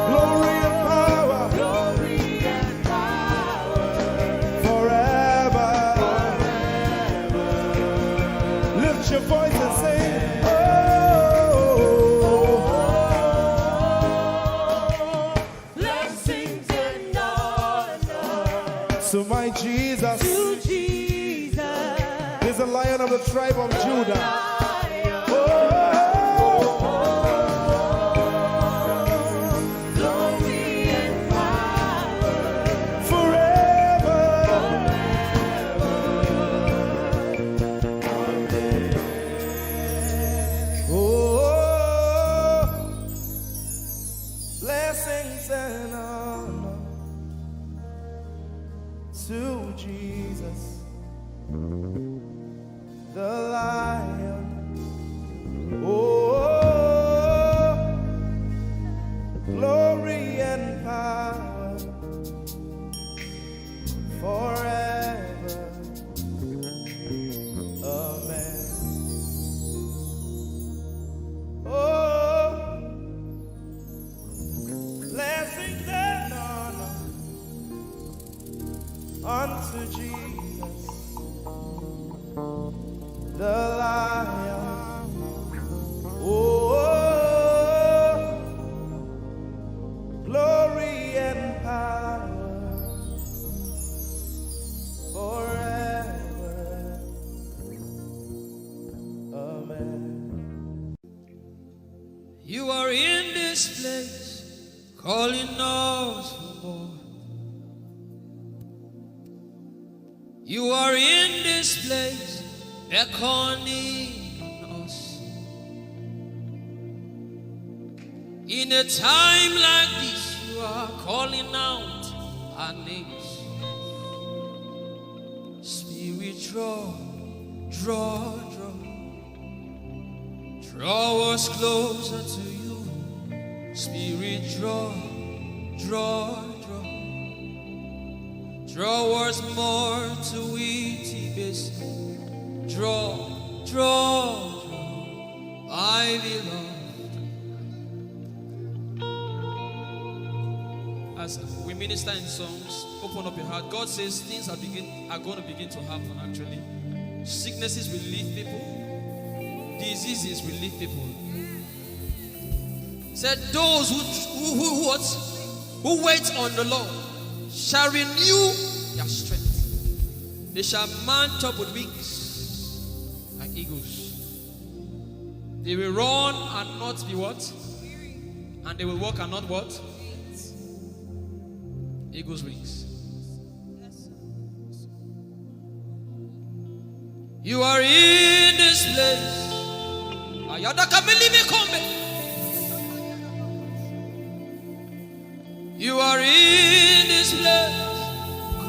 Glory and power
glory and power
forever. Lift your voice and sing.
blessings and honor
To my Jesus
to Jesus.
is a lion of the tribe of Judah.
Lion, glory and power
Forever. Blessings and honor to Jesus, the Lion. Glory and power forever. Amen. Blessings and honor unto Jesus, the Lion. Glory and power forever. Amen.
You are in this place, calling us for more. You are in this place, beckoning us. In a time like this, you are calling out our names. Spirit, draw, draw, draw. Draw us closer to you. Spirit, draw, draw, draw. Draw us more to Bassey. Draw, draw, draw. I belong. As we minister in songs, open up your heart. God says things are going to begin to happen actually. Sicknesses will leave people. Diseases will leave people. Said those who wait on the Lord shall renew their strength. They shall mount up with wings like eagles. They will run and not be what? And they will walk and not what? Eagle's wings. You are in this place. You are in this place,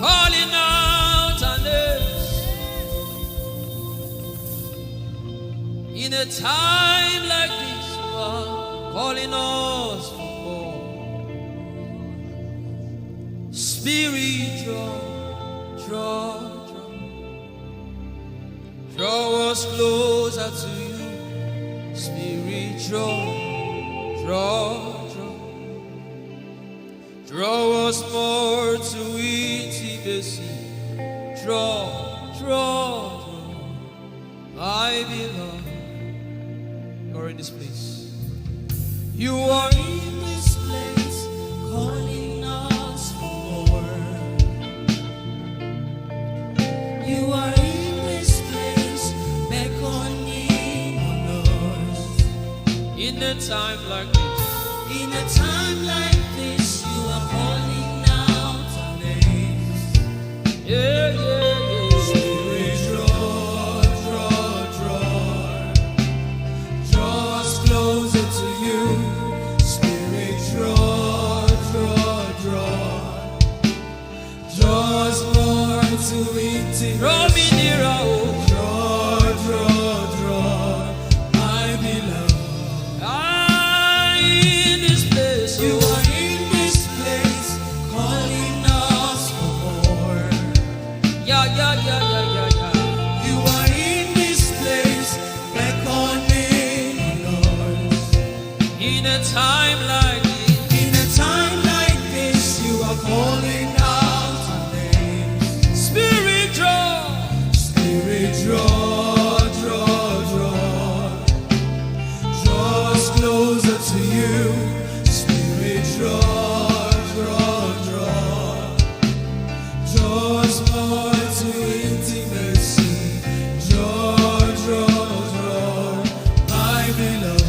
calling out our names. In a a time like this, you are calling us for more. Spirit, draw us closer to you. Spirit, draw us more to intimacy. Draw, I belong. You're in this place. You are in this place, calling us for more. You are in this place, beckoning on us. In a time like this, in a time like this, you are calling out our names. Yeah. Draw me nearer, oh. Draw, I belong. In this place, you are in this place, calling us for more. Yeah. You are in this place, beckoning on us. In a time like this, you are calling out our names. Spirit, draw us closer to you. Spirit, draw us more to intimacy. Draw, I belong.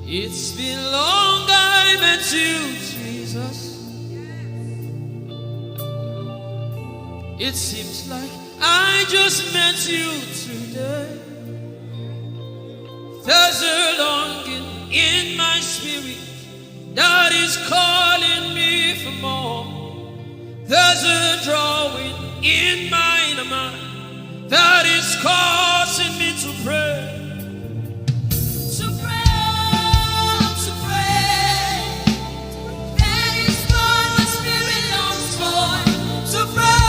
It's been long I met you, Jesus. It seems like I just met you today. There's a longing in my spirit that is calling me for more. There's a drawing in my mind that is causing me to pray. That is what my spirit longs for. To pray.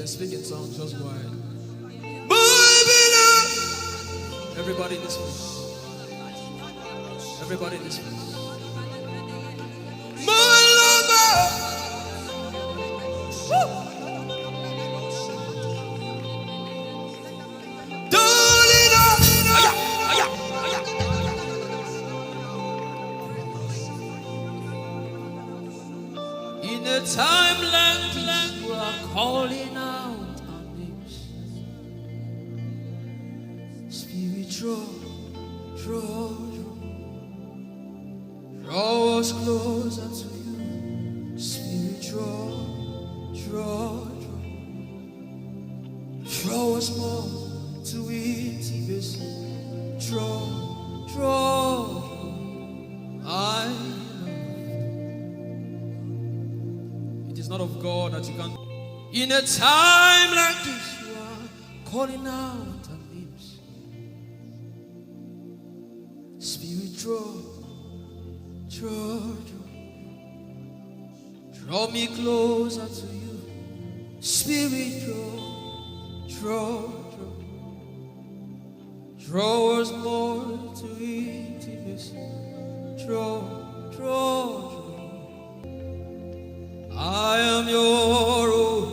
Speak in songs, just go ahead. Everybody in this place. Everybody in this place. My lover. In a time like this, we are calling out our names. Spirit, draw us closer to you. Spirit, draw us more to intimacy. Draw, I know. It is not of God that you can. In a time like this, you are calling out our names. Draw me closer to you. Spirit, draw us more to intimacy. Draw. I am your own.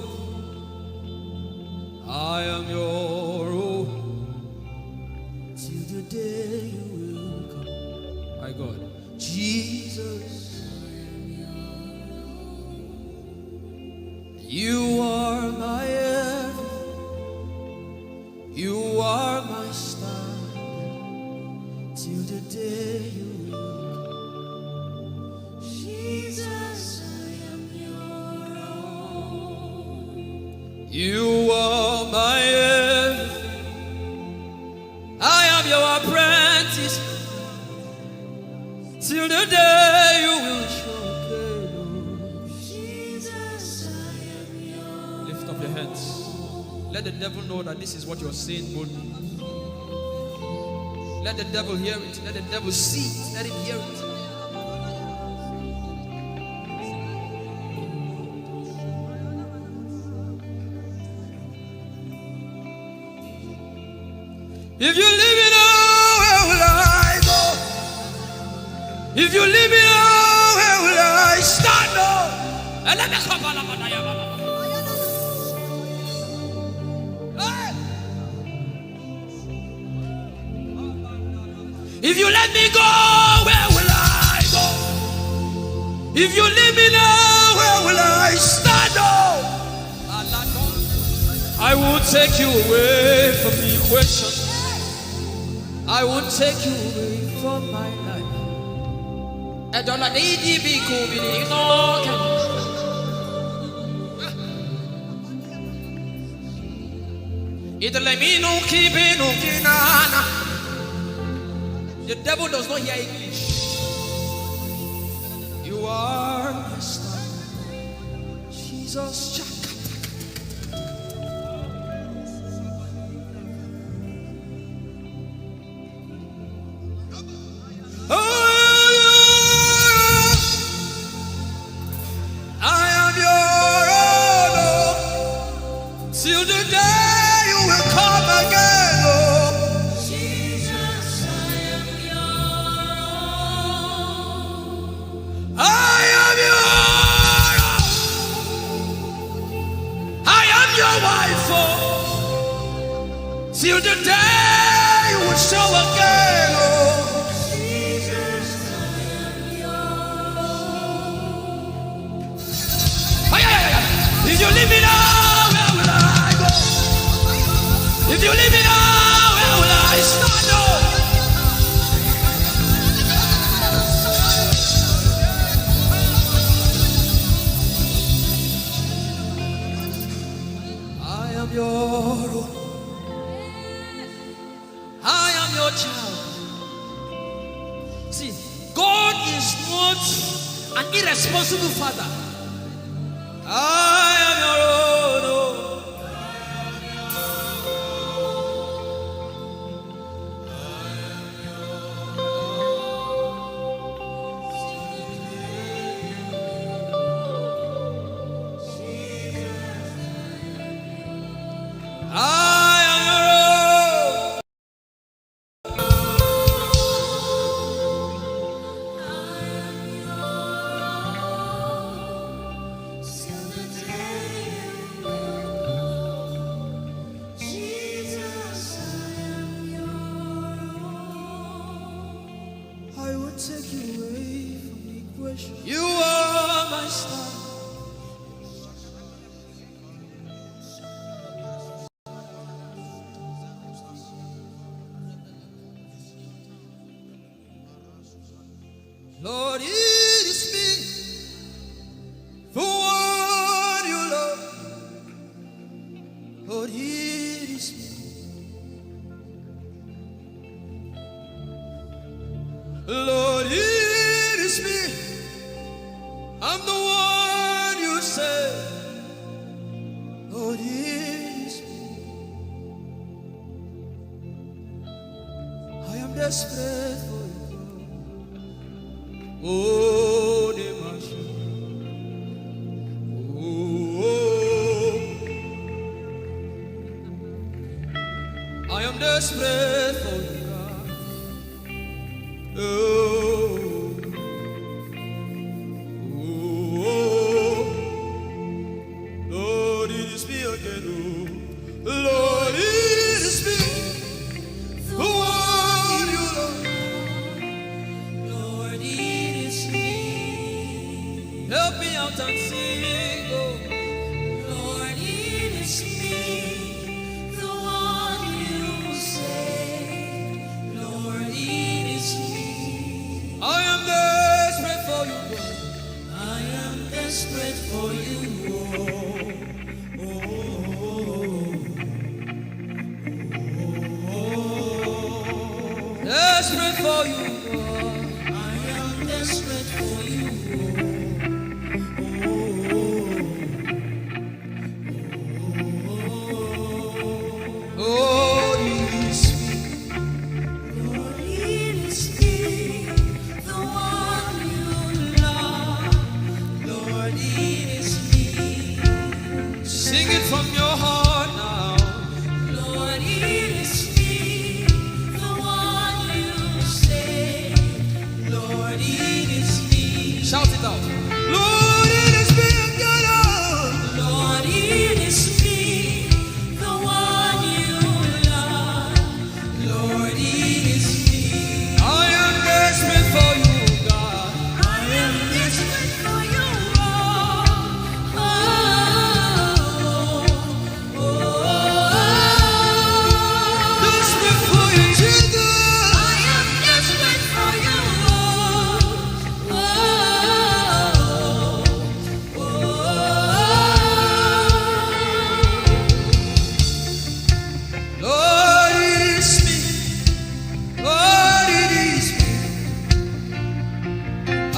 I am your own. Till the day you will come. My God. Jesus. You are my everything. You are my star. Till the day you will come. Jesus, I am your own. You are my everything. I am your apprentice. Till the day you will show. Hands. Let the devil know that this is what you're saying boldly. Let the devil hear it. Let the devil see it. Let him hear it. If you leave me now, where will I go? If you leave me now, where will I stand? And let me come. If you let me go, where will I go? If you leave me now, where will I stand? I will take you away from the equation. I will take you away from my life. I don't like the be cool. It let me no keep it no kinana. The devil does not hear English. You are my star, Jesus. I am your own, till the day you will come again. Till the day you will show again, oh Jesus, I am yours. If you leave me now, where will I go? If you leave me now, where will I stand? I am your own. I am your child. See, God is not an irresponsible father. I am your own. You are my star. Lord, it is me, the one you love. Lord, it is me. Lord, it is me. I'm the one you say. Lord, it is me. I am desperate for you. Oh, the Masha. Oh, I am desperate for you, God. Oh, Lord, it is me again. Oh, Lord, it is me. The one you love. Lord, it is me. Help me out and sing. Oh, Lord, it is me. The one you say. Lord, it is me. I am desperate for you, God. I am desperate for you. Desperate for you, God. I am desperate for you. Oh, it is me. Lord, it is me, the one you love. Lord, it is me. Sing it from your heart now. Lord, it is me, the one you say. Lord, it is me. Shout it out. Lord, it is me again. Lord, it is me, the one you love. Lord, it is me. I am desperate for you, God. I am desperate for you, oh, desperate for you, Jesus. I am desperate for you, Lord, it is me. Lord, it is me.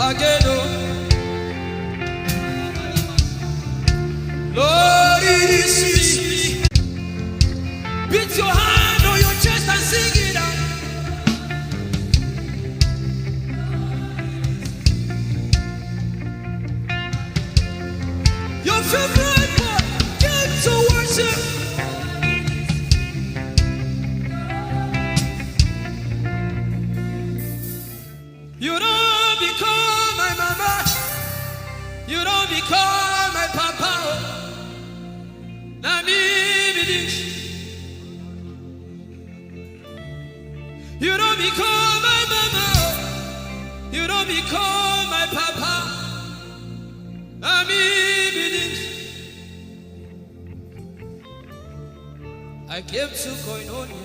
Again, oh. Lord, it is me. Beat your hand on your chest and sing it out. Your favorite boy came to worship. You don't become my mama. You don't become my papa. Na me be. You don't become my mama. You don't become my papa. Na me be. I came to Koinonia.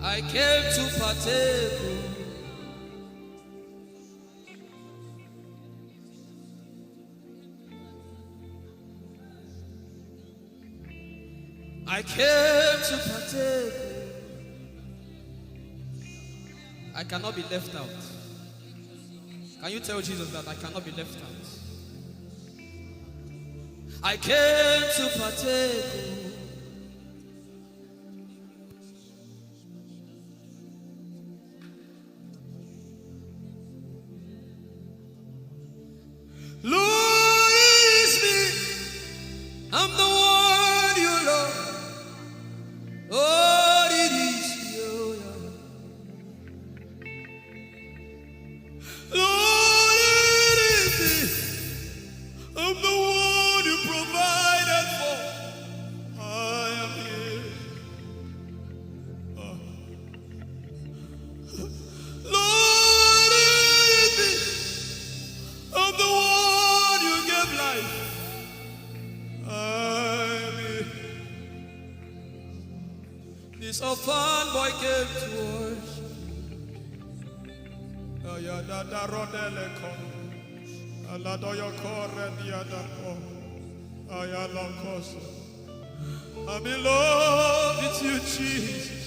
I came to partake. I came to partake. I cannot be left out. Can you tell Jesus that I cannot be left out? I came to partake. Lord, it is me. I'm the one you love. Lord, it is you. Lord, it is me. I'm the one you provided for. I am here. Lord, it is me. I'm the one you gave life. I'm here. This orphan boy came to worship. Ayadada rodele kon. Aladoyo kore diada kon. Ayala koso. I'm in love with you, Jesus.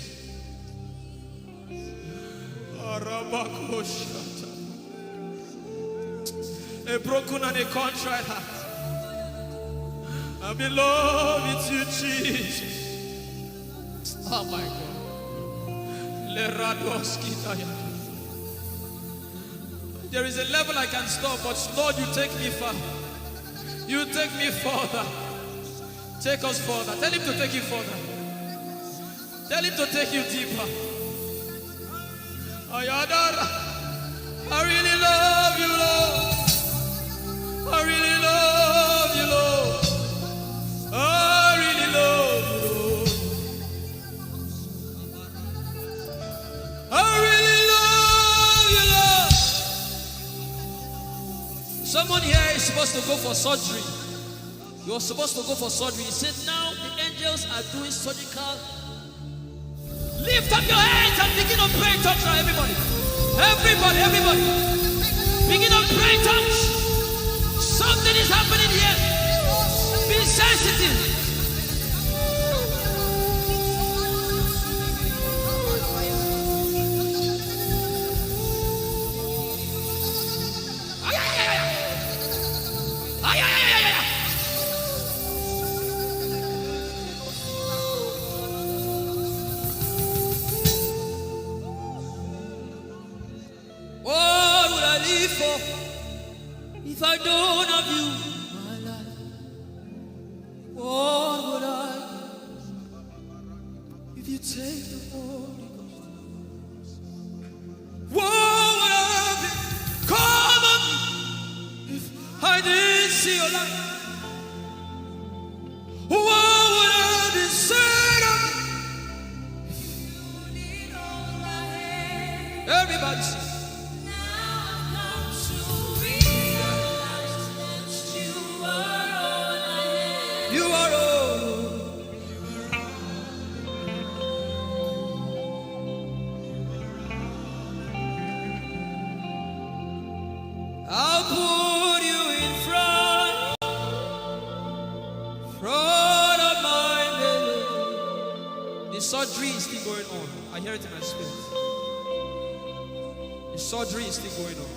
Arabakoshata. A broken and a contrite heart. I I'm in love with you, Jesus. Oh my God. There is a level I can stop, but Lord, you take me far. You take me further. Take us further. Tell him to take you further. Tell him to take you deeper. I really love you, Lord. I really love you, Lord. I really love you, Lord. I really love you, Lord. Someone here is supposed to go for surgery. You're supposed to go for surgery. He said, now the angels are doing surgical. Lift up your hands and begin to pray in tongues now, everybody. Everybody. Begin to pray in tongues. Something is happening here. Be sensitive. If I don't have you, my life, what would I give? If you take the Holy Ghost, what would I become of me if I didn't see your light? What would I be said of me if you need all my hand? Everybody sing. You are all. I'll put you in front of my belly. The surgery is still going on. I hear it in my spirit. The surgery is still going on.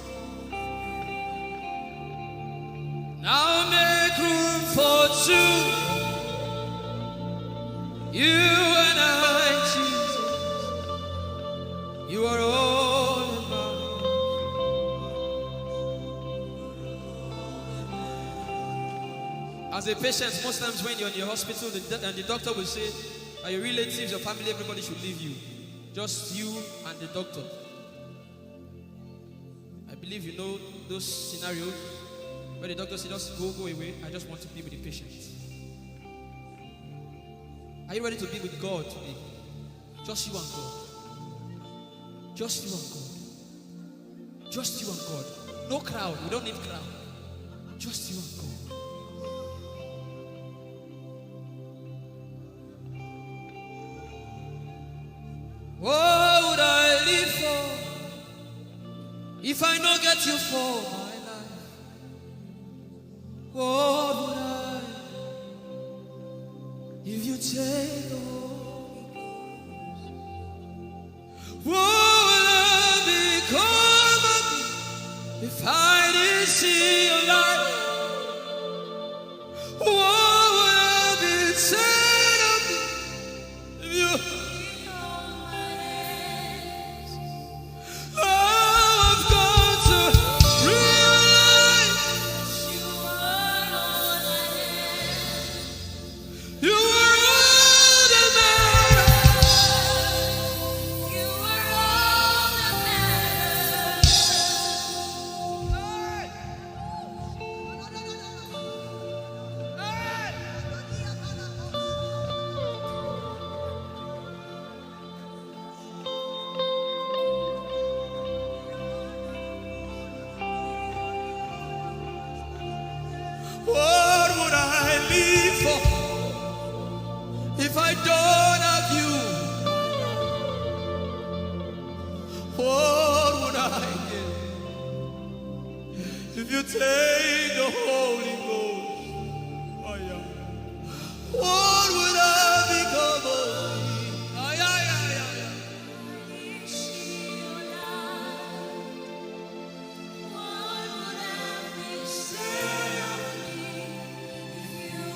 Now make room for two. You and I, Jesus. You are all about. As a patient, most times when you're in your hospital, and the doctor will say, are your relatives, your family, everybody should leave you. Just you and the doctor. I believe you know those scenarios. Where the doctor says, just go away. I just want to be with the patient. Are you ready to be with God today? Just you and God. Just you and God. Just you and God. No crowd. We don't need crowd. Just you and God. What would I live for if I don't get you for my life? What would I if you take the Holy Ghost? What will I become of me if I didn't see your light? What would I be said of me if you? I've got to realize you are all that matters. You are all that What would I live for if I don't have you? What would I give if you take the Holy Ghost? Oh, yeah. What would I become of me? Oh, yeah. What would I be said of me if you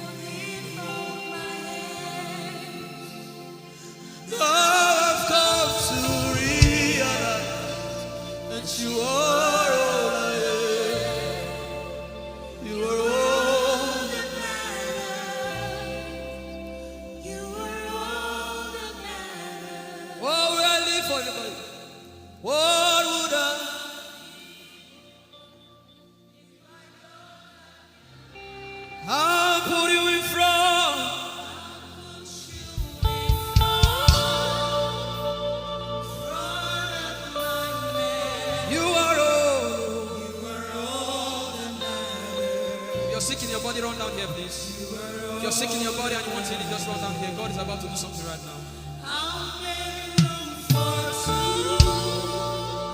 body, run down here, please. If you're sick in your body and you want healing, just run down here. God is about to do something right now.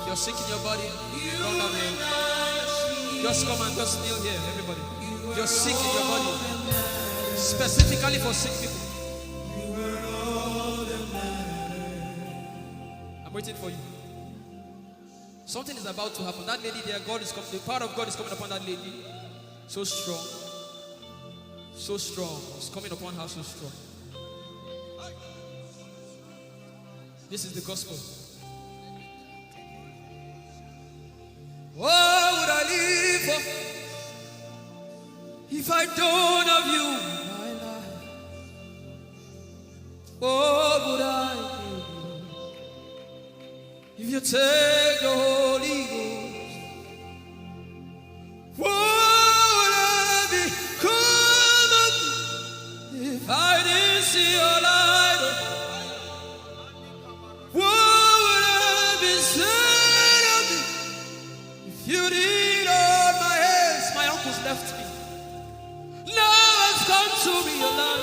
If you're sick in your body, run down here. Just come and just kneel here, everybody. If you're sick in your body, specifically for sick people. I'm waiting for you. Something is about to happen. That lady there, God is coming. The power of God is coming upon that lady. So strong. So strong. It's coming upon her so strong. This is the gospel. What would I live for if I don't have you in my life? What would I do if you take the Holy Ghost? What would I become if I didn't see your light? What would I be said of me if you did all my hands? My uncles left me. Now I've come to realize.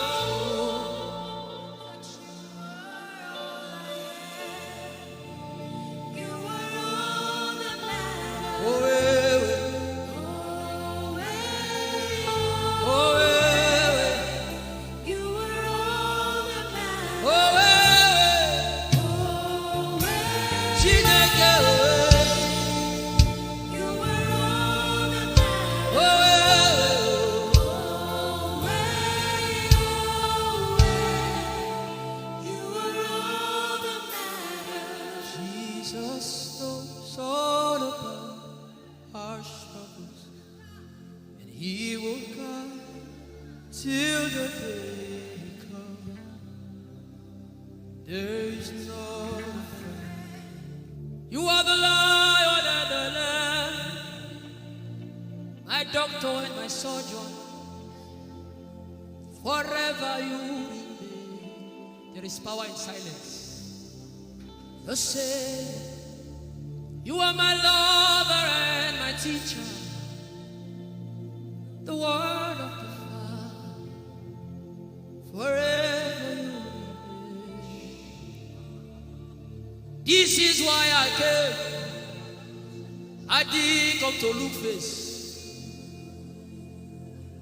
Power in silence. You say, you are my lover and my teacher, the word of the Father, forever you wish. This is why I came. I didn't come to look face.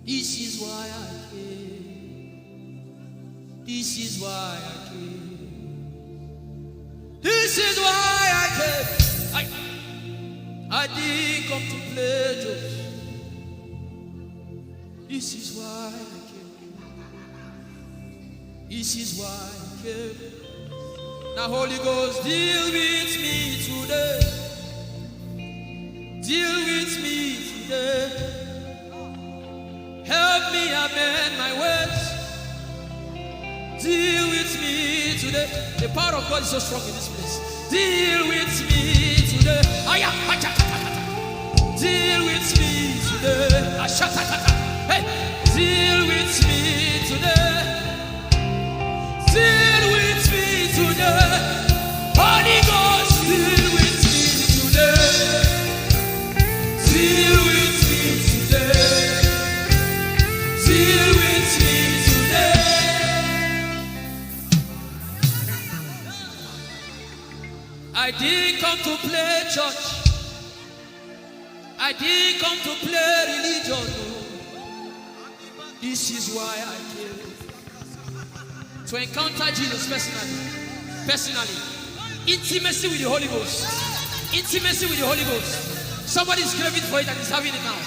This is why I came. This is why I came. This is why I came. I didn't come to play jokes. This is why I came. This is why I came. Now Holy Ghost, deal with me today. Deal with me today. Help me amend my words. Deal with me today. The power of God is so strong in this place. Deal with me today. Deal with me today. Hey, deal with me today. Deal with me today. Holy Ghost, deal with me today. Deal with me today. Deal with me today. I didn't come to play church. I didn't come to play religion. This is why I came. To encounter Jesus personally. Intimacy with the Holy Ghost. Intimacy with the Holy Ghost. Somebody is craving for it and is having it now.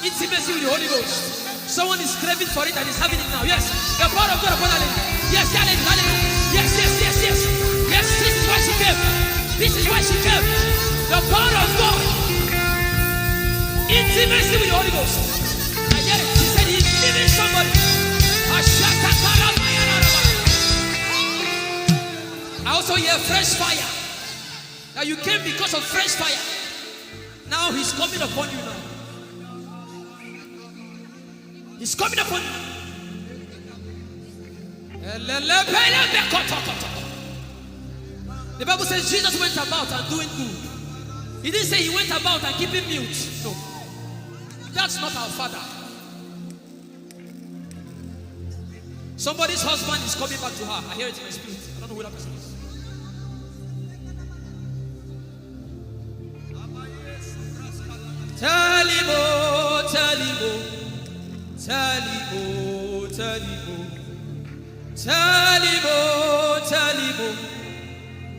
Intimacy with the Holy Ghost. Someone is craving for it and is having it now. Yes. The power of God upon her. Yes, hallelujah. Yes. Yes, this is why she came. This is why she came. The power of God. Intimacy with the Holy Ghost. I get it. She said he's giving somebody. I also hear fresh fire. Now you came because of fresh fire. Now he's coming upon you now. He's coming upon you. The Bible says Jesus went about and doing good. He didn't say he went about and keeping mute. No. That's not our Father. Somebody's husband is coming back to her. I hear it in my spirit. I don't know who that person is. Talibo, Talibo, Talibo, Talibo, Talibo, Talibo,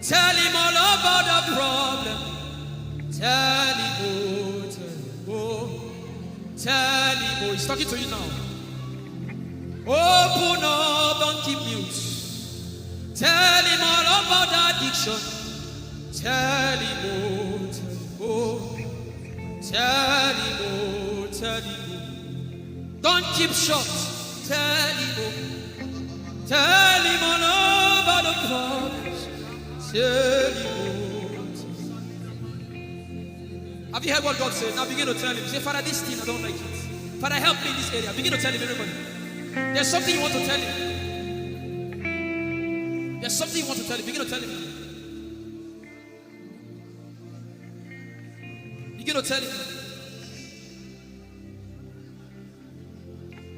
tell him all about the problem. Talibo, Talibo, Talibo. He's talking to you now. Open up, don't keep mute. Tell him all about the addiction. Talibo, Talibo, Talibo, Talibo. Don't keep short. Talibo, tell him all about the problems. Talibo. Have you heard what God said? Now begin to tell him. Say, Father, this thing I don't like it. Father, help me in this area. Begin to tell him, everybody. There's something you want to tell him. There's something you want to tell him. Begin to tell him. Begin to tell him.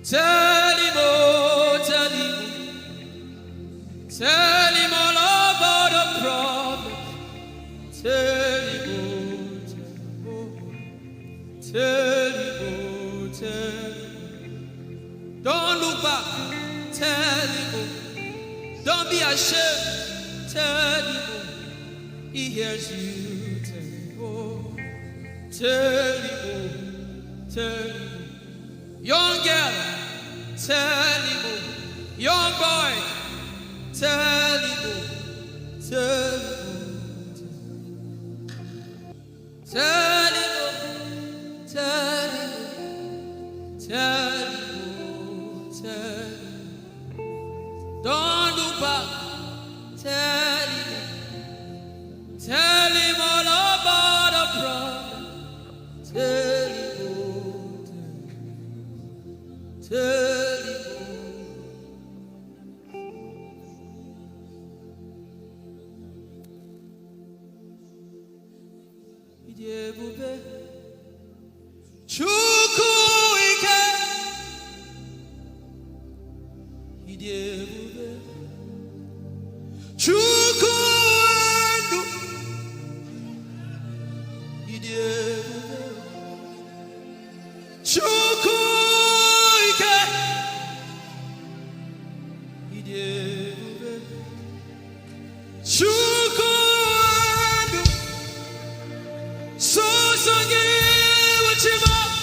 Tell him, oh, tell him. Tell him all about the problem. Tell him, oh, tell him, oh, tell him. Don't look back. Tell him, oh. Don't be ashamed. Tell him, oh. He hears you. Tell him, oh. Tell him, oh. Tell him, oh. Young girl. Tell him, oh. Young boy. Tell him, oh. Tell him, oh. Tell him, oh. Tell him, oh. Tell him. Don't look back. Tell him all about the problem. Tell him, tell him. Ijeoma Chukwu ike. Ijeoma Chukwu enu. Ijeoma Chukwu ike. Ijeoma Chukwu enu. So give what you want.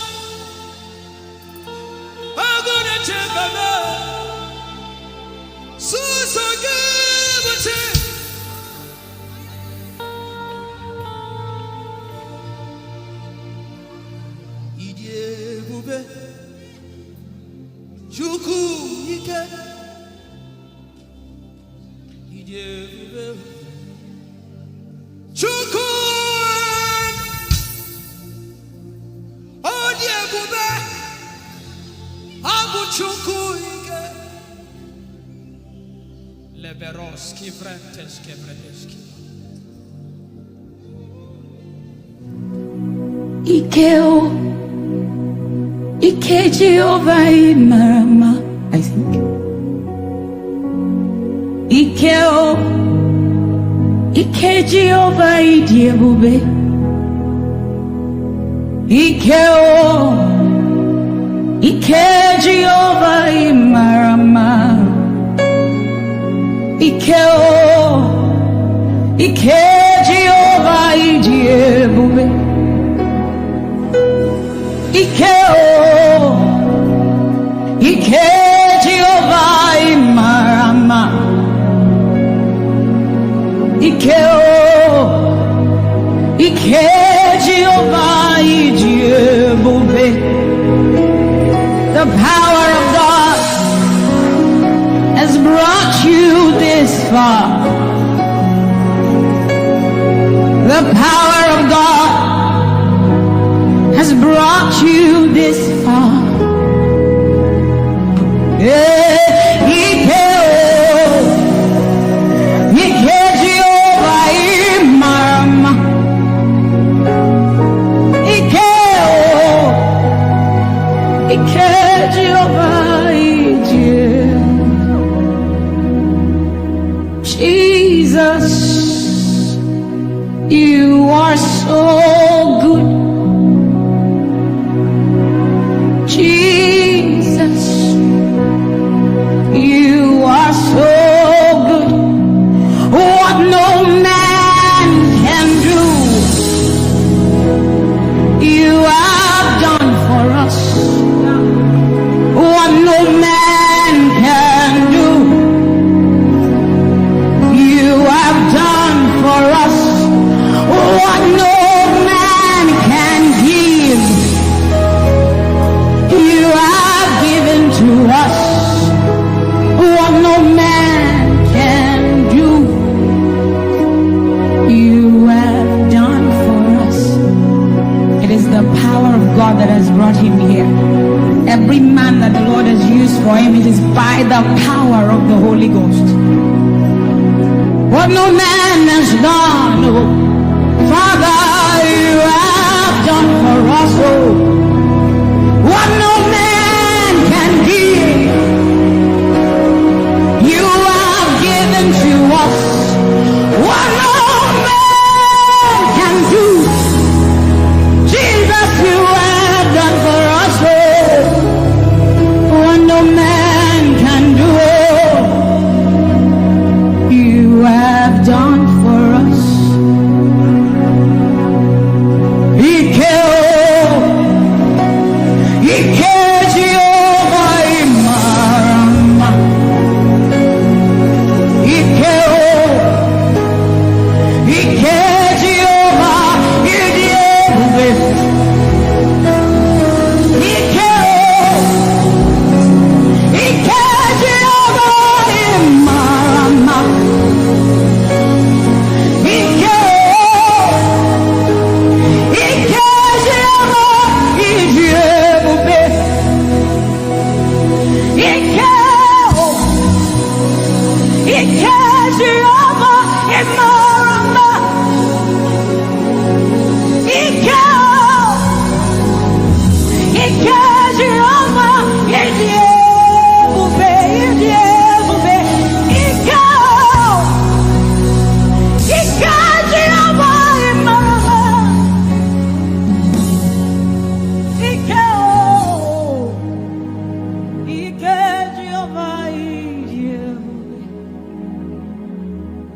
I'm gonna check them out. So give what you. Ijeoma Chukwu ike. Ijeoma Chukwu. Leberoski Vrenteski Vredeski
Ikeo Ike Jehovah Marama, I think. Ikeo Ike Jehovah Idiebube. Ikeo Ike Jehovah Marama. Ikeo Ike Jehovah Idiebube. Ikeo Ike Jehovah Marama. Ikeo Ike Jehovah Idiebube. The power of God has brought you this far. The power of God has brought you this far. power of God that has brought him here. Every man that the Lord has used for him, it is by the power of the Holy Ghost. What no man has done, oh, Father, you have done for us, oh. What no man can give, you have given to us. What no man can do, Jesus, you have done for us, oh. What no man can do, oh, you have done for us.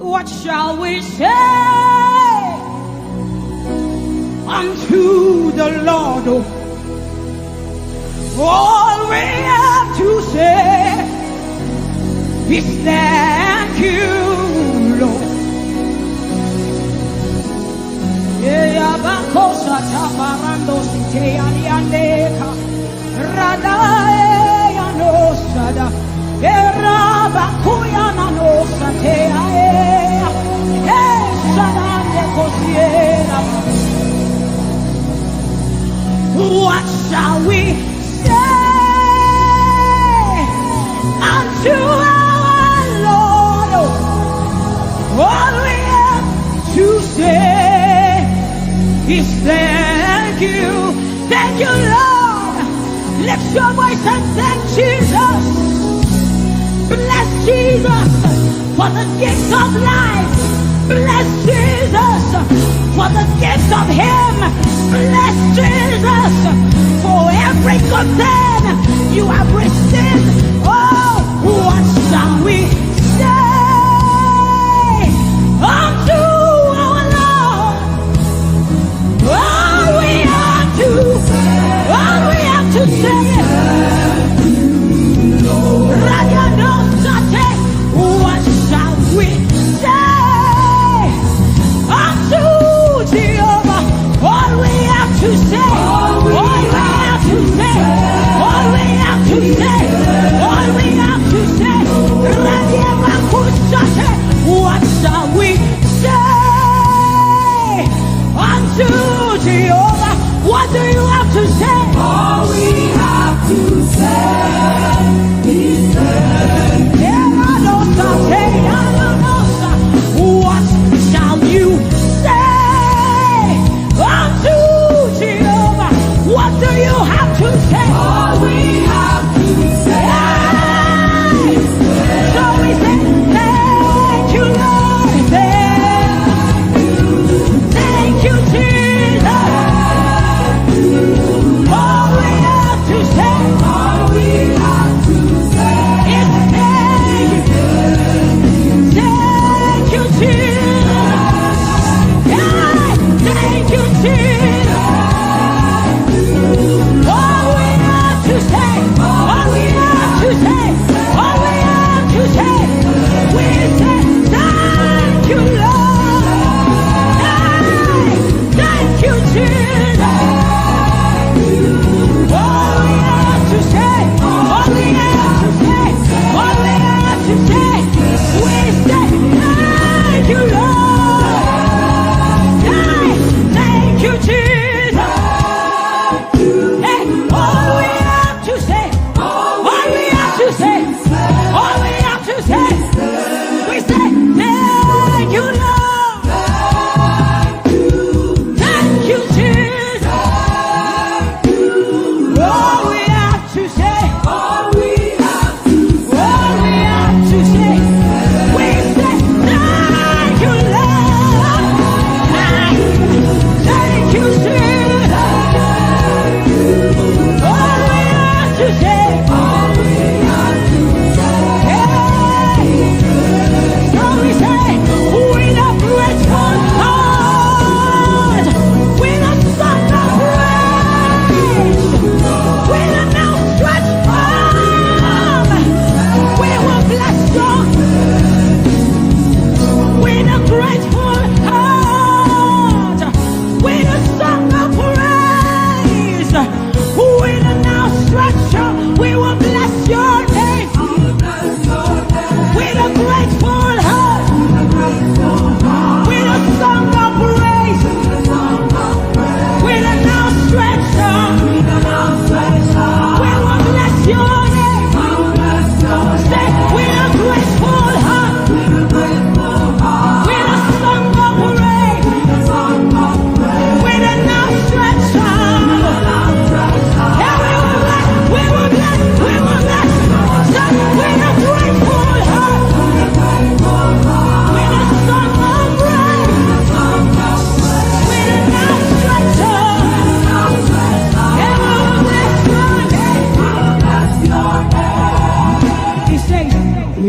What shall we say unto the Lord? All we have to say is thank you, Lord. What shall we say unto our Lord? All we have to say is thank you, Lord. Lift your voice and thank Jesus. Bless Jesus for the gift of life. Bless Jesus for the gift of Him. Bless Jesus for every good thing you have received. Oh, what shall we say unto our Lord? All we have to say what shall we say unto Jehovah? All we have to say, all we have to say, all we have to say, all we have to say. What shall we say unto Jehovah? What do you have to say?
All we have to say is thank you.
What shall you say unto Jehovah? What do you have to say?
All we have to say is thank
so we say, thank you, Lord. Thank you, Jesus. All we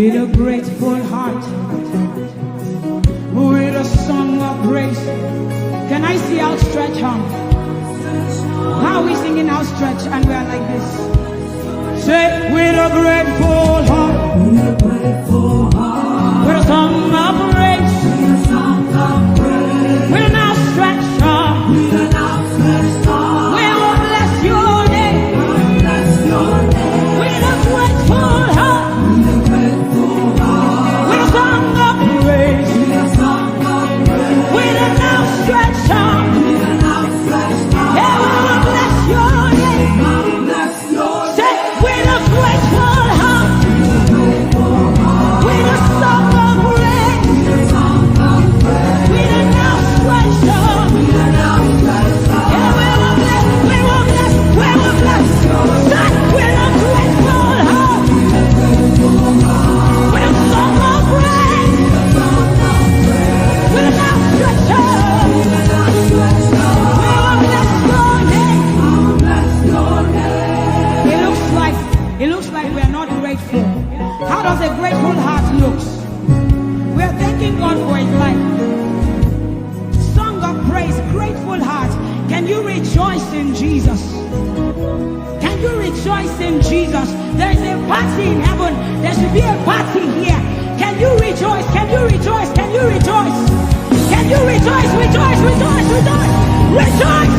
with a grateful heart, with a song of praise. Can I see outstretched arm? How are we singing outstretched and we are like this? Say, with a grateful heart, with a song of praise, with an outstretched arm, we will bless your name, with a grateful heart, with a song of praise, with an outstretched arm. Yeah, we will bless your name. Say, with a grateful heart, with a song of praise, with an outstretched arm. Yeah, we will bless, we will bless, we will bless. Say, with a grateful heart, with a song of praise, with an outstretched arm. We will bless your name. It looks like we are not grateful. How does a grateful heart look? We are thanking God for his life. Song of praise, grateful heart. Can you rejoice in Jesus? Can you rejoice in Jesus? There is a party in heaven. There should be a party here. Can you rejoice? Can you rejoice? Can you rejoice? Can you rejoice? Rejoice, rejoice, rejoice, rejoice!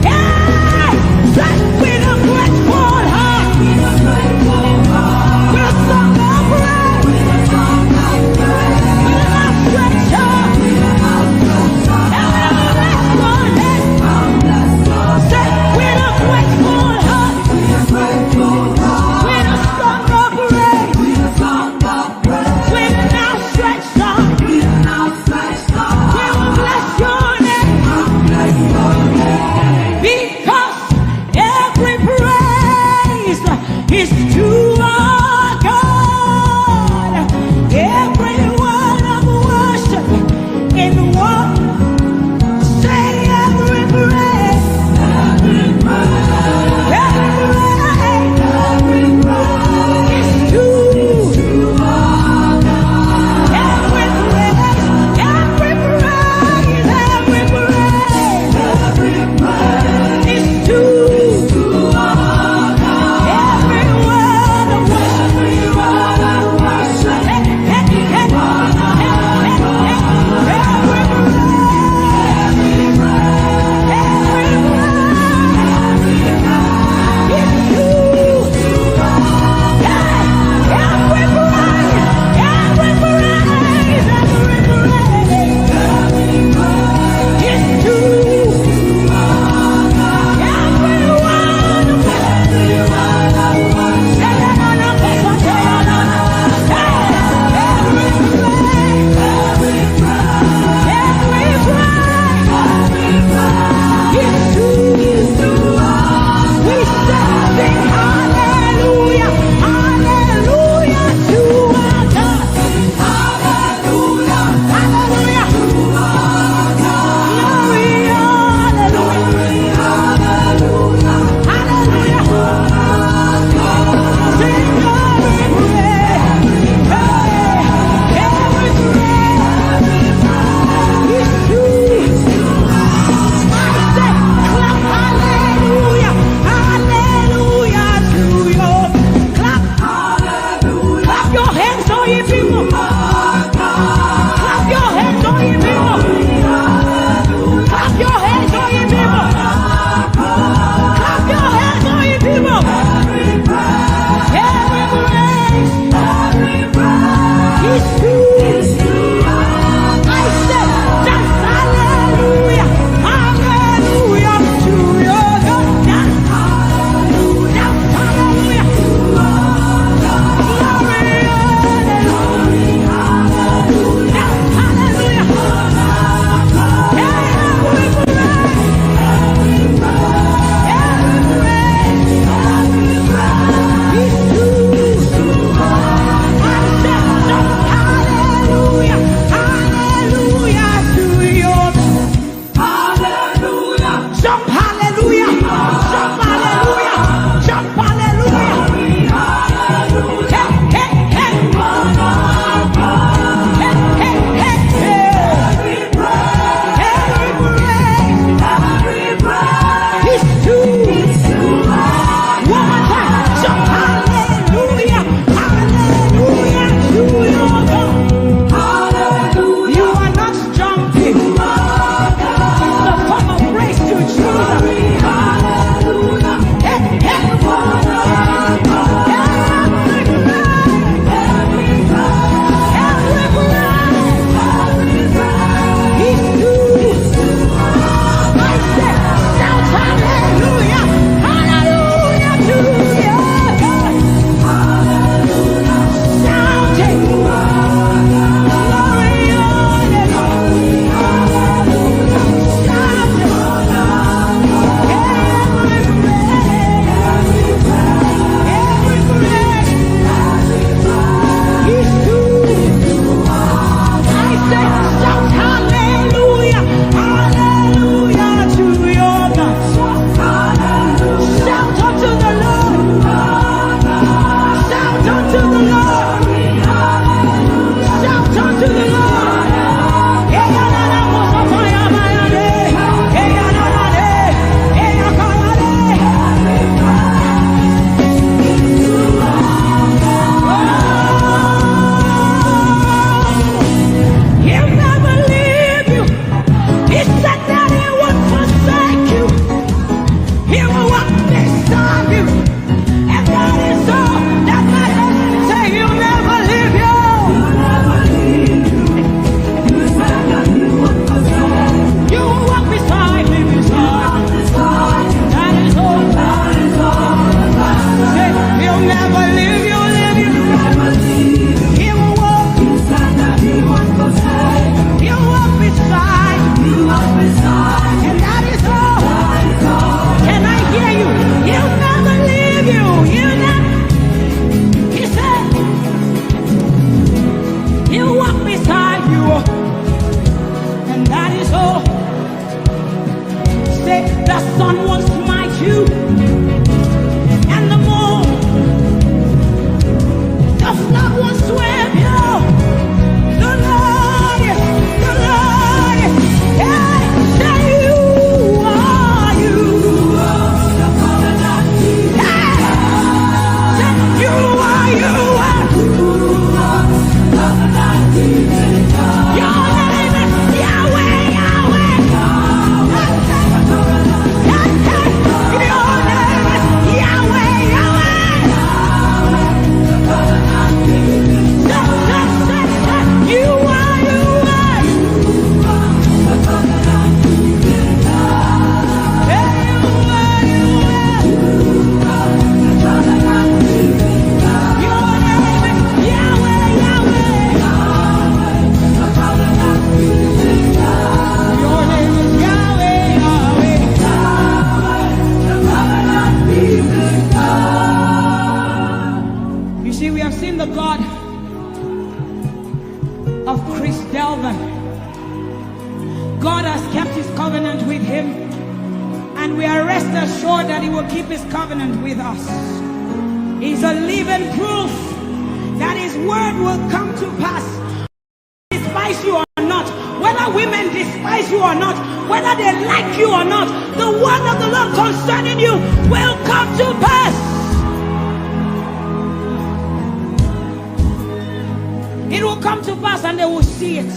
Yeah! Say, with a grateful heart, with a song of praise, with an outstretched arm, and we will bless your name. Say, with a grateful heart, with a song of praise, with an outstretched arm, we will bless your name. The sun will smite you, and the moon. The flood will swim you. The Lord, yeah, say you are you. Yeah, say you are you. Your name is Yahweh, Yahweh. Your name is Yahweh, Yahweh. You are, you are. Your name is Yahweh, Yahweh. Your name is Yahweh, Yahweh. You see, we have seen the God of Chris Delvin. God has kept his covenant with him, and we are rest assured that he will keep his covenant with us. He's a living proof that his word will come to pass. Despise you or not, whether women despise you or not, whether they like you or not, the word of the Lord concerning you will come to pass. It will come to pass and they will see it.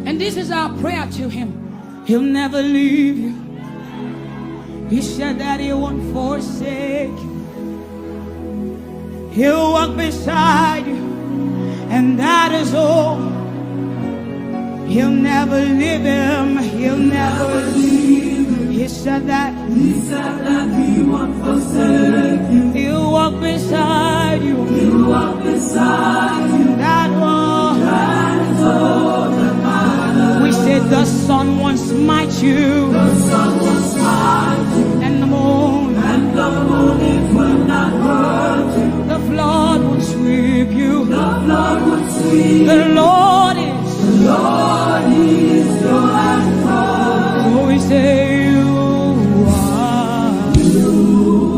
And this is our prayer to him. He'll never leave you. He said that he won't forsake you. He'll walk beside you, and that is all. He'll never leave him. He'll never leave him. He said that he won't forsake you. He'll walk beside you. He'll walk beside you. That is all that matters. We said the sun won't smite you. The sun won't smite you. And the moon. And the moon it will not hurt you. The flood will sweep you. The flood will sweep. The Lord is your anchor. So we say you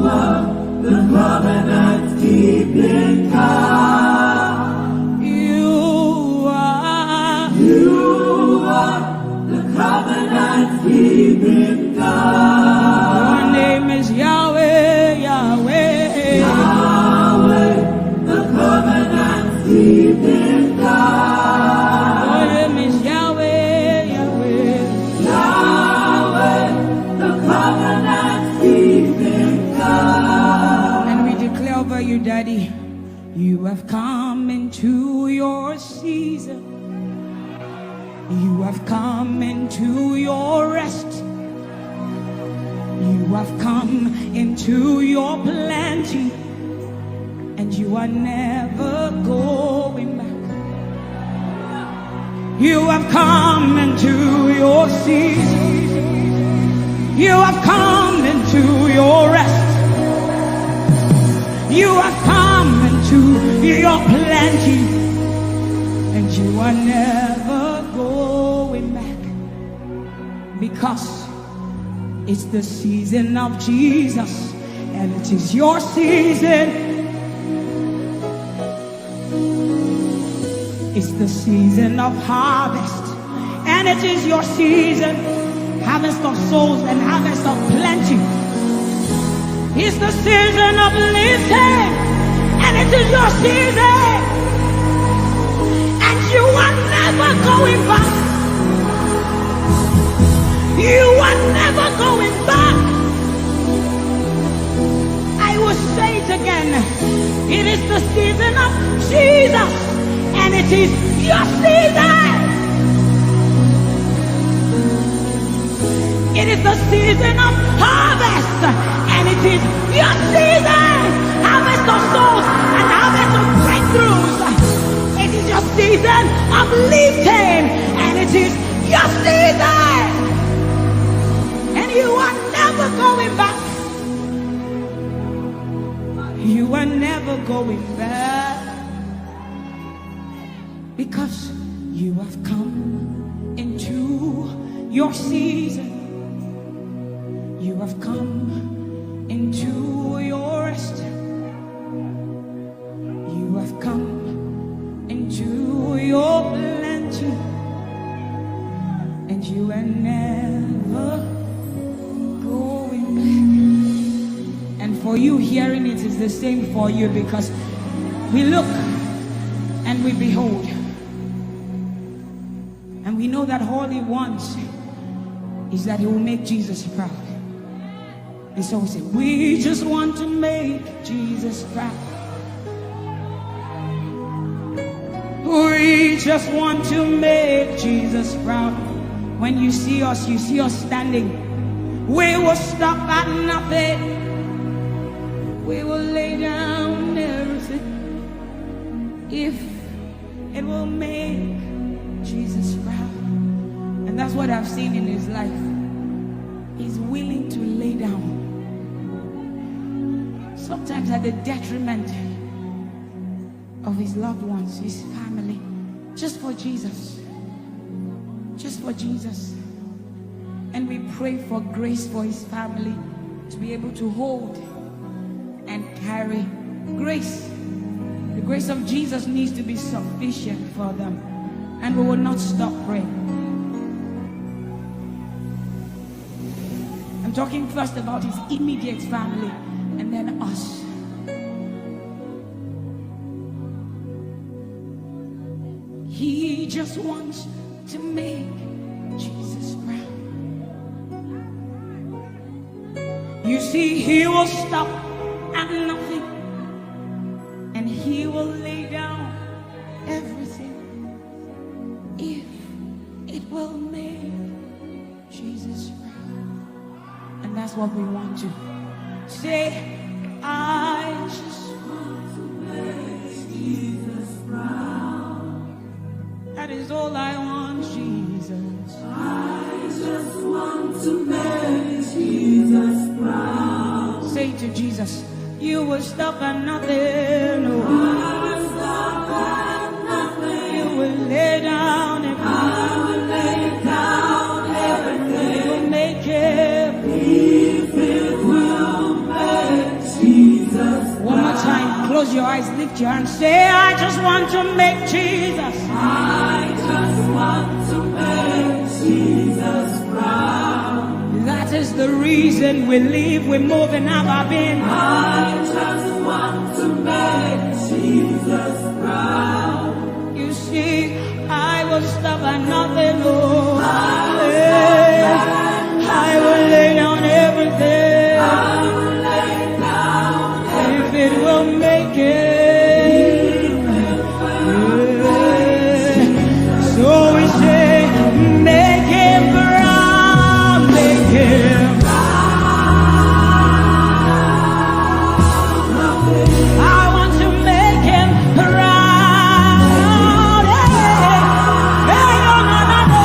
are the covenant keeping God. You are the covenant keeping God. Your name is Yahweh, Yahweh. Yahweh, the covenant keeping God. Your name is Yahweh, Yahweh. Yahweh, the covenant keeping God. And we declare over you, Daddy, you have come into your season. You have come into your rest. You have come into your plenty, and you are never going back. You have come into your season. You have come into your rest. You have come into your plenty, and you are never going back, because it's the season of Jesus, and it is your season. It's the season of harvest, and it is your season. Harvest of souls and harvest of plenty. It's the season of lifting, and it is your season. And you are never going back. You are never going back. I will say it again. It is the season of Jesus, and it is your season. It is the season of harvest, and it is your season. Harvest of souls and harvest of breakthroughs. It is your season of lifting, and it is your season. And you are never going back. You are never going back, because you have come into your season. You have come into your rest. You have come into your plenty, and you are never going back. And for you, hearing it is the same for you, because we look and we behold, and we know that all he wants is that he will make Jesus proud. And so we say, we just want to make Jesus proud. We just want to make Jesus proud. When you see us standing. We will stop at nothing. We will lay down everything if it will make Jesus proud. And that's what I've seen in his life. He's willing to lay down, sometimes at the detriment of his loved ones, his family, just for Jesus. Just for Jesus. And we pray for grace for his family to be able to hold and carry grace. The grace of Jesus needs to be sufficient for them, and we will not stop praying. I'm talking first about his immediate family and then us. He just wants to make Jesus proud. You see, he will stop at nothing, and he will lay down everything if it will make Jesus proud. And that's what we want to say. I just want to make Jesus proud. That is all I want, Jesus. I just want to make Jesus proud. Say to Jesus, you will stop at nothing. No. I will stop at nothing. You will lay down and I will lay down everything. You will make it. If it will make Jesus proud. One more time, close your eyes, lift your hands, say, I just want to make Jesus. I just want to make Jesus proud. That is the reason we live, we move, and have our being. I just want to make Jesus proud. You see, I will stop at nothing, Lord. I will lay down everything. I will lay down everything. If it will make it. So we say, make him proud, make him proud. I want to make him proud. Hey, no, no, no, no,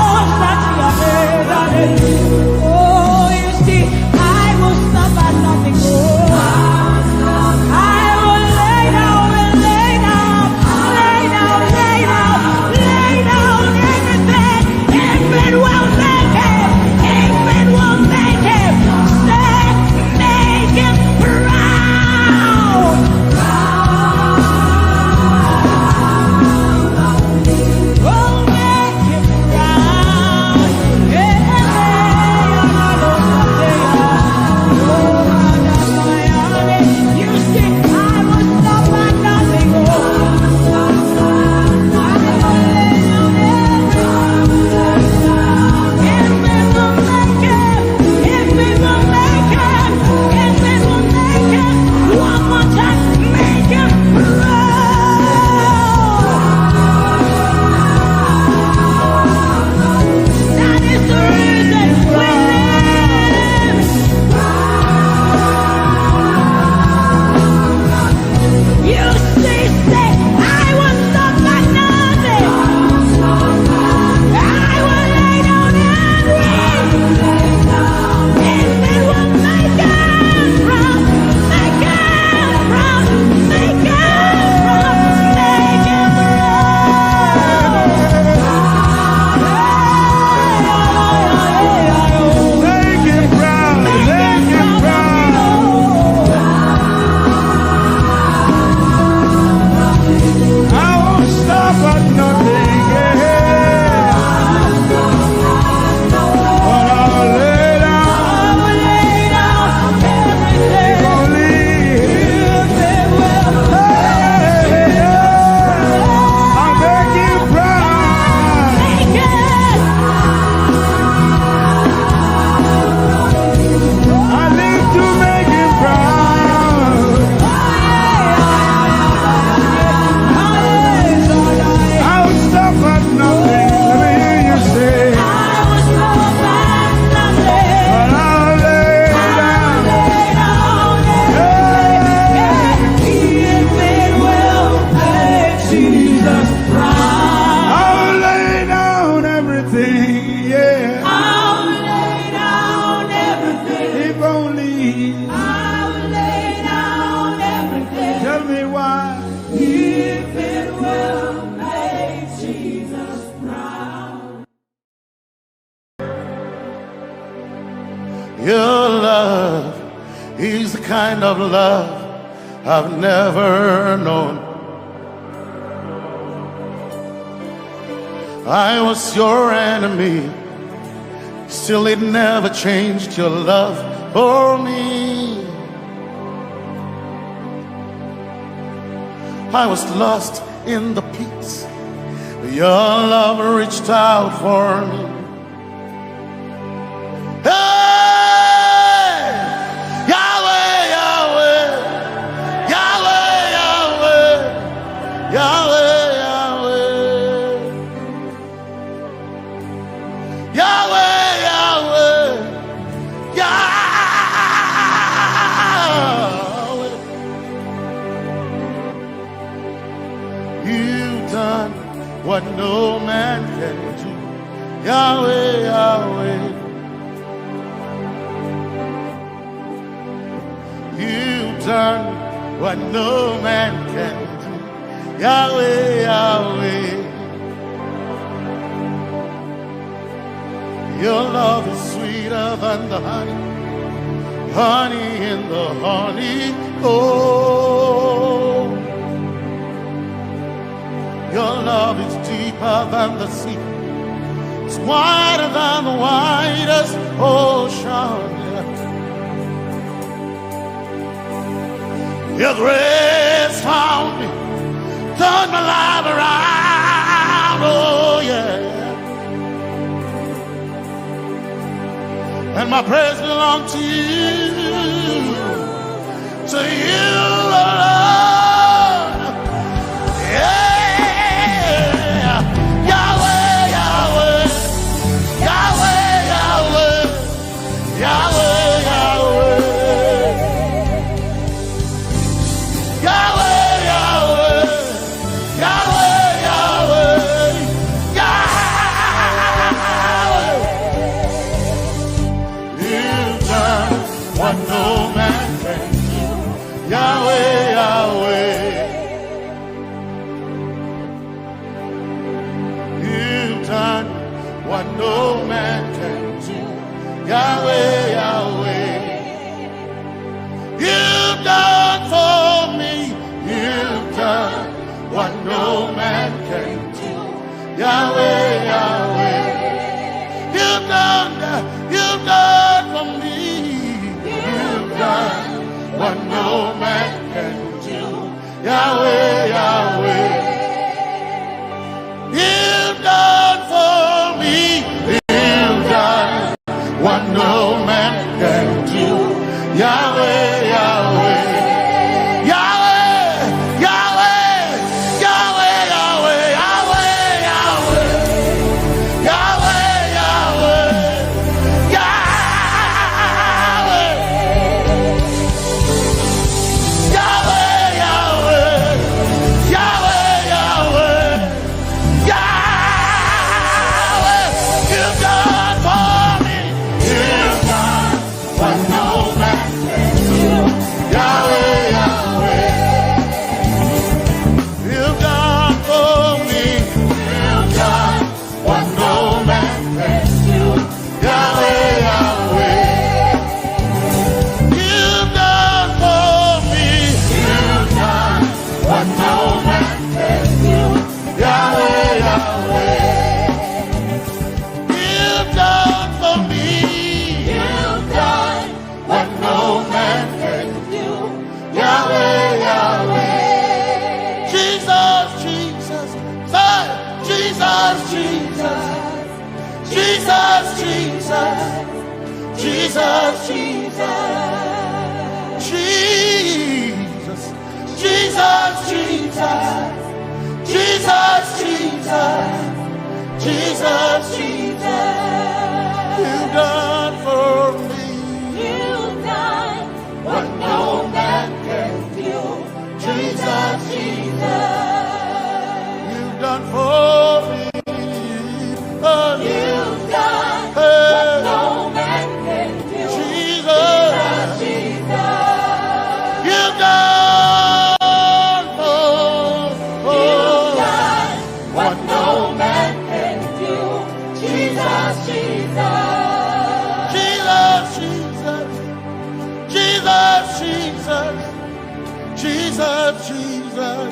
Your love is the kind of love I've never known. I was your enemy, still it never changed your love for me. I was lost in the pits, but your love reached out for me. Hey! Yahweh, Yahweh, Yahweh, Yahweh, Yahweh, Yahweh, Yahweh, Yahweh, Yahweh. You've done what no man can do. Yahweh, Yahweh. You've done what no man can do. Yahweh, Yahweh. Your love is sweeter than the honey, honey in the honey. Oh, your love is deeper than the sea. It's wider than the widest ocean. Your grace found me, turned my life around. Oh yeah. And my praise belongs to you alone. Yeah, Yahweh, Yahweh, Yahweh, Yahweh, Yahweh, Yahweh, Yahweh, Yahweh, Yahweh, Yahweh, Yahweh. What no man can do, Yahweh, Yahweh. You've done what no man can do, Yahweh, Yahweh. You've done for me, you've done what no man can do, Yahweh, Yahweh. You've done for me. What no man can do, Yahweh, Yahweh. You've done for me, you've done what no man can do, Yahweh, Yahweh. Yahweh, Yahweh, Yahweh, Yahweh, Yahweh, Yahweh, Yahweh, Yahweh. Jesus, Jesus, Jesus, Jesus, Jesus, Jesus, Jesus, Jesus. You've done for me. You've done what no man can do. Jesus, Jesus. You've done for me. You've done what no man can do. Jesus, Jesus. You've done what no man can do. Jesus, Jesus. Jesus, Jesus.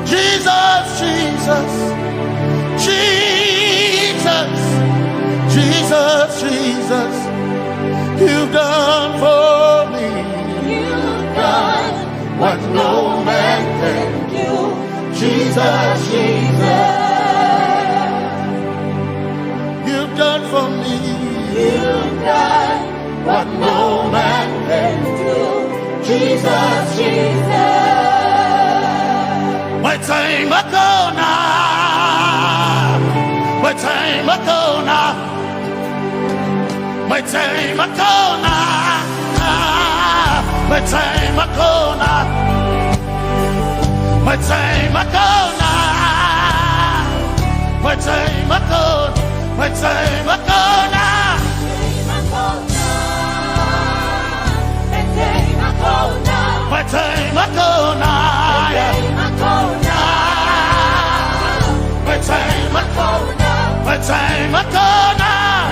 Jesus, Jesus. Jesus. Jesus, Jesus. You've done for me.
You've done what no man can do. Jesus, Jesus.
You've done for me.
You've done what no man can do. Jesus, Jesus.
My time ago now. My time ago now. My time ago now. My time ago now. My time ago now. My time ago. My time ago now. My time ago now. My time ago. My time ago now.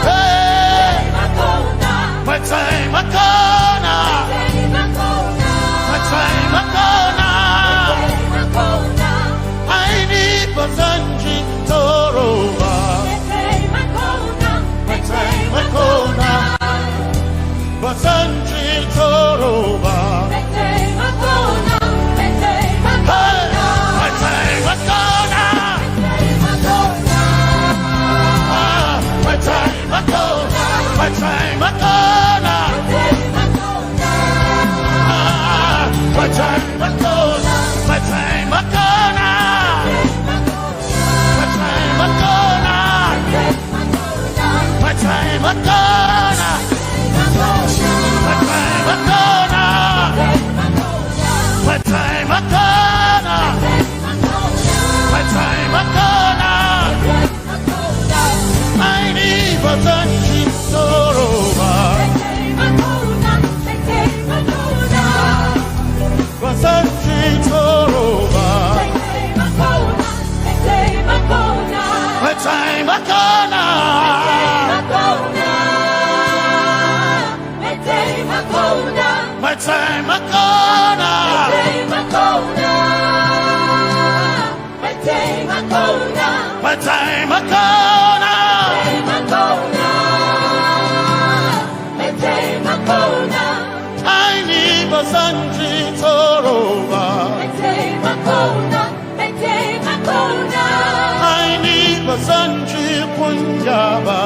Hey. My time ago now. My time ago now. I need Basanji Toroba. My time ago now. Basanji Toroba. My time ago now. My time ago now. My time ago now. My time ago now. My time ago now. My time ago now. My time ago now. My time ago now. My time ago now. My time ago now. My time ago now. I need Basanji Toroba. Basanji Toroba. My time ago now. My time ago now. My time ago now. I need Basanji Toroba. I need Basanji Punjaba.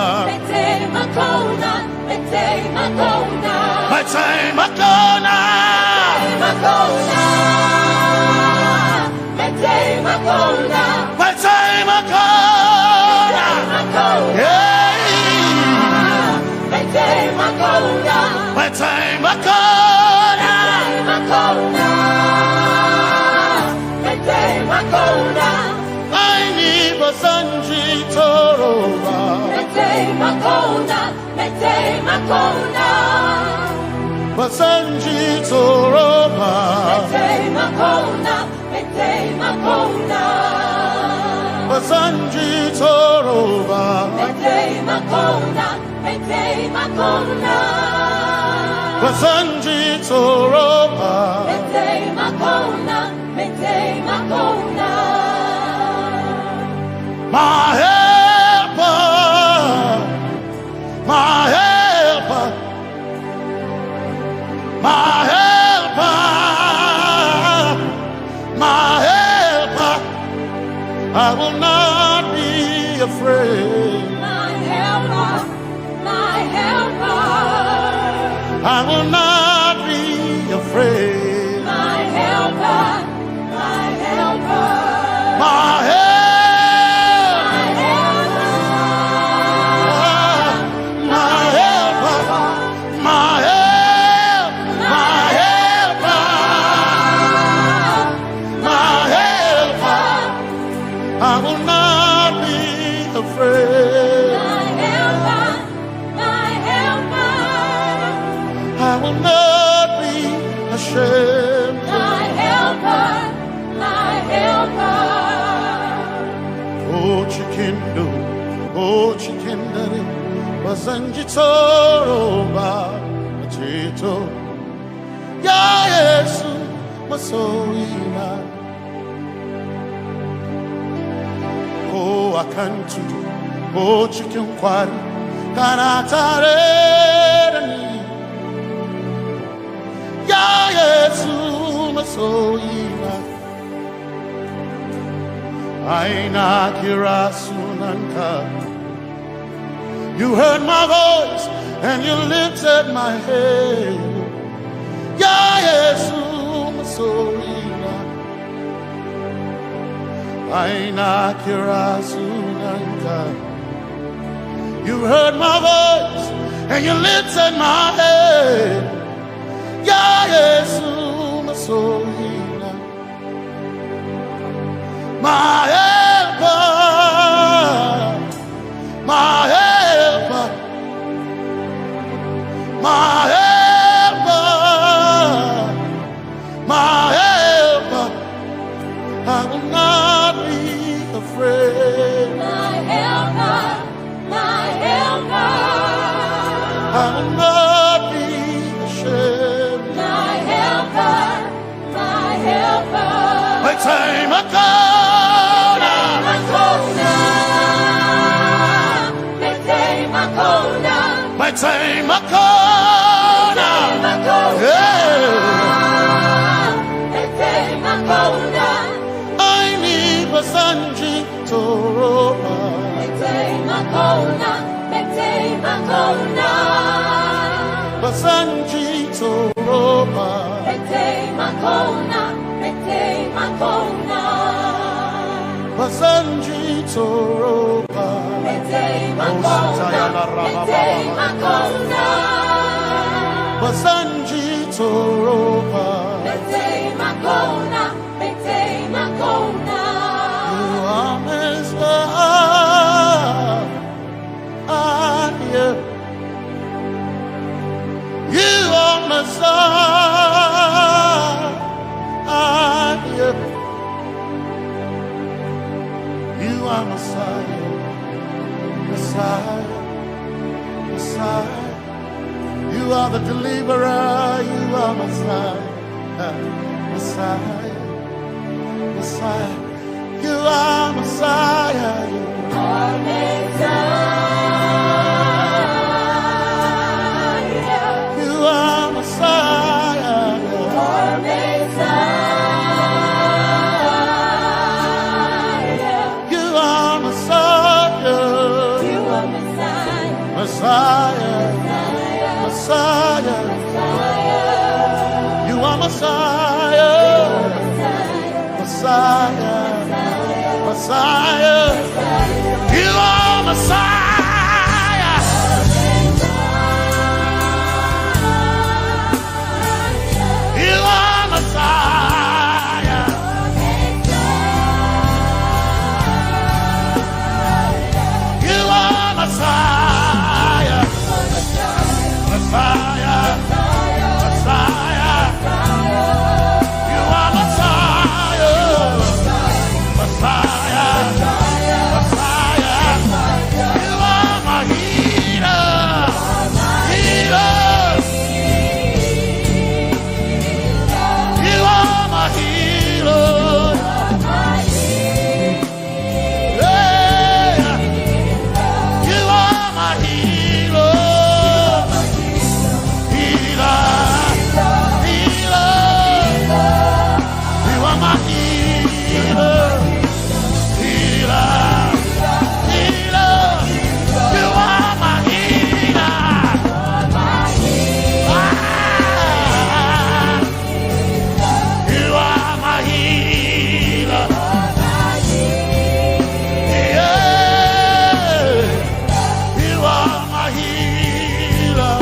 My time ago now. My time ago now. Yeah. My time ago now. My time ago now. I need Basanji Toroba. Basanji Toroba. Basanji Toroba. Basanji Toroba. My helper, my helper, my helper, my helper. I will not be afraid.
My helper, my helper.
I will not be afraid.
My helper, my helper.
My helper. Wasanjitoroba Chito Ya Yesu Masoina Oh Akantu Oh Chicken Kwari Kanatareni Ya Yesu Masoina Aina Kirasunanka You heard my voice and you lifted my head. Ya Yesu Masoina Aina Kirasunanka You heard my voice and you lifted my head. Ya Yesu Masoina My helper My helper My helper My helper I will not be afraid
My helper My helper
I will not be ashamed
My helper My helper
My time I My time I I need Basanji Toroba Basanji Toroba Basanji Toroba Basanji Toroba You are Messiah You are Messiah You are Messiah Messiah Messiah You are the deliverer You are Messiah Messiah Messiah You are Messiah You are Messiah You are Messiah You are Messiah You are Messiah You are Messiah Messiah You are Messiah Messiah Messiah You are Messiah You are Messiah You are Messiah Messiah Messiah You are Messiah Messiah Messiah You are my healer Healer You are my healer Yeah You are my healer Healer Healer You are my healer Healer Healer You are my healer You are my healer Yeah You are my healer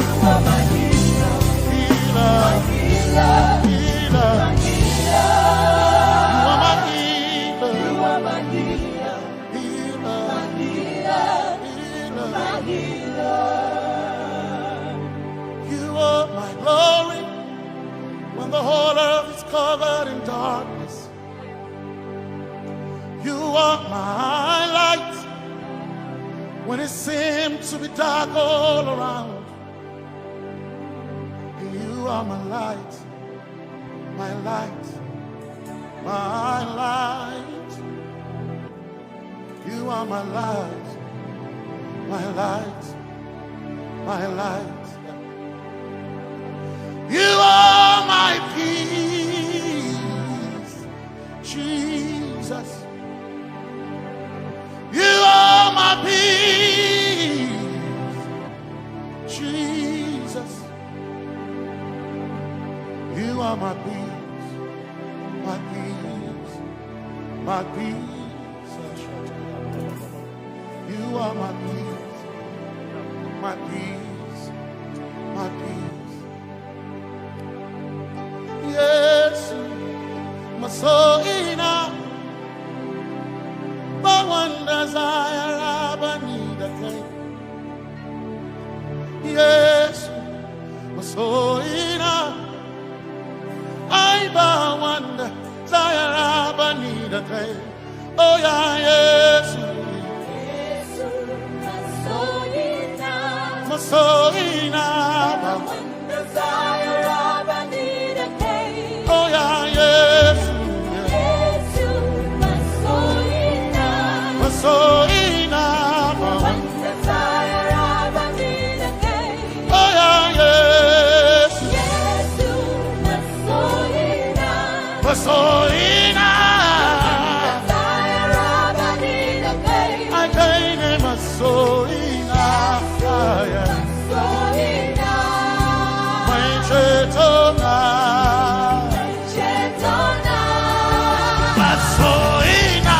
Healer Healer You are my healer Healer You are my glory when the whole earth is covered in darkness. You are my light when it seems to be dark all around. You are my light, my light, my light. You are my light, my light, my light. You are my peace, Jesus. You are my peace, Jesus. You are my peace, my peace, my peace. You are my peace, my peace, my peace. Yes, my soul in my one desire, I need a thing. Yes, my soul in I bow one desire, I need a thing. Oh yeah, yes. My soul in my one desire, I need a thing. Oh yeah, yes. Soina, one desire, I need a day. Oh yeah, yes. Yes, my soina, my soina. Desire, I need a day. I gain my soina, yeah. Soina, my chetona, my soina.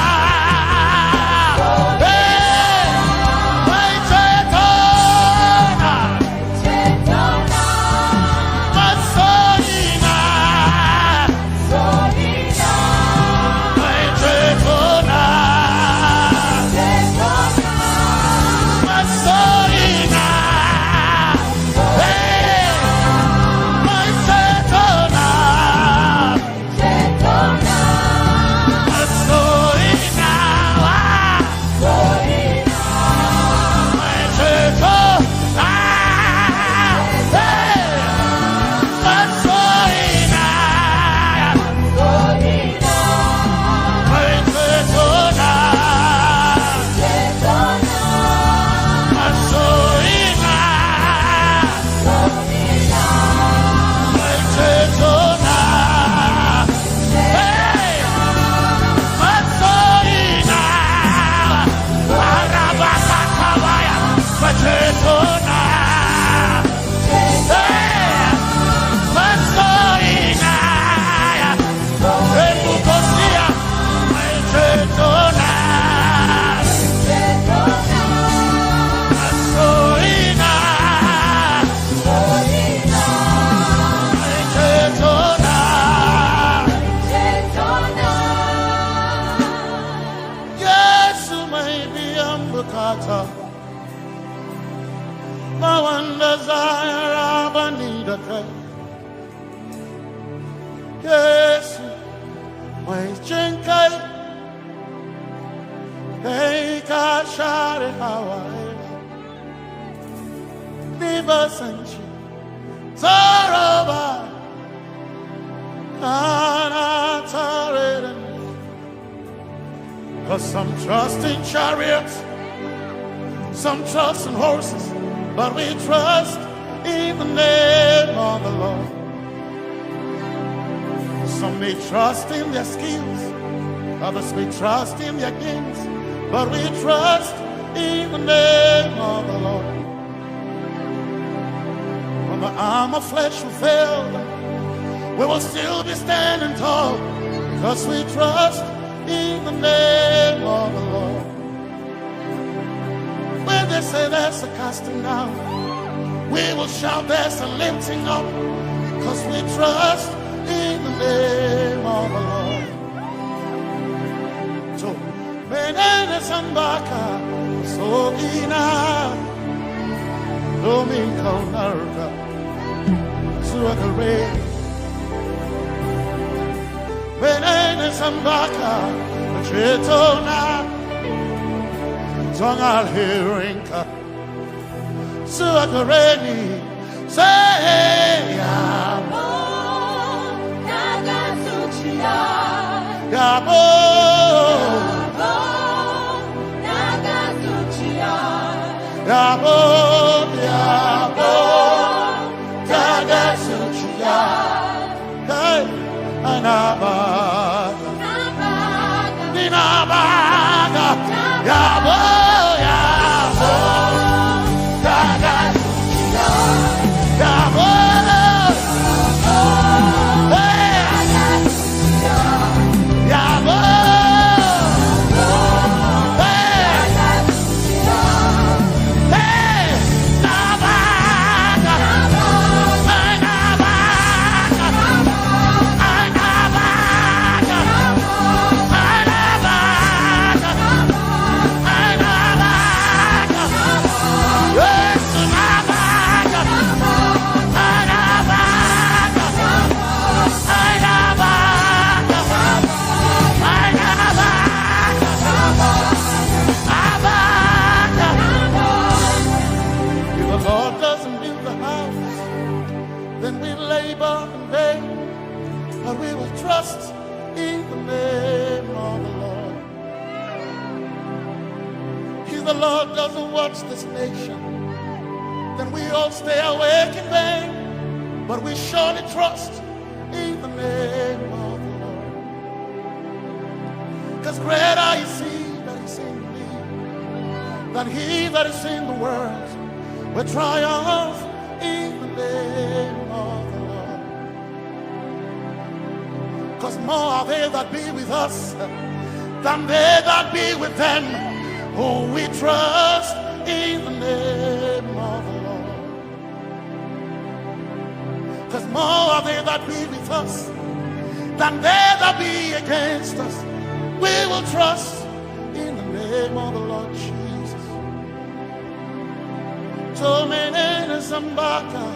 My one desire, I need a day. Yes, my chinkai, they can share it how I never sent you. Zaraba, cause some trust in chariots, some trust in horses, but we trust in the name of the Lord. Some may trust in their skills, others may trust in their gains, but we trust in the name of the Lord. When the arm of flesh will fail, we will still be standing tall, because we trust in the name of the Lord. When they say there's a casting down, we will shout there's a lifting up, because we trust in the name of the Lord. So, Benene Sambaka, so ina, Domingo Narva, Suakare, Benene Sambaka, Chetona, Tongal Hirinka, Suakareni, say, Yabo, Yabo, Yabo, Yabo, Tagasuchia, hey, Anabaga, Ninabaga, Yabo, Yabo, Tagasuchia, Yabo, hey, Yabo. Trust in the name of the Lord. If the Lord doesn't watch this nation, then we all stay awake in vain. But we surely trust in the name of the Lord. Because greater is He that is in me than he that is in the world. We triumph in the name of the Lord. Because more are they that be with us than they that be with them. Oh, we trust in the name of the Lord. Because more are they that be with us than they that be against us. We will trust in the name of the Lord Jesus. Tomenene Zambaka,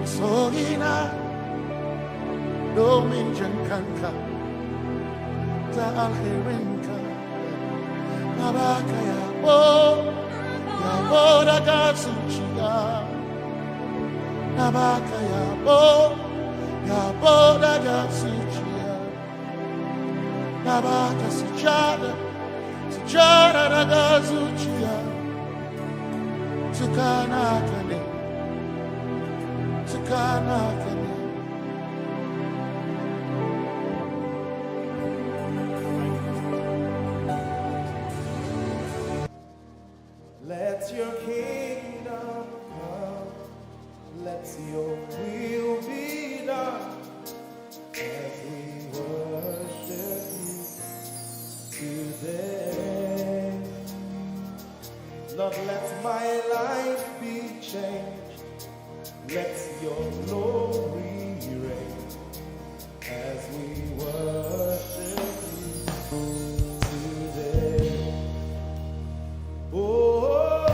Sohina. Domin Jankanka, Ta'alhirinka, Nabaka Yabo, Yabo Dagasuchia, Nabaka Yabo, Yabo Dagasuchia, Nabaka Sujada, Sujada Dagasuchia, Tukanakane, Tukanakane.
Let your kingdom come, let your will be done, as we worship you today. Lord, let my life be changed, let your glory reign, as we worship you today. Oh,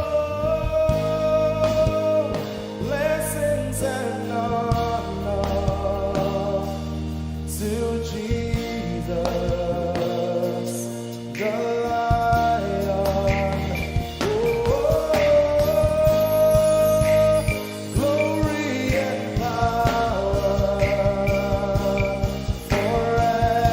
blessings and honor to Jesus, the Lion. Oh, glory and power forever.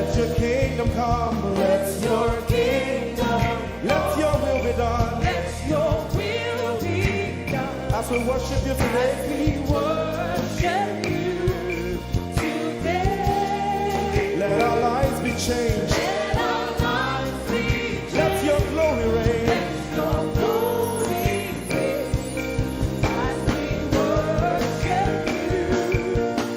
Let your kingdom come.
Let your kingdom,
Let your will be done.
let your will be done.
As we worship you today,
We worship you today.
let our lives be changed.
Let our lives be changed.
Let your glory reign.
Let your glory reign. As we worship you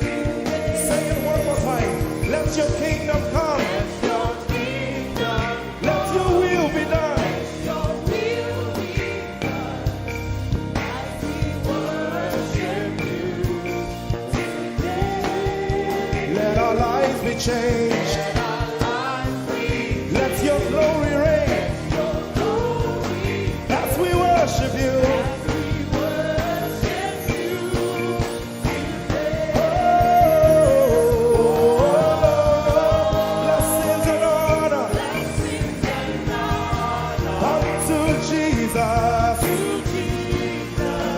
today.
Say it one more time. Let your kingdom come.
Let your kingdom,
Let your will be done.
your will be done. As we worship you today.
Let our lives be changed.
Let our lives be
Let your glory reign.
your glory.
As we worship you. Blessings and honor unto Jesus.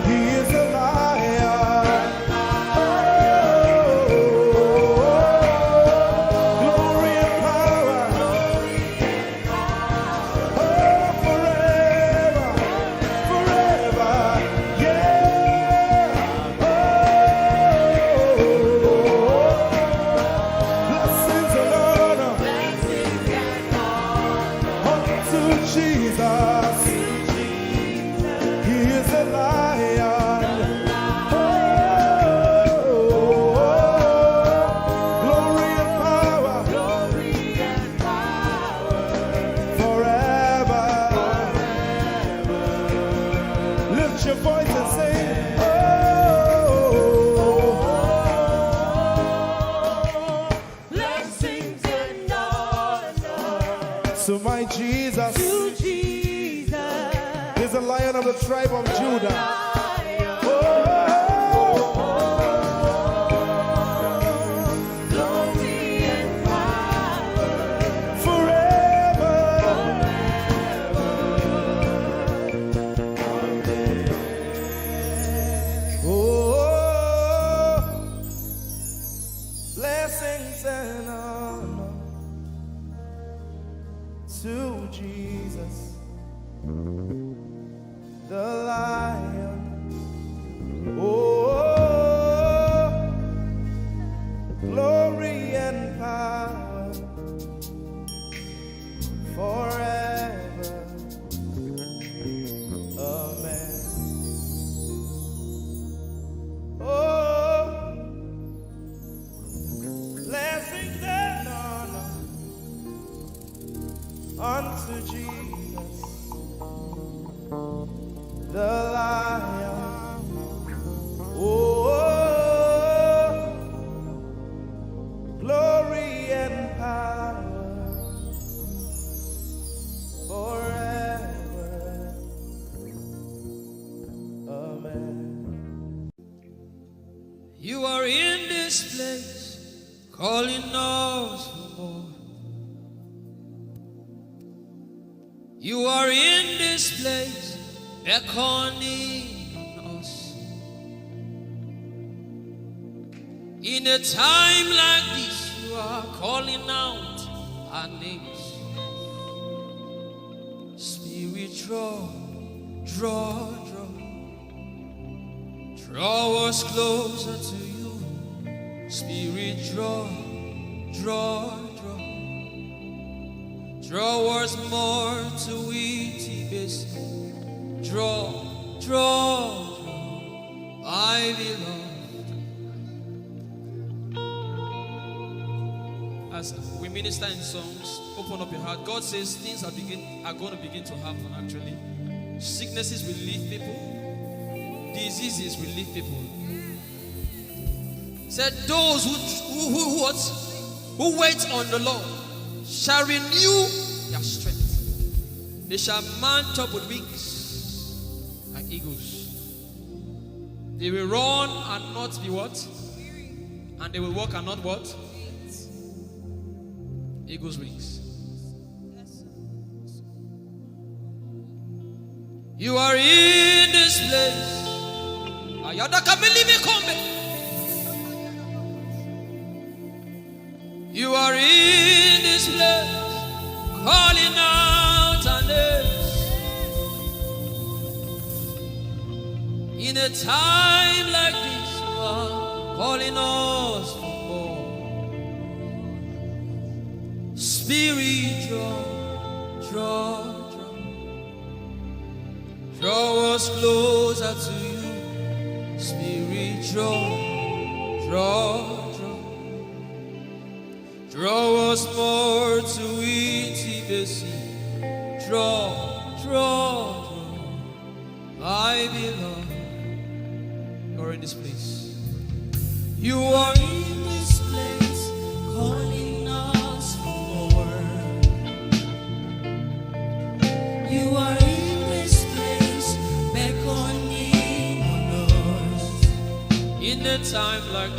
He is a lion. Glory and power. Forever. Forever. Yeah. Blessings and honor unto Jesus. He is a lion. Glory and power. Forever. Lift your voice and sing.
Blessings and honor
So my Jesus
to Jesus.
is the Lion of the tribe of Judah.
Glory and power
Forever. Oh, blessings and honor to Jesus, the Lion. Oh, glory and power forever. Amen. Oh, blessings and honor unto Jesus, the Lion. Oh, glory and power forever. Amen.
You are in this place, calling us for more. You are in this place, beckoning on us. In a time like this, you are calling out our names. Spirit, draw, draw, draw. Draw us closer to you. Spirit, draw, draw, draw. Draw us more to Ehi Moses. Draw, draw, draw. I belong. As we minister in songs, open up your heart. God says things are going to begin to happen actually. Sicknesses will leave people. Diseases will leave people. Said those who wait on the Lord shall renew their strength. They shall mount up with wings like eagles. They will run and not be what? And they will walk and not what? Eagle's wings. You are in this place. You are in this place, calling out our names. In a time like this, you are calling us for more. Spirit, draw us closer to you. Spirit, draw us more to intimacy. Draw, my beloved. You're in this place. You are in this place, calling us for more. You are in this place, beckoning on us. In a time like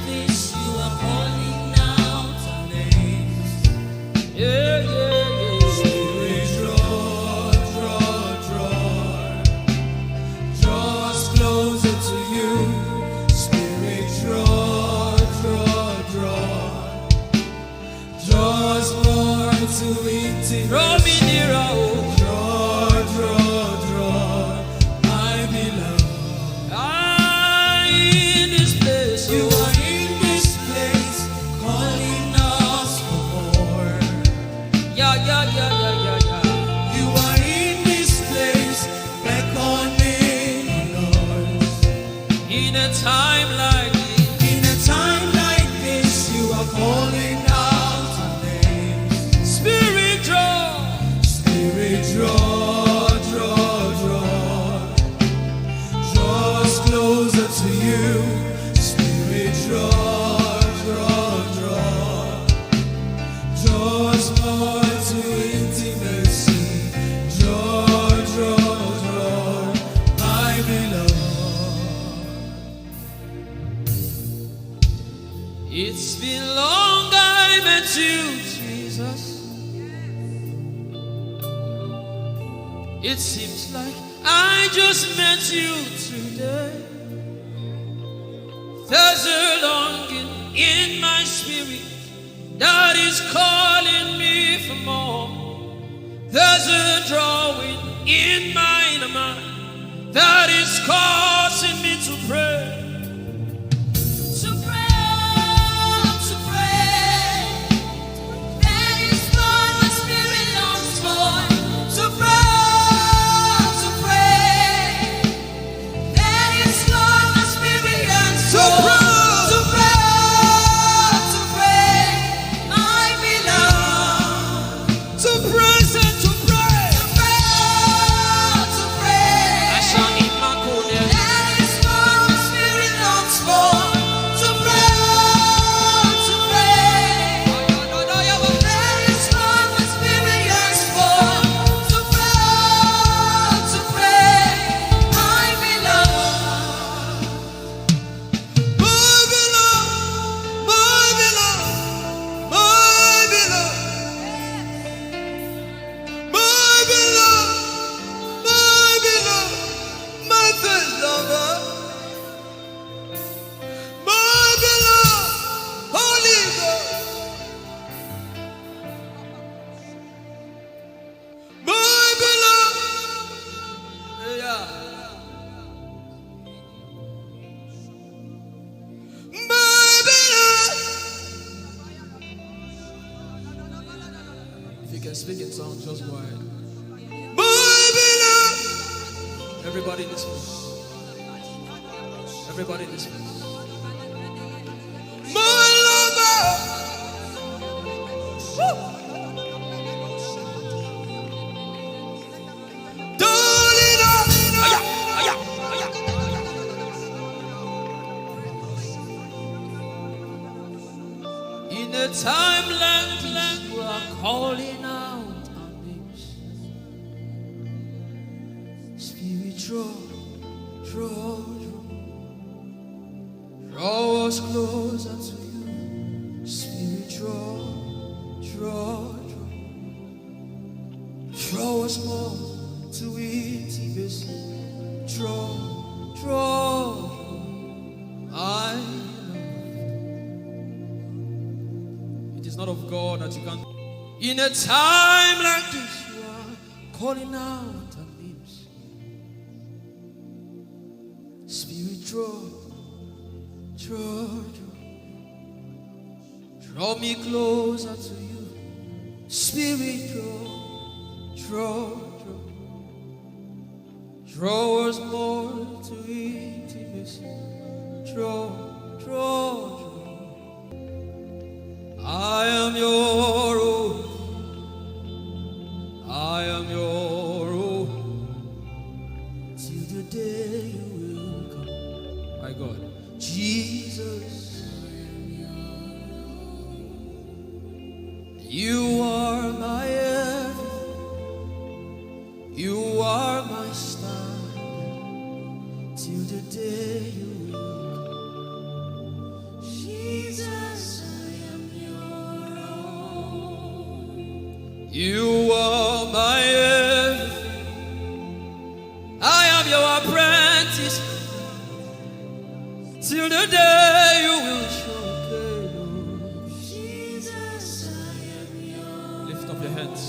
this, you are calling out our names. Yeah. Spirit, draw us closer to you. Spirit, draw us more to intimacy. Draw me nearer, oh. Draw, my beloved. In this place, you are in this place, calling us for more. Yeah. You are in this place, beckoning on us. In a time like this, you are calling out our names. Spirit, draw us closer to you. Spirit, draw us more to intimacy. Draw, my beloved. It's been long I met you, Jesus. It seems like I just met you today. There's a longing in my spirit that is calling me for more. There's a drawing in my mind that is causing me to pray. That is what my spirit longs for. To pray. That is what my spirit yearns for. To pray, my beloved. To praise and to pray. To pray. I shall eat my corner. That is what my spirit longs for. To pray. That is what my spirit yearns for. To pray, my beloved. My first lover, my beloved, Holy Ghost, my beloved, yeah. My beloved. If you can speak in tongues, just go ahead. My beloved. Everybody in this place. Everybody in this place. My lover. Woo. Darling, in a time like this, you are calling out our names. Spirit, draw us closer to you. Spirit, draw us more to intimacy. Draw, I is not of God that you can. In a time like this, you are calling out our names. Spirit, draw me closer to you. Spirit, draw us more to intimacy. Draw. I am your own. I am your own. Till the day you will come. My God. Jesus. You are my everything. You are my star. Till the day you will come. Jesus, I am your own. You are my everything. I am your apprentice. Till the day you will show me. Jesus, I am your. Lift up your hands.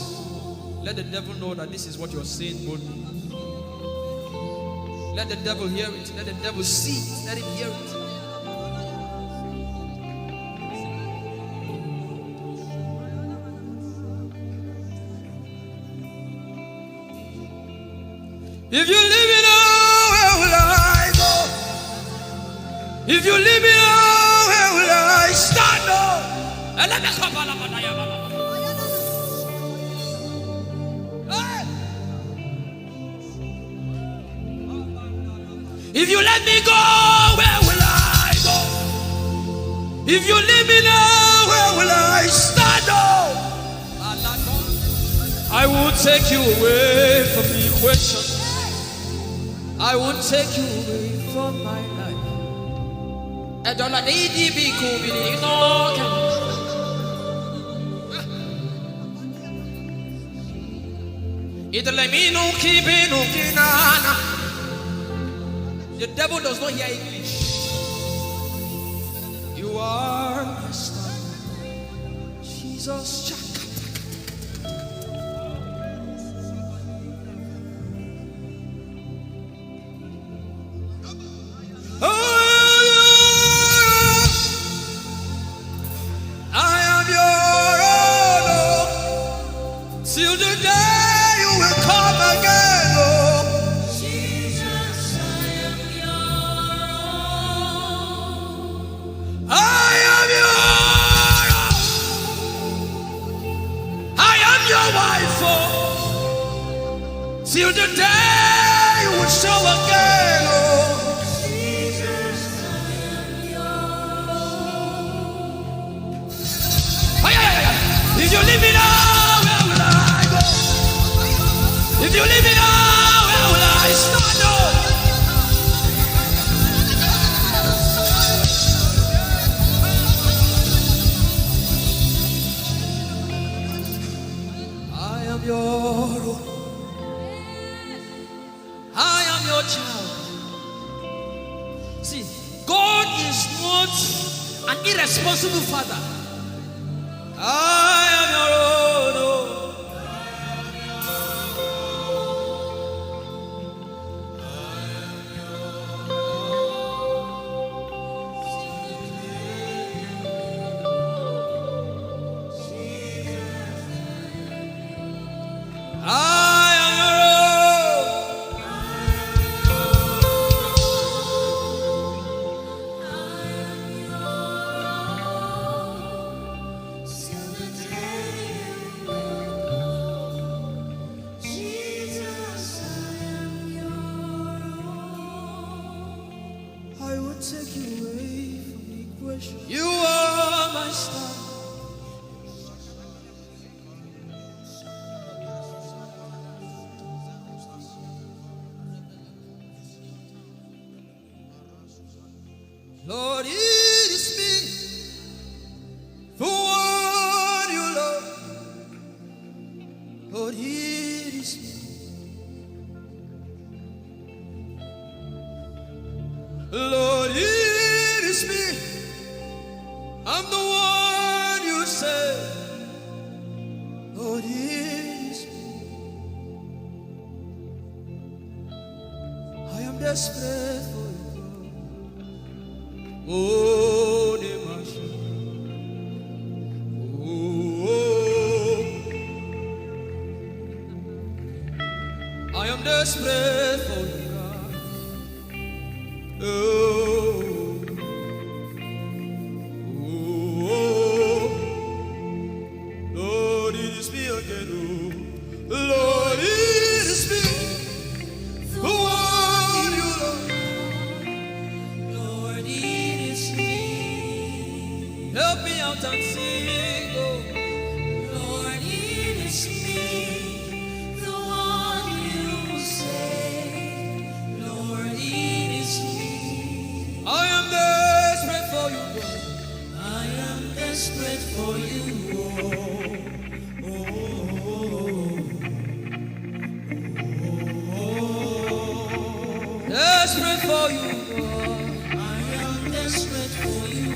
Let the devil know that this is what you're saying boldly. Let the devil hear it. Let the devil see it. Let him hear it. If you leave me now, where will I go? If you leave me now, where will I stand? If you let me go, where will I go? If you leave me now, where will I stand? I will take you away from the equation. I will take you away from my life. The devil does not hear English. You are my star, Jesus. Till the day you will show again, oh Jesus, I am yours. If you leave me now, where will I go? If you leave me now, where will I stand? I am your own. Child. See, God is not an irresponsible father. I am your own. You are my star. Lord, it is me, the one you love. Lord, it is me. Lord, it is me. I'm the one you say. desperate for you. Oh, I am desperate for you, God. Lord, it is me again. Lord, it is me. The one you love. Lord, it is me. Help me out and sing. Lord, it is me. The one you say. Lord, it is me. I am desperate for you, God. I am desperate for you. Desperate for you, God. I am desperate for you.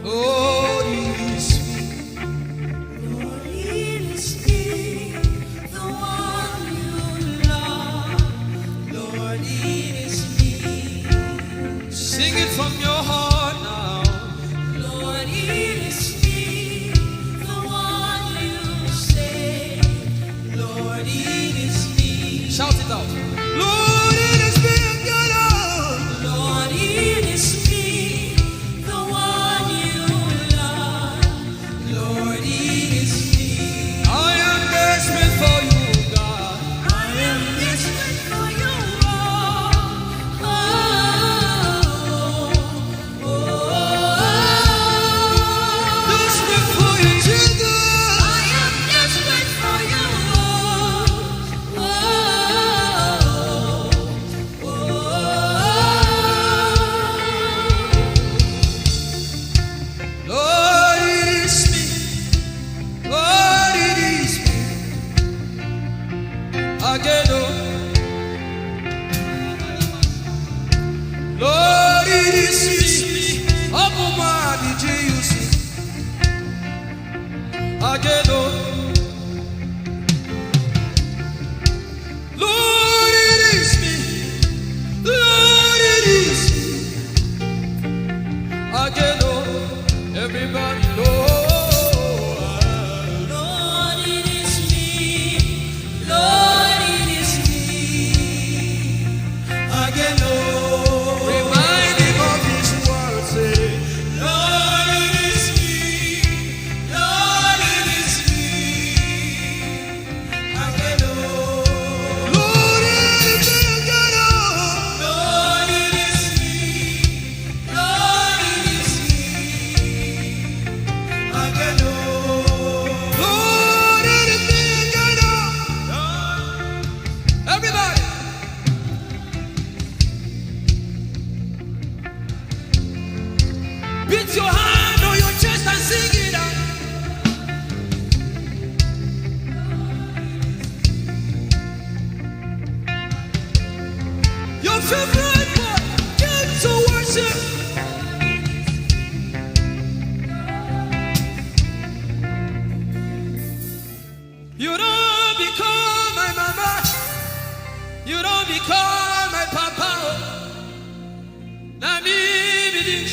Lord, it is me. Lord, it is me. The one you love. Lord, it is me. Sing it from your heart now. Lord, it is me. The one you say. Lord, it is me. Shout it out. Lord, it is me. Lord, it is me. The one you love. Lord, it is me. I am desperate for you, God. I am desperate for you, oh, desperate for you, Jesus. I am desperate for you, Lord, it is me. Lord, it is me. Again, Lord, it is me. Omatade, Jesus. Again, Lord, it is me. Lord, it is me. Again, everybody, Lord, it is me. Lord, it is me. Again, remind him of his word, say, Lord, it is me. Lord, it is me. Again, Lord, it is me. Lord, it is me. Lord, it is me. Again, Lord, it is me. Everybody. Beat your hand on your chest and sing it out. Your favorite part, get to worship. You don't become my mama. You don't become my papa. Na me be this.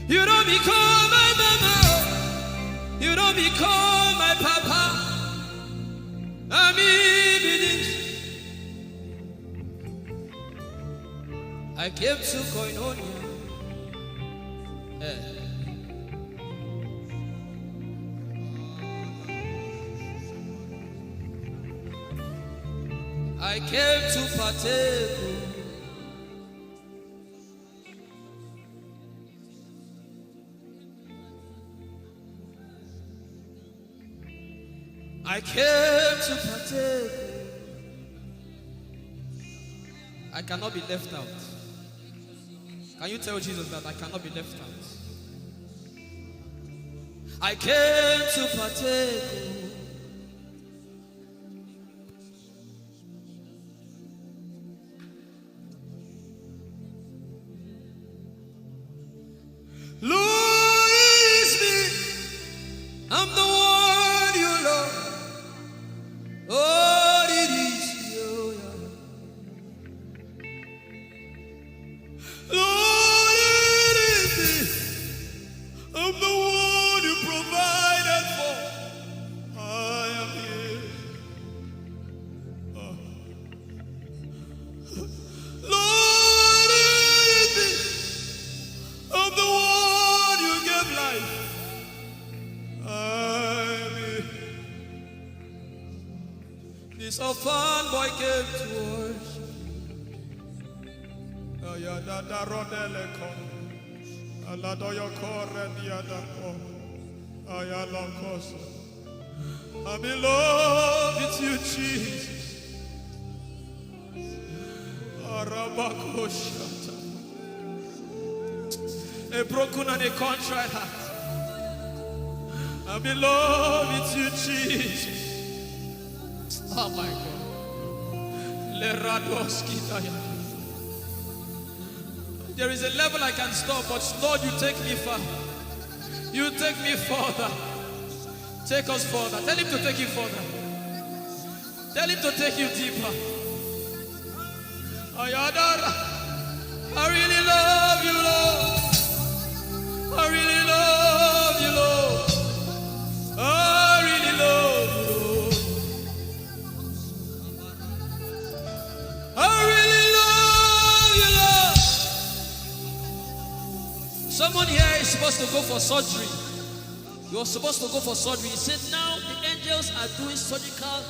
You don't become my mama. You don't become my papa. Na me be this. I came to Koinonia. I came to partake. I came to partake. I cannot be left out. Can you tell Jesus that I cannot be left out? I came to partake. Lord, it is This orphan boy came to worship.
Oyelade rodeleko. Aladoyoko rediadako. Oyalokoso. I'm in love with you, Jesus. Arabakoshata. A broken and a contrite heart. I'm in love with you, Jesus.
Oh my God. Leradoski daya. There is a level I can stop, but Lord, you take me far. You take me further. Take us further. Tell him to take you further. Tell him to take you deeper. Ayadara. I really love you, Lord. I really love you, Lord. I really love you, Lord. I really love you, Lord. Someone here is supposed to go for surgery. You're supposed to go for surgery. He said, now the angels are doing surgical.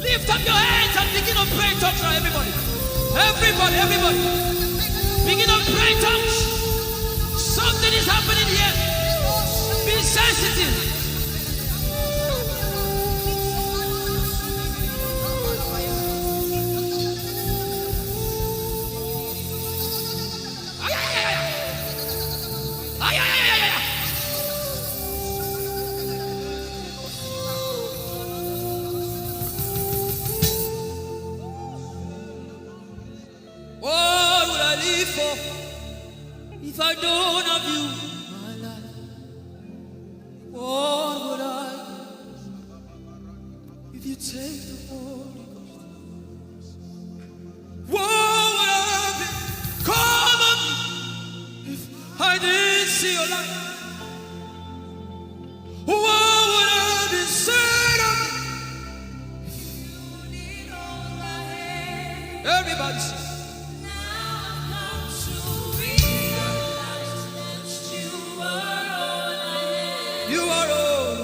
Lift up your hands and begin to pray in tongues now, everybody. Everybody. Begin to pray in tongues. Something is happening here. Be sensitive. What would I live for if I don't have you, my life? What would I do if you take the Holy Ghost? What would I become of me if I didn't see your light? What would I be said of me? Everybody sing. You are all.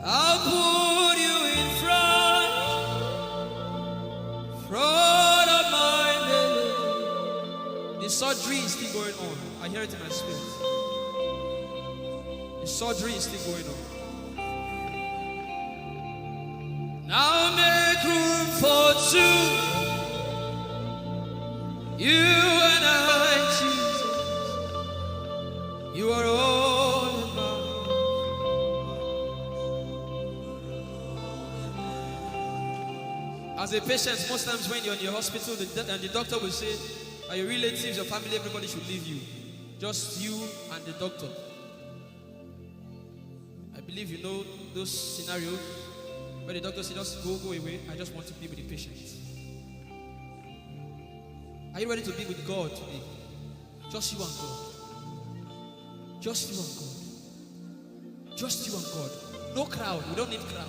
I'll put you in front of my belly. The surgery is still going on. I hear it in my spirit. The surgery is still going on. Now make room for two. You and I, Jesus. You are all in mine. As a patient, most times when you're in your hospital, the doctor will say, are your relatives, your family, everybody should leave you. Just you and the doctor. I believe you know those scenarios. But the doctor said, just go away. I just want to be with the patient. Are you ready to be with God today? Just you and God. Just you and God. Just you and God. No crowd. We don't need crowd.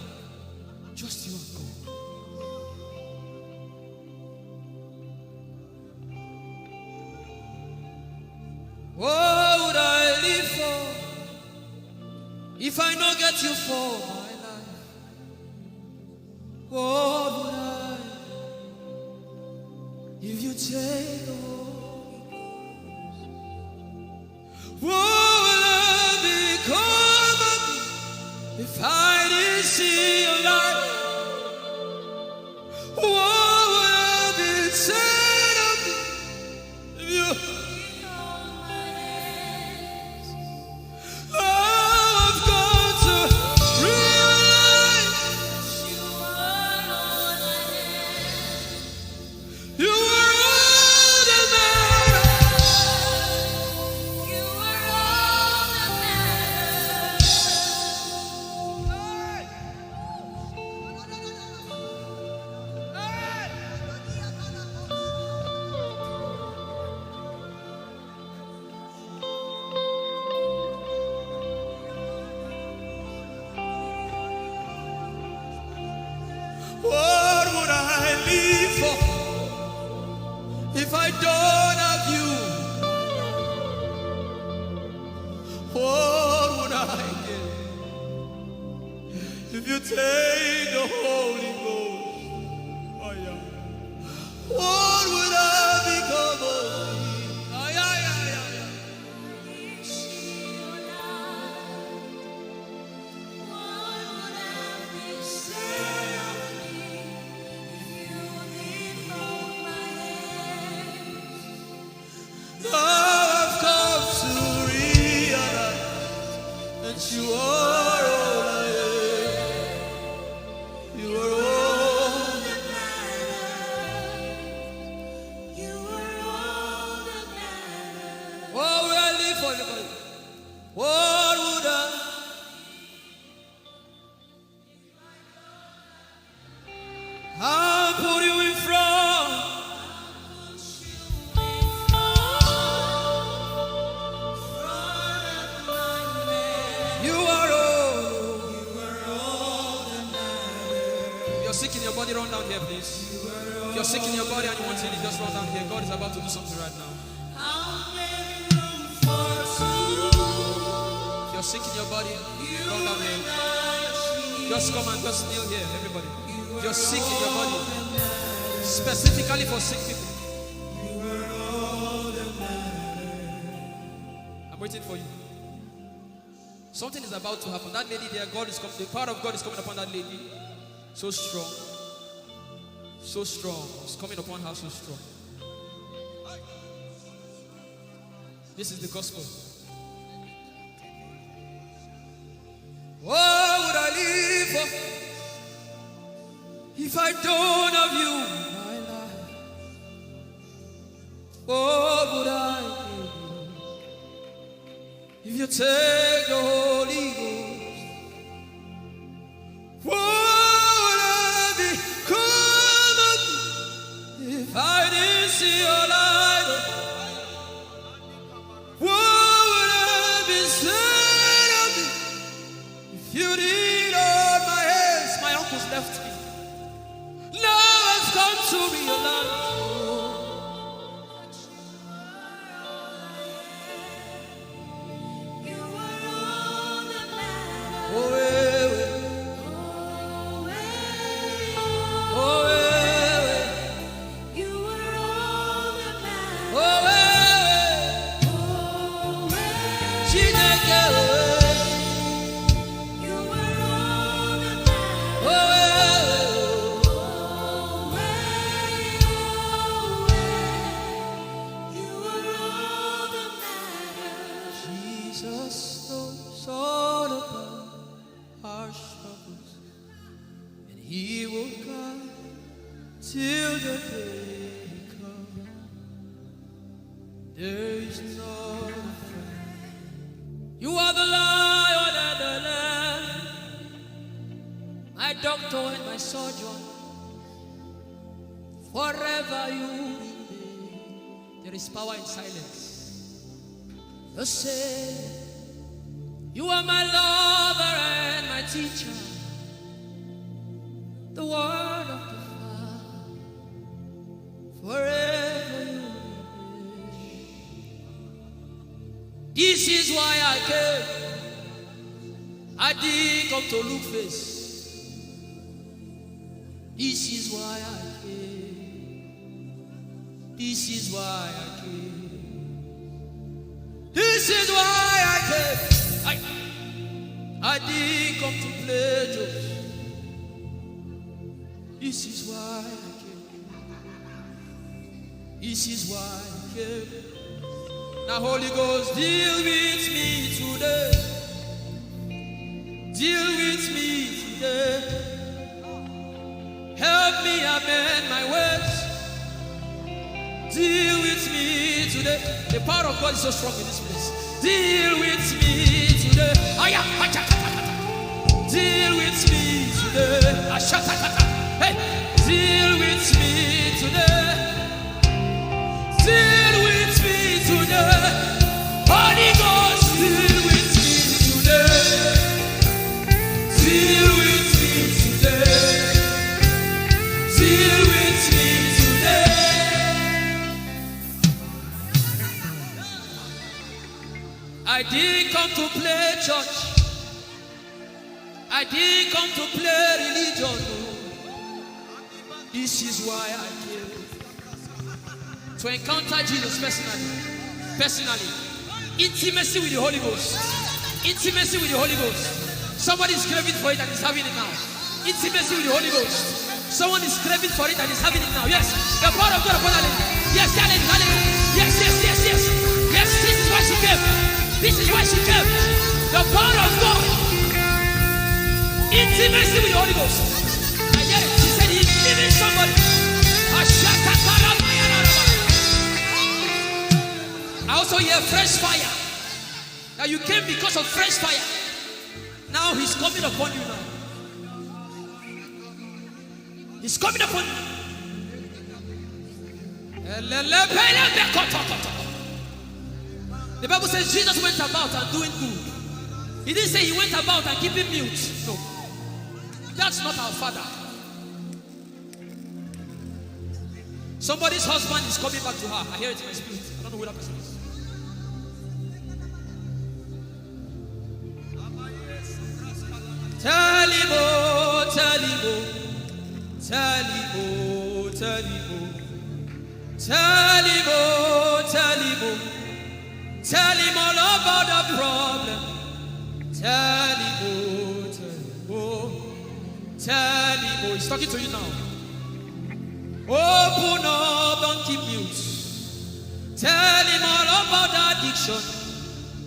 Just you and God. What would I live for if I don't get you for my life? What would I if you take the Holy Ghost? What will I become of me if I didn't see your light? What would I be said of me if you I've got to realize you are all that matters. You are all that matters. What would I live for if I don't have you? What would I get if you take the Holy Ghost? Oh, yeah. What would I become of me? Oh, yeah, yeah, yeah, yeah. Now I've come to realize that you are all I am. You are all that matters. You are all that matters. What would I live for, everybody? What would I? I'll put you in front. You are all that matters. If you're sick in your body, run down here, please. If you're sick in your body and you want to heal, just run down here. God is about to do something right now. If you're sick in your body, run down here. Just come and just kneel here, everybody. If you're sick in your body, specifically for sick people, I'm waiting for you. Something is about to happen. That lady there, God is coming. The power of God is coming upon that lady. So strong. So strong. It's coming upon her so strong. This is the gospel. What would I live for if I don't have you in my life? What would I do if you take the Holy Ghost? What would I become of me if I didn't see your light? What would I be said of me if you did hold my hands? My uncles left me. Now I've come to realize. Power in silence. You say, you are my lover and my teacher, the word of the Father, forever you will. This is why I came. I didn't come to look face. This is why I came. This is why I came. This is why I came. I didn't come to play jokes. This is why I came. This is why I came. Now Holy Ghost, deal with me today. Deal with me today. Help me amend my words. Deal with me today. The power of God is so strong in this place. Deal with me today. Deal with me today. Hey, deal with me today. Deal with me today. Holy Ghost, deal with me today. Deal with me today. Deal with me today.
'Cause
I didn't come to play church. I didn't come to play religion. This is why I came. To encounter Jesus personally. Intimacy with the Holy Ghost. Intimacy with the Holy Ghost. Somebody is craving for it and is having it now. Intimacy with the Holy Ghost. Someone is craving for it and is having it now. Yes. The power of God upon hallelujah. Yes, hallelujah. Yes, yes, yes, yes. Yes, this is why she came. This is why she came. The power of God. Intimacy with the Holy Ghost. I get it. She said he's giving somebody. I also hear fresh fire. Now you came because of fresh fire. Now he's coming upon you now. He's coming upon you. The Bible says Jesus went about and doing good. He didn't say he went about and keeping mute. No. That's not our Father. Somebody's husband is coming back to her. I hear it in my spirit. I don't know who that person is. Tell him, oh, tell him, oh, tell him, oh, tell him, oh, tell him, oh, tell him, oh, tell him all about the problem. Tell him, oh, tell him, oh, tell him, oh, he's talking to you now. Open up, don't keep mute. Tell him all about the addiction.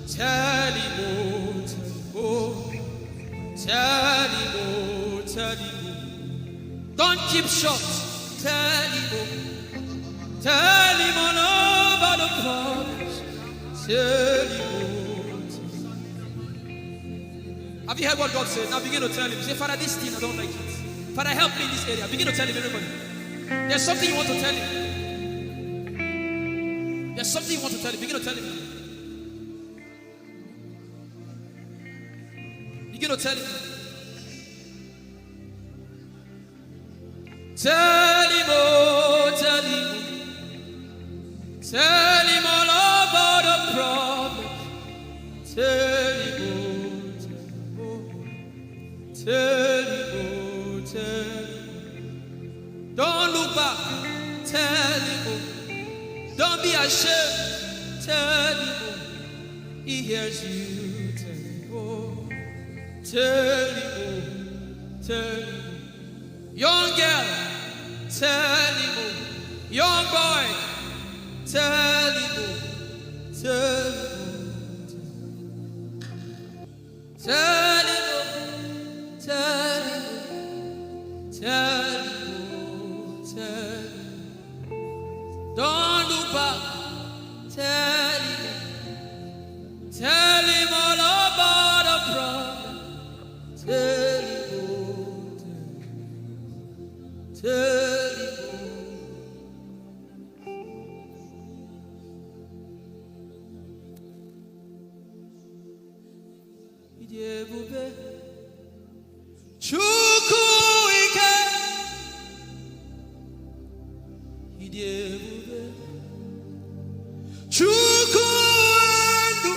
Tell him, oh, tell him, oh. Tell him, oh, tell him, oh. Don't keep short. Tell him, oh. Tell him all about the problems. Tell him, oh. Have you heard what God said? Now begin to tell him. Say, Father, this thing I don't like it. Father, help me in this area. Begin to tell him, everybody. There's something you want to tell him. There's something you want to tell him. Begin to tell him. Begin to tell him. Tell him, oh, tell him. Tell him all about the problem. Tell him, oh, tell him, oh, tell him. Don't look back. Tell him, oh. Don't be ashamed. Tell him, oh. He hears you. Tell him, oh. Tell him, oh. Tell him, oh. Young girl. Tell him, oh. Young boy. Tell him, oh. Tell him, oh. Tell him, oh. Tell him, oh. Tell him. Don't look back. Tell him all about the problem. Tell him, oh, tell him, Ijeoma Chukwu ike. Ijeoma Chukwu ndu.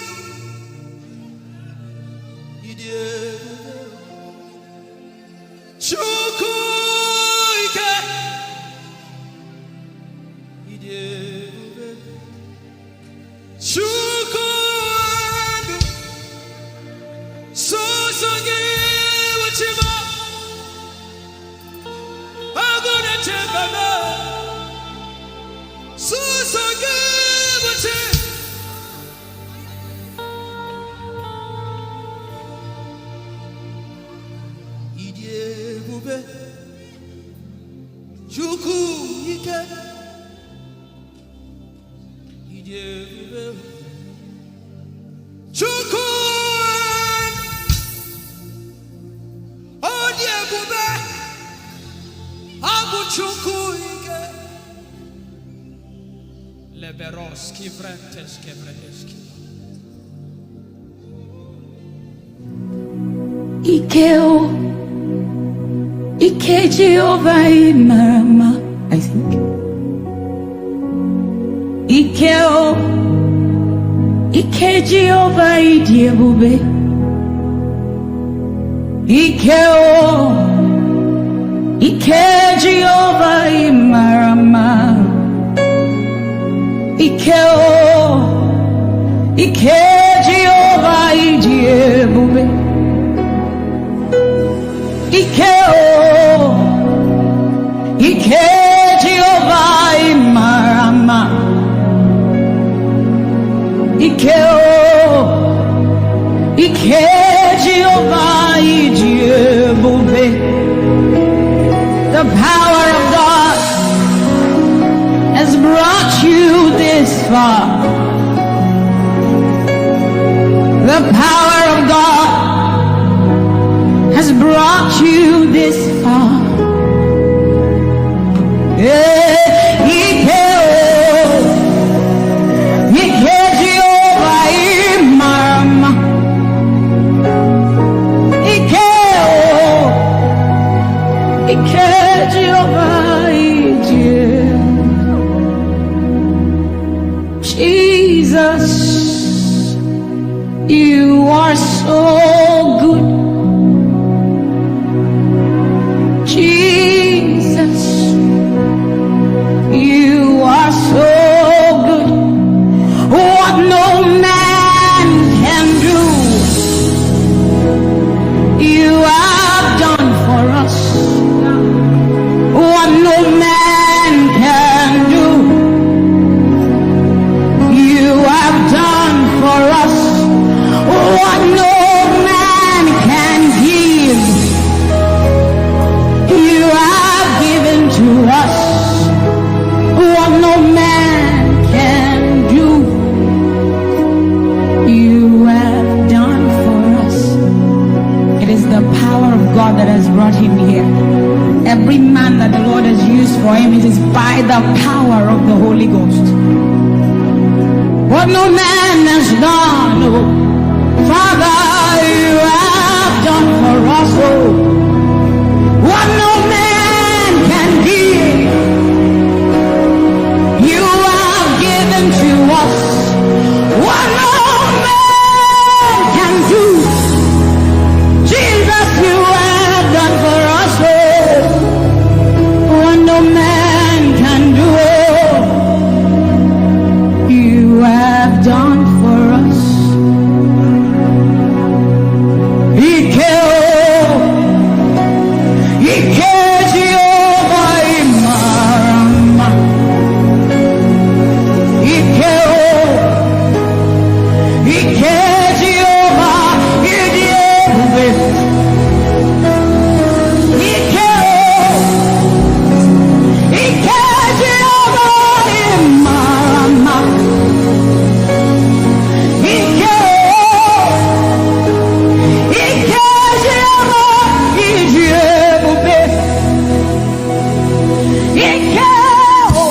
Ijeoma Chukwu ike. Ijeoma Chukwu ndu. Songi wachima. Agone chembama. Songi wachima. Ijeoma Chukwu ike. Ijeoma Chukwu Odiebube Abu Chukwu ike. Leberos kivrentes kevredeski.
Ikeo, Ike Jehovah Marama, I think. Ikeo, Ike Jehovah Idiebube. Ike o. Ike Jehovah Imarama. Ike o. Ike Jehovah Idiebube. Ike o. Ike Jehovah Imarama. Ike o. Ike Jehovah Idiebube. The power of God has brought you this far. The power of God has brought you this far. Jesus, you are so good. Jesus, you are so good. What no man can do, you have done for us. What no man can do, you have done for us. What no man can give, you have given to us. What no man can do, you have done for us. It is the power of God that has brought him here. Every man that the Lord has used for him, it is by the power of the Holy Ghost. What no man has done, oh, Father, you have done for us, oh. What no man can give, you have given to us. What no man can do, Jesus, you have done for us, oh. What no man can do, oh, you have done for us. Ike o, Ike Jehovah Imarama. Ike o, Ike Jehovah Idiebube. Ike o, Ike Jehovah Imarama. Ike o, Ike Jehovah Idiebube. Ike o,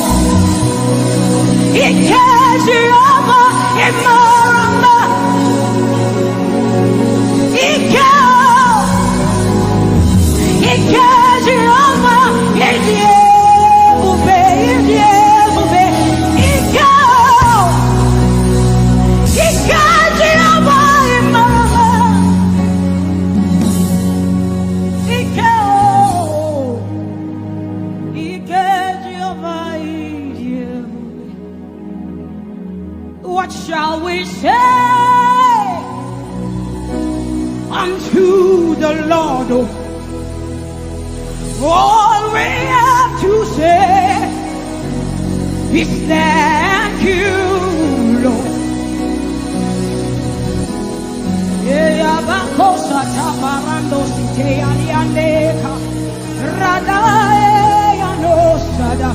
Ike Jehovah Imarama. Ike o, Ike Jehovah Idiebube. Idiebube. Ike o, Ike Jehovah Imarama. Ike o, Ike Jehovah Idiebube. What shall we say unto the Lord? All we have to say is thank you, Lord. Bakosa taparando site aliandeka radae anosada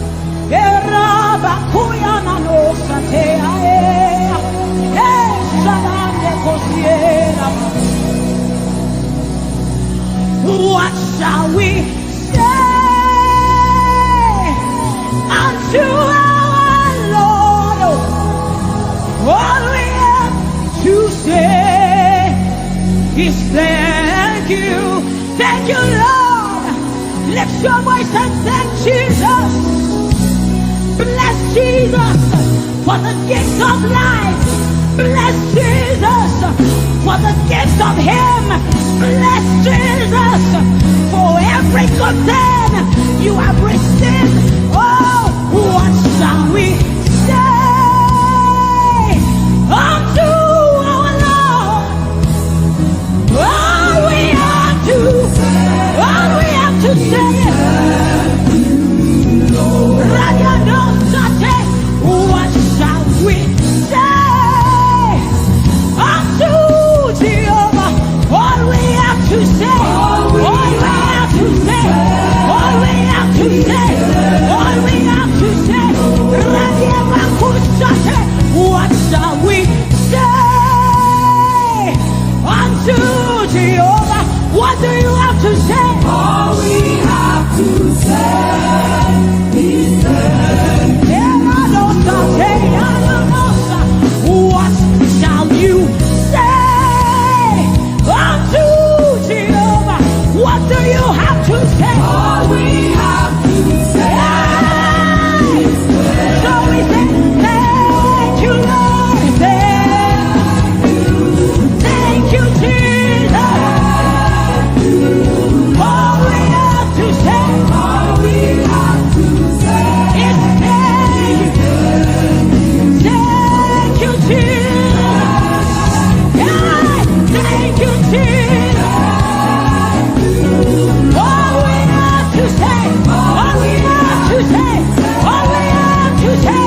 era bakuya nanosa te ae sadande kosiera. What shall we say unto our Lord? All we have to say is thank you, Lord. Lift your voice and thank Jesus. Bless Jesus for the gift of life. Bless Jesus for the gift of him. Bless Jesus for every good thing you have received. Oh, what shall we say unto our Lord? All we have to say. What shall we say unto Jehovah? All we have to say, all we have to say, all we have to say, all we have to say. What shall we say unto Jehovah? What do you have to say?
All we have to say is
what shall you say unto Jehovah? What do you have to say?
all we have to say.
So we say, thank you, Lord. Thank you, Jesus. All we have to say,
All we have to say
is thank you, Jesus. Yeah, thank you, Jesus. All we have to say, all we have to say, all we have to say,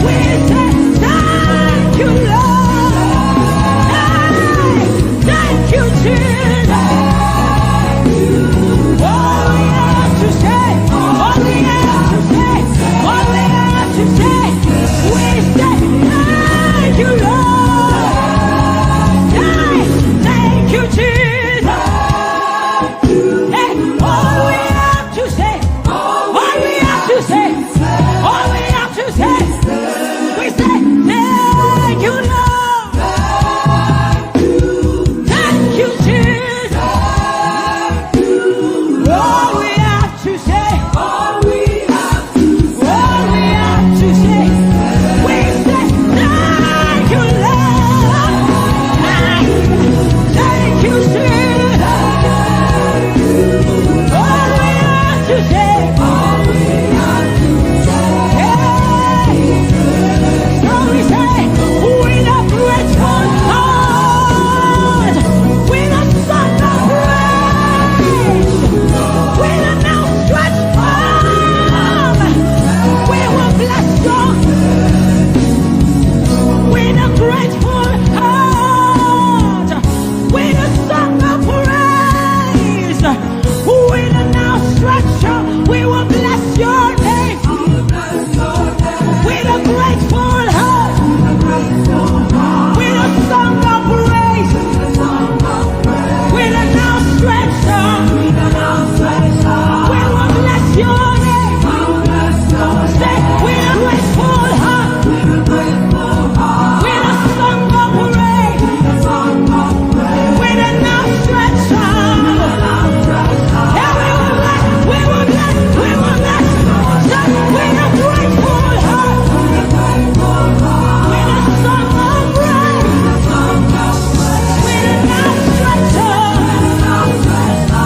we say thank you, Lord. Hey, thank you, Jesus. All we have to say, all we have to say, all we have to say, we say thank you, Lord. Hey, thank you, Jesus. Hey, all we have to say, all we have to say, all we have to say, we say thank you, Lord. Thank you, Jesus. All we have to say,
all we have to
all we have to say, we say thank you, Lord. Thank you, Jesus. All we have to say,
all we have to
hey. So we say, with a grateful heart, with a song of praise, with an outstretched arm, we will bless God. With a grateful heart, with a song of praise, with an outstretched arm, we will bless your name. With a grateful heart, with a song of praise, with an outstretched arm, we will bless your name. Say, with a grateful heart, with a song of praise, with an outstretched arm. Yeah, we will bless, we will bless, we will bless. Say, with a grateful heart, with a song of praise, with an outstretched arm.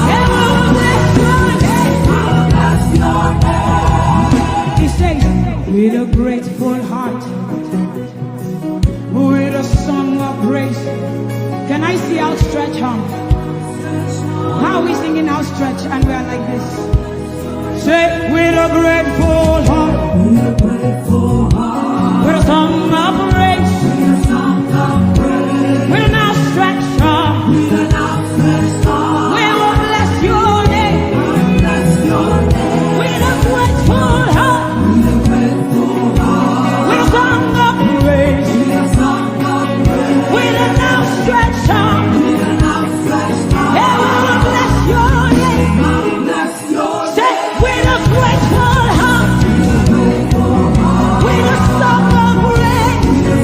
Yeah, we will bless your name. He says, with a grateful heart, with a song of praise. Can I see outstretched arm? How are we singing outstretched and we are like this? Say, with a grateful heart, with a song of praise, with an outstretched arm, we will bless your name. With a grateful heart, with a song of praise, with an outstretched arm, yeah, we will bless your name. Say, with a grateful heart, with a song of praise,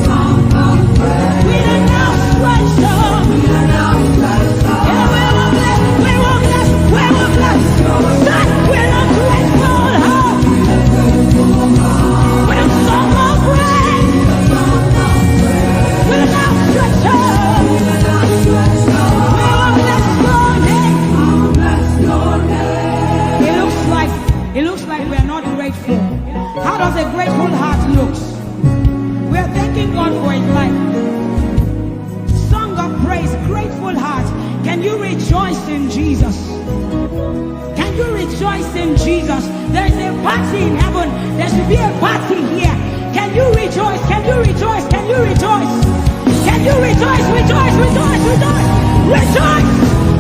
rejoice in Jesus? Can you rejoice in Jesus? There is a party in heaven. There should be a party here. Can you rejoice? Can you rejoice? Can you rejoice? Can you rejoice? Rejoice, rejoice, rejoice, rejoice!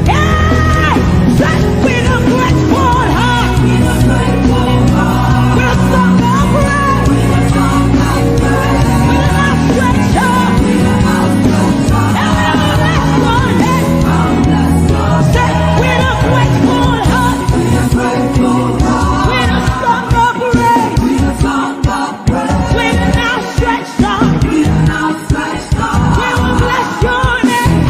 Hey! Just with a grateful heart. With a song of praise. With a outstretched arm. Say with a grateful heart. With a song of praise. With an outstretched arm. We will bless your name.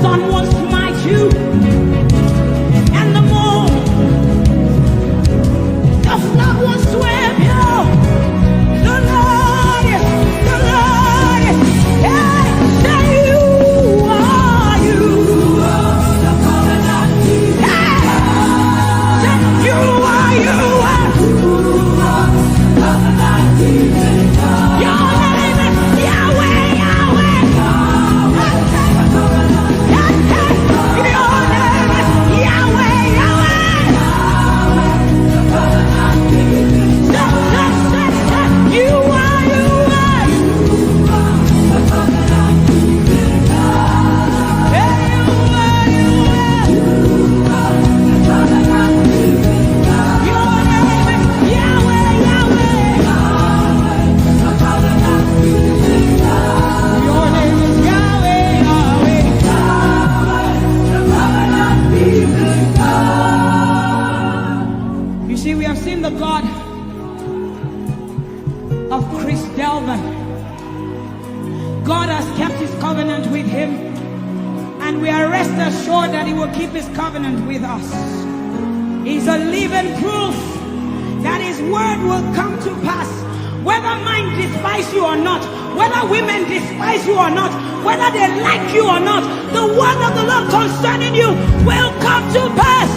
sun will smite you, and the moon, the flood will swim you. The Lord is, yeah, say you are you. The covenant keeper. Yeah, say you are you. Covenant keeper. Your name is Yahweh, Yahweh. Your name is Yahweh, Yahweh. You are, you are. You see, we have seen the God of Chris Delvin. God has kept his covenant with him, and we are rest assured that he will keep his covenant with us. He's a living proof that his word will come to pass. Whether men despise you or not, whether women despise you or not, whether they like you or not, the word of the Lord concerning you will come to pass.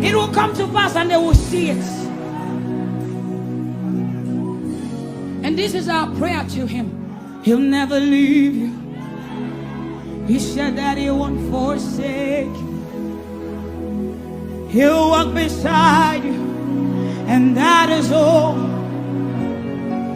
It will come to pass and they will see it. And this is our prayer to him. He'll never leave you. He said that he won't forsake you. He'll walk beside you, and that is all.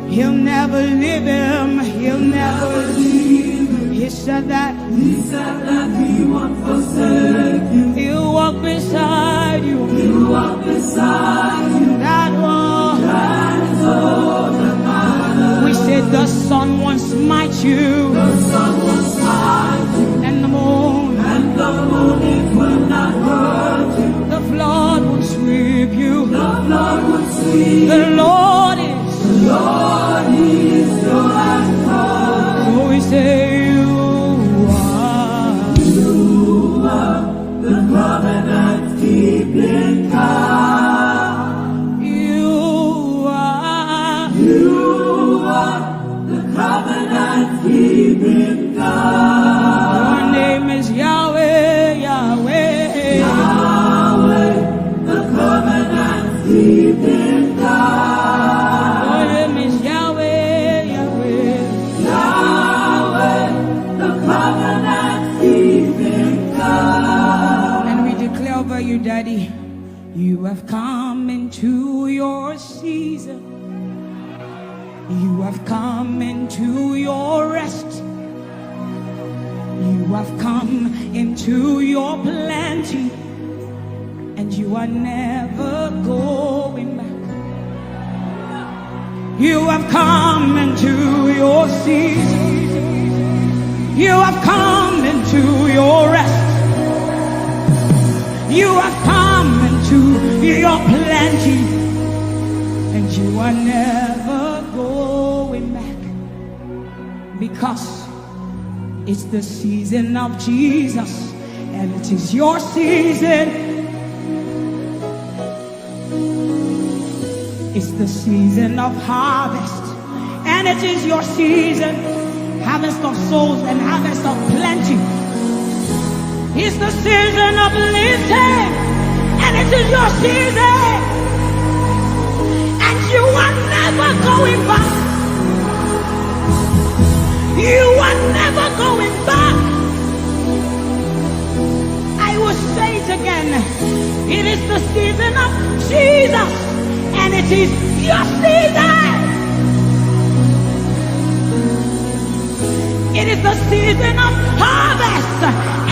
He'll never leave him. He'll never leave him. He said that he won't forsake you. He'll walk beside you. He'll walk beside you. That one. That is all that matters. We said the sun won't smite you. The sun won't smite you. And the moon. And the moon it will not hurt you. The flood will sweep you. The flood will sweep. The Lord is. The Lord is your anchor. So we say you are the covenant keeping God. You are the covenant keeping God. Your name is Yahweh, Yahweh. Yahweh, the covenant keeping God. Your name is Yahweh, Yahweh. Yahweh, the covenant keeping God. And we declare over you, Daddy, you have come into your season. You have come into your rest. You have come into your plenty, and you are never going back. You have come into your season. You have come into your rest. You have come into your plenty, and you are never going back, because it's the season of Jesus, and it is your season. It's the season of harvest, and it is your season. Harvest of souls and harvest of plenty. It's the season of lifting, and it is your season. And you are never going back. You are never going back. I will say it again. It is the season of Jesus, and it is your season. It is the season of harvest,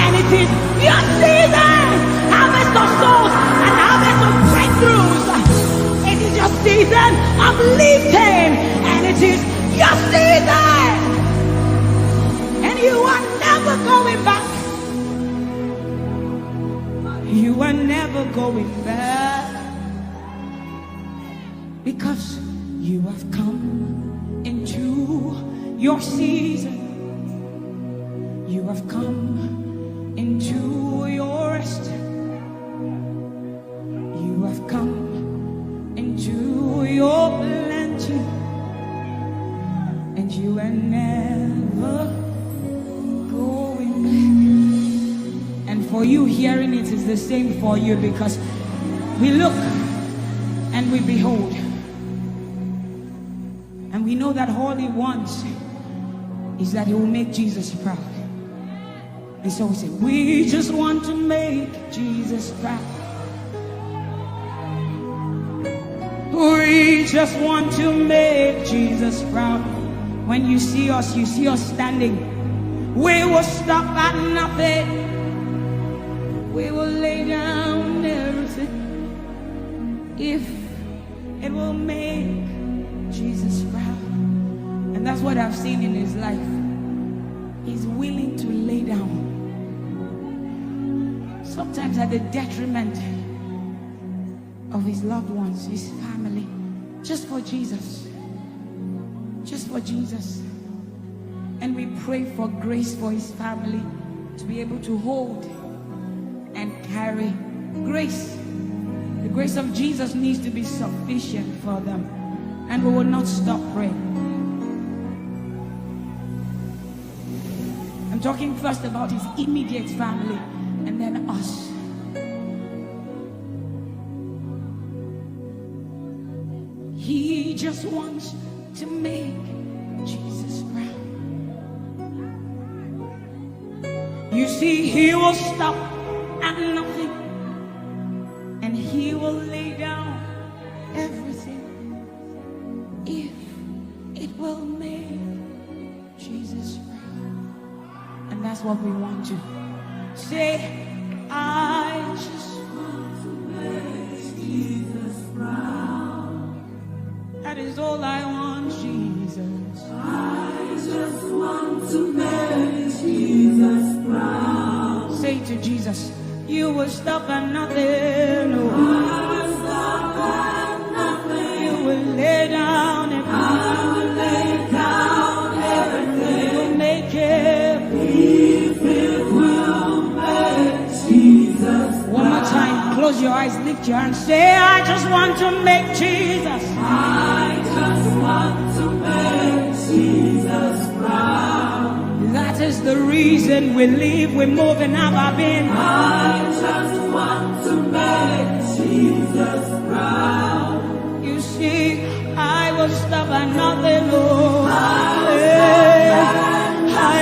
and it is your season. Harvest of souls and harvest of breakthroughs. It is your season of lifting, and it is your season. And you are never going back. You are never going back, because you have come into your season. You have come into your rest. You have come into your plenty, and you are never going back. And for you, hearing it is the same for you, because we look and we behold, and we know that all he wants is that he will make Jesus proud. And so we say, we just want to make Jesus proud. We just want to make Jesus proud. When you see us standing. We will stop at nothing. We will lay down everything if it will make Jesus proud. And that's what I've seen in his life. He's willing to lay down, sometimes at the detriment of his loved ones, his family, just for Jesus. Just for Jesus. And we pray for grace for his family to be able to hold and carry grace. The grace of Jesus needs to be sufficient for them, and we will not stop praying. I'm talking first about his immediate family and then us. He just wants to make Jesus proud. You see, he will stop at nothing, and he will lay down everything if it will make Jesus proud. And that's what we want to say. I just want to make Jesus proud. That is all I want, Jesus. I just want to make Jesus proud. Say to Jesus, you will stop at nothing. No. I will stop at nothing. You will lay down and I will lay down everything. You will make it. If it will make Jesus proud. One more time, close your eyes, lift your hands, say, I just want to make Jesus. I just want to make Jesus proud. That is the reason we live, we move, and have our being. I just want to make Jesus proud. You see, I will stop at nothing, Lord. I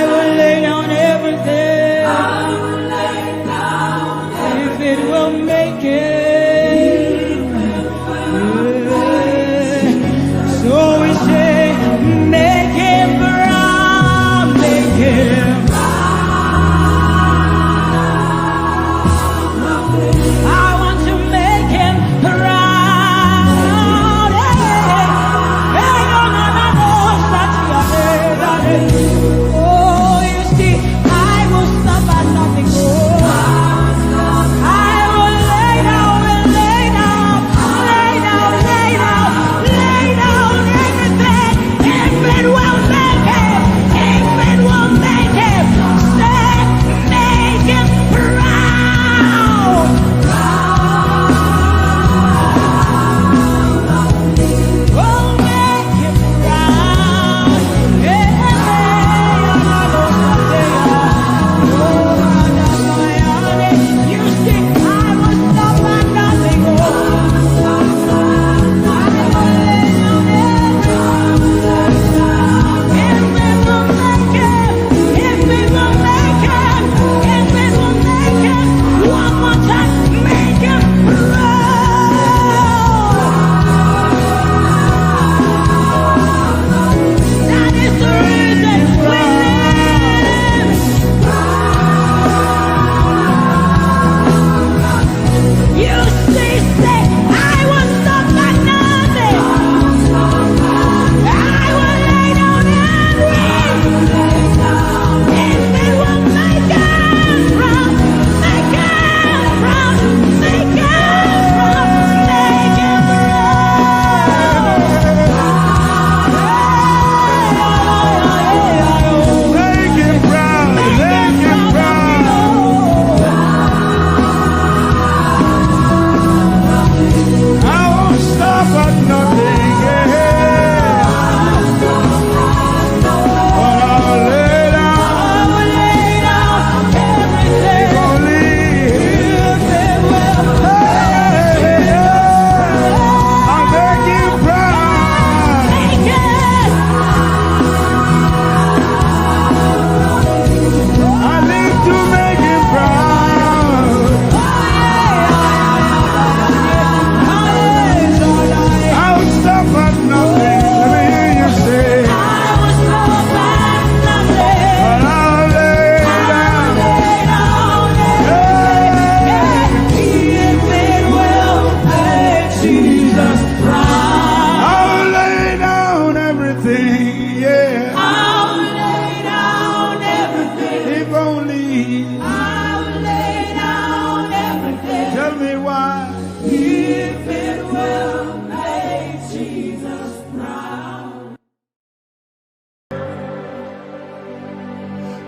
will lay down everything. I will lay down everything. If it will make it. So we say, make him proud, make him proud. I want to make him proud. Hey, hey, no, no, no, no.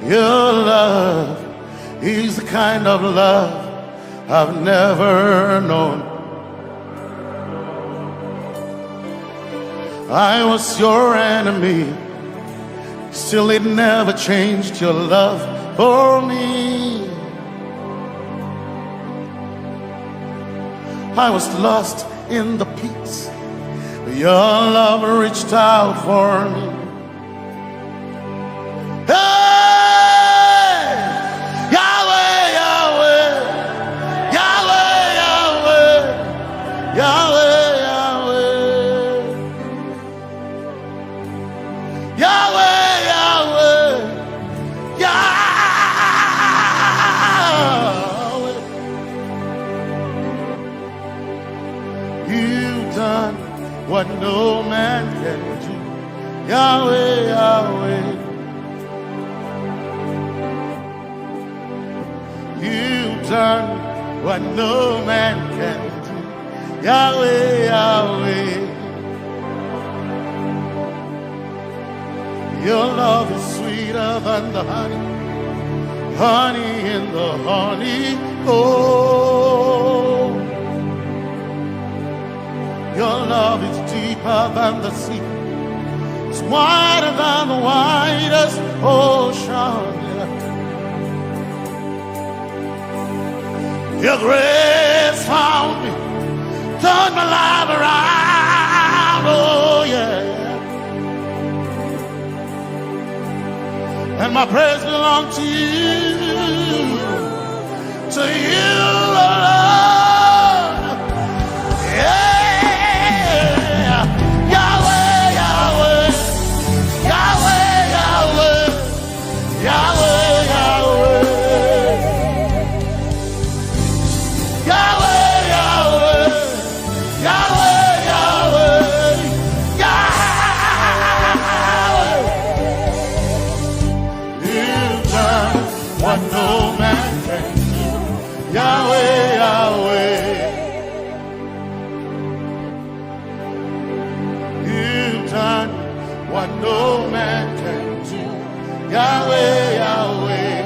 Your love is the kind of love I've never known. I was your enemy, still it never changed your love for me. I was lost in the pits, but your love reached out for me. Hey! Yahweh, Yahweh, Yahweh, Yahweh, Yahweh, Yahweh, Yahweh, Yahweh, Yahweh. You've done what no man can do. Yahweh, Yahweh. You've done what no man can do. Yahweh, Yahweh. Your love is sweeter than the honey, honey in the honey. Oh, your love is deeper than the sea. It's wider than the widest ocean. Your grace found me, turned my life around. Oh yeah. And my praise belongs to you, Lord. Yeah. Yahweh, Yahweh, Yahweh, Yahweh, Yahweh, Yahweh, Yahweh, Yahweh, Yahweh, Yahweh, Yahweh. You've done what no man can do. Yahweh, Yahweh. You've done what no man can do. Yahweh, Yahweh.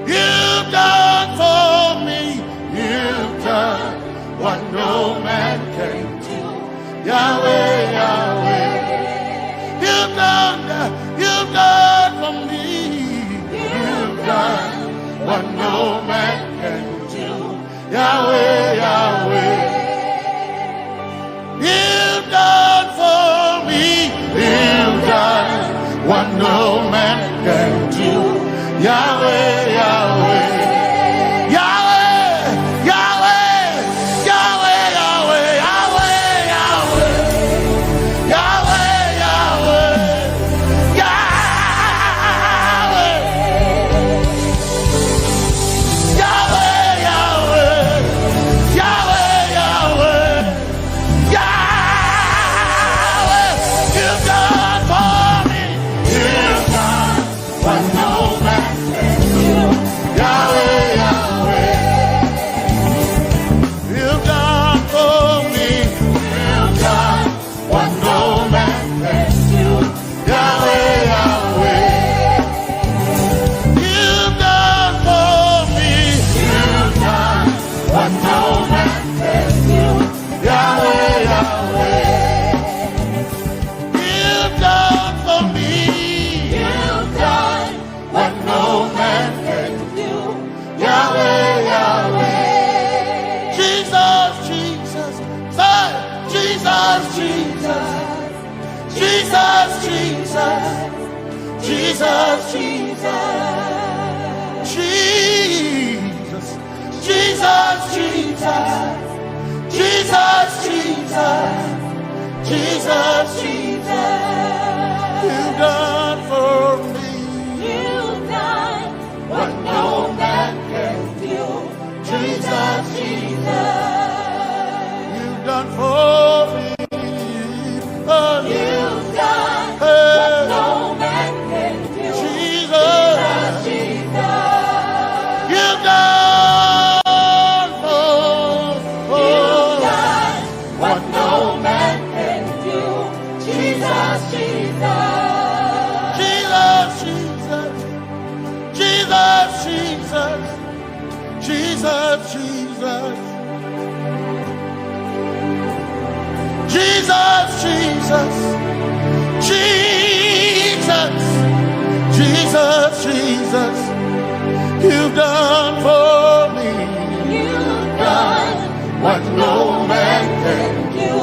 You've done for me. You've done what no man can do. Yahweh, Yahweh. You've done for me. You've done what no man can do. Yahweh, Yahweh. You've done for me. You've done what no man can do. Yahweh, Yahweh. Yahweh, Yahweh, Yahweh, Yahweh, Yahweh, Yahweh, Yahweh, Yahweh, Yahweh, Yahweh, Yahweh, Yahweh, Yahweh. You've done for me. You've done what no man can do. Yahweh, Yahweh. You've done for me. You've done what no man can do. Yahweh, Yahweh. You've done for me. You've done what no man can do. Yahweh, Yahweh. You've done for me. You've done what no man can do. Yahweh, Yahweh. Jesus, Jesus, say, Jesus, Jesus, Jesus, Jesus, Jesus, Jesus, Jesus, Jesus, Jesus, Jesus, Jesus, Jesus. You've done for me. You've done what no man can do. Jesus, Jesus. You've done for me. Oh, you've done what no man can do. Jesus, Jesus. You've done for. You've done what no man can do. Jesus. Jesus, Jesus, Jesus, Jesus, you've done for me.
You've done what no man can do.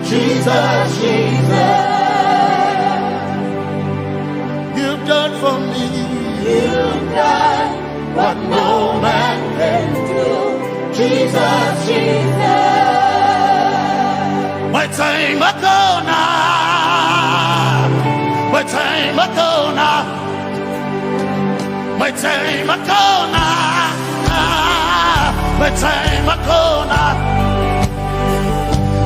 Jesus, Jesus,
you've done for me.
you've done what no man can do. Jesus, Jesus.
My time ago now, my time ago now, my time ago now, my time ago now,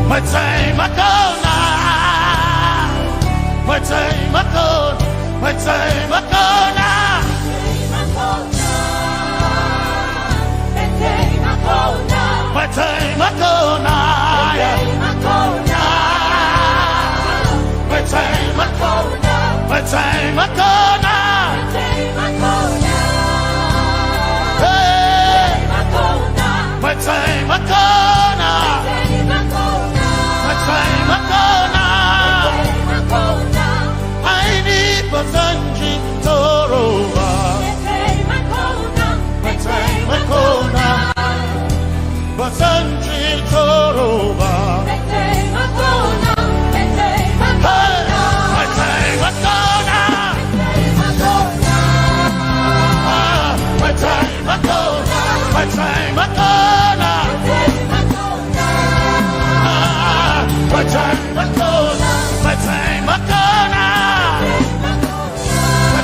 my time ago now, my time ago, my time ago now. My time ago now, my time ago, my time ago now, hey, my time ago now, my time ago now, I need Basanji Torova, my time ago now. Basanji Toroba. My time Akona. My time Akona. My time Akona. My time Akona. My time Akona.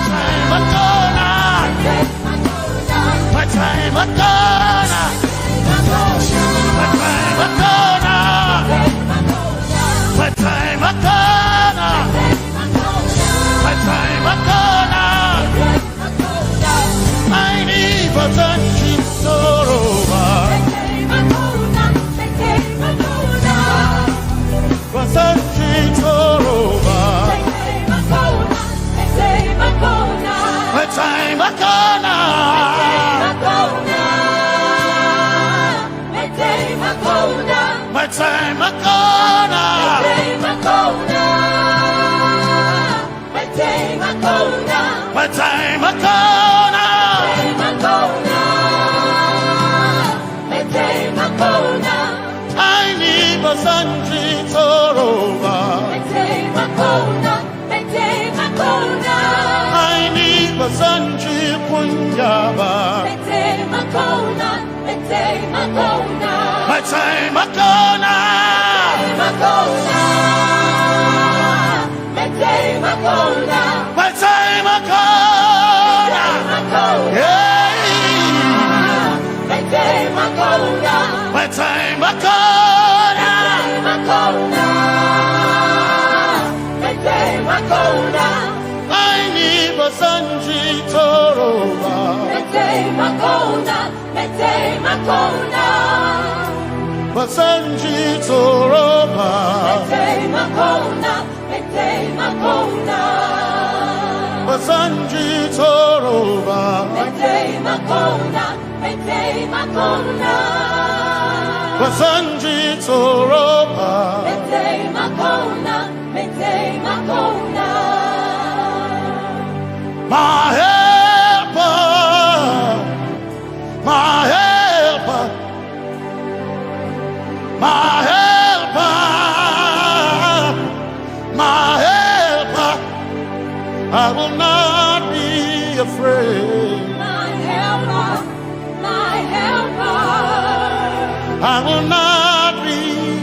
My time Akona. My time Akona. My time Akona. My time Akona. My time Akona. I need Basanji Toroba. Basanji Toroba. My time Akona. My time Akona. My time Akona. My time Akona. I need Basanji Toroba. I need Basanji Punjaba. My time Akona. My time Akona. Yeah. My time Akona. My time Akona. I need Basanji Toroba. Basanji Toroba. Basanji Toroba. Basanji Toroba. My helper, my helper, my helper, my helper, I will not be afraid.
My helper, my helper,
I will not be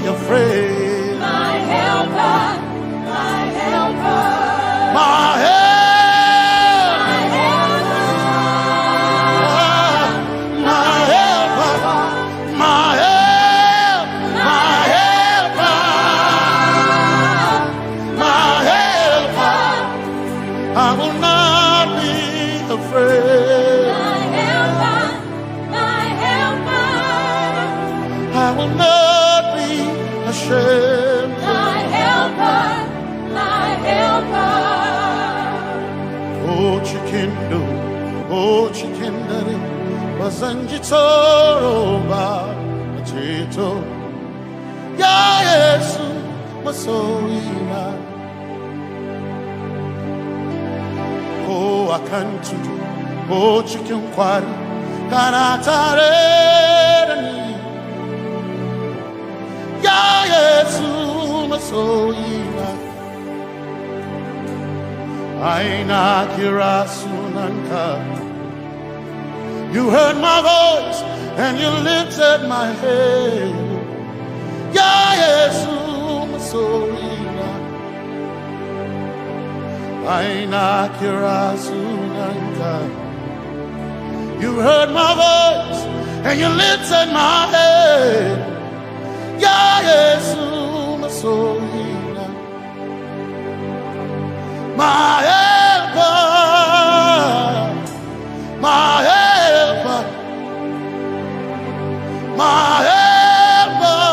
afraid.
my helper, my helper,
My helper. I will not be afraid.
my helper,
I will not be ashamed.
my helper, my helper.
Oh, chikindo, oh, chikindari, Basanji Toroba, Chito, Ya Yesu, masoina. Oh, I can't do. Oh, chicken quarry. Kanatare. Ya Yesu masoina. Aina kirasunanka. You heard my voice and you lifted my head. Ya Yesu masoina. Aina kirasunanka. You heard my voice and you lifted my head. Ya Yesu masoina. My helper, my helper, my helper,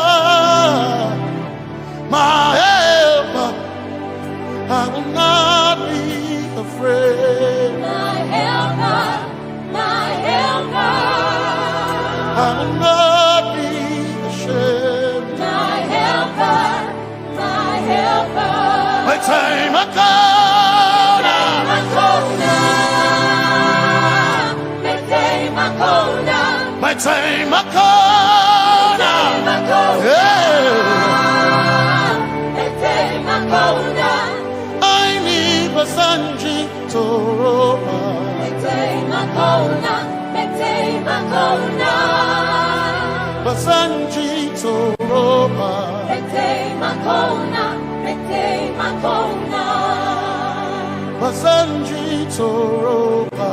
my helper. I will not be afraid.
My helper, my helper.
I will not be ashamed.
My helper, my helper.
My time I come. My time I come. I need a Sanji Toroba. Basanji Toroba. Basanji Toroba.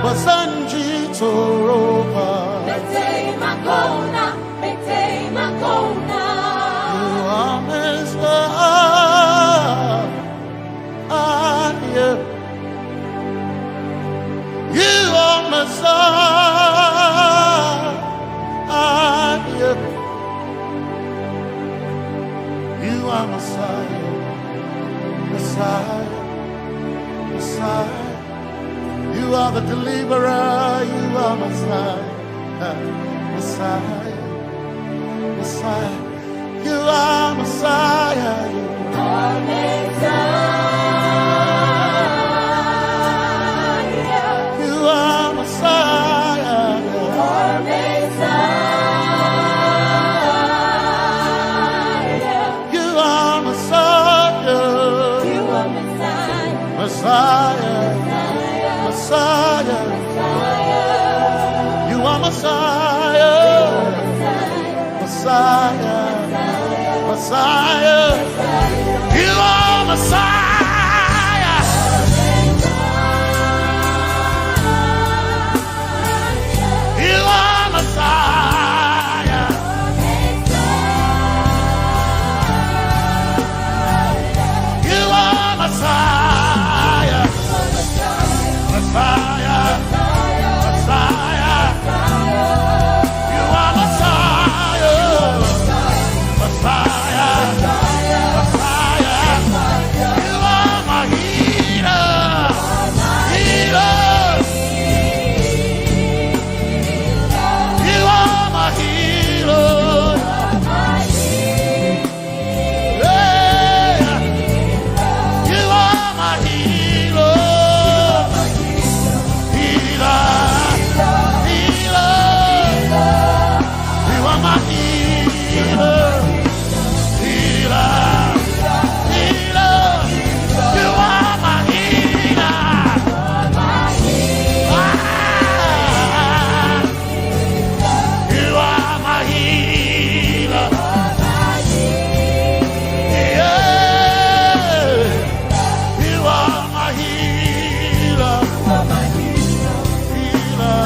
Basanji Toroba. You are Messiah. You are Messiah. You are Messiah. Messiah. Messiah. You are the deliverer. You are Messiah. Messiah. Messiah. You are Messiah. You are Messiah. You are Messiah. You are Messiah. You are Messiah. You are Messiah. Messiah. You are Messiah. Messiah. Messiah. You are Messiah. You are Messiah. You are Messiah. Messiah. Messiah. You are Messiah. Messiah. Messiah. You are my healer. Healer. You are my healer. Yeah. You are my healer. Healer. Healer. You are my healer. Healer. Healer. You are my healer. You are my healer. Yeah. You are my healer. Healer.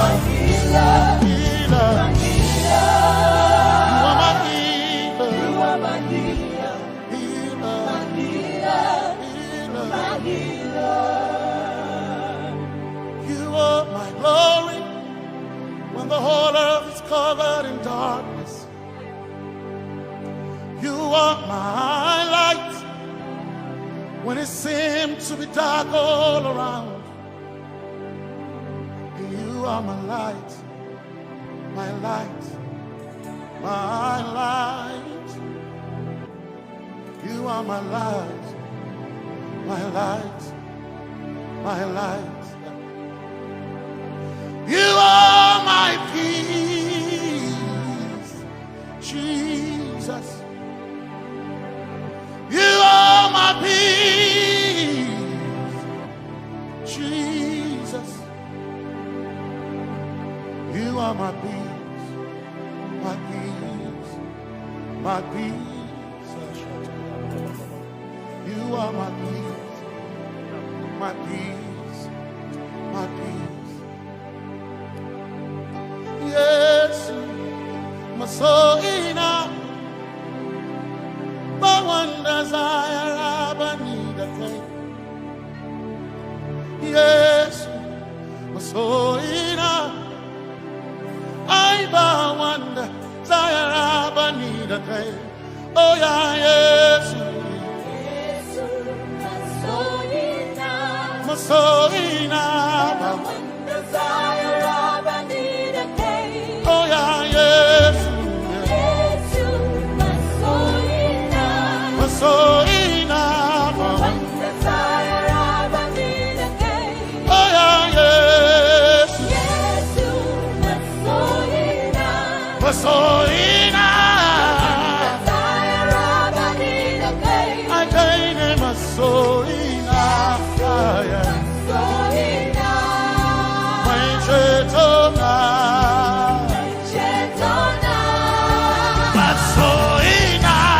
Healer. You are my healer. You are my glory when the whole earth is covered in darkness. You are my light when it seems to be dark all around. You are my light, my light. my light. You are my light, my light, my light. You are my peace, Jesus. You are my peace, Jesus. You are my peace, my peace, my peace. You are my peace, my peace, my peace. Yes, my soul enough. But one desire I need a thing. Yes, my soul enough. I but one desire I need a thing. Oh yeah, yes. My soul enough. One desire I need a thing. Oh yeah, yes. So enough. One desire I need again. Oh yeah, yes. Yes, my soul enough. Desire I need again. I gain my soul enough. Yeah. Soul enough. My chetona. My soul enough.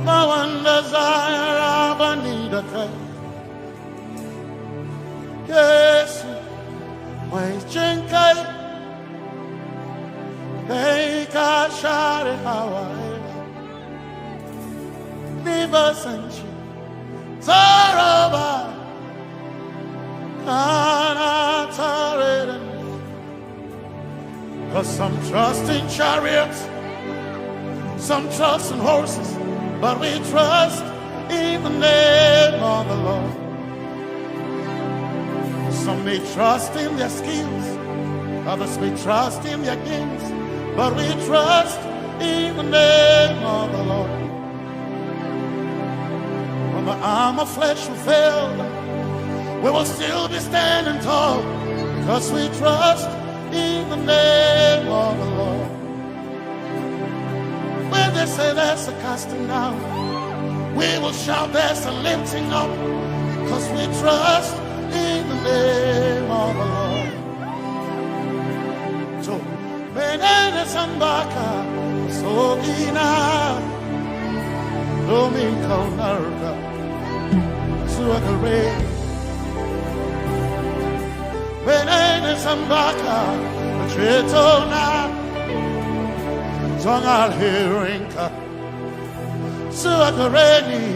My one desire I need a thing. Yes, my chinkai, they can share how I never sent you. Zaraba, cause some trust in chariots, some trust in horses, but we trust in the name of the Lord. Some may trust in their skills, others may trust in their gains, but we trust in the name of the Lord. When the arm of flesh will fail, we will still be standing tall, because we trust in the name of the Lord. When they say there's a casting down, we will shout there's a lifting up, because we trust in the name of the Lord. So, Benene Sambaka, so ina, Domingo Narga, Suakare, Benene Sambaka, Chetona, Zongal Hirinka, Suakareni,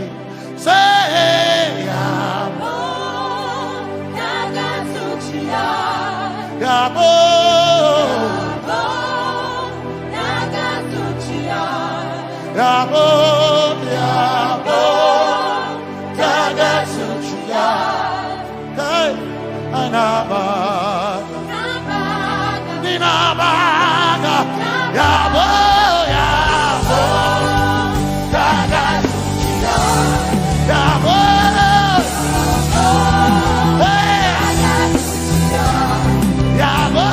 say, Yabo, Yabo, Yabo, Tagasuchiya, Hey, Anabaga, Ninabaga, Yabo, Yabo, Tagasuchiya, Yabo, Hey, Yabo,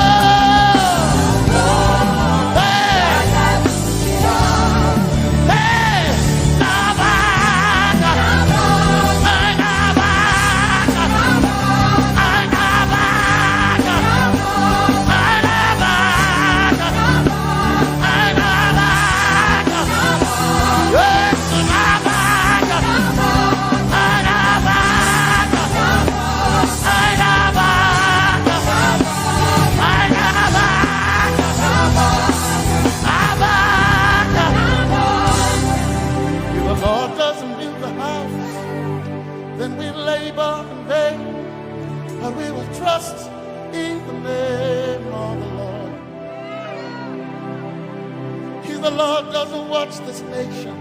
trust in the name of the Lord. If the Lord doesn't watch this nation,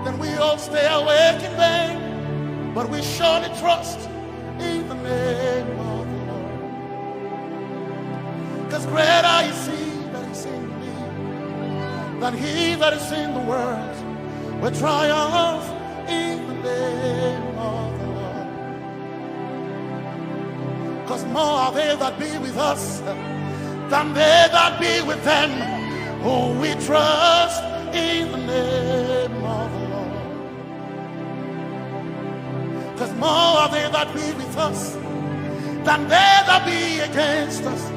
then we all stay awake in vain. But we surely trust in the name of the Lord. Because greater is He that is in me than he that is in the world. We triumph in the name of the Lord. Because more are they that be with us than they that be with them. Oh, we trust in the name of the Lord. Because more are they that be with us than they that be against us.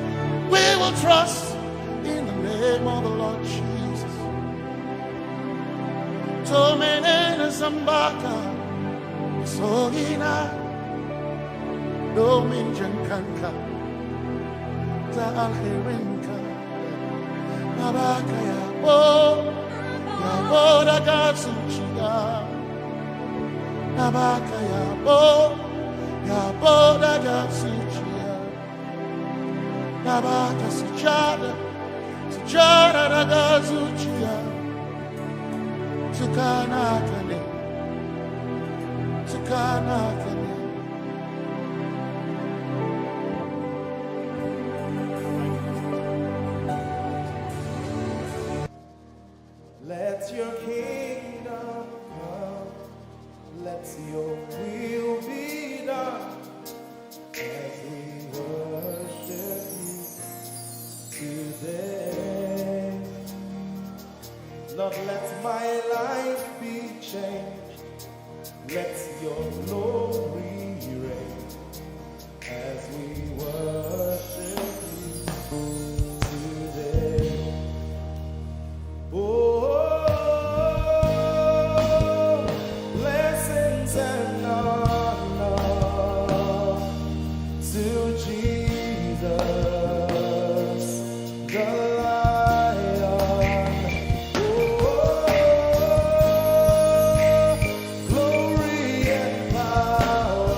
We will trust in the name of the Lord Jesus. Tomenene Zambaka, Sohina. Dominjan kanka, ta alherinka, nabaka ya bo da gatsuchiya, nabaka ya bo da gatsuchiya, nabaka sujada da gatsuchiya, tukana kane.
Let your kingdom come, let your will be done, as we worship you today. Lord, let my life be changed, let your glory reign, as we worship you today. Oh, blessings and honor to Jesus, the Lion. Oh, glory and power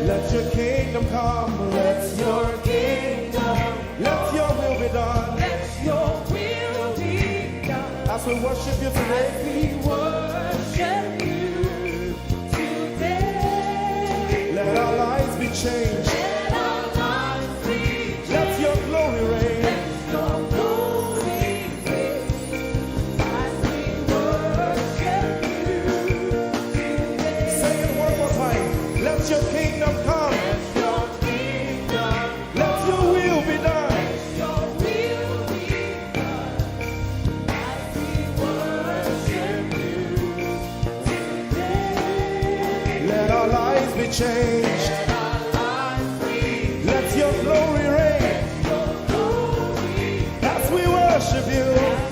Let your kingdom come. Let your kingdom. Let your will be done.
Let your will be done.
As we worship you today.
We worship you today.
Let our lives be changed.
Let our lives be changed.
Let your glory reign.
Let your glory reign. As we worship you today.
Say it one more time. Let your kingdom come.
Let your kingdom.
Let your will be done.
Your will be done. As we worship you today.
Let our lives be changed.
Let our lives be
Let your glory reign.
your glory.
As we worship you.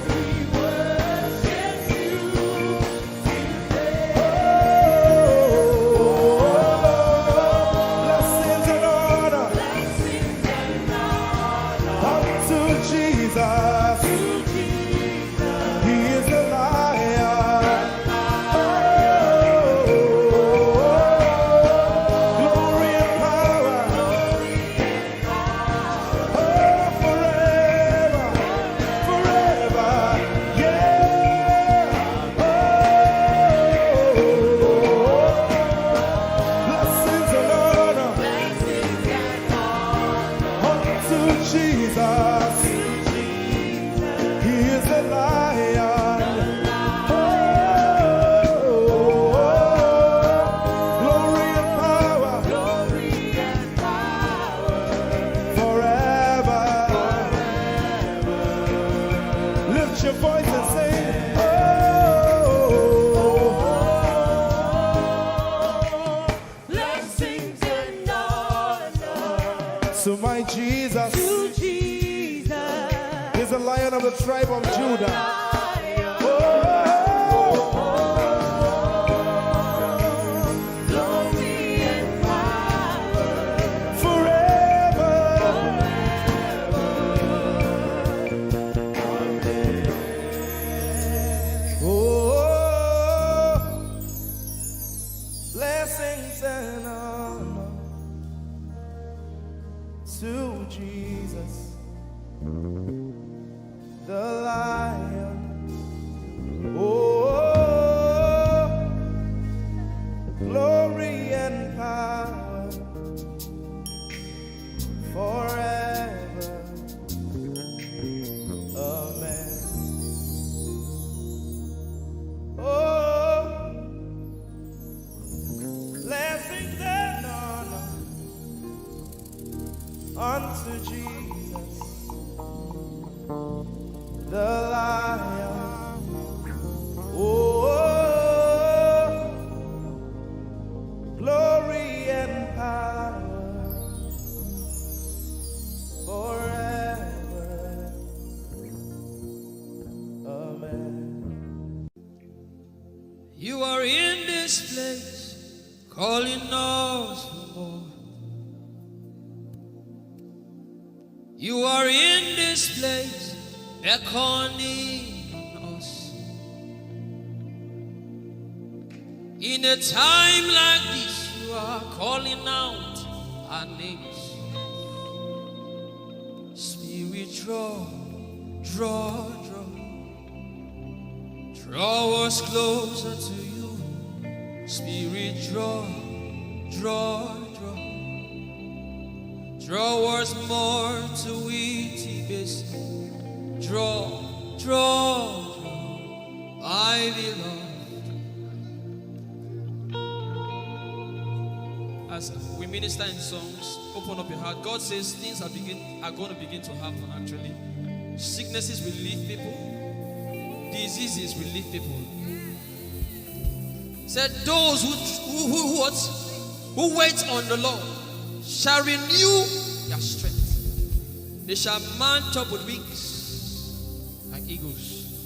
We worship you today.
Blessings and honor
Blessings and honor
unto Jesus.
to Jesus.
He is the lion. Glory and power. Forever. Forever. Yeah. Blessings and honor
Blessings and honor
unto Jesus. He is the lion. Glory and power
glory and power
forever. Lift your voice and sing.
blessings and honor
So my Jesus
to Jesus.
is the lion of the tribe of Judah.
Glory and power
Forever. Oh, blessings and honor to Jesus, the lion. Oh, glory and power forever. Amen. Oh, blessings and honor unto Jesus, the lion. Oh, glory and power forever. Amen.
You are in this place, calling us for more. You are in this place, beckoning us. In a time like this, you are calling out our names. Spirit, draw, draw, draw. Draw us closer to you. Spirit, draw, draw, draw. Draw us more to Ehi Moses. Draw, draw, draw. I belong. As we minister in songs, open up your heart. God says things are going to begin to happen actually. Sicknesses will leave people. Diseases will leave people. Said those who wait on the Lord shall renew their strength. They shall mount up with wings like eagles.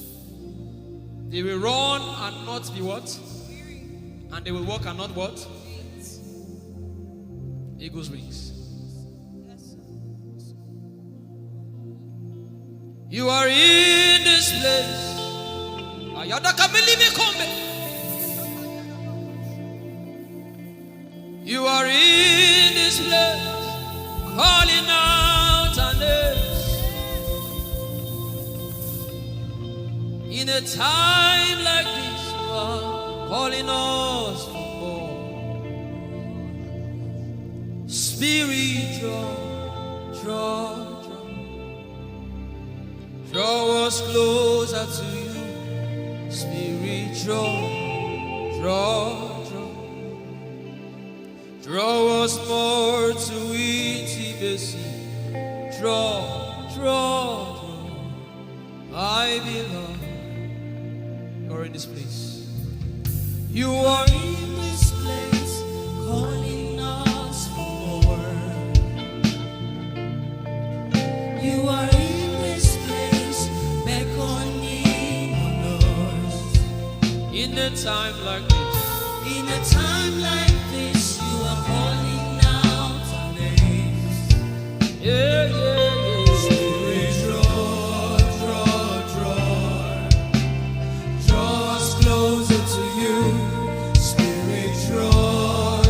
They will run and not be what? And they will walk and not what? Eagle's wings. You are in this place. You are in this place, calling out our names. In a time like this, you are calling us for more. Spirit, draw us closer to you. Spirit, draw us more to intimacy. Draw, I belong. You're in this place. You are in this place, calling us for more. You are in this place, beckoning on us. In a time like this, in a time like this, you are calling out our names. Yeah. Spirit, draw us closer to you. Spirit, draw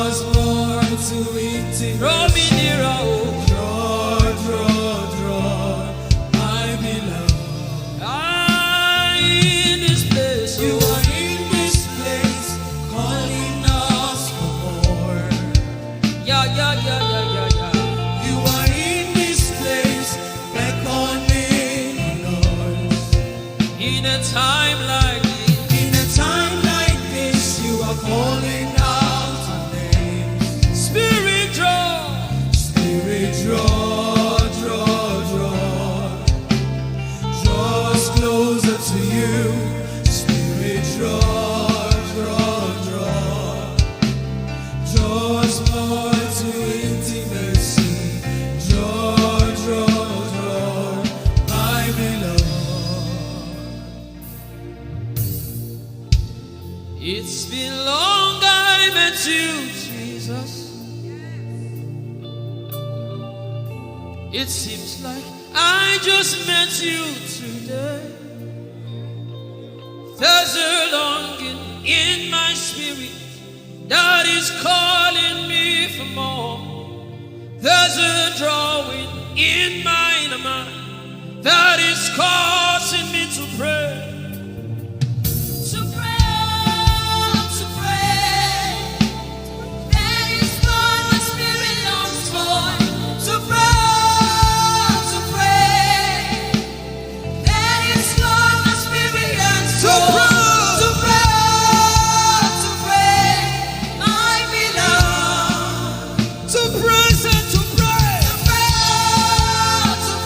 us more to intimacy. Draw me nearer, oh. Draw, I belong. In this place, you are in this place, calling us for more. Yeah. You are in this place, beckoning us. In a time like this, you are calling out our names. Spirit, draw us closer to you. Spirit, draw us more to intimacy. Draw, I belong. It's been long I met you, Jesus. It seems like I just met you today. There's a longing in my spirit that is calling me for more. There's a drawing in my mind that is causing me to pray. That is what my spirit longs for. To pray. That is what my spirit yearns for. To pray, I belong. To praise and to pray. To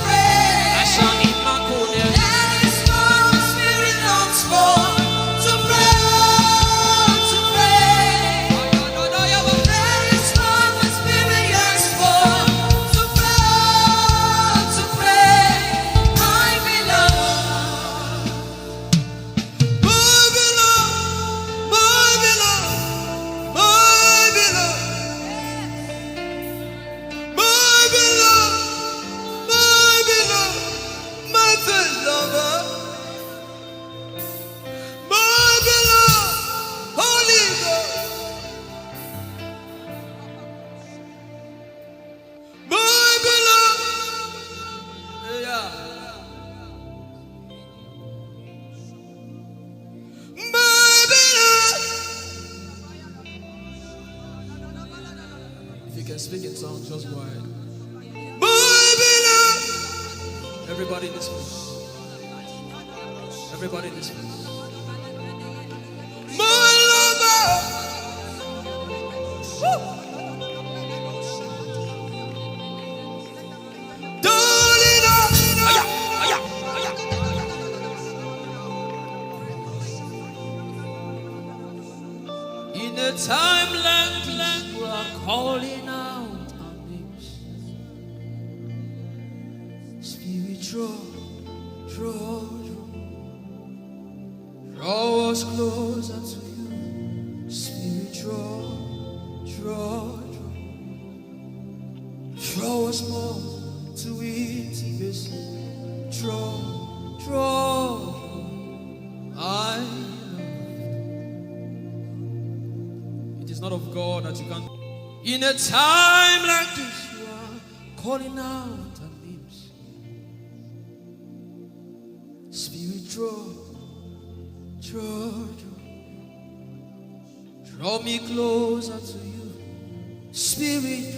pray. I shall eat my corner. That is what my spirit longs for. To pray. That is what my spirit yearns for. To pray, I belong. My beloved, Holy Ghost, my beloved, yeah. My beloved. If you can speak in tongues, just go ahead. My beloved. Everybody in this place. Everybody in this place. My lover. Woo. Darling, in a time like this, we are calling out our names. Spirit, draw us closer to you. Spirit, draw us more to intimacy. Draw, I not of God that you can't. In a time like this, you are calling out our names. Spirit, draw me closer to you. Spirit,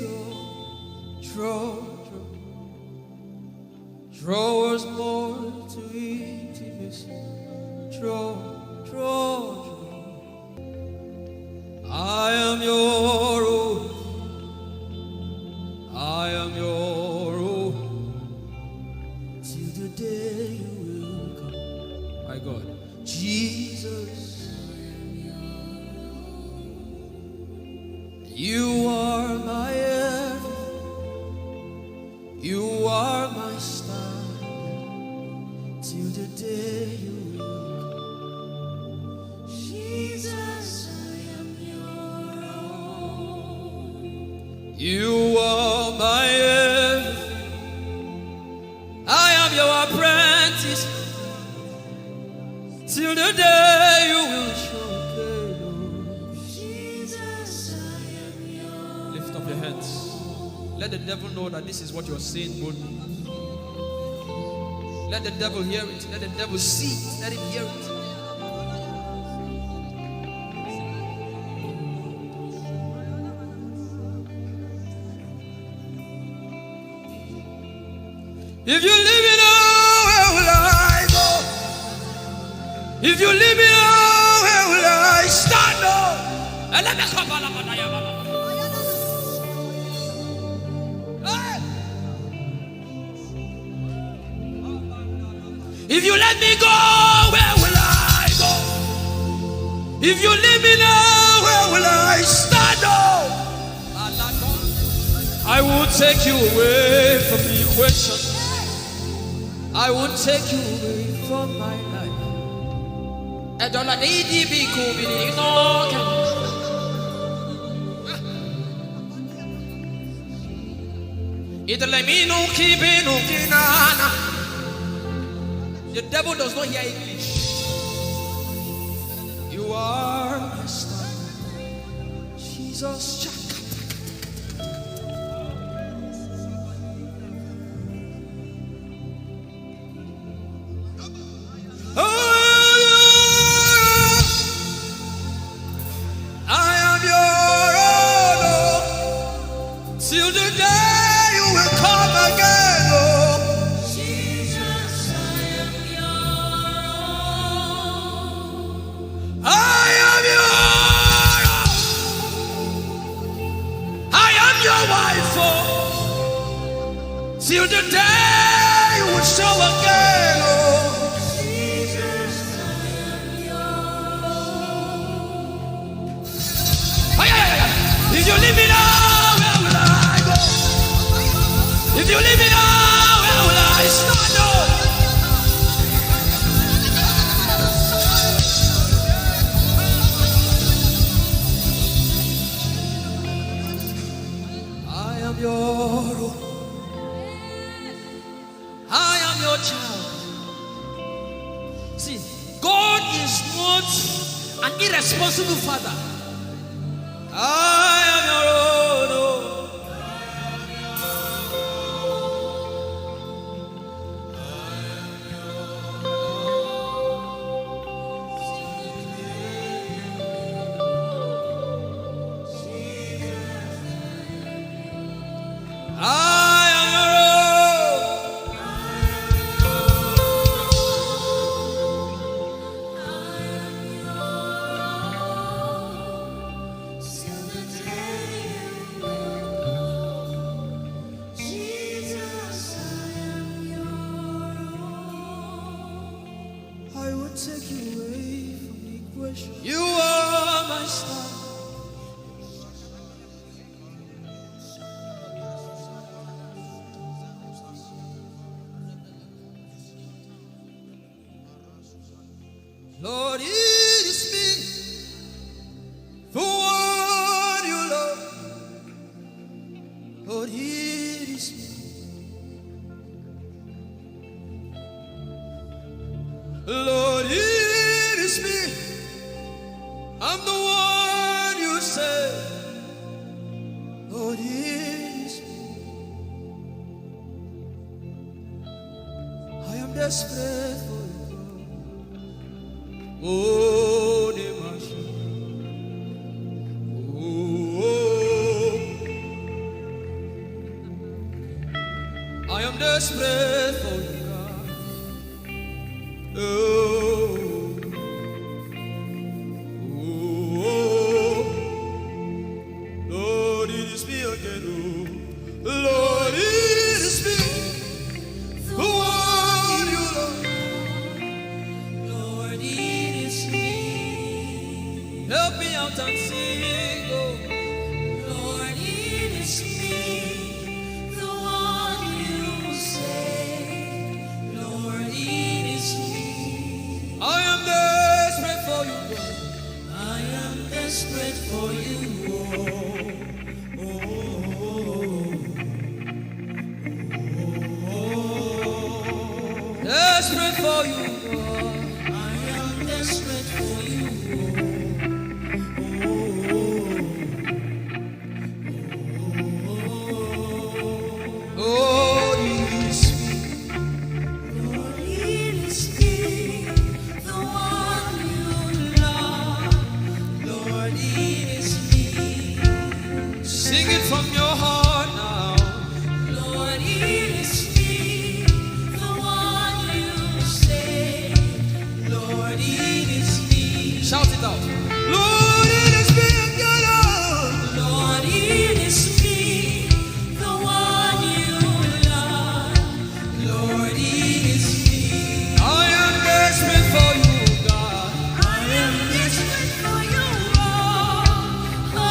draw us more to intimacy. Draw. I am your own. I am your own. Till the day you will come. My God, Jesus, you are my everything. You are my star. Till the day you will come. Jesus, you are my everything. I am your apprentice. Till the day you will show me. Jesus, I am yours. Lift up your hands. Let the devil know that this is what you're saying boldly. Let the devil hear it. Let the devil see it. Let him hear it. If you leave me now, where will I go? If you leave me now, where will I stand? If you let me go, where will I go? If you leave me now, where will I stand? I will take you away from the equation. I will take you away from my life. The devil does not hear English. You are my star, Jesus. Till the day you will show again, oh Jesus, I am yours. If you leave me now, where will I go? If you leave me now, where will I stand? I am your own. Child. See, God is not an irresponsible father. I am your own. You are my star. Lord, it is me, the one you love. Lord, it is me. Lord, it is me. I'm the one you said. desperate for you. Oh, I am desperate for you, God. Lord, it is me again. Lord, it is me. The one you love. Lord, it is me. Help me out and sing. Lord, it is me. The one you say. Lord, it is me. I am desperate for you, God. I am desperate for you. Desperate for you, God. I am desperate for you. Lord, it is me. Lord, it is me. The one you love. Lord, it is me. Sing it from your heart now. Lord, it is me. The one you say. Lord, it is me. Shout it out. Lord, it is me. Lord, it is me. The one you love. Lord, it is me. I am desperate for you, God. I am desperate for you, oh,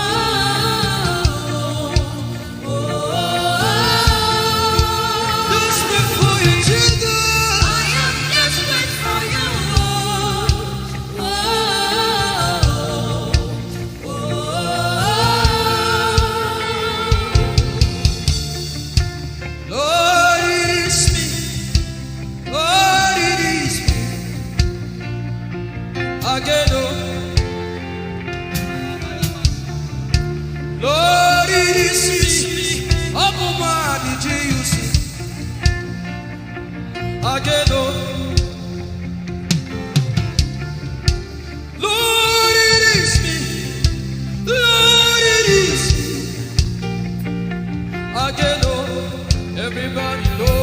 desperate for you, Jesus. I am desperate for you, Lord, it is me. Lord, it is me. Again, Lord, it is me. Omatade, Jesus. Again, Lord, it is me. Lord, it is me. Again, everybody, Lord,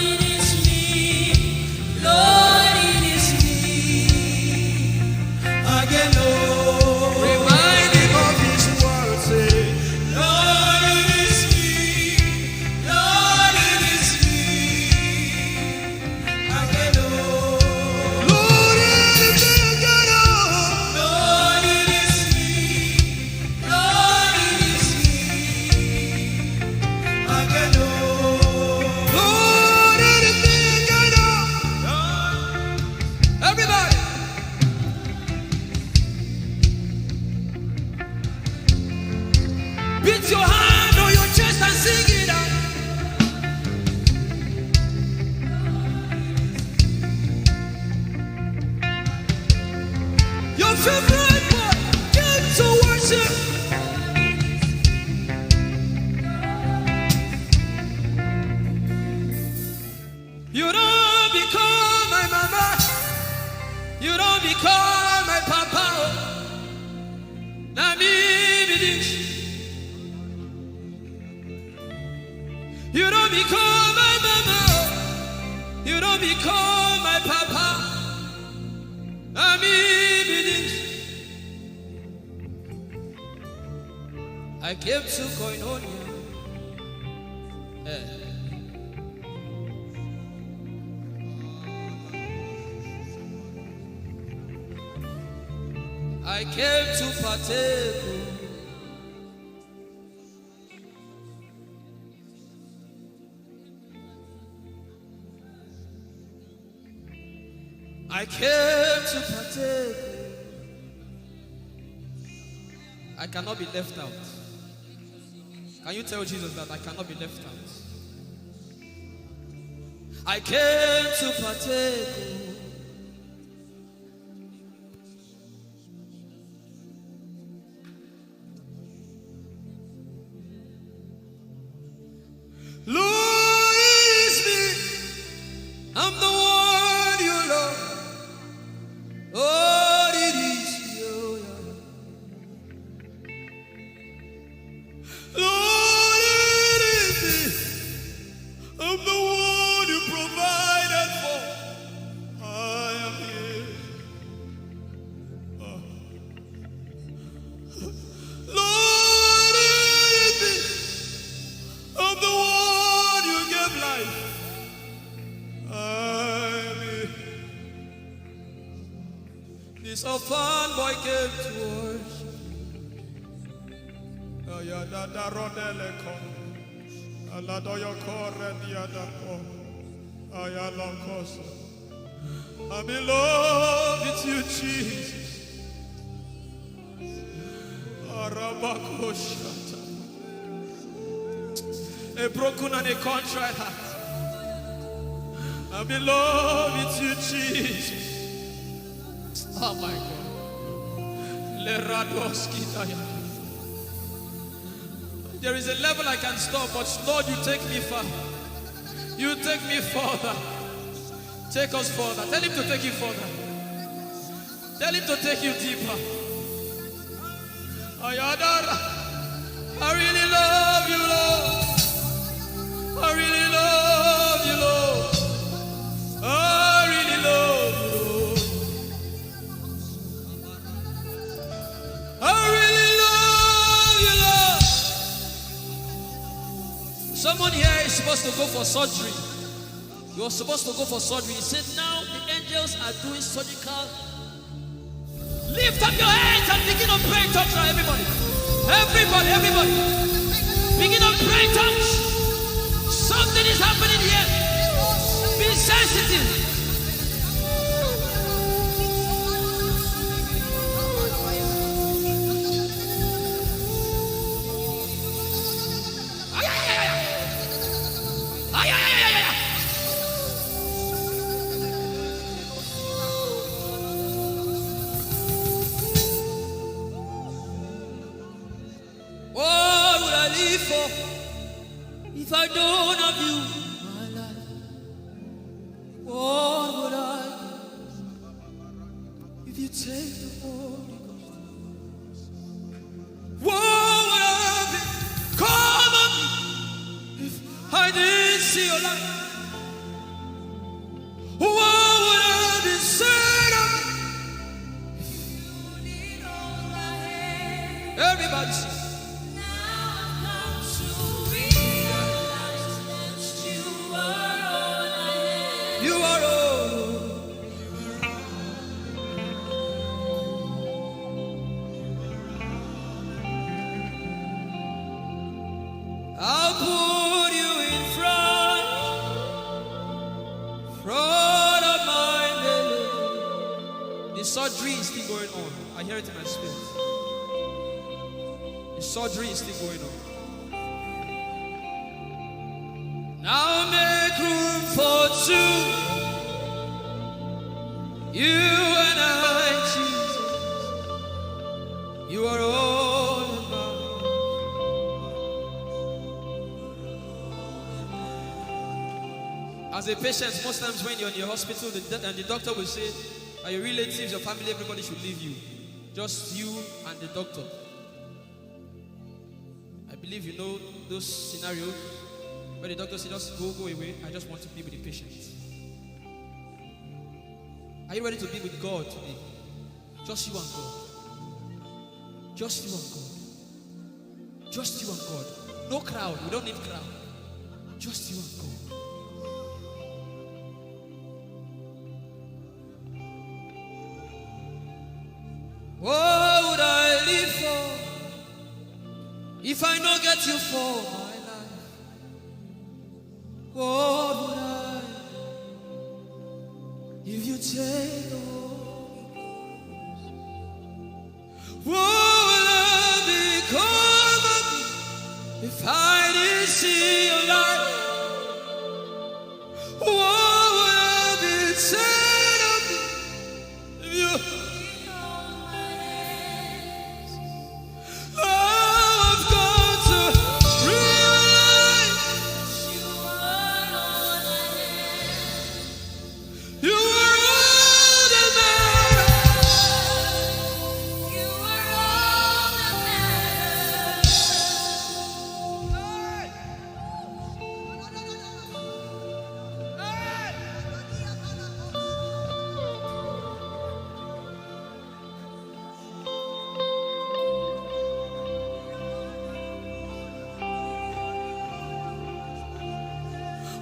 it is me. Lord, it is me. Again, remind him of his word, say, Lord, it is me. Lord, it is me. Again, Lord, it is me. Lord, it is me. Lord, it is me. Again, Lord, it is me. Everybody. Beat your hand on your chest and sing it out. Your favorite part, get to worship. You don't become my mama. You don't become my papa. Na me be this. You don't become my mama. You don't become my papa. Na me be this. I came to Koinonia. I came to partake. I came to partake. I cannot be left out. Can you tell Jesus that I cannot be left out? I came to partake. Lord, it is This orphan boy came to worship.
Ayadada rodele kon. Aladoyo kore diadapo. Ayalokoso. I'm in love with you, Jesus. Arabakoshata. A broken and a contrite heart. I'm in love with you, Jesus. Oh my God. There is a level I can stop, but Lord, you take me far. You take me further. Take us further. Tell him to take you further. Tell him to take you deeper. Ayadara. I really love you, Lord. I really love you, Lord. I really love you, Lord. I really love you, Lord. Someone here is supposed to go for surgery. You're supposed to go for surgery. He said, now the angels are doing surgical. Lift up your hands and begin to pray in tongues now, everybody. Everybody. Begin to pray in tongues. Something is happening here. Be sensitive. What would I live for if I don't have you in my life? What would I do if you take the Holy Ghost? What would I become of me if I didn't see your light? What would I be said of me? Everybody sing. You are all. I'll put you in front of my belly. The surgery is still going on. I hear it in my spirit. The surgery is still going on. Now make room for two. You and I, Jesus. You are all about. As a patient, most times when you're in your hospital, the doctor will say, are your relatives, your family, everybody should leave you. Just you and the doctor. I believe you know those scenarios. But the doctor said, just go away. I just want to be with the patient. Are you ready to be with God today? Just you and God. Just you and God. Just you and God. No crowd. We don't need crowd. Just you and God. What would I live for if I don't get you for my life? What would I if you take the Holy Ghost? What will I become of me if I didn't see your light? What would I be said of me if you I've got to realize you are all that matters. You are all that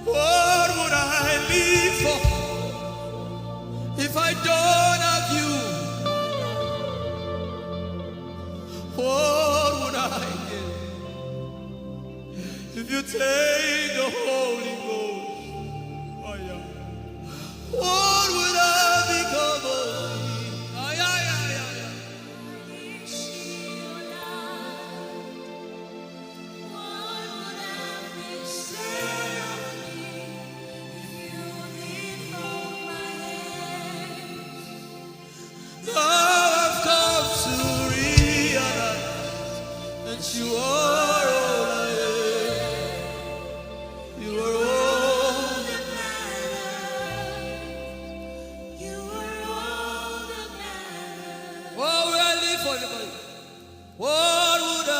What would I live for if I don't have you? If you take the Holy Ghost, oh yeah, what would I become of me? Oh yeah, yeah, yeah, yeah. Now I've come to realize that you are all I am. You are all that matters. You are all that matters. What would I live for anybody? What would I?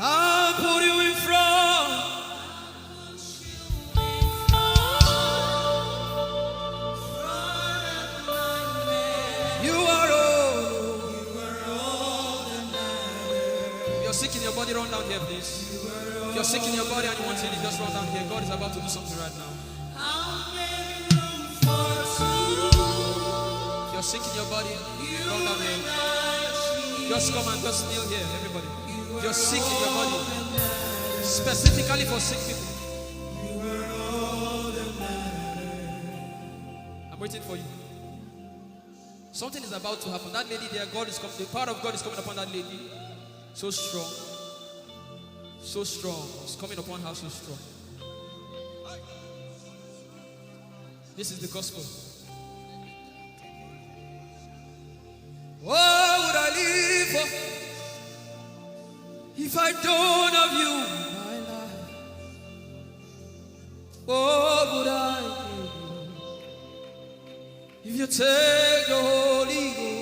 I'll put you in front. You are all that matters. If you're sick in your body, run down here, please. If you're sick in your body and you want healing, just run down here. God is about to do something right now. If you're sick in your body, run down here. Just come and just kneel here, everybody. If you're sick in your body, specifically for sick people. I'm waiting for you. Something is about to happen. That lady there, God is coming. The power of God is coming upon that lady. So strong. So strong. It's coming upon her so strong. This is the gospel. What would I live for if I don't have you in my life? What would I do if you take the Holy Ghost?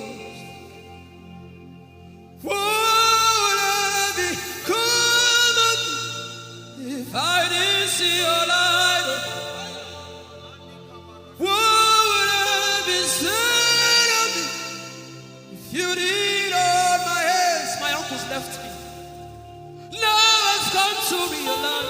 What would I become of me if I didn't see your light? What would I be said of me if you did hold my hands? My uncles left me. Now I've come to realize.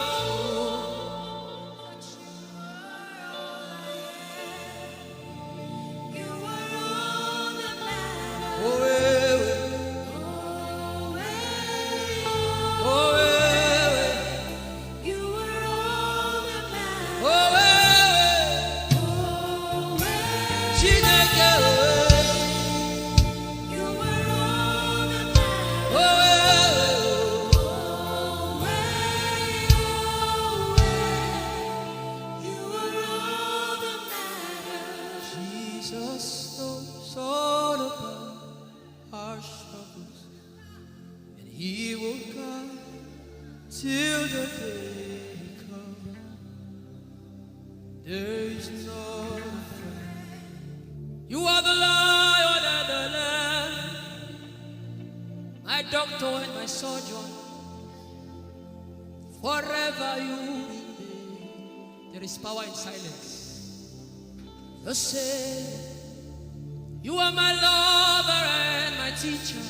Power in silence. You say, you are my lover and my teacher,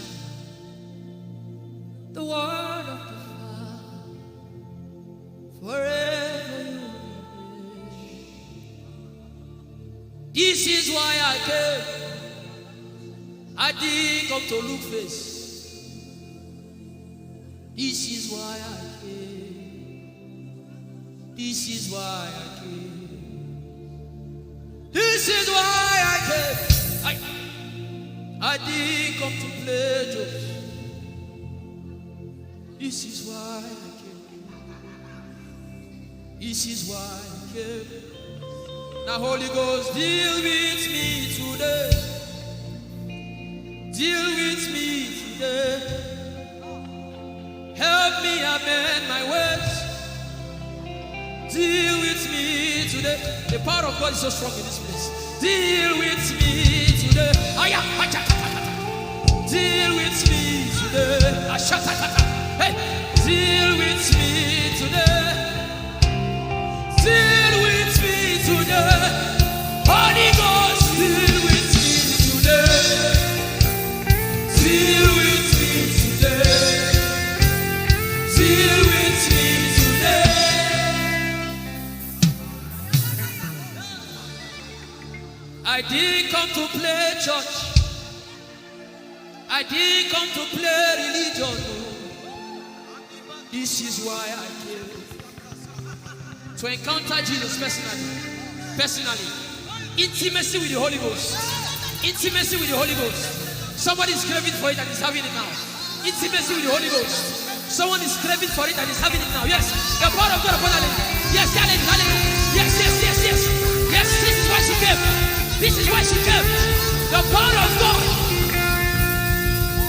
the word of the Father, forever you will. This is why I came. I didn't come to look face. This is why I came. This is why I came. This is why I came. I didn't come to play jokes. This is why I came. This is why I came. Now Holy Ghost, deal with me today. Deal with me today. Help me amend my words. Deal with me today. The power of God is so strong in this place. Deal with me today. Deal with me today. Hey, deal with me today. Deal with me today. Holy Ghost, deal with me today. Deal with me today. Deal with me today. I didn't come to play church. I didn't come to play religion. No. This is why I came. To encounter Jesus personally. Intimacy with the Holy Ghost. Intimacy with the Holy Ghost. Somebody is craving for it and is having it now. Intimacy with the Holy Ghost. Someone is craving for it and is having it now. Yes. The power of God upon her. Yes, hallelujah. Yes. Yes, this is why she came. This is why she came. The power of God.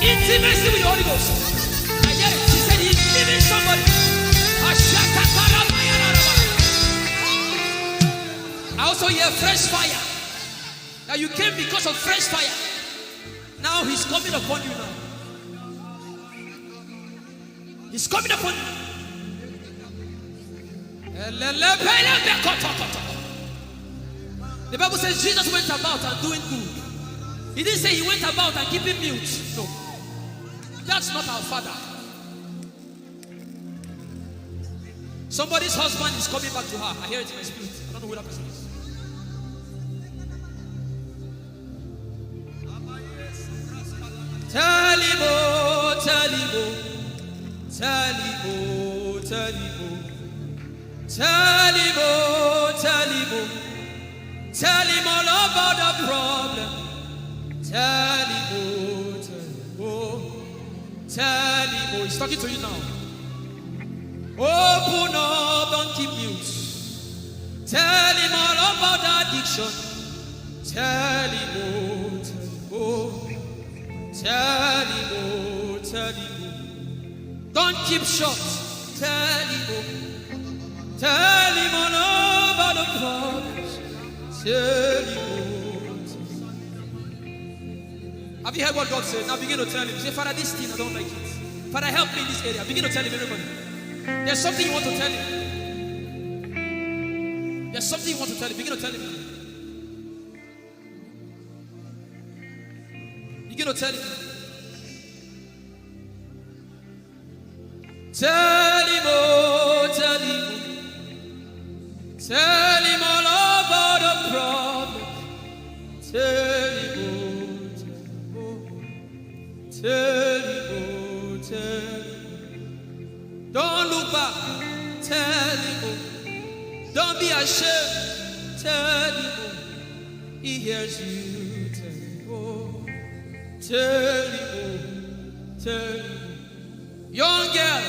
Intimacy with the Holy Ghost. And yet she said he's giving somebody. I also hear fresh fire. Now you came because of fresh fire. Now he's coming upon you now. He's coming upon you. The Bible says Jesus went about and doing good. He didn't say he went about and keeping mute. No. That's not our Father. Somebody's husband is coming back to her. I hear it in my spirit. I don't know who that person is. Tell him, oh, tell him, oh, tell him, oh, tell him, oh, tell him, oh, tell him, oh, tell him all about the problem. Tell him, oh, tell him, oh, tell him, oh, he's talking to you now. Open up, don't keep mute. Tell him all about the addiction. Tell him, oh, tell him, oh. Tell him, oh, tell him, oh. Don't keep short. Tell him, oh. Tell him all about the problems. Tell him, oh. Have you heard what God said? Now begin to tell him. Say, Father, this thing, I don't like it. Father, help me in this area. Begin to tell him, everybody. There's something you want to tell him. There's something you want to tell him. Begin to tell him. Begin to tell him. Tell him, oh, tell him. Tell him all about the problem. Tell him, oh, tell him, oh, tell him. Don't look back. Tell him, oh. Don't be ashamed. Tell him, oh. He hears you. Tell him, oh. Tell him, oh. Tell him. Young girl,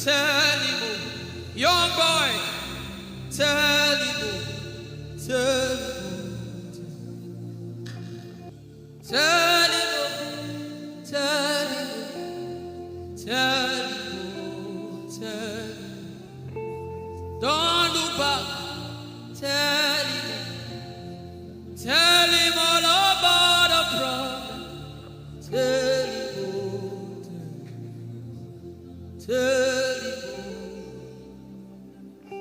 tell him, oh. Young boy, tell him, oh. Tell him, oh. Tell him, oh. Tell him, oh. Tell him, oh. Tell him. Don't look back. Tell him. Tell him all about the problem. Tell him, oh. Tell him, oh.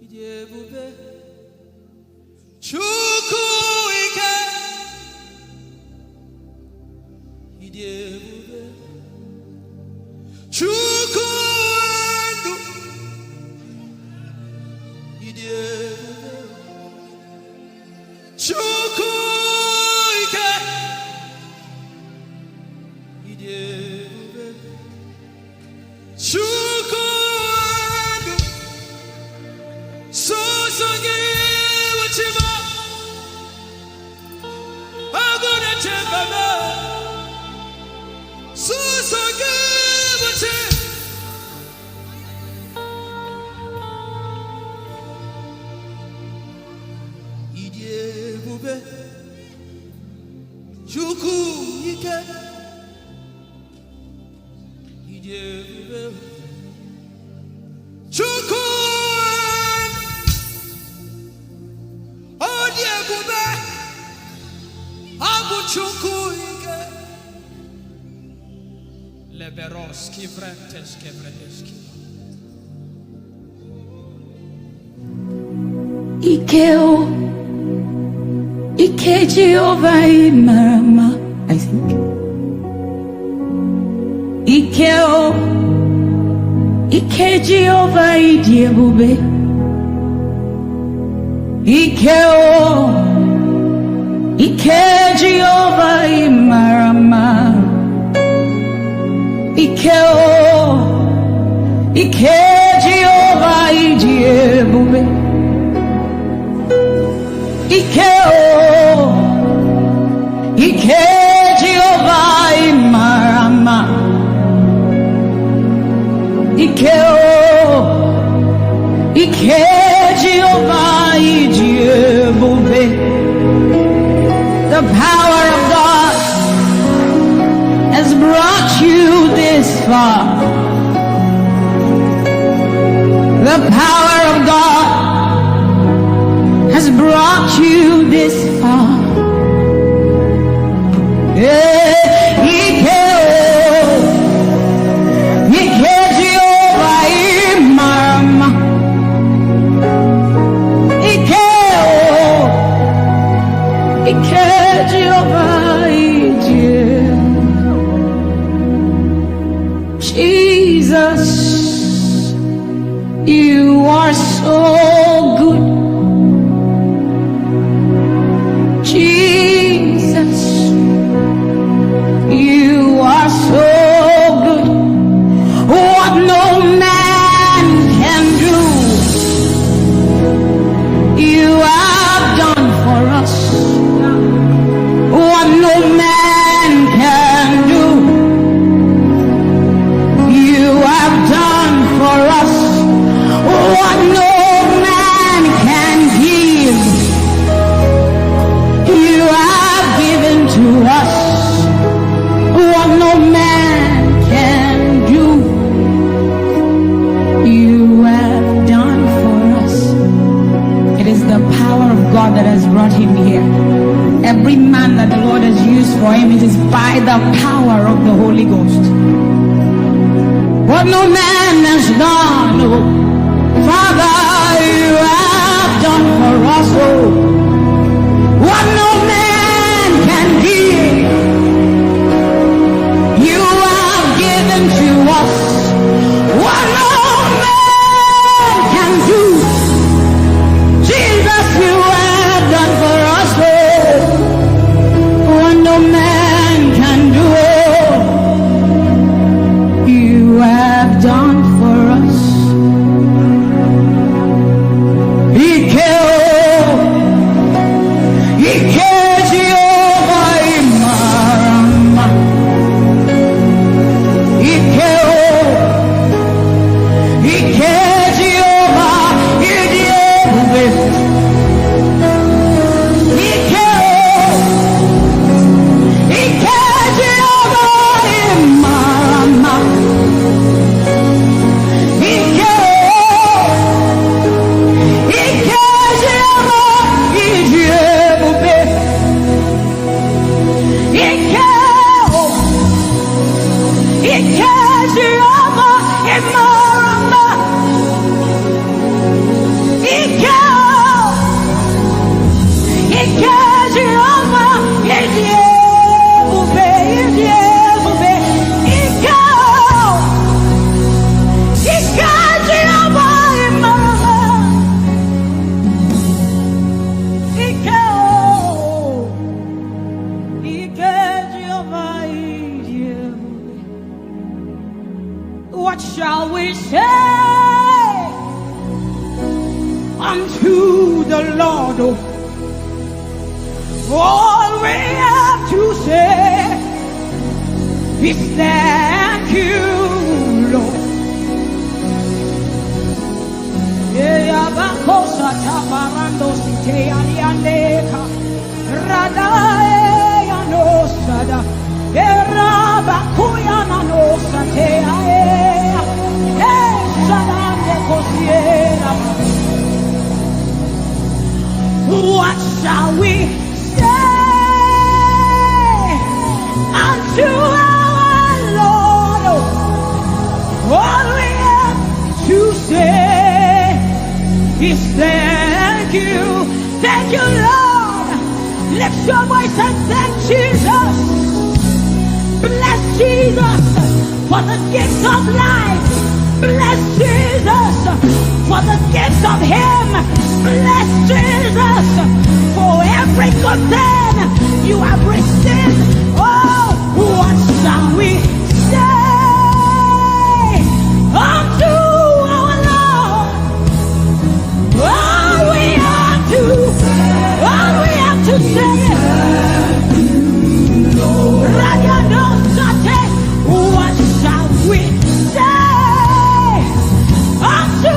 Ijeoma Chukwu ike. Ijeoma Chukwu ndu. Ijeoma Chukwu ike. Ijeoma Chukwu ndu. Songi wachima. Aguna chembama. Songi wachima. Ijeoma Chukwu ike. Ijeoma Chukwu Odiebube Abu Chukwu ike. Leberoski Vrenteski Vrenteski
Ikeo Ike Jehovah Imarama, I think. Ikeo Ike Jehovah Idiebube. Ike Jehovah Imarama. Ike Jehovah Ijeoma. Ike Jehovah Imarama. Ike Jehovah Ijeoma. The power of God has brought you this far. The power of God has brought you this far. Jesus, you are so good. Jesus, you are so good. What no man can do, you have done for us. What no man can do, you have done for us. What no man can give, you have given to us. What no man can do, you have done for us. It is the power of God that has brought him here. Every man that the Lord has used for him, it is by the power of the Holy Ghost. What no man has done, oh, Father, you have done for us, oh. What no man can give, you have given to us. What no man can do, Jesus, you have done for us, oh. What no man can do, you have done for us. Ike Jehovah Imarama. Ike Jehovah Ijeoma. Ike Jehovah Imarama. What shall we say unto the Lord? All we have to say is thank you, Lord. What shall we say unto our Lord? All we have to say is thank you, Lord. Lift your voice and thank Jesus. Bless Jesus for the gift of life. Bless Jesus for the gift of Him. Bless Jesus us for every good thing you have received. Oh, what shall we say unto our Lord? All we have to say. What shall we say unto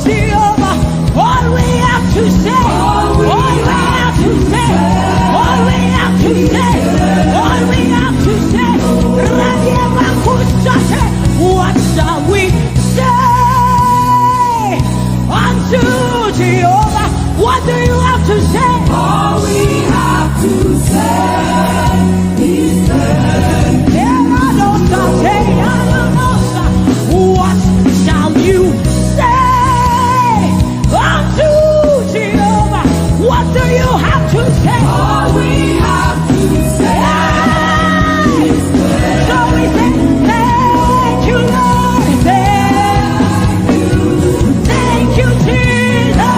Jehovah? All we have to say, all we have to say, all we have to say, all we have to say. What shall we say unto Jehovah? What do you have to say?
All we have to say is
what shall you say unto Jehovah? What do you have to say?
all we have to say is
so we say, thank you, Lord. Thank you, Jesus.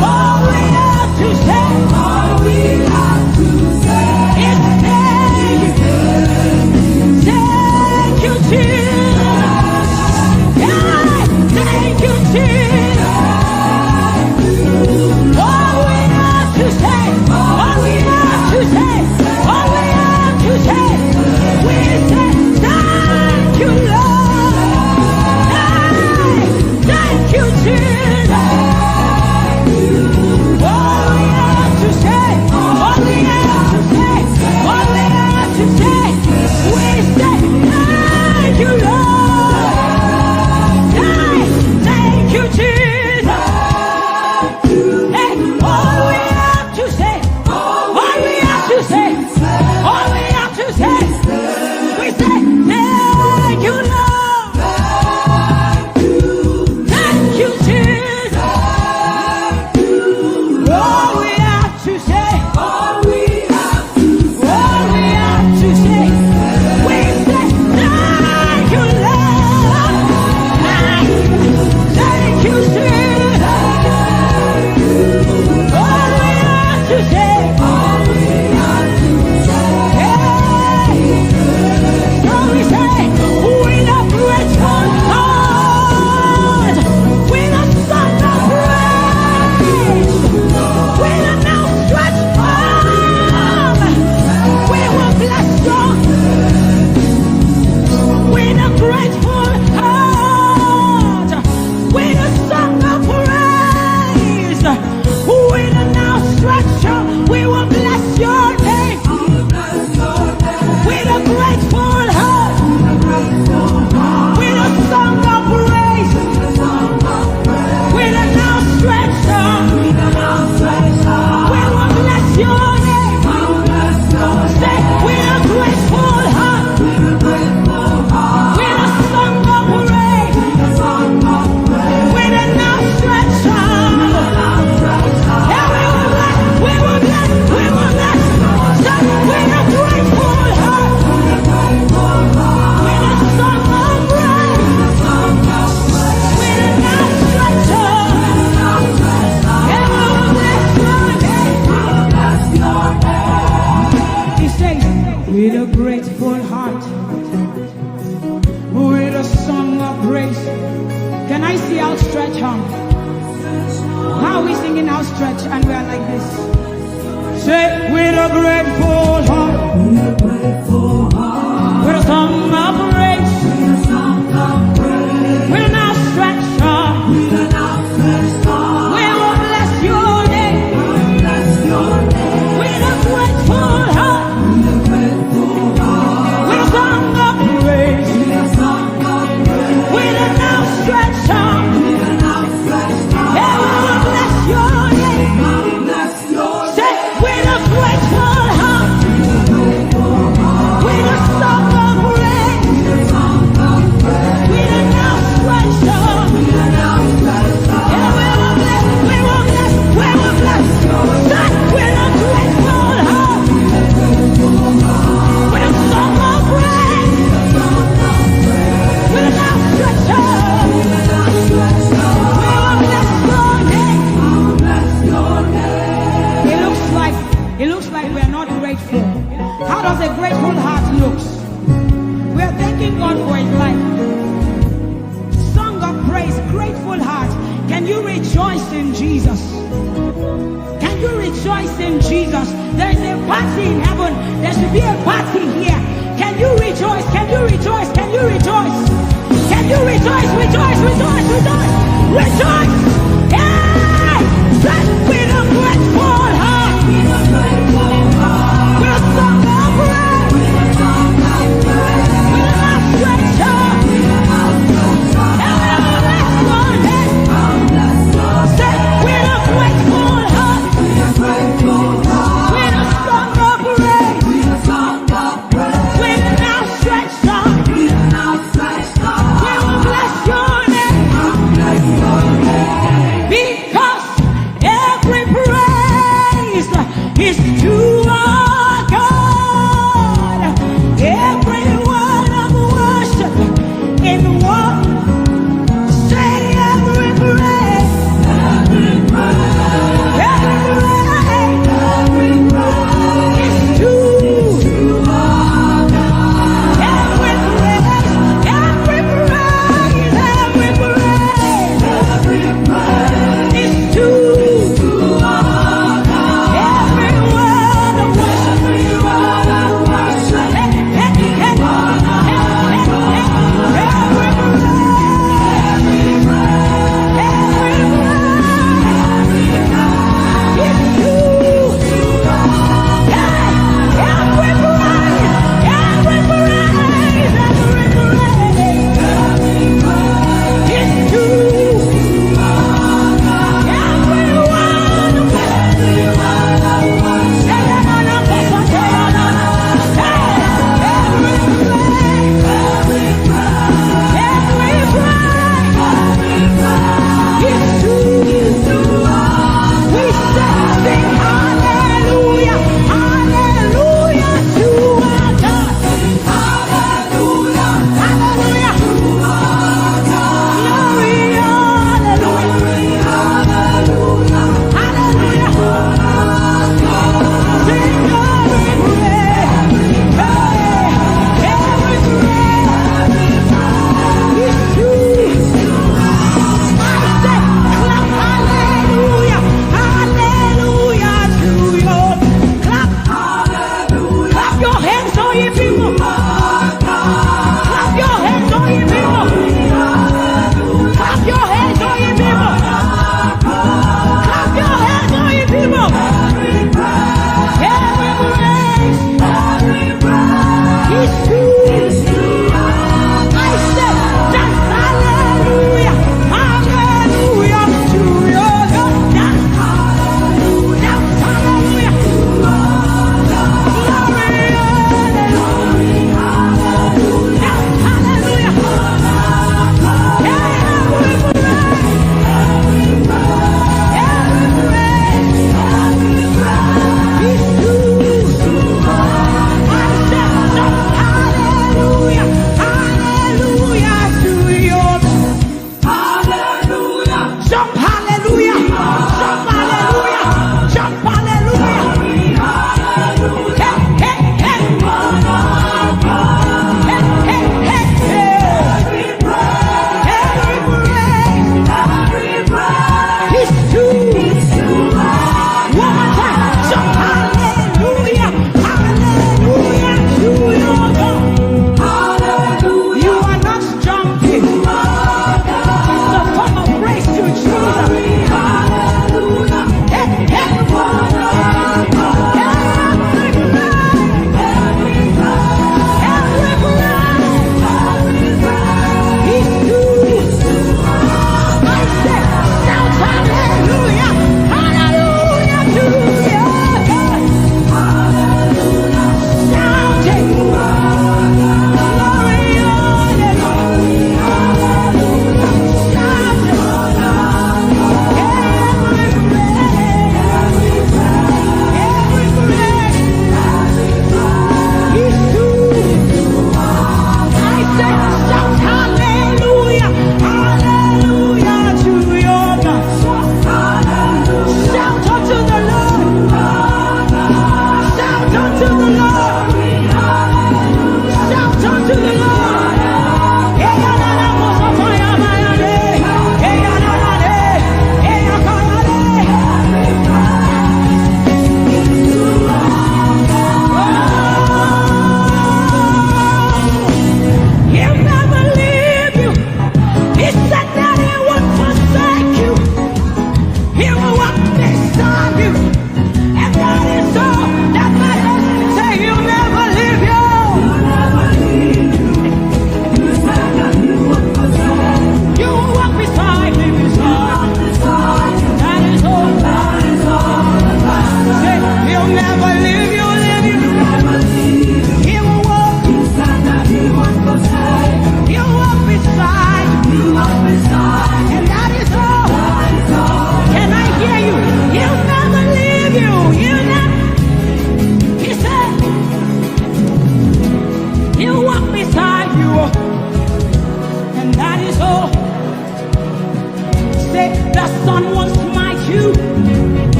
All we have to say,
all we have to say
is thank you, Jesus. Yeah, thank you, Jesus. All we have to say, all we have to say, all we have to say, we say thank you, Lord. Thank you, Jesus. All we have to say, all we have to say, all we have to say, we say thank you, Lord. Thank you, Jesus. Hey, all we have to say, all we have to say, all we have to say, we say thank you, Lord. Thank you, Jesus. All we have to say,
all we have to
all we have to say, we say thank you, Lord. Thank you, Jesus. All we have to say,
all we have to
hey. So we say, with a grateful heart, with a song of praise, with an outstretched arm, we will bless you. With a grateful heart, with a song of praise, with an outstretched arm, we will bless your name. With a grateful heart, with a song of praise, with an outstretched arm, we will bless your name. Say, with a grateful heart, with a song of praise, with an outstretched arm. Yeah, we will bless, we will bless, we will bless. Say, with a grateful heart, with a song of praise, with an outstretched arm. Yeah, we will bless your name. He says, with a grateful heart, with a song of praise. Can I see outstretched arm? How are we singing outstretched and we are like this? Say, with a grateful heart, with a song of praise, with an outstretched arm, we will bless your name. With a grateful heart, with a song of praise, with an outstretched arm, yeah, we will bless your name. Say, with a grateful heart, with a song of praise. party in heaven. There should be a party here. Can you rejoice? Can you rejoice? Can you rejoice? Can you rejoice? Rejoice, rejoice, rejoice, rejoice! Hey! Let's win a grateful heart. With a song of praise. With a stretch up. Say, with a grateful heart. With a song of praise. With a stretch up. With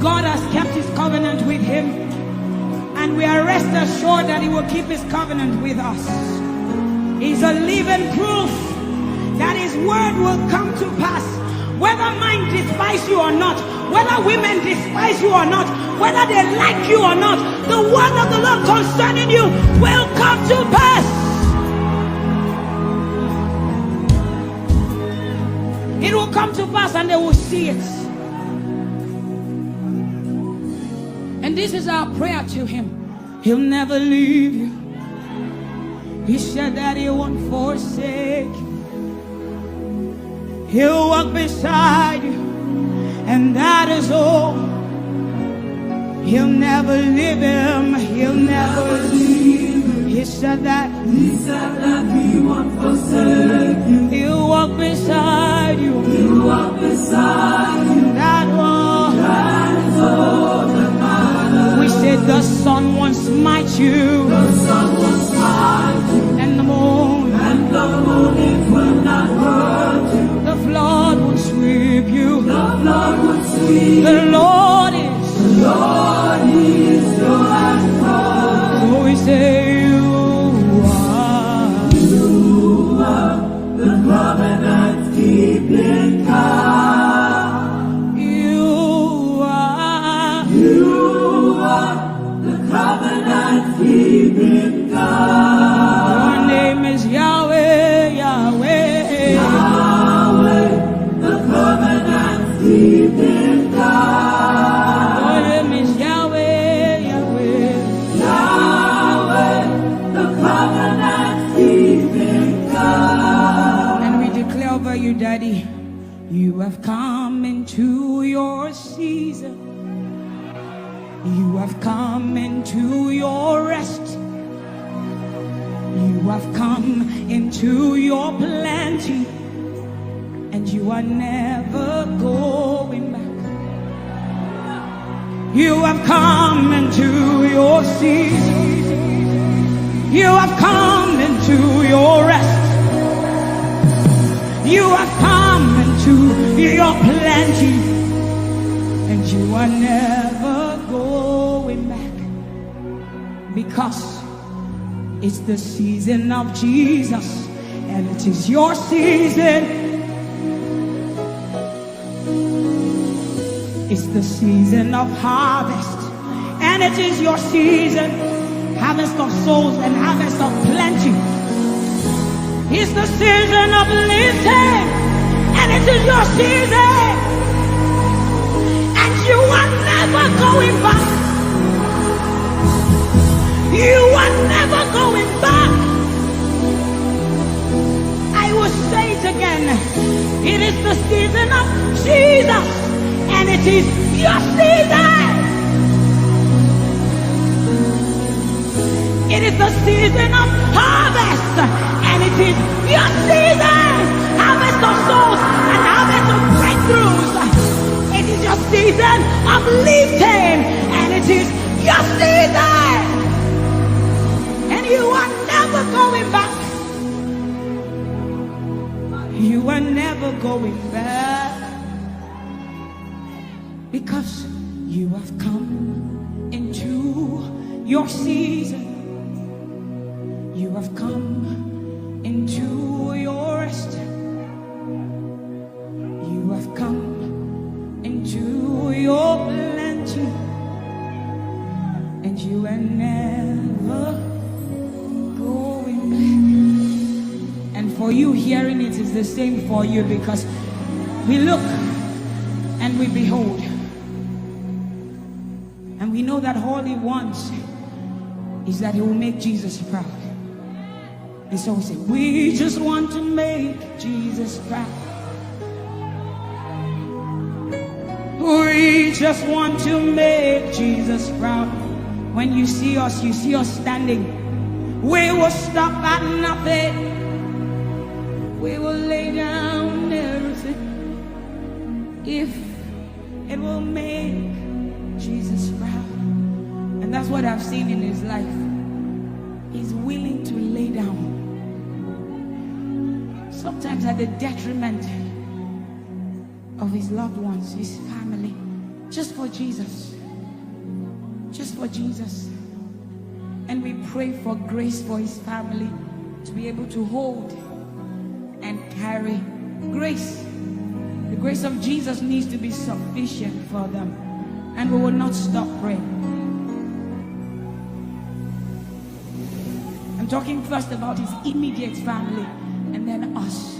God has kept his covenant with him, and we are rest assured that he will keep his covenant with us. He's a living proof that his word will come to pass. Whether men despise you or not, whether women despise you or not, whether they like you or not, the word of the Lord concerning you will come to pass. It will come to pass and they will see it. And this is our prayer to him. He'll never leave you. He said that he won't forsake you. He'll walk beside you, and that is all. He'll never leave him. He'll never leave him. He said that he won't forsake you. He'll walk beside you. He'll walk beside you. That is all that matters. We said the sun won't smite you. The sun won't smite you. And the moon. And the moon it will not hurt you. The flood will sweep you. The flood will sweep. The Lord is your anchor. So we say you are the covenant keeping God. You are the covenant keeping God. Your name is Yahweh, Yahweh. The covenant keeping God. Your name is Yahweh, Yahweh. Yahweh, the covenant keeping God. And we declare over you, Daddy, you have come into your season. You have come into your rest. You have come into your plenty. And you are never going back. You have come into your season. You have come into your rest. You have come into your plenty. And you are never going back. Because it's the season of Jesus. And it is your season. It's the season of harvest, and it is your season. Harvest of souls and harvest of plenty. It's the season of lifting, and it is your season. And you are never going back. You are never going back. I will say it again. It is the season of Jesus. And it is your season. It is the season of harvest. And it is your season. Harvest of souls and harvest of breakthroughs. It is your season of lifting. And it is your season. And you are never going back. You are never going back. Because you have come into your season. You have come into your rest. You have come into your plenty. And you are never going back. And for you hearing it is the same for you, because we look and we behold. And we know that all he wants is that he will make Jesus proud. And so we say, we just want to make Jesus proud. We just want to make Jesus proud. When you see us standing. We will stop at nothing. We will lay down everything if it will make Jesus proud. And that's what I've seen in his life. He's willing to lay down, sometimes at the detriment of his loved ones, his family, Just for Jesus. Just for Jesus. And we pray for grace for his family to be able to hold and carry grace. The grace of Jesus needs to be sufficient for them. And we will not stop praying. I'm talking first about his immediate family and then us.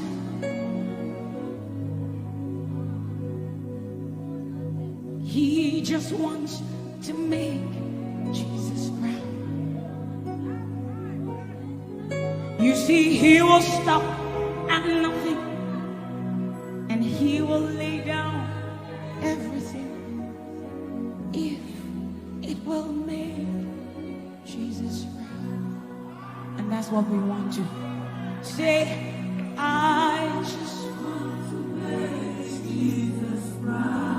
He just wants to make Jesus proud. You see, he will stop at nothing and he will lay down everything if it will make Jesus proud. And that's what we want to say. I just want to make Jesus proud.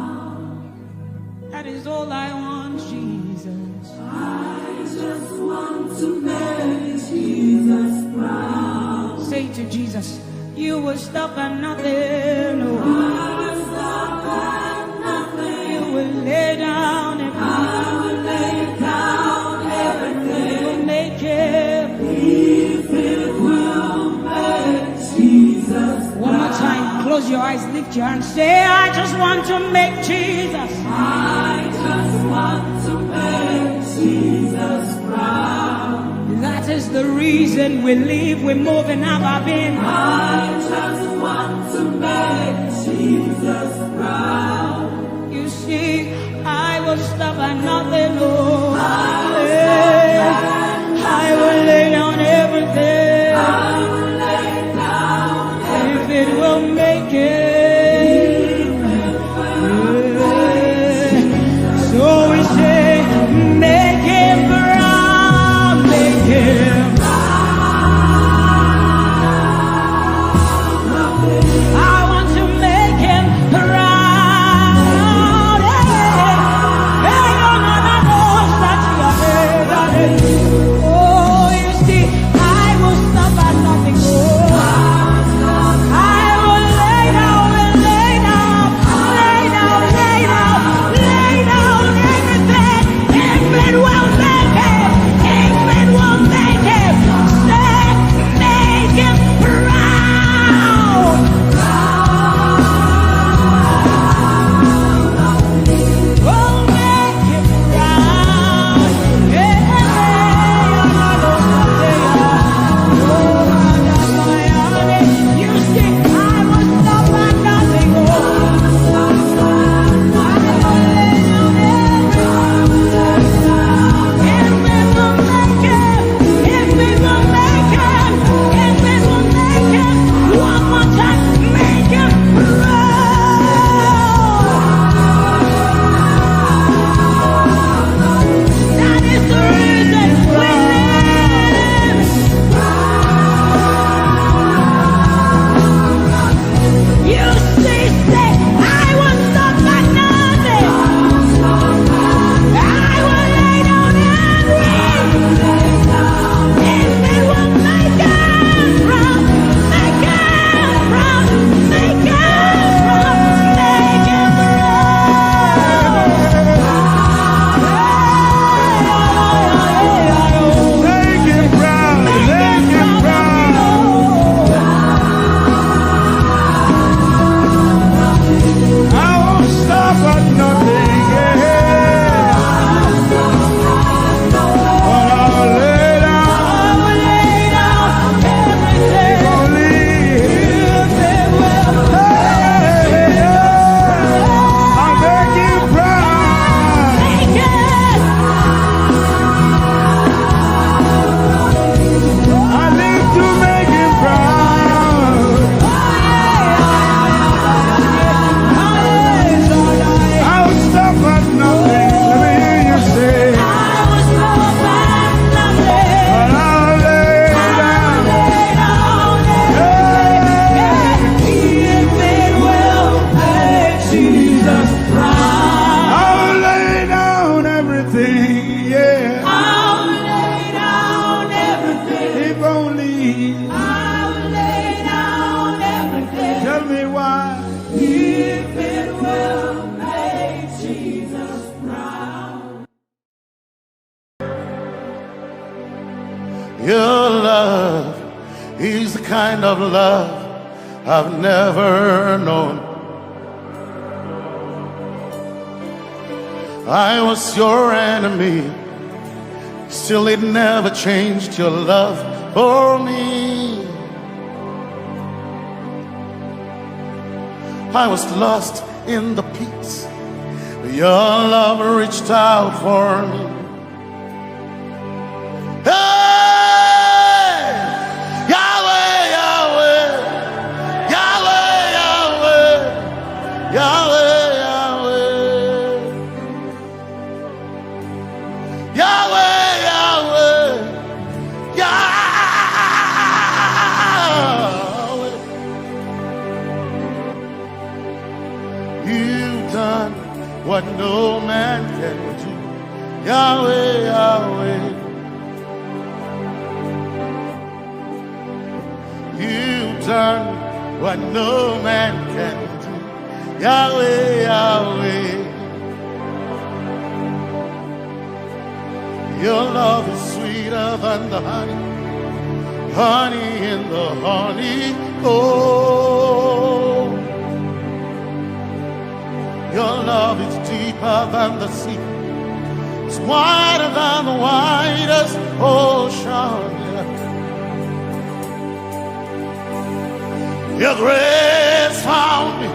That is all I want, Jesus. I just want to make Jesus proud. Say to Jesus, you will stop at nothing. No. I will stop at nothing. You will lay down everything. I will lay down everything. You will make it. If it will make Jesus proud. One more time, close your eyes, lift your hands, say, I just want to make Jesus. I just want to make Jesus proud. That is the reason we live, we move, and have our being. I just want to make Jesus proud. You see, I will stop at nothing, Lord. I will lay down everything. I will lay down everything. If it will make it. So we say, make him proud, make him proud. I want to make him proud. Oh, you see, I will
Your love is the kind of love I've never known. I was your enemy, still it never changed your love for me. I was lost in the pits, but your love reached out for me. Hey! Yahweh, Yahweh, Yahweh, Yahweh, Yahweh, Yahweh, Yahweh, Yahweh, Yahweh. You've done what no man can do. Yahweh, Yahweh. You've done what no man can do. Yahweh, Yahweh. Your love is sweeter than the honey, honey in the honey. Oh, your love is deeper than the sea. It's wider than the widest ocean. Your grace found me,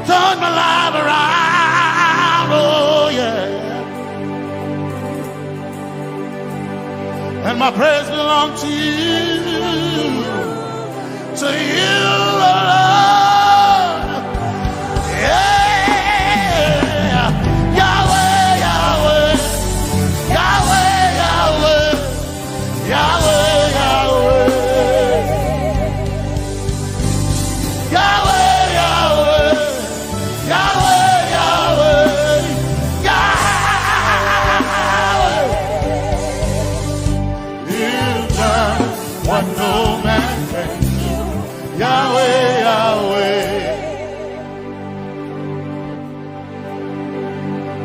turned my life around. Oh yeah. And my praise belongs to you alone. Yeah. Yahweh, Yahweh, Yahweh, Yahweh, Yahweh, Yahweh, Yahweh, Yahweh, Yahweh, what no man can do. Yahweh, Yahweh.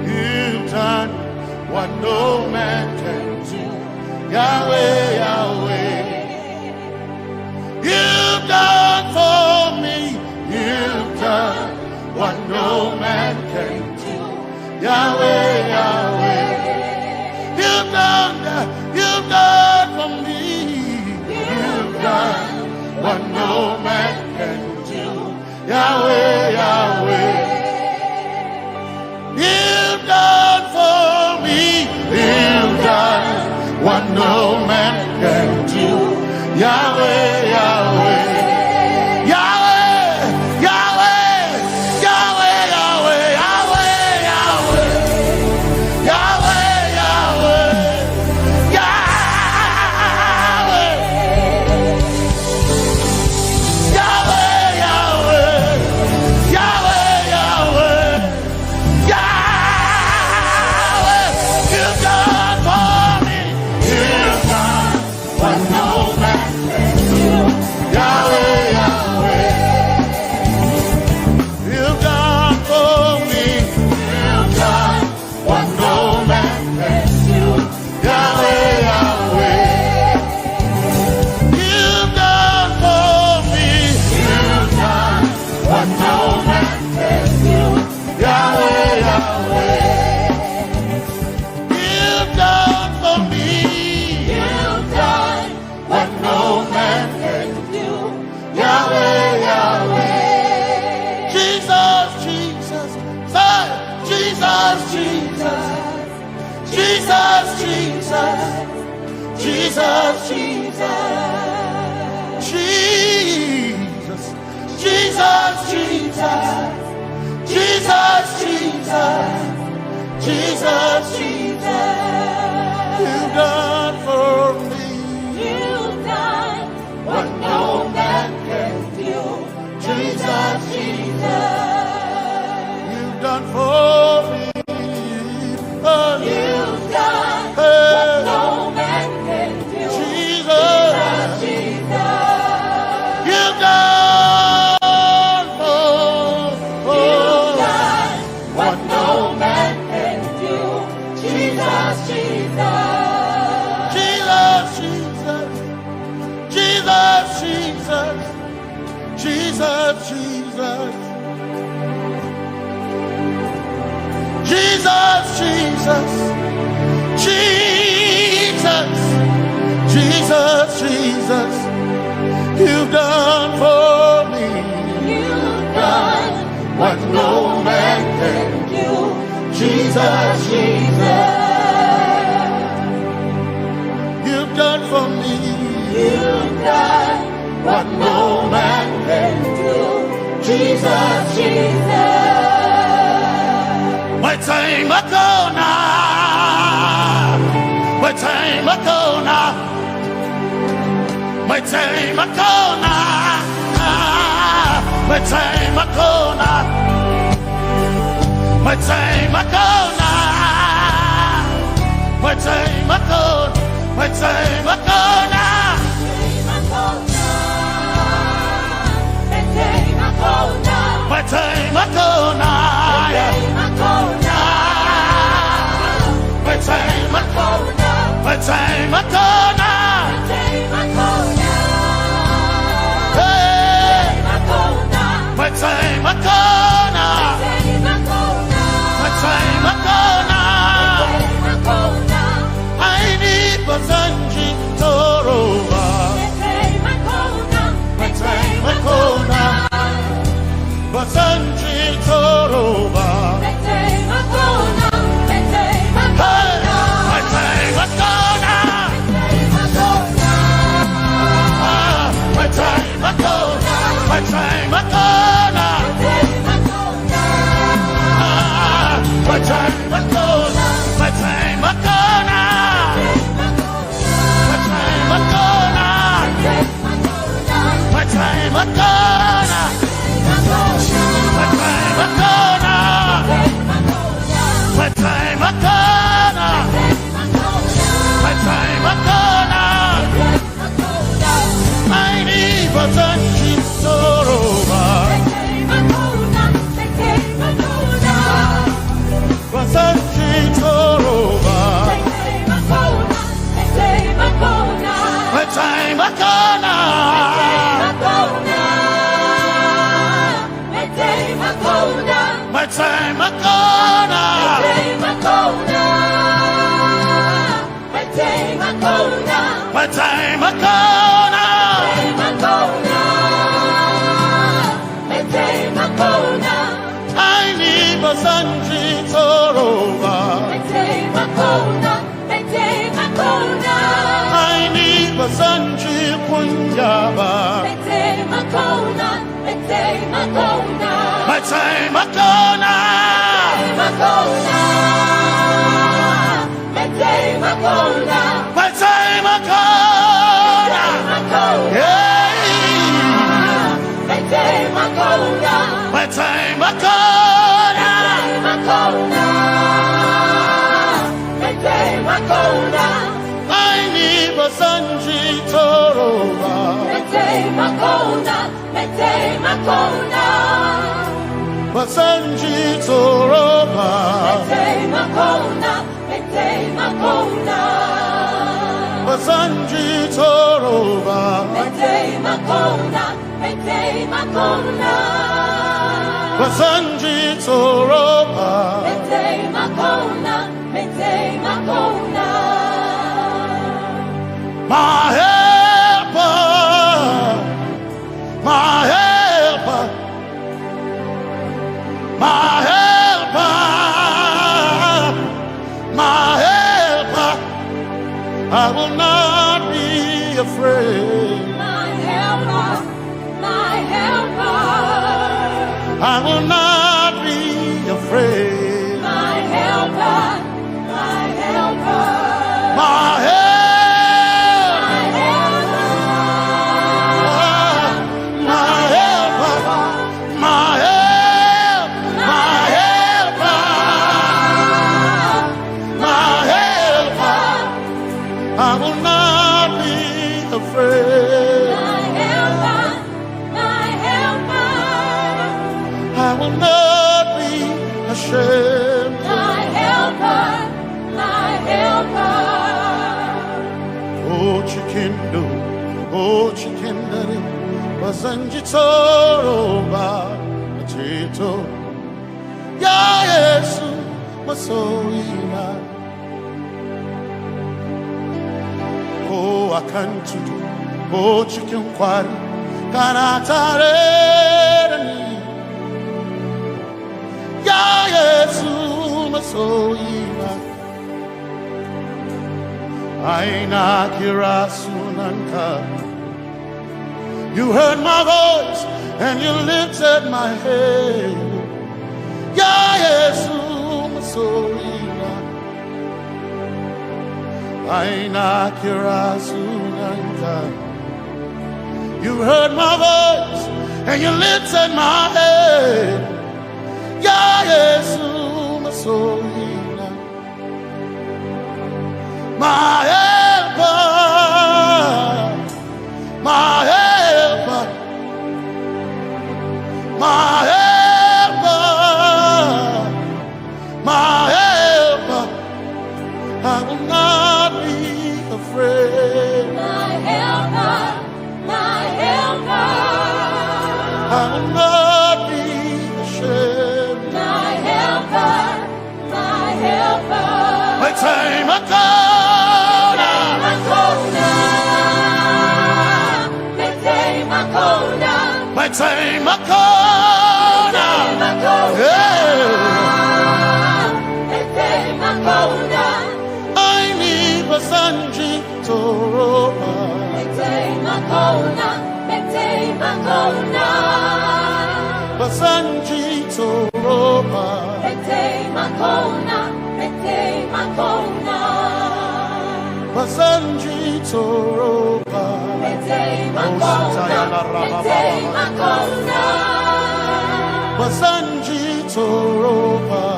You've done what no man can do. Yahweh, Yahweh. You've done for me. You've done what no man can do. Yahweh, Yahweh. You've done for me. You've done what no man can do. Yahweh, Yahweh. You've done for me. You've done what no man can do. Yahweh, Yahweh. Yahweh, Yahweh, Yahweh, Yahweh, Yahweh, Yahweh, Yahweh, Yahweh. Jesus, Jesus, Jesus, Jesus, Jesus, Jesus, Jesus, Jesus, Jesus, Jesus. You've done for me. You've done what no man can do. Jesus, Jesus. You've done for me. Oh, you've done what no man can do. Jesus, Jesus. You've done you've done what no man can do. Jesus, Jesus. Jesus, Jesus. Jesus, Jesus, you've done for me.
You've done what no man can do. Jesus, Jesus.
You've done for me.
You've done what no man can do. Jesus, Jesus.
My time ago now. My time ago now. My time ago now. My time ago now. My time ago now. My time ago. My time ago now. My time ago now. My time ago. My time ago now. Hey. My time ago now. My time ago now. I need Basanji Toroba. My time ago now. Basanji Toroba. My time ago now. My time ago now. My time ago now. My time ago now. My time ago now. My time ago now. My time ago now. My time ago now. My time ago now. My time ago now. I need Basanji Toroba. Basanji Toroba. My time ago now. My time ago now. My time ago now. I need Basanji Toroba. I need Basanji Punjaba. My time ago now. My time ago now. Yeah. My time ago now. My time ago now. I need Basanji Toroba. Basanji Toroba. Basanji Toroba. Basanji Toroba. My helper, my helper, my helper, my helper. I will not be afraid.
My helper, my helper.
I will not be afraid.
My helper, my helper.
My helper. I will not be afraid.
My helper, my helper.
I will not be ashamed.
My helper, my helper.
Oh, chikindo, oh, chikindari, Basanji Toroba, Chito, Ya Yesu, Masoima. Oh, I Wakantudu, O chicken quarry, Kanatare, Ya Yesu Masoina, Aina Kirasunanka. You heard my voice and you lifted my head, Ya Yesu Masoina, Aina Kirasunanka. You heard my voice and you lifted my head, Ya Yesu Masoina, my helper, my helper, my helper, my helper. I will not be afraid.
My helper, my helper.
I will not be ashamed.
My helper, my helper.
My time I come. My time I come. I need Basanji Toroba. Basanji Toroba. Basanji Toroba. Basanji Toroba.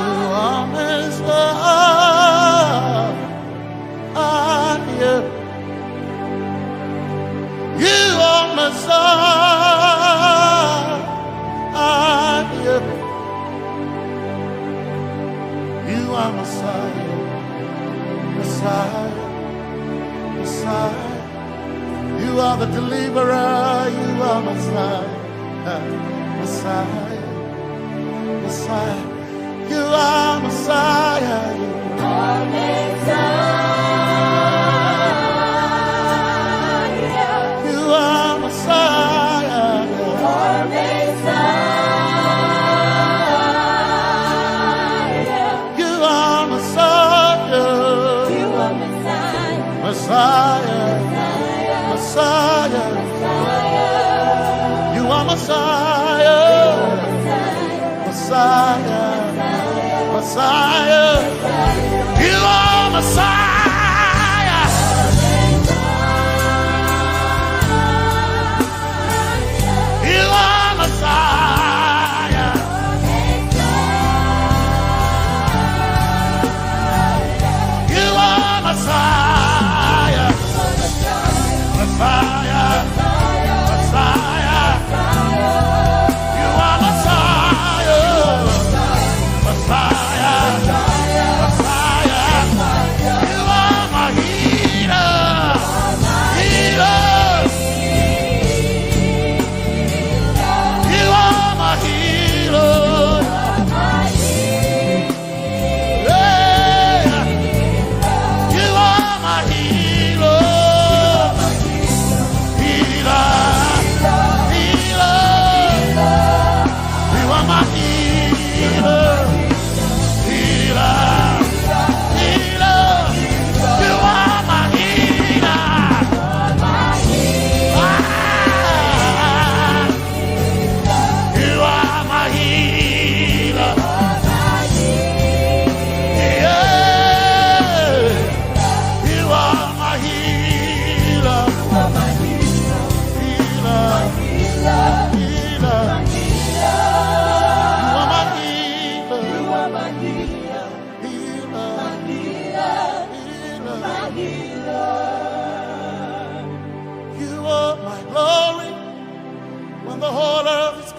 You are Messiah. You are Messiah. You are Messiah. Messiah, Messiah, you are the deliverer, you are Messiah, Messiah, Messiah, you are Messiah, you are Messiah, you are Messiah, you are Messiah, you are Messiah. Messiah, Messiah, you are Messiah, Messiah, Messiah, you are Messiah, you are Messiah, you are Messiah. Messiah, Messiah, you are Messiah, Messiah, Messiah, you are my healer, healer, you are my healer, yeah, you are my healer.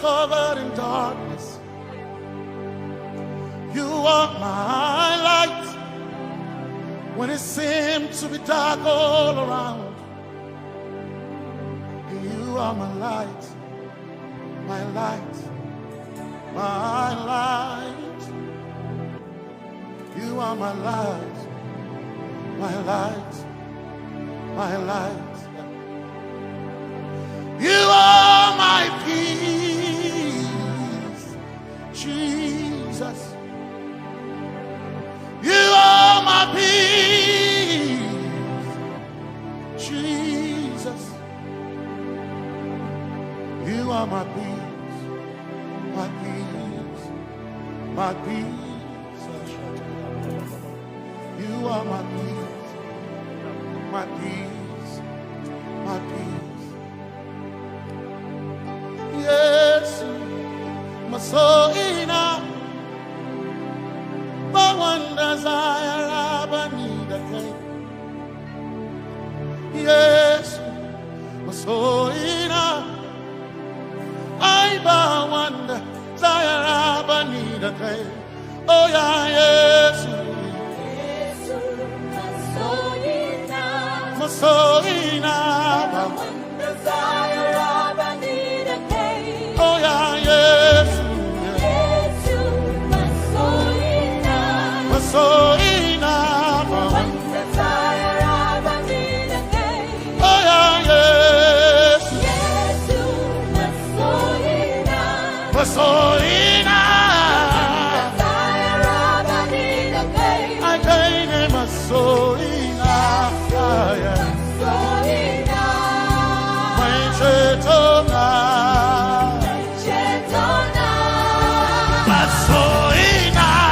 Covered in darkness, you are my light when it seemed to be dark all around. You are my light, my light, my light. You are are my light, my light, my light. You are my peace, Jesus. You are my peace, Jesus. You are my peace, my peace, my peace. You are my peace, my peace, my peace. Yes, my soul enough. But one desire I need a day. Yes, my soul enough. I but one desire I need a day. Oh yeah, yes. My soul enough. One desire I need a day. Oh yeah, yes. So enough. One desire I need a day. Oh yeah, yes. Yes, you my soul enough. Desire I need a day. I gain him a soul enough. Yeah. Soul enough. My chetona. My chetona. My soul enough.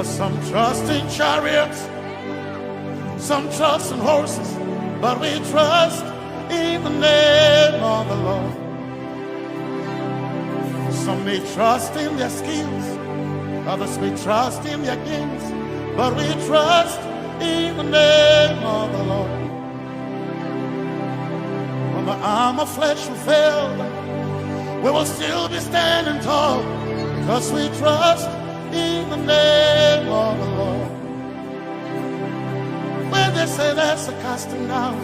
Some trust in chariots, some trust in horses, but we trust in the name of the Lord. Some may trust in their skills, others may trust in their gifts, but we trust in the name of the Lord. When the arm of flesh will fail, we will still be standing tall, because we trust in the name of the Lord. When they say there's a casting down,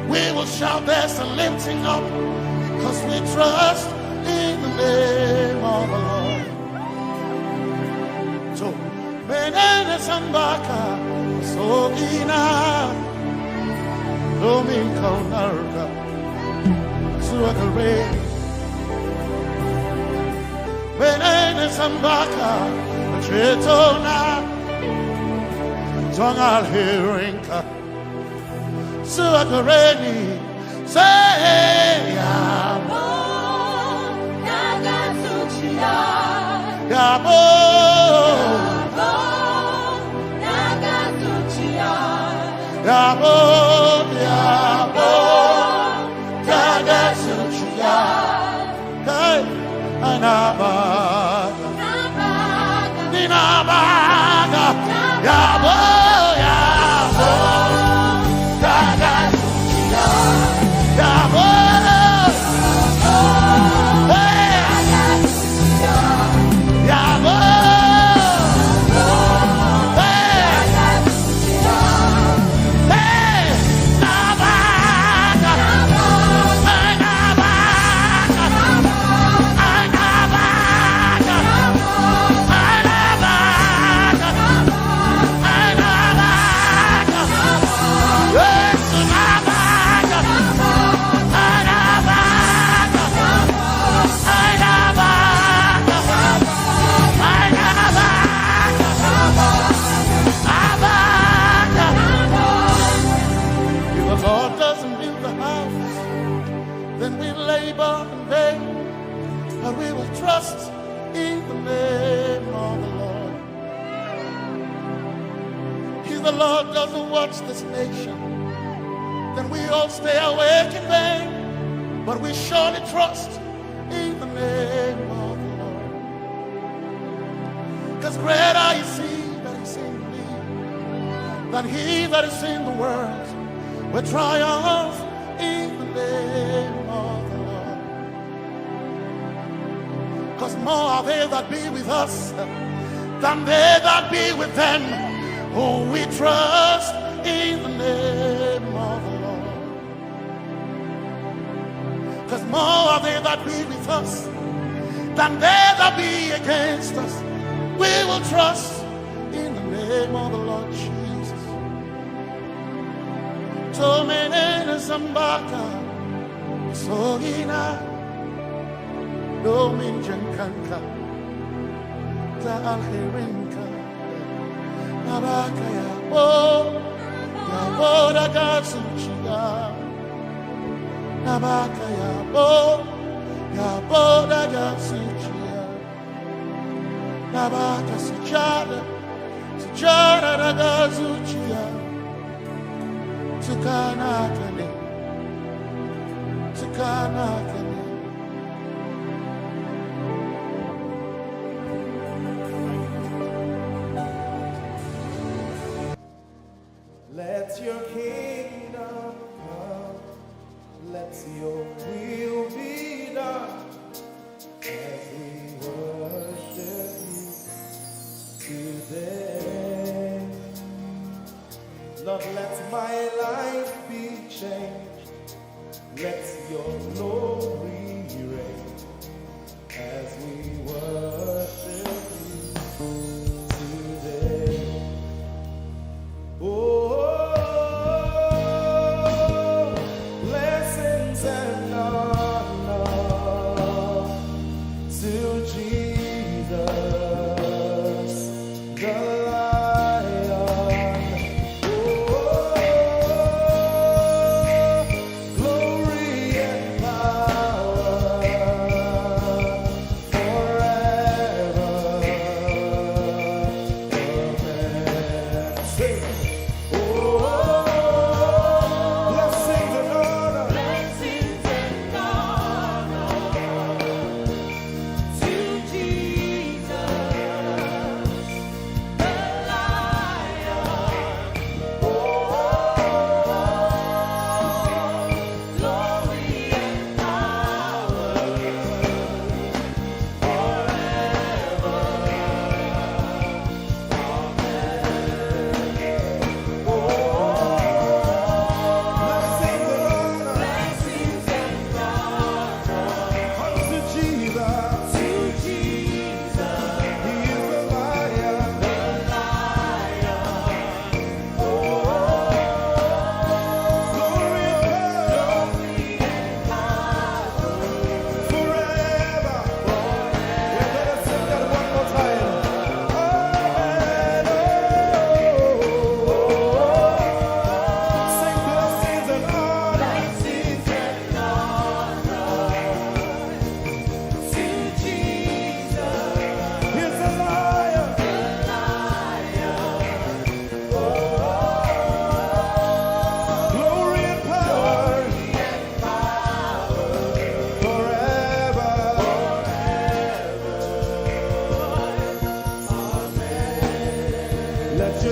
we will shout there's a lifting up, because we trust in the name of the Lord. So, Benene Sambaka, so ina, Domingo Narga, Suakare. Benene Sambaka, Chetona, Tongal Hirinka, Suakareni, say, Yabo, Nagatsuchiya, Yabo, This nation, then we all stay awake in vain, but we surely trust in the name of the Lord. Because greater is He that is in me than he that is in the world. We triumph in the name of the Lord. Because more are they that be with us than they that be with them who we trust in the name of the Lord. Because more are they that be with us than they that be against us. We will trust in the name of the Lord Jesus. Tomenene Zambaka Sohina Dominjan Kanka Ta Alherinka Nabakaya Oh Yaboda Gatsuchiya Nabaka Yabo Yaboda Gatsuchiya Nabaka Sujada Sujada Gatsuchiya Tukanakane Tukanakane.
Let your kingdom come, let your will be done, as we worship you today. Lord, let my life be changed, let your glory reign, as we worship you today. Oh, blessings and honor to Jesus, the Lion. Oh, glory and power.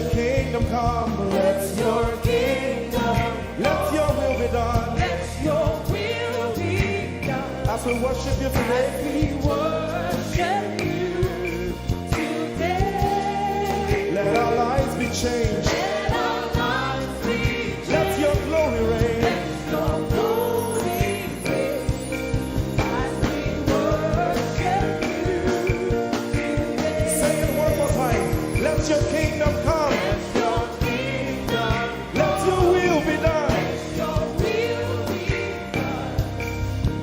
your kingdom come. Let your kingdom. Let your will be done.
Let your will be done.
As we worship you today.
We worship you today.
Let our lives be changed.
Let our lives be changed.
Let your glory reign.
Let your glory reign. As we worship you today.
Say it one more time. Let your kingdom come.
Let your kingdom.
Let your will be done.
Let your will be done.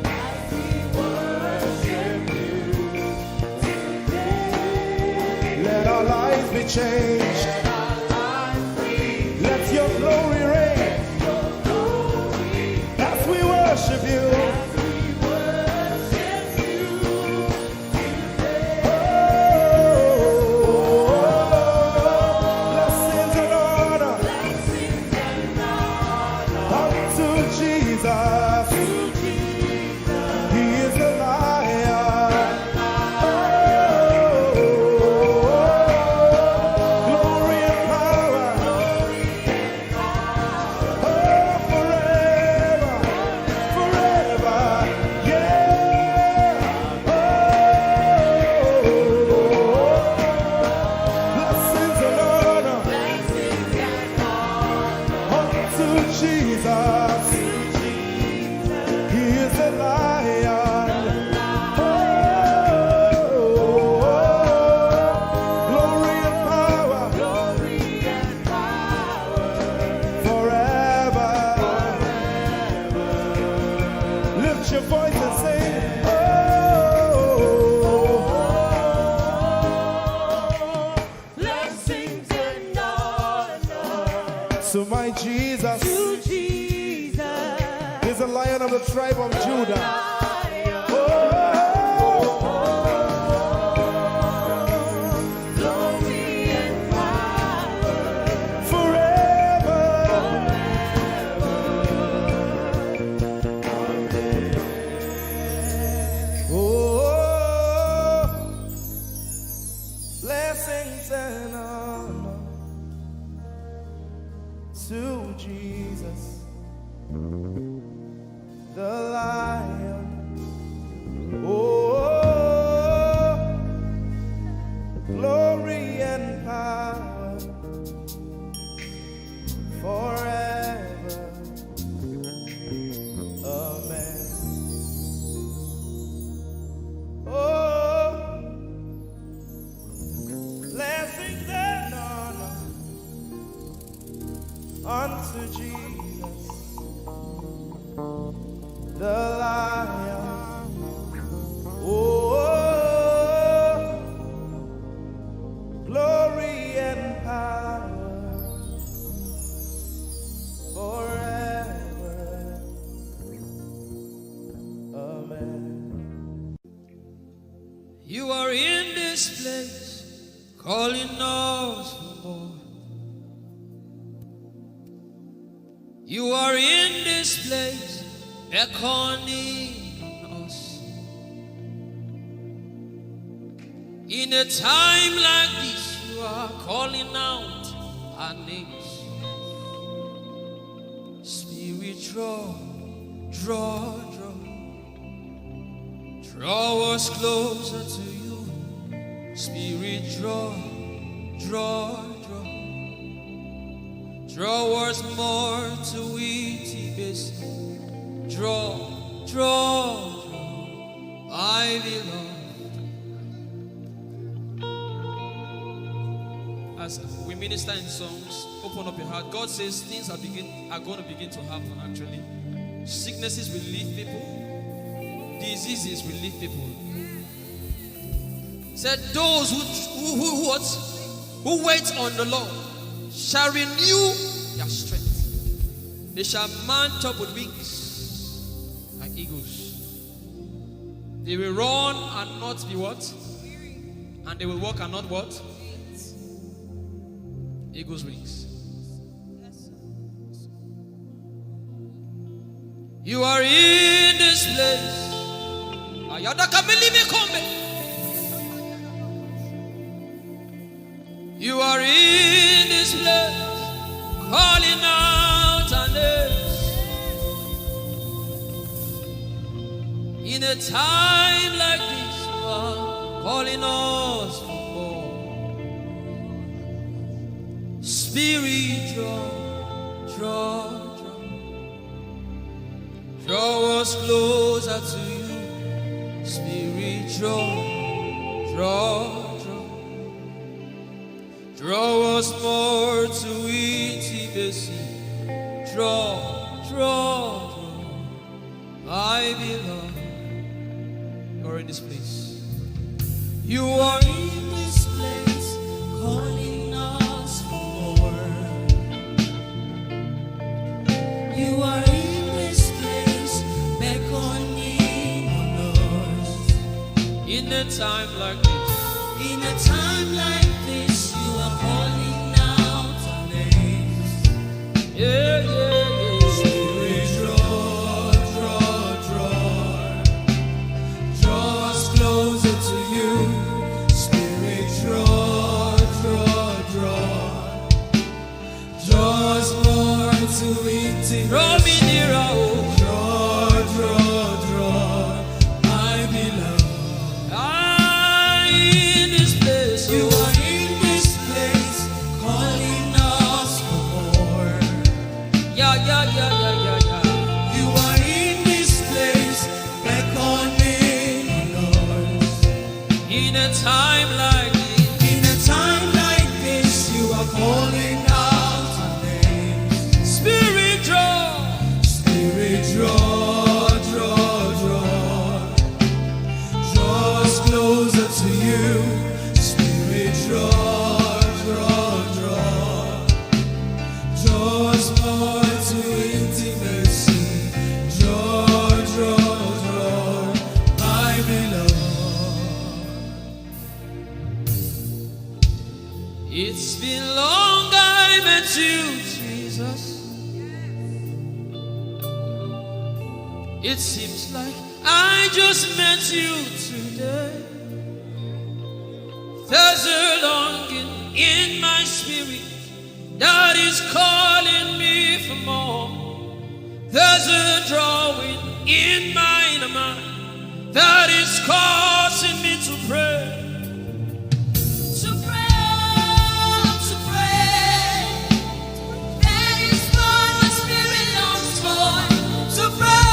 As we worship you today.
Let our lives be changed.
Let our lives be
Let your glory reign.
your glory.
As we worship you.
As we worship you today.
Blessings and honor
Blessings and honor
unto Jesus.
to Jesus.
He is the Lion. Glory and power. Forever. Forever. Yeah. Blessings and honor
Blessings and honor
unto Jesus. He is the Lion. Glory and power
glory and power
forever. Lift your voice and sing.
blessings and honor
So my Jesus
to Jesus.
is the Lion of the tribe of Judah.
Lion. Glory and power
Forever. Oh, blessings and honor to Jesus, the Lion. Oh, glory and power forever. Amen. Oh, blessings and honor unto Jesus, the Lion. Oh, glory and power forever. Amen.
You are in this place, calling us for more. You are in this place, beckoning us. In a time like this, you are calling out our names. Spirit, draw, draw, draw. Draw us closer to you. Spirit, draw, draw, draw. Draw us more to intimacy. Draw, draw, draw. I belong. As we minister in songs, open up your heart. God says things are going to begin to happen actually. Sicknesses will leave people. Diseases will leave people. Said those who wait on the Lord shall renew their strength. They shall mount up with wings like eagles. They will run and not be what? And they will walk and not what? Eagle's wings. You are in this place. You are in this place, calling out our names. In a time like this, you are calling us for more. Spirit, draw us closer to you. Spirit, draw us more to intimacy. Draw, I belong. You're in this place. You are in this place, calling us for more. You are in this place, beckoning on us. In a time like this, in a time like this, you are calling out our names. Yeah. Spirit, draw us closer to you. Spirit, draw us more to intimacy. Draw me nearer, draw, I belong. In this place, you are in this place, calling us for more. Yeah. You are in this place, beckoning on us. In a time like this, you are calling out our names. Spirit, draw us closer to you. Spirit, draw us more to intimacy. Draw, I belong. It's been long I met you, Jesus. It seems like I just met you today. There's a longing in my spirit that is calling me for more. There's a drawing in my mind that is causing me to pray. That is what my spirit longs for. To pray.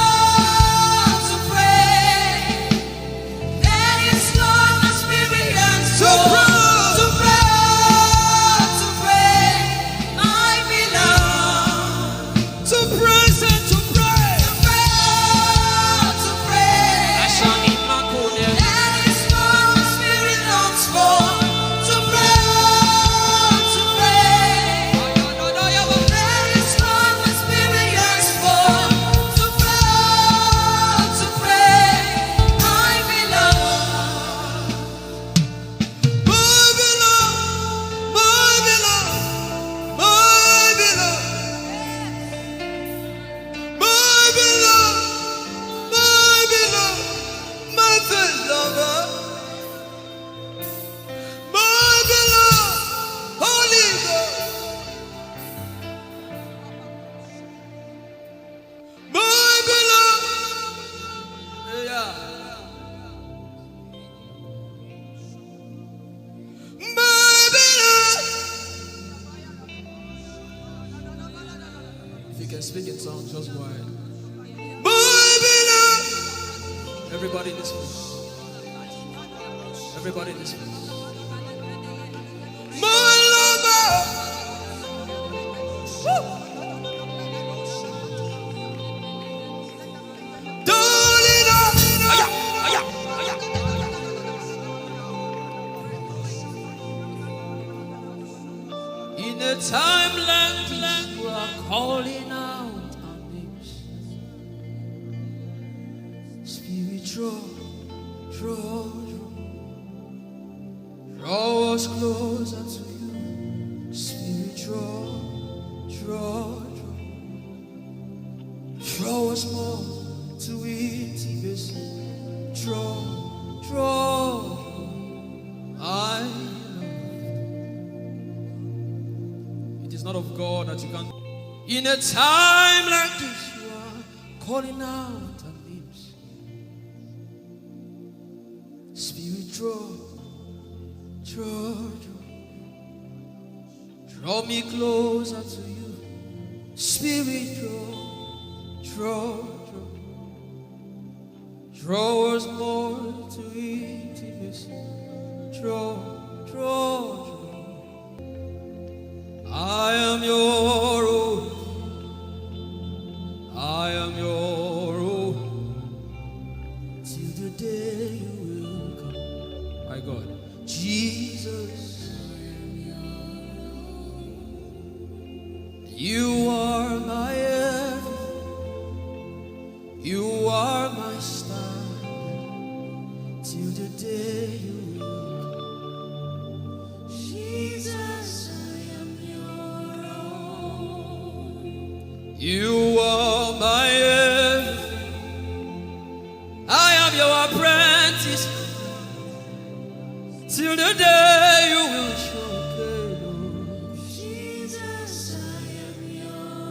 That is what my spirit yearns for. To pray. I belong. To praise and to pray. To pray. I shall eat my cold. That is what my spirit longs for. To pray. That is what my spirit yearns for. To pray. I belong. If you can speak in tongues, just go ahead. Everybody in this place. Everybody in this place. In a time like this, we are calling out our names. Spirit, draw us closer to you. Spirit, draw us more to intimacy. Draw, I is not of God that you can't.
In a time like this, you are calling out our names. Spirit, draw me closer to you. Spirit, draw us more to intimacy. Draw. I am your own. I am your own. Till the day you will come. My God. Jesus. You are my everything. You are my star. Till the day you will come. Jesus, I am your own. You are my everything. I am your apprentice. Till the day you will show.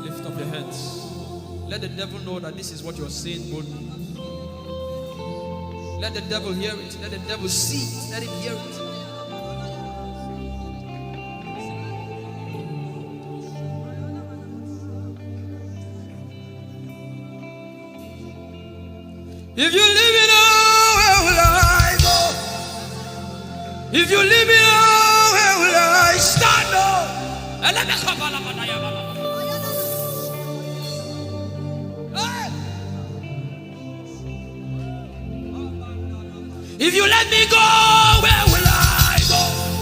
Lift up your hands. Let the devil know that this is what you're saying boldly. Let the devil hear it. Let the devil see it. Let him hear it.
If you leave me now, where will I go? If you leave me now, where will I stand up? If you let me go, where will I go?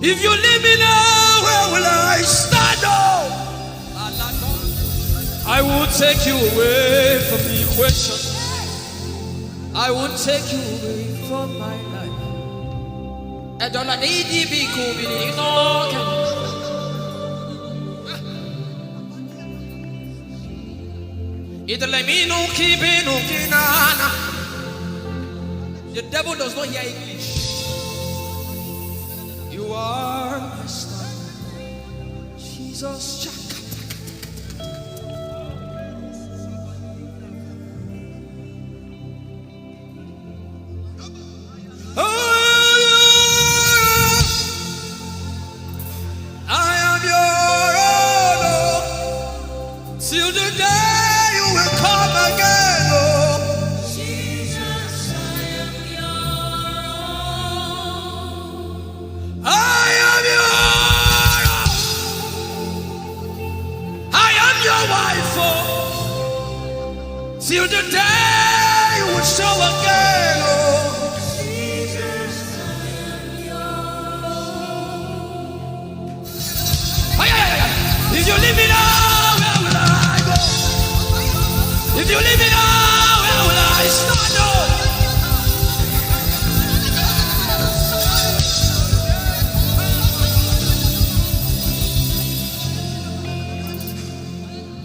If you leave me now, where will I stand up? I will take you away from the equation. I will take you away from my life.
The devil does not hear English.
You are my star, Jesus. Till the day you will come again, oh Jesus, I am your own. I am your own. I am your wife, oh. Till the day you will show again, oh Jesus, I am your own. If you leave me now, if you leave me now, where will I stand up?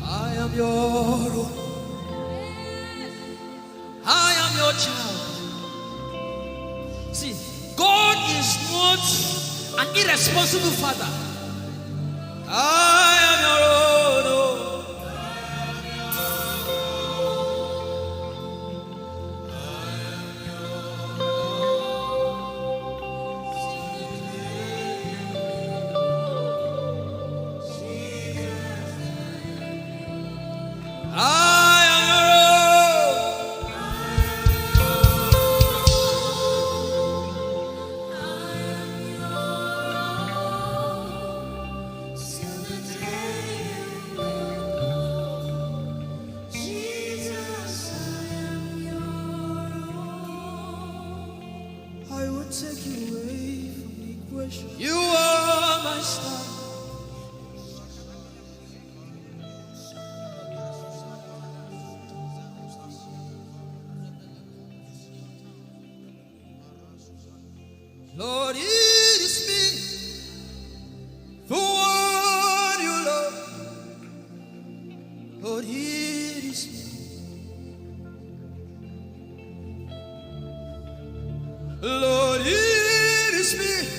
I am your own. I am your child. See, God is not an irresponsible father. I am your own. You are my star. Lord, it is me for what you love. Lord, it is me. Lord, it is me.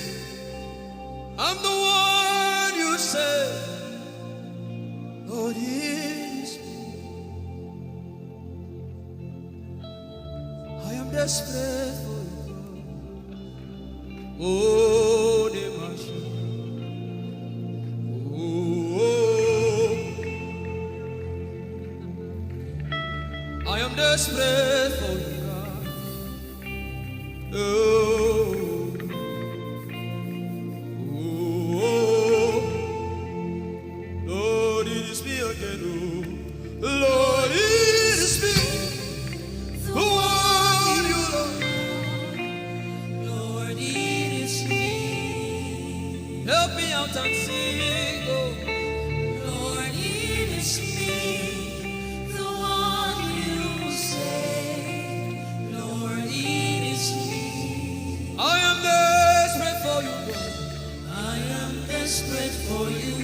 I'm the one
desperate for you. Oh, I am desperate for you, God. Lord, it is me again. Lord, it is me. The one you love. Lord, it is me. Help me out and sing. Lord, it is me. The one you say. Lord, it is me. I am desperate for you, God. I am desperate for you.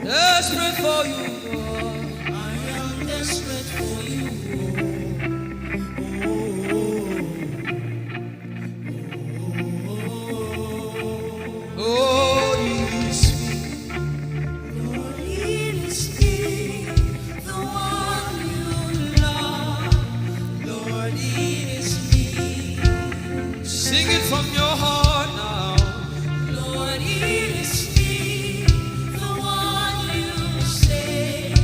Desperate for you, God. I am desperate for you. Oh, it is me. Lord, it is me. The one you love. Lord, it is me. Sing it from your heart now. Lord, it is me. The one you say.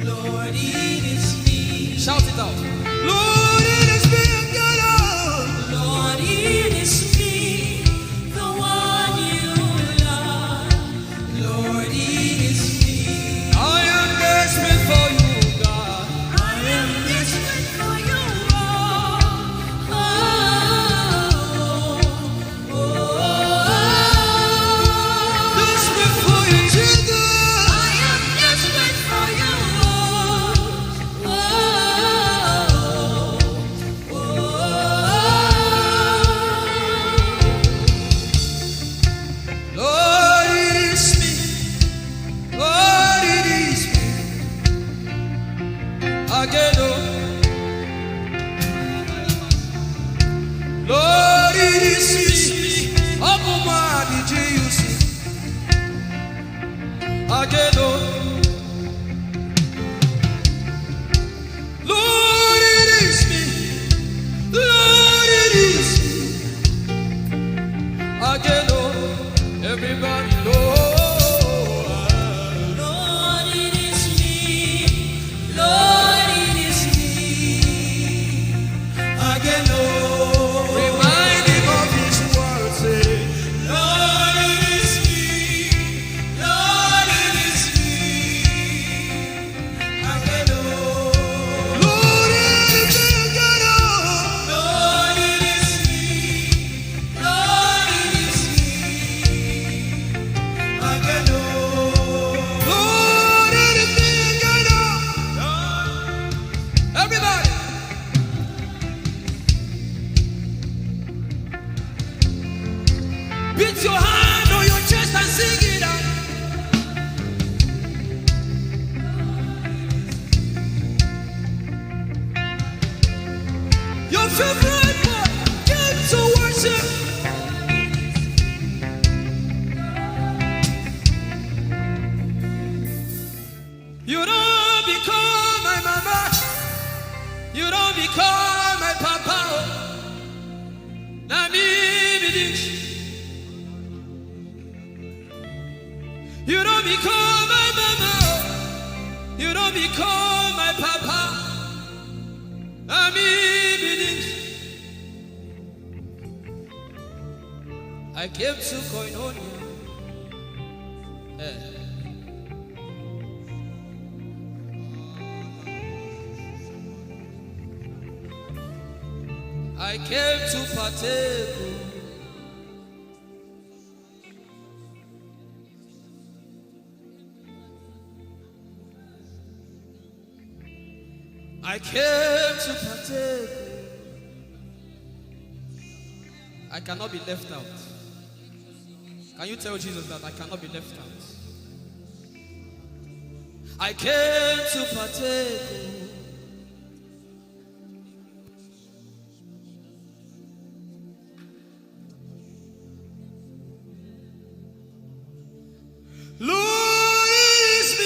Lord, it is me. Shout it out. Lord, it is me. Lord, it is me. The one you love. Lord, it is me. I am desperate for you, God. I am desperate for you. Desperate for you, Jesus. I am desperate for you. Lord, it is me. Lord, it is me. Again, Lord, it is me. Omatade, Jesus. Again, Lord, it is me. Lord, it is me. Again, everybody, Lord, it is me. Lord, it is me. Again, remind him of his word, say, Lord, it is me. Lord, it is me. Again, Lord, it is me. Lord, it is me. Lord, it is me. Again, Lord, it is me. Again, everybody. Beat your hand on your chest and sing it out. Your favorite part, get to worship. You don't become my mama. You don't become my papa. Na me be this. You don't become my mama. You don't become my papa. Na me be this. I came to Koinonia. I came to partake. I came to partake. I cannot be left out. Can you tell Jesus that I cannot be left out? I came to partake. Lord, it is me.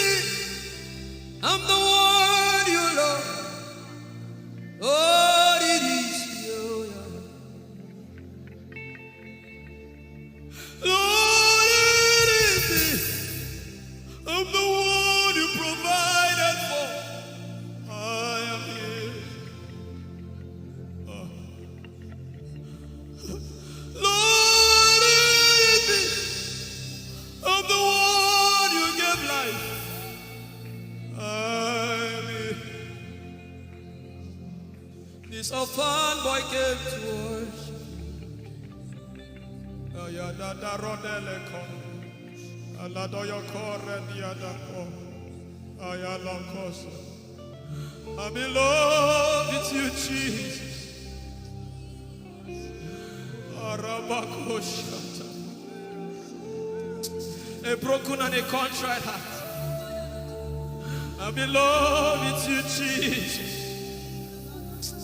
This orphan boy came to worship.
Ayada rodele kon. Aladoyo kore diada ko. Ayala kosa. I'm in love with you, Jesus. Arabakoshata. A broken and a contrite heart. I'm in love with you, Jesus.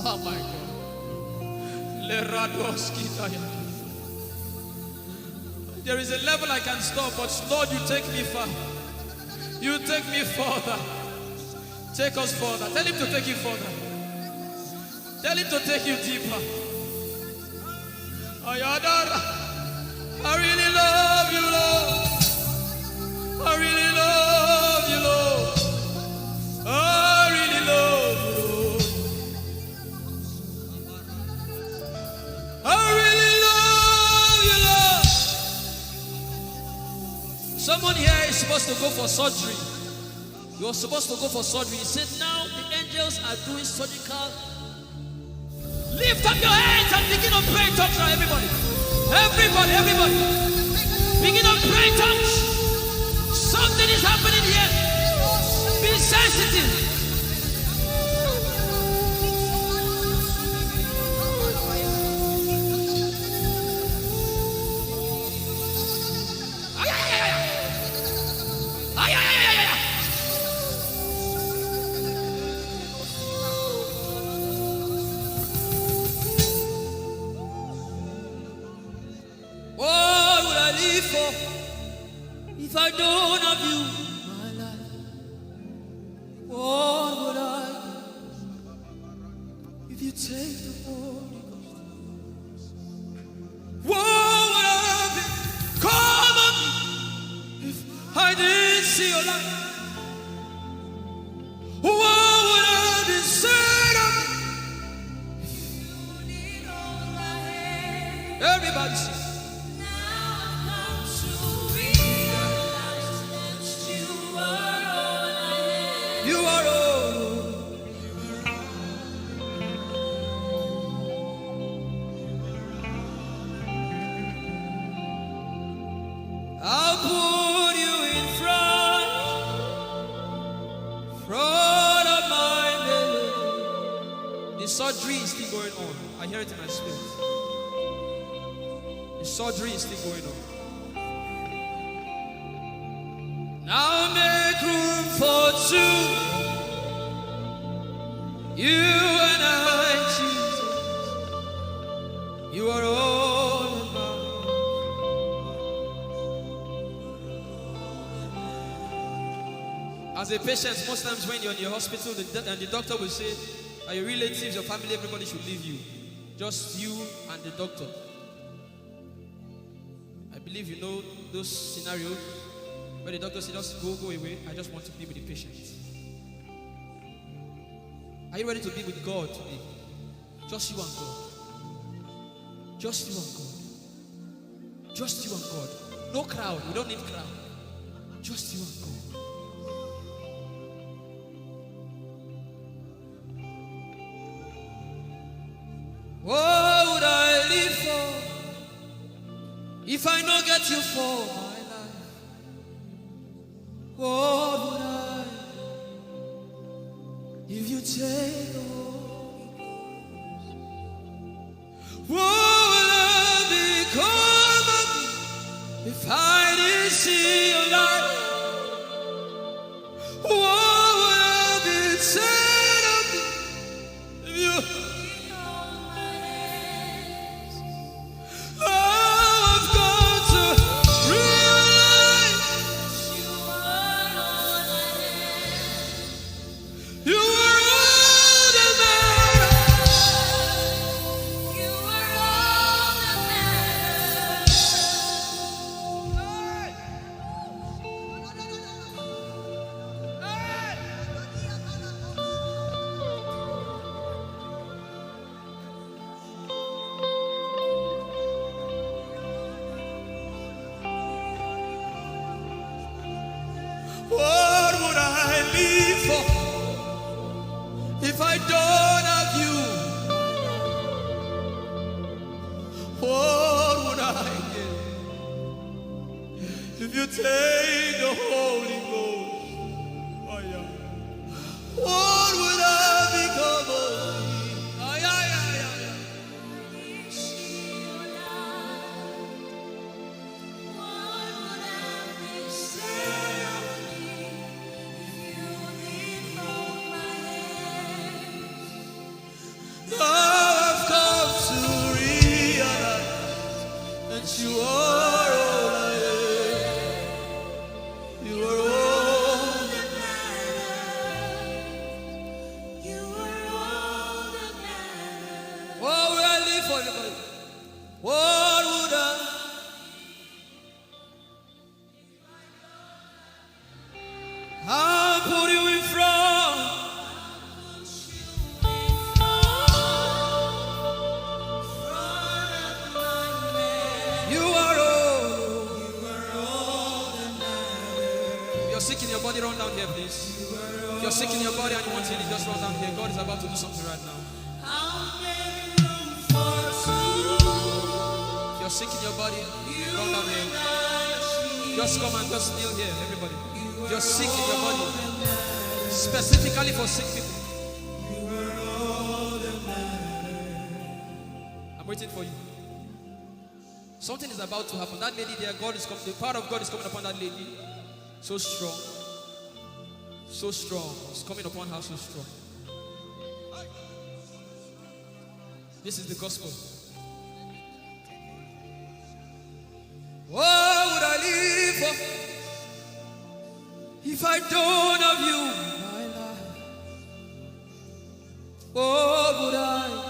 Oh my God. Leradoski Daya. There is a level I can stop, but Lord, you take me far. You take me further. Take us further. Tell him to take you further. Tell him to take you deeper. Ayadara. I really love you, Lord. I really love you, Lord. I really love you, Lord. I really love you, Lord.
Someone here is supposed to go for surgery. You're supposed to go for surgery. He said, now the angels are doing surgical. Lift up your hands and begin to pray in tongues now, everybody. Everybody. Begin to pray in tongues. Something is happening here. Be sensitive. If I don't have you, my life, what would I do? If you take the Holy Ghost, what would I be? Come on me. If I didn't see your light, what would I be said of me? If you need all my hand, everybody sing. You are all. I'll put you in front of my belly. The surgery is still going on. I hear it in my spirit. The surgery is still going on. Now make room for two. You and I, Jesus. You are all about. As a patient, most times when you're in your hospital, the doctor will say, are your relatives, your family, everybody should leave you. Just you and the doctor. I believe you know those scenarios. But the doctor said, just go away. I just want to be with the patient. Are you ready to be with God today? Just you and God. Just you and God. Just you and God. No crowd. We don't need crowd. Just you and God. What would I live for if I not get you for my life? What would I if you take the Holy Ghost? What will I become of me if I didn't see your light? What would I be said of me if you? I've got to realize you are all that matters. take the Holy Ghost, oh yeah, what would I become of me? Oh yeah, yeah, yeah, yeah. Now I've come to realize that you are all I am. You are all that matters. You are all that matters. What would I live for, everybody? What would I? I'll put you in front. You are all that matters. If you're sick in your body, run down here, please. If you're sick in your body and you want healing, just run down here. God is about to do something right now. If you're sick in your body, run down here. Just come and just kneel here, everybody. If you're sick in your body, specifically for sick people. I'm waiting for you. Something is about to happen. That lady there, God is coming. The power of God is coming upon that lady. So strong. So strong. It's coming upon her so strong. This is the gospel. What would I live for if I don't have you in my life? What would I do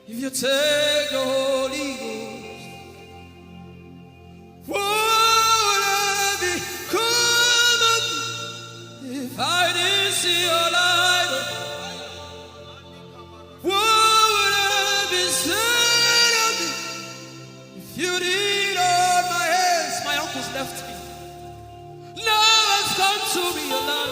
if you take the Holy Ghost? What would I become of me if I didn't see your light? What would I be said of me if you did all my hands? My uncles left me. Now I've come to realize.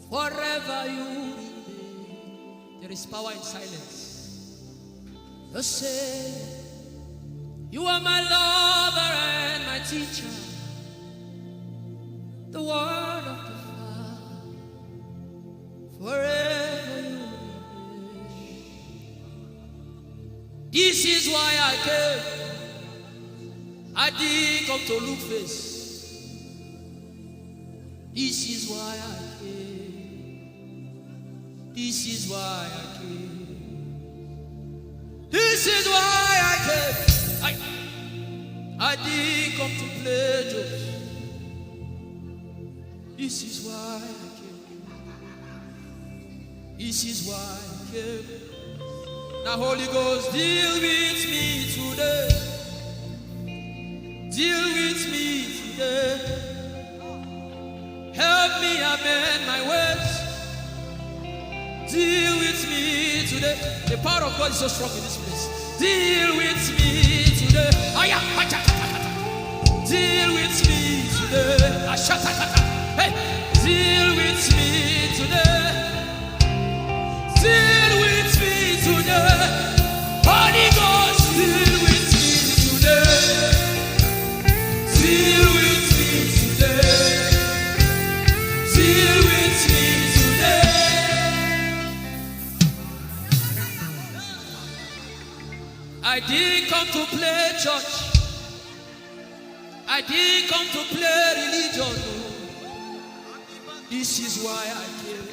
Wherever you be, there is power in silence. Just say, you are my lover and my teacher, the word of the Father. Forever you be. This is why I came. I didn't come to look face. This is why I came. This is why I came. This is why I came. I didn't come to play jokes. This is why I came. This is why I came. Now Holy Ghost, deal with me today. Deal with me today. Help me amend my ways. Deal with me today. The power of God is so strong in this place. Deal with me today. Deal with me today. Hey, deal with me today. Deal with me today. Holy Ghost, deal with me today. Deal with me today. Deal with me today. I didn't come to play church. I
I didn't come to play religion. This is why I came.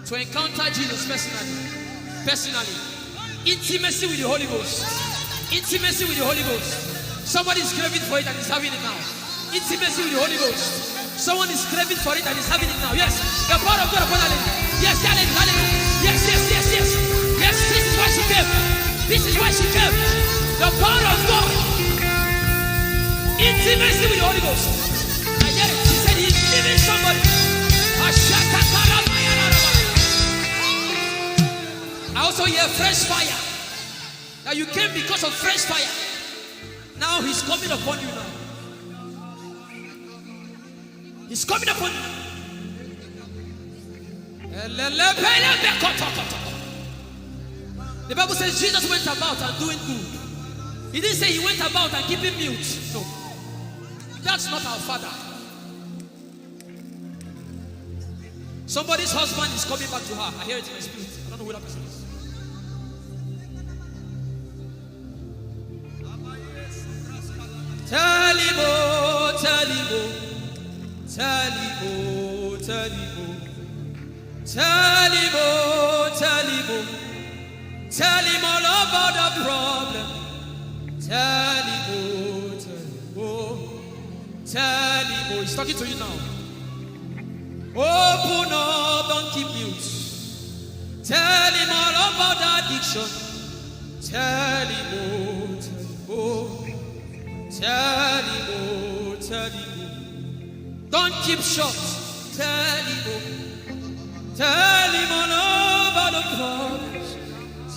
To encounter Jesus personally. Intimacy with the Holy Ghost. Intimacy with the Holy Ghost. Somebody is craving for it and is having it now. Intimacy with the Holy Ghost. Someone is craving for it and is having it now. Yes. The power of God upon her. Yes, hallelujah. Yes. Yes, this is why she came. This is why she came. The power of God. Intimacy with the Holy Ghost. I get it. She said he's giving somebody. I also hear fresh fire. Now you came because of fresh fire. Now he's coming upon you now. He's coming upon you. The Bible says Jesus went about and doing good. He didn't say he went about and keeping mute. No. That's not our Father. Somebody's husband is coming back to her. I hear it in my spirit. I don't know who that person is. Tell him, oh, tell him, oh. Tell him, oh, tell him, oh. Tell him, oh, tell him, oh. Tell him all about the problem. Tell him, oh, tell him, oh. Tell him, oh. He's talking to you now. Open up, don't keep mute. Tell him all about the addiction. Tell him, oh, tell him, oh. Tell him, oh, tell him, oh. Don't keep short. Tell him, oh. Tell him all about the problems.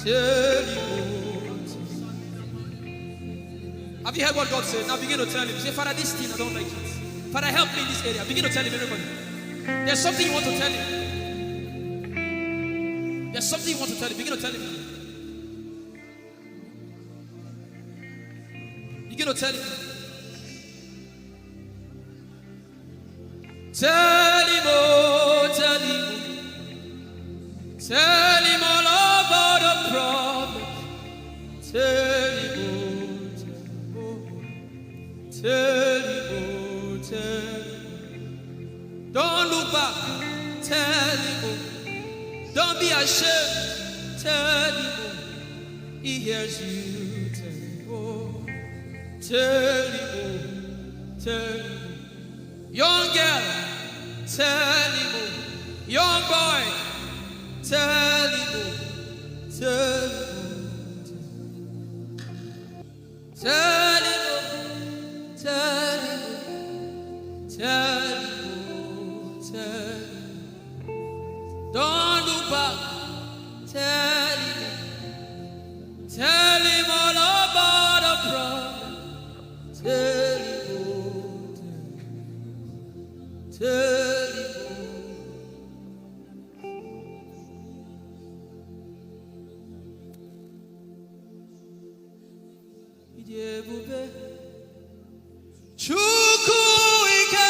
Tell him, oh. Have you heard what God said? Now begin to tell him. Say, Father, this thing I don't like it. Father, help me in this area. Begin to tell him, everybody. There's something you want to tell him. There's something you want to tell him. Begin to tell him. Begin to tell him. Tell him, oh, tell him. Tell him all about the problem. Tell him, oh, tell him, oh, tell him. Don't look back. Tell him, oh. Don't be ashamed. Tell him, oh. He hears you. Tell him, oh. Tell him, oh. Tell him, oh. Young girl. Tell him, oh. Young boy. Tell him, oh. Tell him, oh. Tell him, oh. Tell him, oh. Tell him. Don't look back. Tell him all about the problem. Tell him, oh, tell him, Ijeoma Chukwu ike.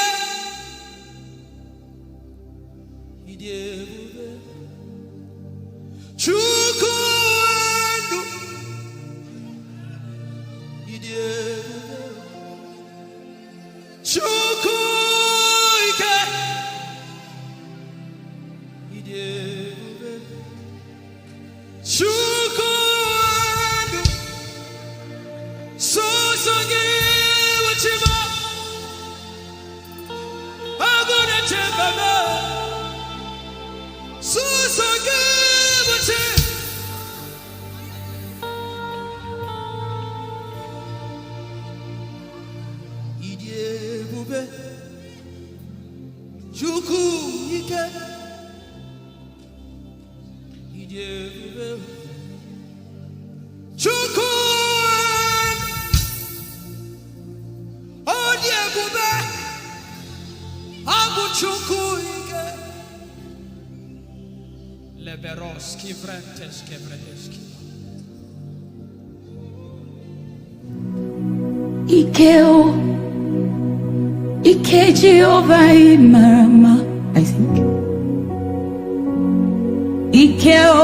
Ijeoma Chukwu ndu. Ijeoma Chukwu ike. Ijeoma Chukwu ndu. Sosogi wachima. Agone chembaba. Sosogi wachima. Ijeoma Chukwu ike. Ijeoma Chukwu Odiebube Abu Chukwu ike. Leberoski Vrenteski Vredeski
Ikeo Ike Jehovah Marama, I think. Ikeo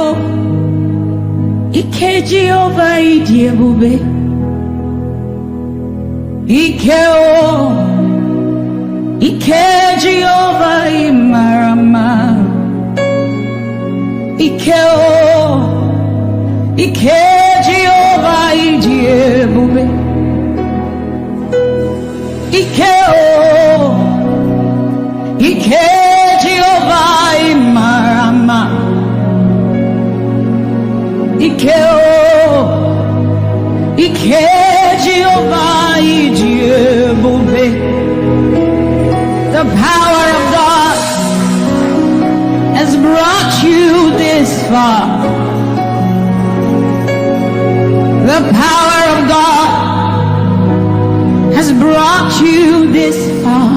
Ike Jehovah Idiebube Ike Jehovah Imarama. Ike Jehovah Ijeoma. Ike Jehovah Imarama. Ike Jehovah Ijeoma. The power of God has brought you this far. The power of God has brought you this far.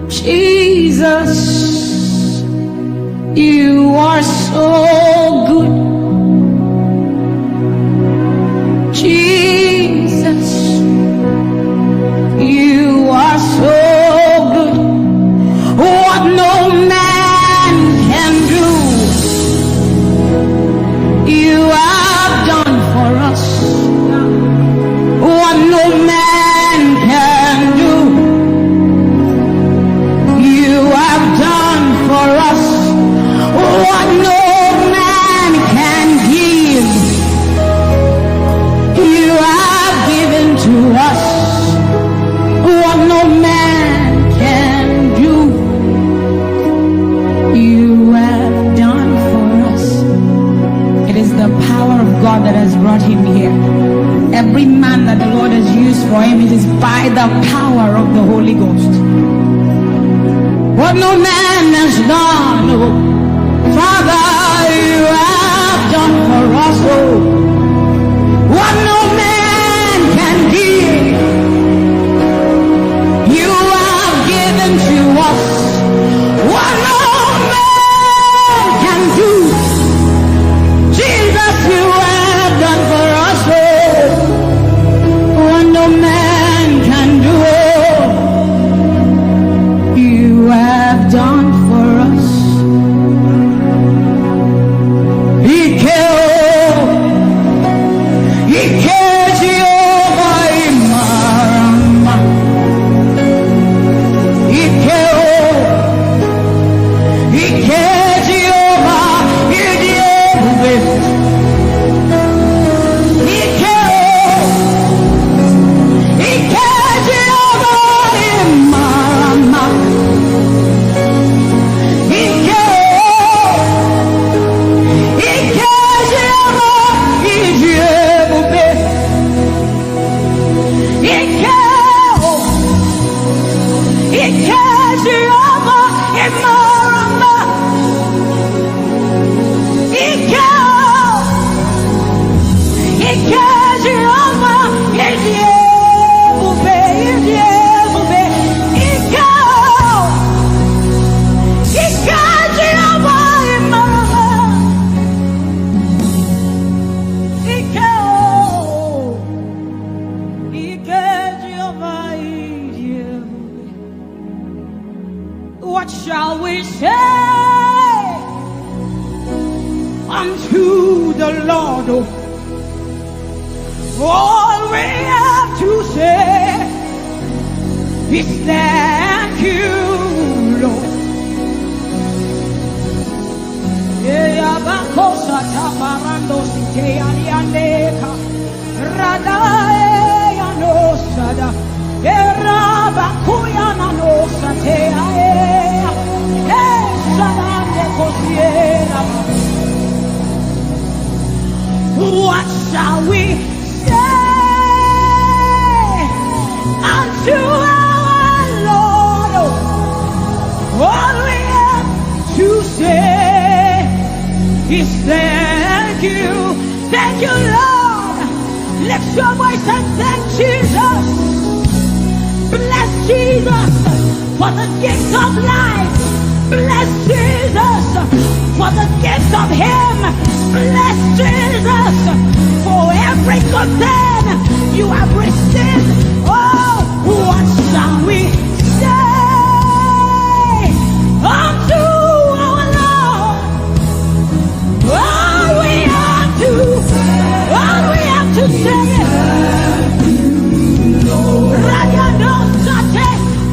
Jesus, you are so good. Jesus, you are so good. What no man can do, you have done for us. What no man can do, you have done for us. What no man can give, you have given to us. What no man can do, you have done for us. It is the power of God that has brought him here. Every man that the Lord has used for him, it is by the power of the Holy Ghost. What no man has done, oh, Father, you have done for us, oh. What no man can give, you have given to us. What no man can do, Jesus, you have done for us, oh. What no man can do, oh, you have done for us. What shall we say unto the Lord? All we have to say is thank you, Lord. What shall we say unto our Lord? All we have to say is thank you, Lord. Lift your voice and thank Jesus. Bless Jesus for the gift of life. Bless Jesus for the gift of him. Bless Jesus for every good thing you have received. Oh, what shall we say unto our Lord? All we have to say.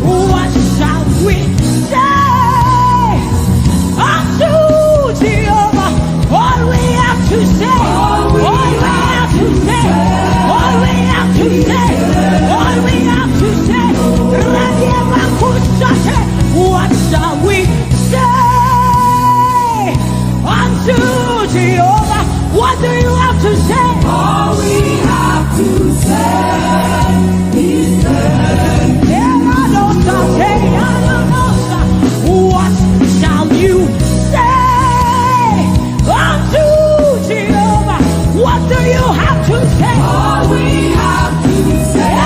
What shall we say unto Jehovah? All we have to say, all we have to say, all we have to say, all we have to say. What shall we say unto Jehovah? What do you have to say?
All we have to say is
what shall you say unto Jehovah? What do you have to say?
all we have to say.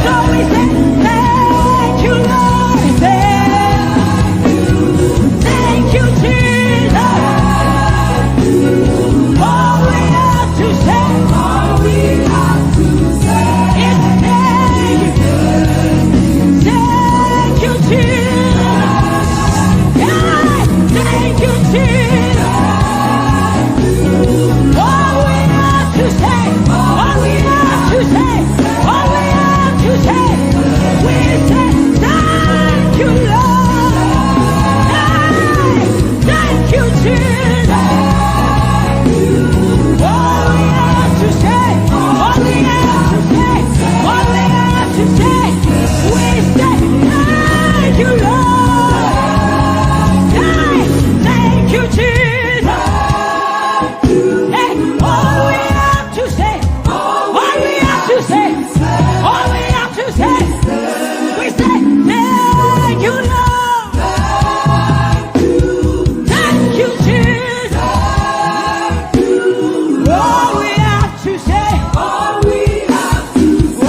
So we say, thank you, Lord. Thank you, Jesus. All we have to say,
All we have to say
is thank you, Jesus. Yeah, thank you, Jesus. All we have to say, all we have to say, all we have to say, we say thank you, Lord. Hey, thank you, Jesus. All we have to say, all we have to say, all we have to say, we say thank you, Lord. Hey, thank you, Jesus. Hey, all we have to say, all we have to say, all we have to say, we say thank you, Lord. Thank you, Jesus. All we have to say,
all we have to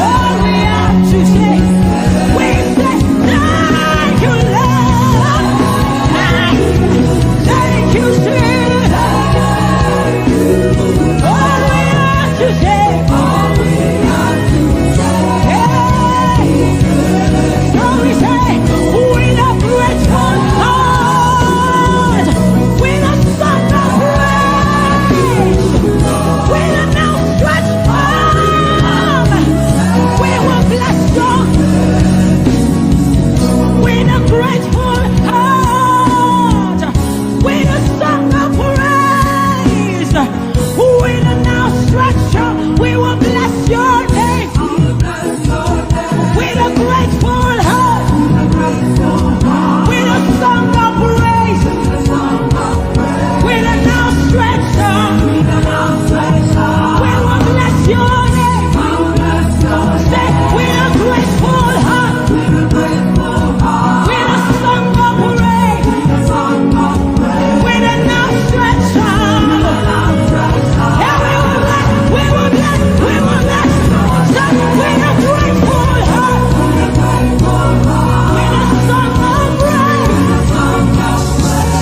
all we have to say, we say thank you, Lord. Thank you, Jesus. All we have to say,
all we have to
hey. So we say, with a grateful heart, with a song of praise, with an outstretched arm, we will bless God. With a grateful heart, with a song of praise, with an outstretched arm, we will bless your name. With a grateful heart, with a song of praise, with an outstretched arm, we will bless your name. Say, with a grateful heart, with a song of praise, with an outstretched arm. Yeah, we will bless, we will bless, we will bless. Say, with a grateful heart, with a song of praise,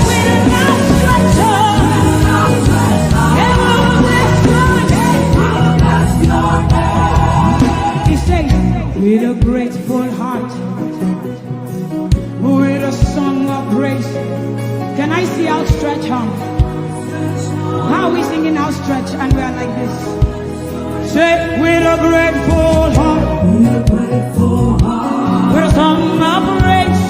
with an outstretched arm. Yeah, we will bless your name. He says, with a grateful heart, with a song of praise. Can I see outstretched arm? How are we singing outstretched and we are like this? Say, with a grateful heart, with a song of praise,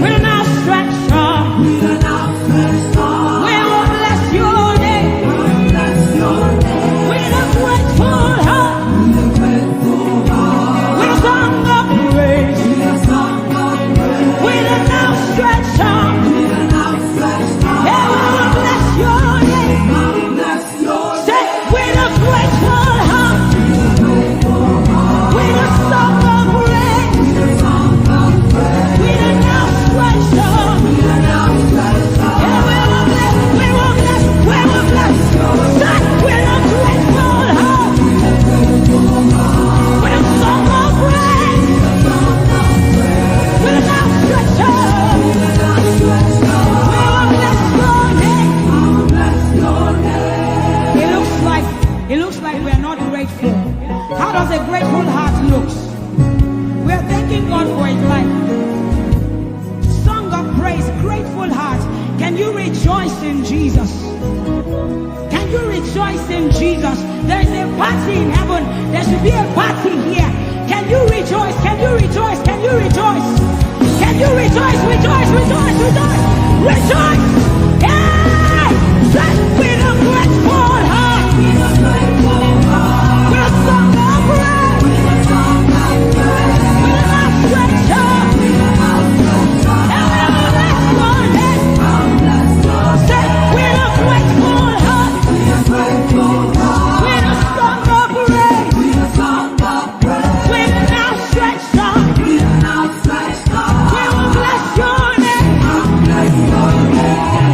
with an outstretched arm, we will bless your name. With a grateful heart, with a song of praise, with an outstretched arm, yeah, we will bless your name. Say, with a grateful heart, with a are thanking God for his life. Song of praise, grateful heart. Can you rejoice in Jesus? Can you rejoice in Jesus? There is a party in heaven. There should be a party here. Can you rejoice? Can you rejoice? Can you rejoice? Can you rejoice? Rejoice, rejoice, rejoice, rejoice! Hey! Say with a grateful heart. With a grateful heart. With a song of praise. With a song of praise. With an outstretched arm. With an outstretched arm. And we will bless your name. Say with a grateful heart. With a grateful heart. With a song of praise. With a song of praise. With an outstretched arm. With an outstretched arm. We will bless your name. Bless your name.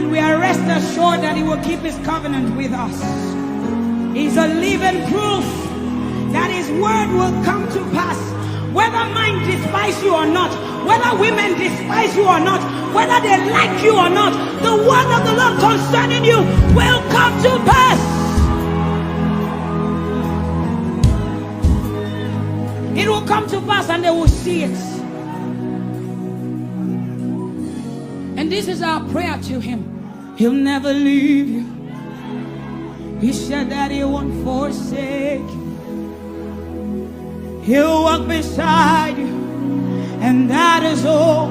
And we are rest assured that he will keep his covenant with us. He's a living proof that his word will come to pass. Whether men despise you or not, whether women despise you or not, whether they like you or not, the word of the Lord concerning you will come to pass. It will come to pass and they will see it. And this is our prayer to him. He'll never leave you. He said that he won't forsake you. He'll walk beside you, and that is all.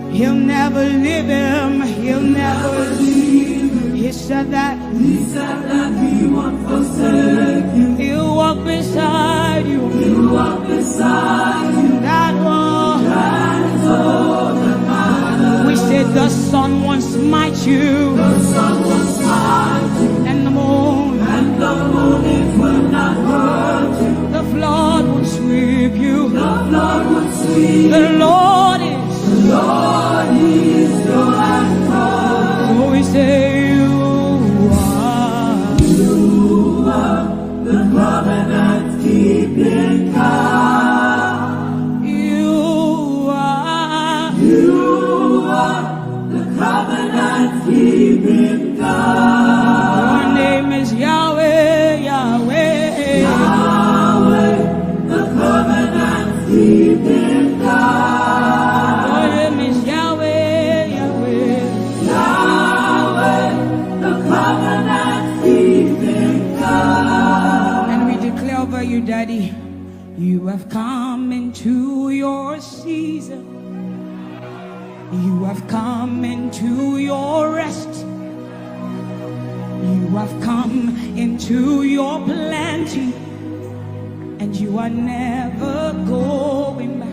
He'll never leave him. He'll never leave him. He said that he won't forsake you. He'll walk beside you. He'll walk beside you. That is all that matters. We said the sun won't smite you. The sun won't smite you. And the moon. And the moon it will not hurt you. The flood will sweep you. The flood will sweep. The Lord is your anchor. So we say you are the covenant keeping God. You are the covenant keeping God. Your name is Yahweh, Yahweh, Yahweh, the covenant keeping God. Your name is Yahweh, Yahweh, Yahweh, the covenant keeping God. And we declare over you, Daddy, you have come into your season. You have come into your rest. You have come into your plenty, and you are never going back.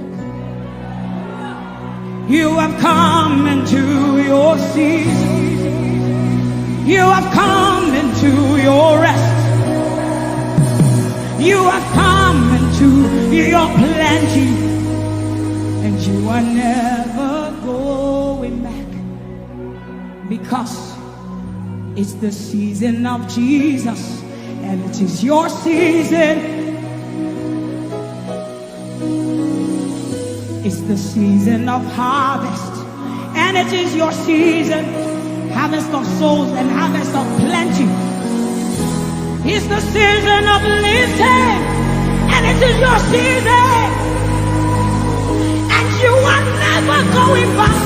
You have come into your season. You have come into your rest. You have come into your plenty, and you are never going back, because it's the season of Jesus, and it is your season. It's the season of harvest, and it is your season. Harvest of souls and harvest of plenty. It's the season of lifting, and it is your season. And you are never going back.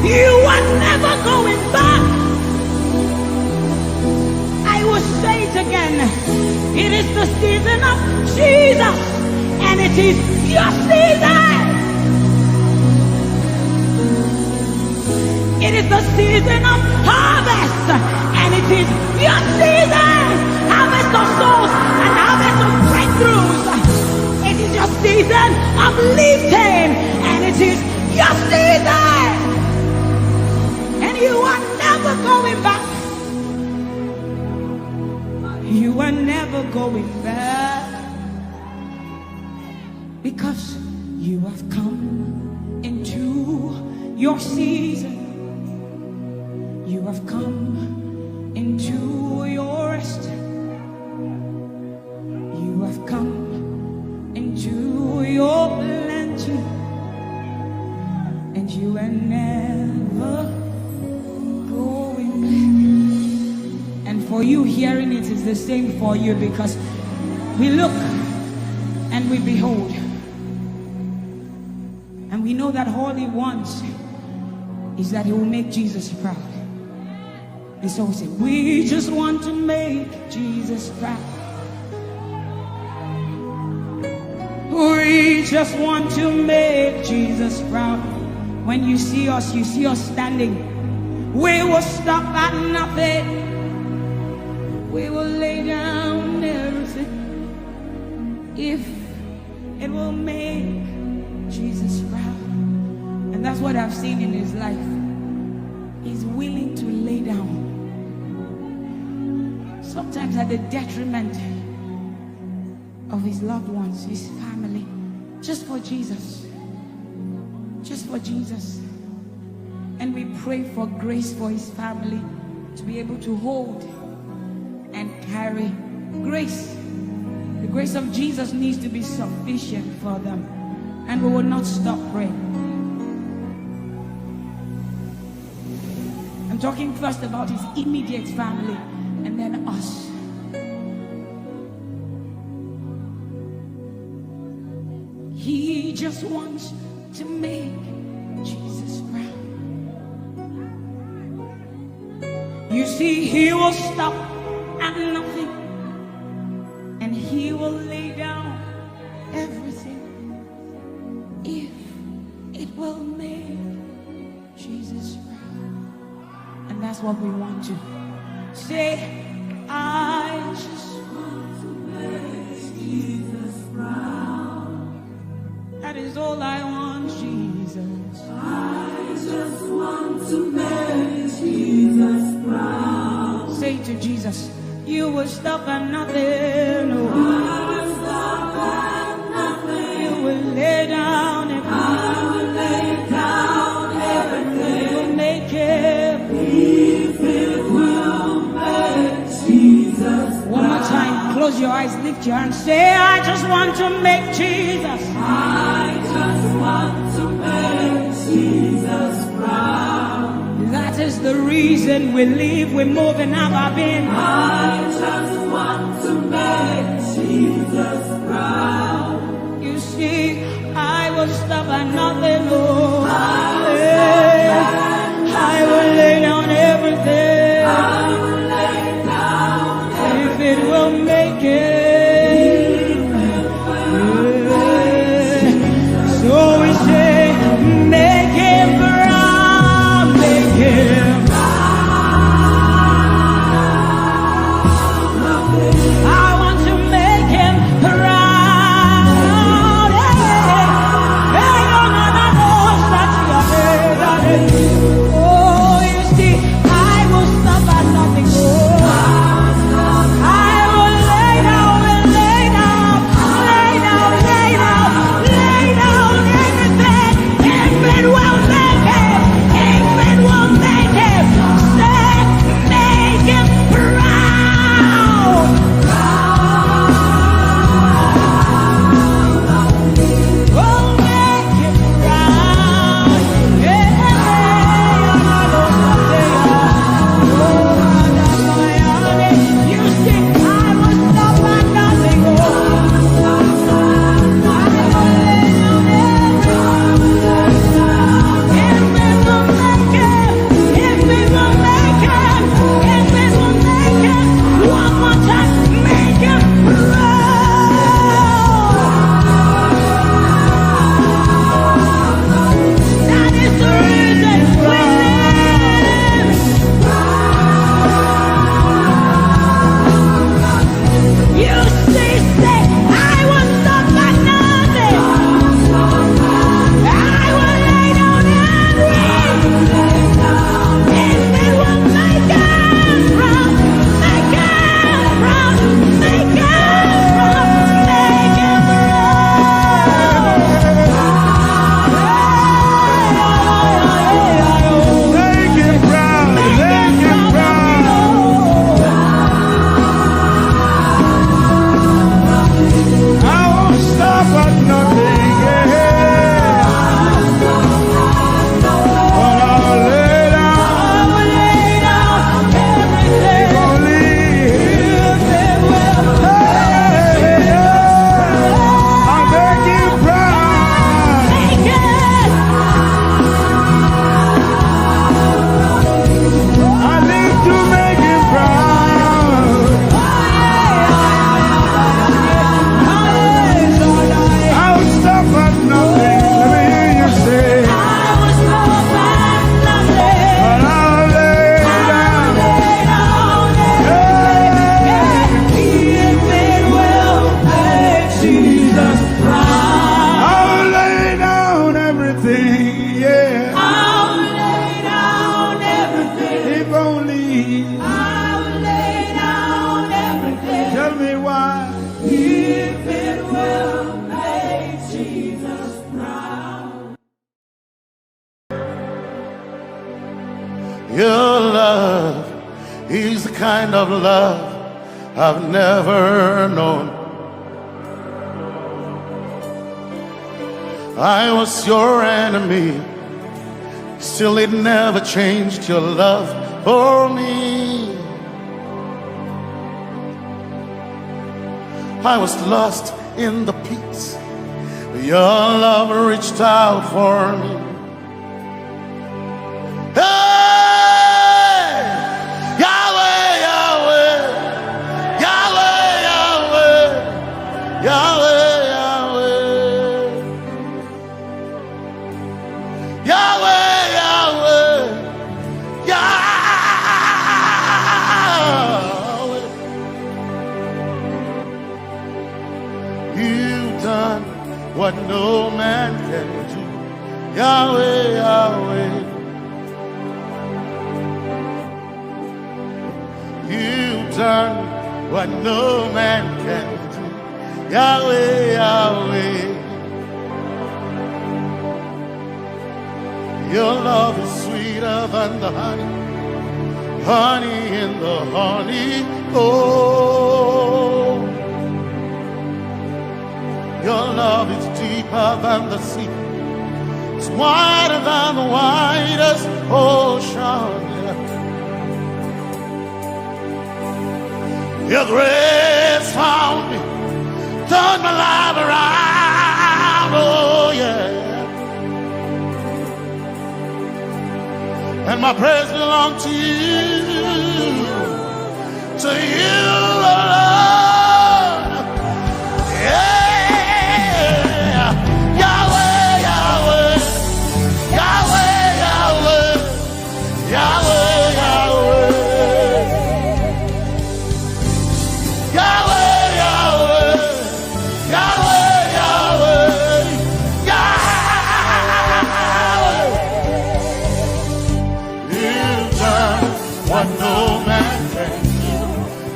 You are never going back. I will say it again. It is the season of Jesus, and it is your season. It is the season of harvest, and it is your season. Harvest of souls and harvest of breakthroughs. It is your season of lifting, and it is your season. And you are never going back. You are never going back, because you have come into your season. You have come into your rest. You have come into your plenty, and you are never going back. And for you hearing it is the same for you, because we look and we behold, and we know that all he wants is that he will make Jesus proud. And so we say, we just want to make Jesus proud. We just want to make Jesus proud. When you see us standing. We will stop at nothing. We will lay down everything if it will make Jesus proud. And that's what I've seen in his life. He's willing to lay down, sometimes at the detriment of his loved ones, his family, just for Jesus. Just for Jesus. And we pray for grace for his family to be able to hold and carry grace. The grace of Jesus needs to be sufficient for them. And we will not stop praying. I'm talking first about his immediate family and then us. He just wants to make Jesus proud. You see, he will stop at nothing and he will lay down everything if it will make Jesus proud. And that's what we want to say. I just want to make Jesus proud. That is all I want, Jesus. I just want to make Jesus proud. Say to Jesus, you will stop at nothing. No. I will stop at nothing. You will lay down and I will lay down everything. You will make it. If it will make Jesus. One more time, close your eyes, lift your hands, say, I just want to make Jesus. I just want to make Jesus proud. That is the reason we live, we move, and have our being. I just want to make Jesus proud. You see, I will stop at nothing, Lord. I will lay down everything. I will lay down everything. If it will make it. So we say, make him proud, make him proud. I want to make him proud. Hey, no, no, no, no.
love is the kind of love I've never known. I was your enemy, still it never changed your love for me. I was lost in the pits, but your love reached out for me. Hey! Yahweh, Yahweh, Yahweh, Yahweh, Yahweh, Yahweh, Yahweh, Yahweh, Yahweh. You've done what no man can do. Yahweh, Yahweh. You've done what no man can do. Yahweh, Yahweh. Your love is sweeter than the honey, honey in the honey. Oh, your love is deeper than the sea. It's wider than the widest ocean. Your grace found me, turned my life around. Oh yeah. And my praise belongs to you, Lord. Yeah. Yahweh, Yahweh, Yahweh, Yahweh, Yahweh, Yahweh, Yahweh, Yahweh, Yahweh, Yahweh, Yahweh. What no man can do.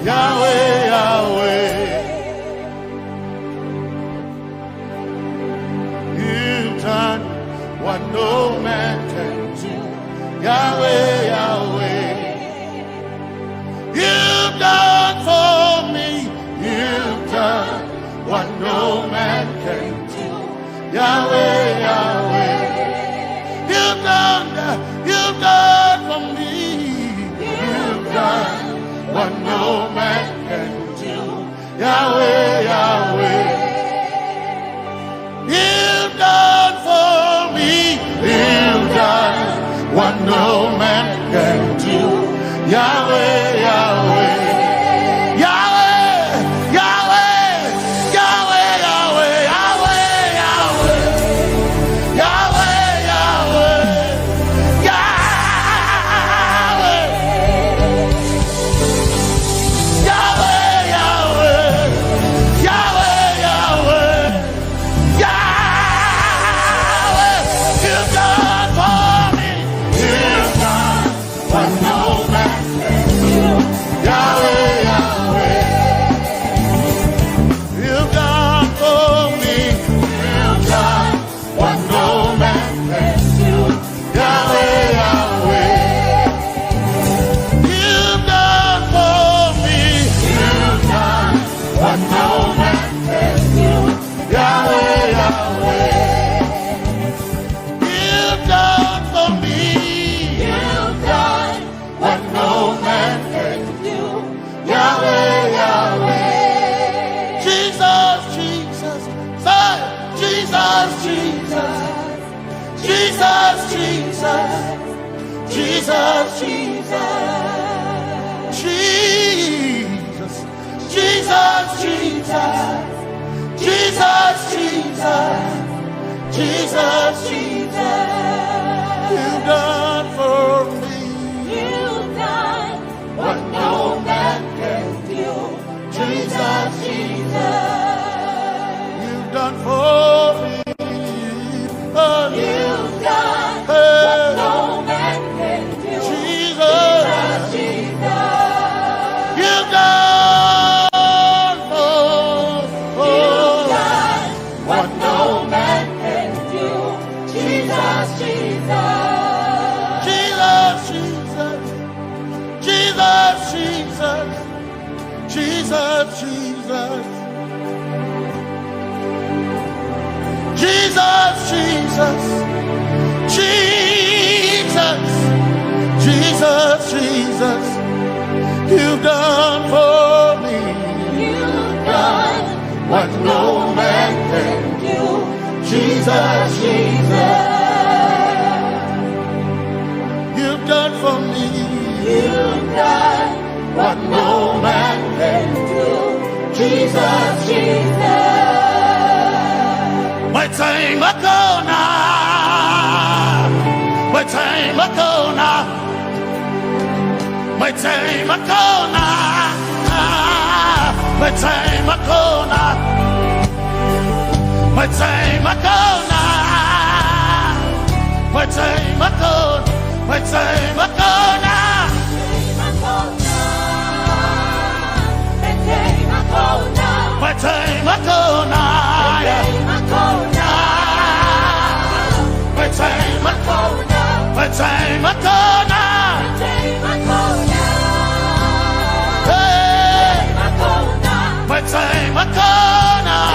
Yahweh, Yahweh. You've done what no man can do. Yahweh, Yahweh. You've done for me. You've done what no man can do. Yahweh, Yahweh. You've done for me. What no man can do. Yahweh, Yahweh. You've done for me. You've done what no man can do. Yahweh, Yahweh. Yahweh, Yahweh, Yahweh, Yahweh, Yahweh, Yahweh, Yahweh, Yahweh. Jesus, Jesus, Jesus, Jesus, Jesus, Jesus, Jesus, Jesus. You've done for me. You've done what no man can do. Jesus, Jesus. You've done for me. You've done what no man can do. Jesus, Jesus. You've done what no man can do. Jesus, Jesus. Jesus, Jesus. Jesus, Jesus, Jesus, you've done for me.
You've done what no man can do. Jesus, Jesus,
you've done for me.
you've done what no man can do. Jesus, Jesus.
My time ago now, my time ago now, my time ago now, my time ago now, my time ago now, my time ago, my time ago now. My time ago now, my time ago, my time ago now, hey, my time ago now,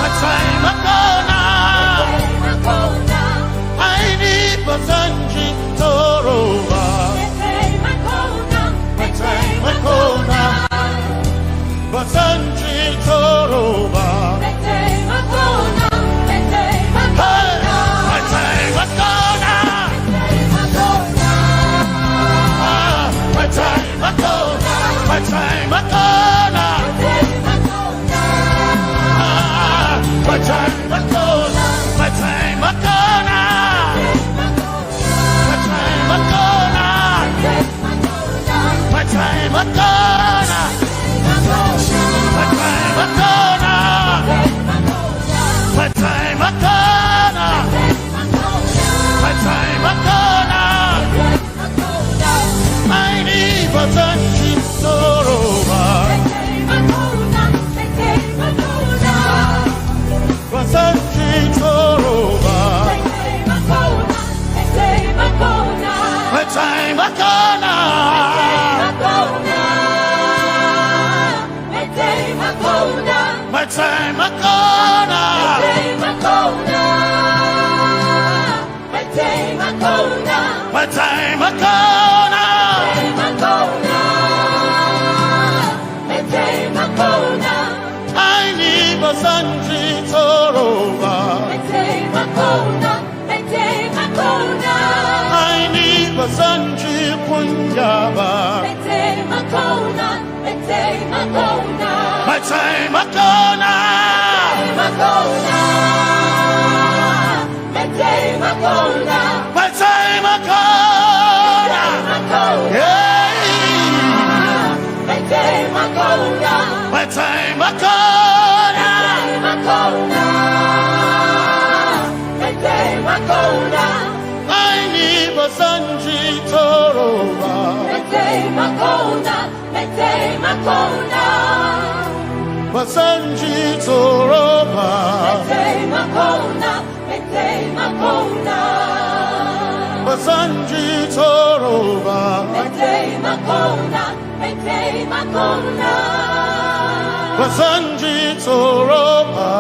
my time ago now, I need Basanji Toroba, my time ago now. Basanji Toroba. Hey, my time was gone now. My time was gone. My time was gone now. My time was gone. My time was gone now. My time was gone now. My time was gone now. My time was gone now. My time was gone now. My time was gone now. I need Basanji Toroba. Basanji Toroba. My time was gone now. My time a corner. My time a corner. My time a corner. I need Basanji Toroba. I need Basanji Punjaba. My time a corner. My time a corner. Yeah. My time a corner. My time a corner. I need Basanji Toroba. Basanji Toroba. Basanji Toroba. Basanji Toroba.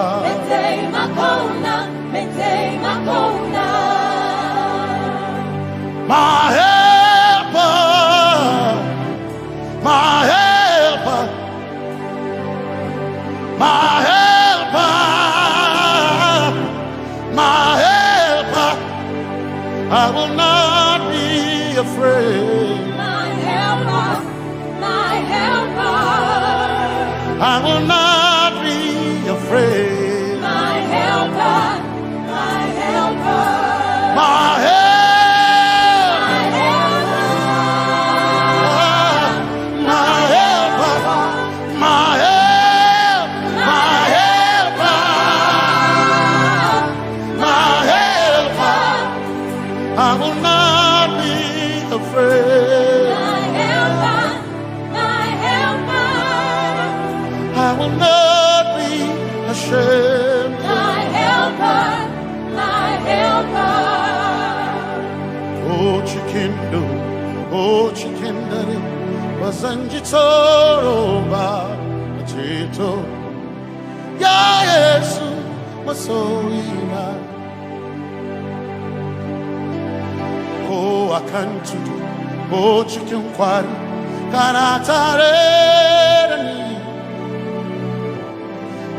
My helper, my helper, my helper, my helper. I will not be afraid.
My helper, my helper.
I will not be afraid.
My helper, my helper.
My helper. I will not be afraid.
My helper, my helper.
I will not be ashamed.
My helper, my helper.
Oh chikindo, oh chikindare, Basanji Toroba, Chito, Ya Yesu, Masoima. Oh, I can't do. Oh, chicken quarry. Can I tare?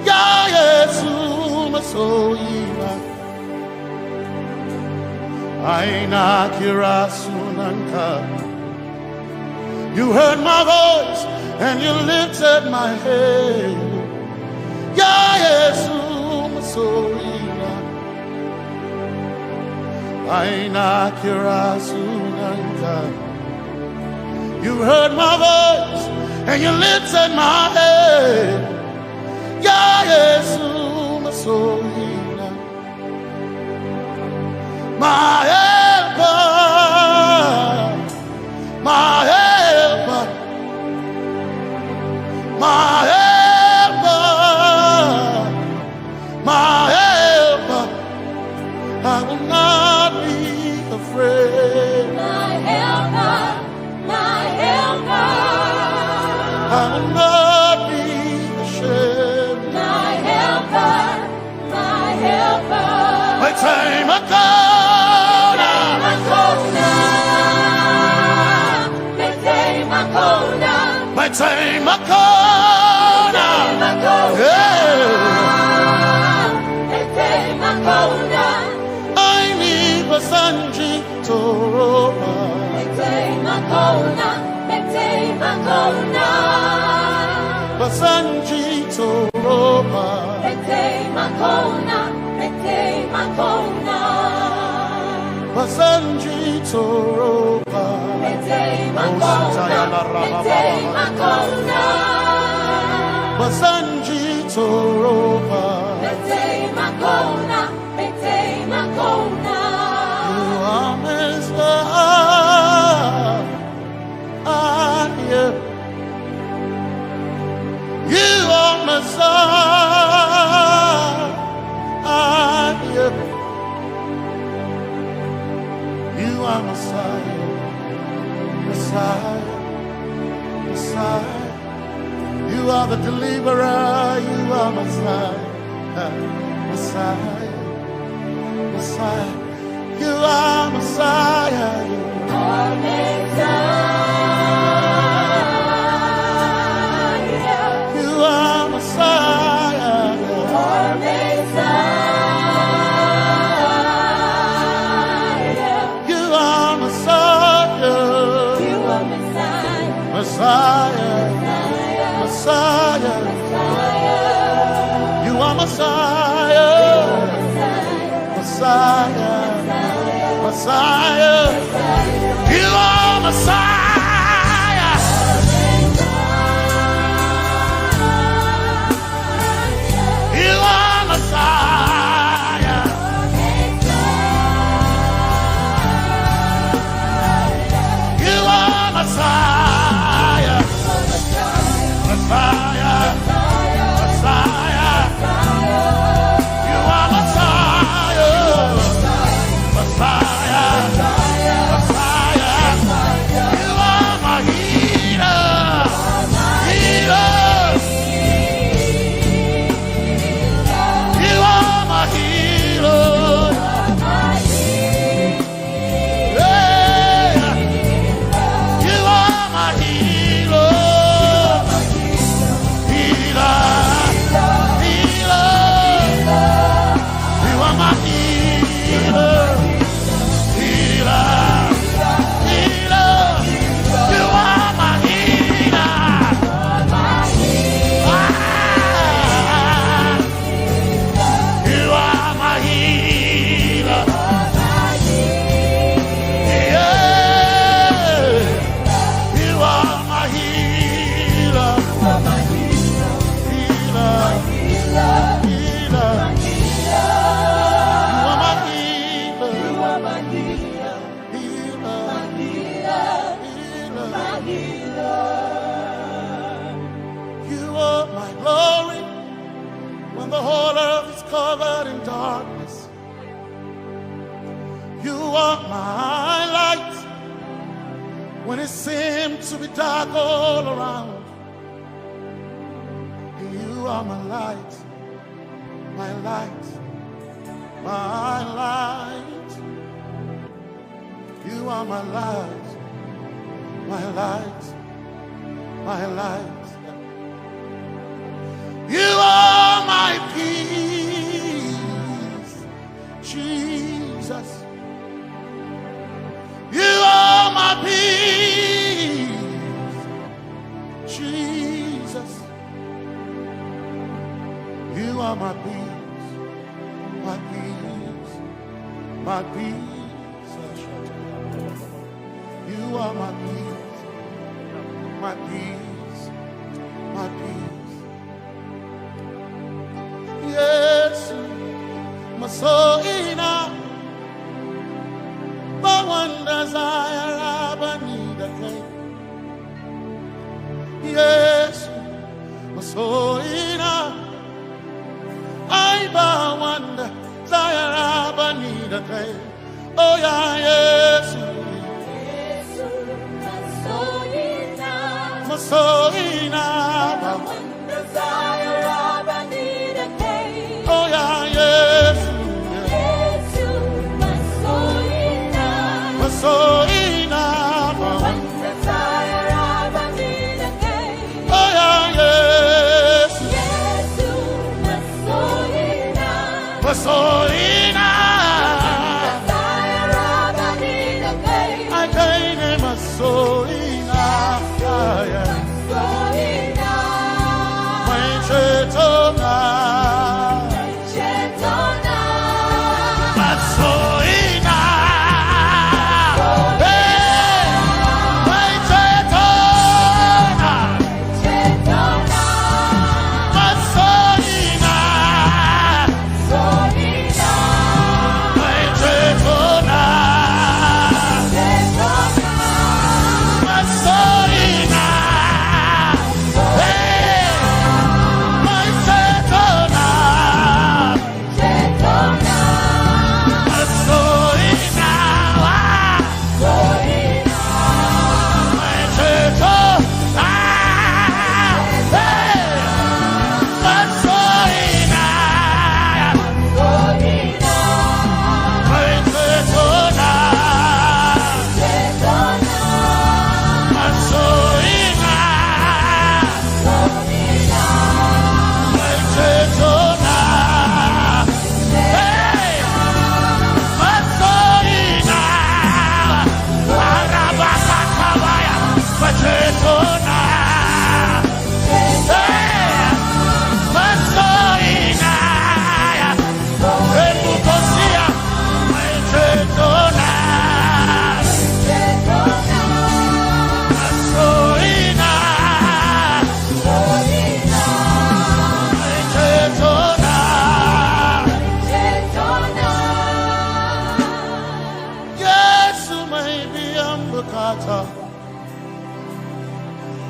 Ya Yesu masoyina. Aina kirasunanka. You heard my voice and you lifted my head. Ya Yesu masoyina. Aina kirasunanka. You heard my voice and you lifted my head. Ya Yesu masoyina. My helper, my helper, my helper, my helper. I will not be afraid.
My helper, my helper.
I will not be ashamed.
My helper, my helper.
My time I my time I I need a Sanji Toroba. Basanji Toroba. Basanji Toroba. Basanji Toroba. You are Messiah. You are Messiah. You are Messiah. Messiah, Messiah, you are the deliverer, you are Messiah, Messiah, Messiah, you are Messiah, you are Messiah, you are Messiah, you are Messiah, you are Messiah. Messiah, Messiah, you are Messiah, Messiah, Messiah, you are Messiah, you are Messiah, you are Messiah. Messiah, Messiah, you are Messiah, Messiah, Messiah, you are my healer, healer, you are my healer, yeah, you are my healer. Covered in darkness, you are my light when it seemed to be dark all around. You are my light, my light, my light. You are my light, my light, my light. You are my peace, Jesus. You are my peace, Jesus. You are my peace, my peace, my peace. You are my peace, my peace, my peace. Yes, my soul in a my one desire, I need a king. Yes, my soul in a I one desire, I need a king. Oh yeah, yes. Masoina, one desire, I need a king. Oh yeah, yes, yes, Masoina, one desire, I need a king. Oh yeah, yes, yes, Masoina, desire, I need a king. I can't Masoina.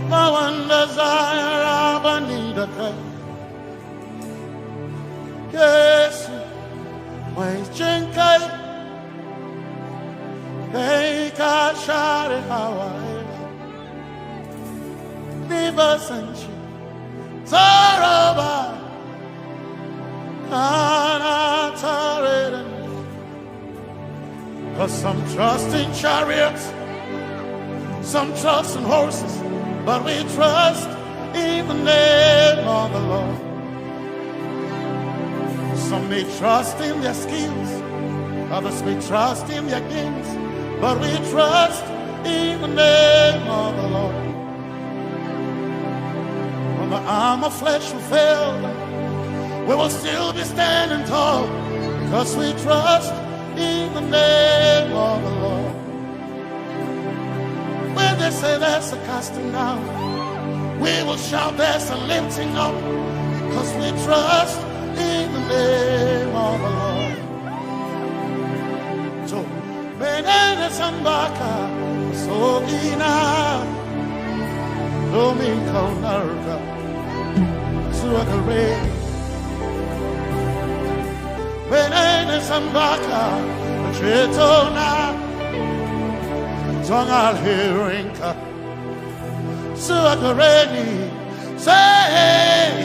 My one desire, I need a king. Yes, my chinkai, they can't share it how I never sent you. Zaraba, cause some trust in chariots, some trust in horses, but we trust in the name of the Lord. Some may trust in their skills, others may trust in their gains, but we trust in the name of the Lord. When the arm of flesh will fail, we will still be standing tall, because we trust in the name of the Lord. When they say there's a casting down, we will shout there's a lifting up, because we trust in the name of the Lord. So, Benene Sambaka, so ina, Domingo Narga, Suakare, Benene Sambaka, Chetona, Tongal Hirinka, Suakareni, say,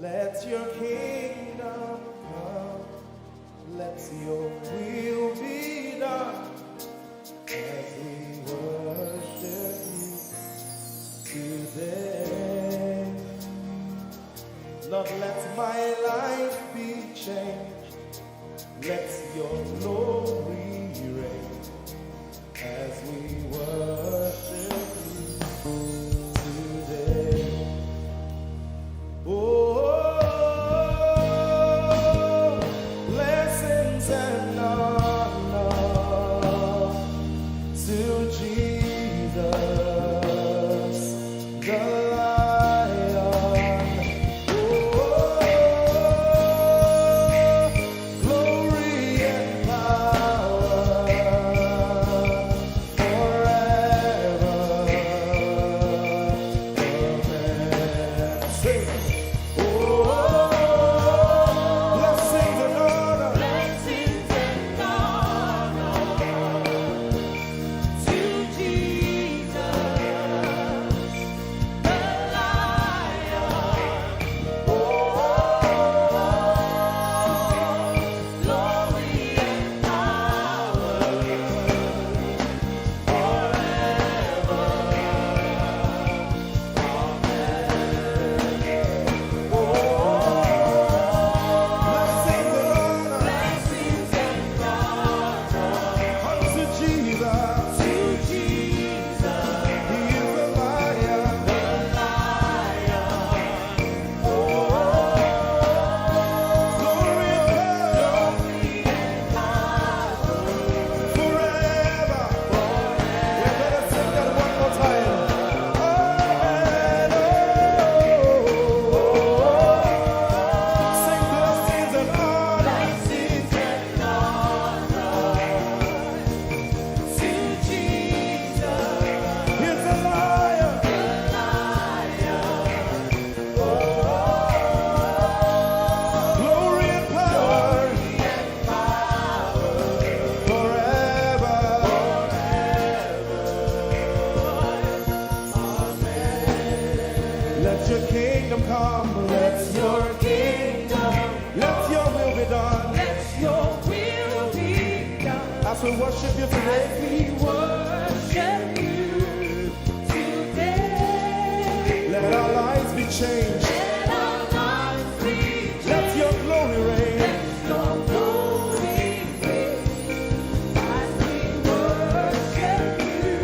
Let your kingdom come, let your will be done, as we worship you today. Lord, let my life be changed, let your glory reign, as we worship you today. Oh, power your kingdom come.
Let your kingdom,
Let your will be done.
let your will be done.
As we worship you today,
We worship you today.
let our lives be changed.
Let our lives be changed.
Let your glory reign.
Your glory reign. As we worship you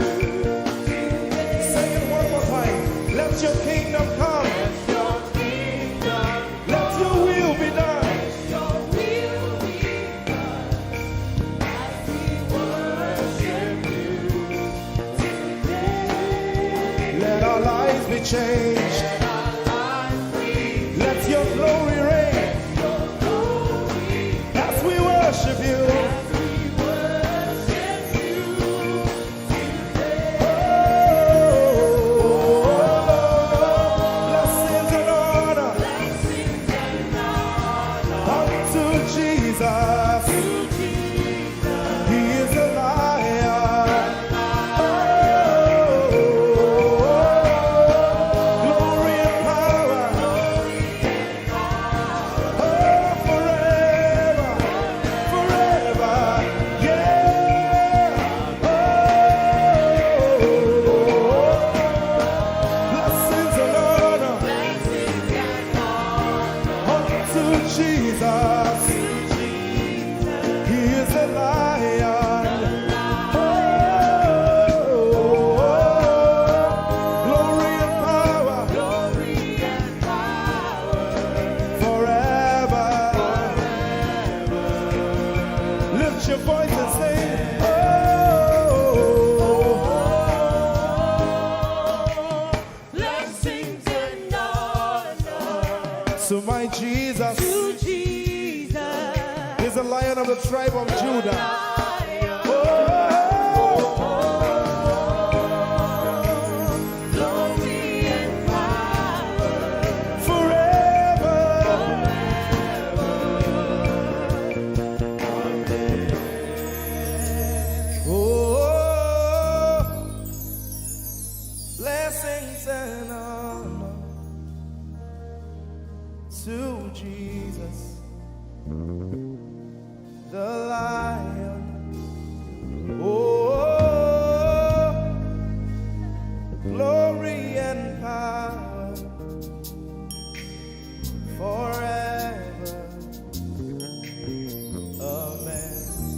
today.
Say it one more time. Let your kingdom come.
Let your kingdom,
Let your will be done.
your will be done. As we worship you today.
Let our lives be changed.
Let our lives be
Let your glory reign.
your glory.
As we worship you.
As we worship you today.
Blessings and honor
Blessings and honor
unto Jesus.
to Jesus.
He is a lion. Glory and power. Forever. Forever. Yeah. Blessings and honor
Blessings and honor
unto Jesus. He is a lion. Glory and power forever. Lift your voice and sing.
blessings and honor
So my Jesus
to Jesus.
is the lion of the tribe of Judah.
Glory and power
Forever. Oh, blessings and honor to Jesus, the lion. Oh, glory and power forever. Amen.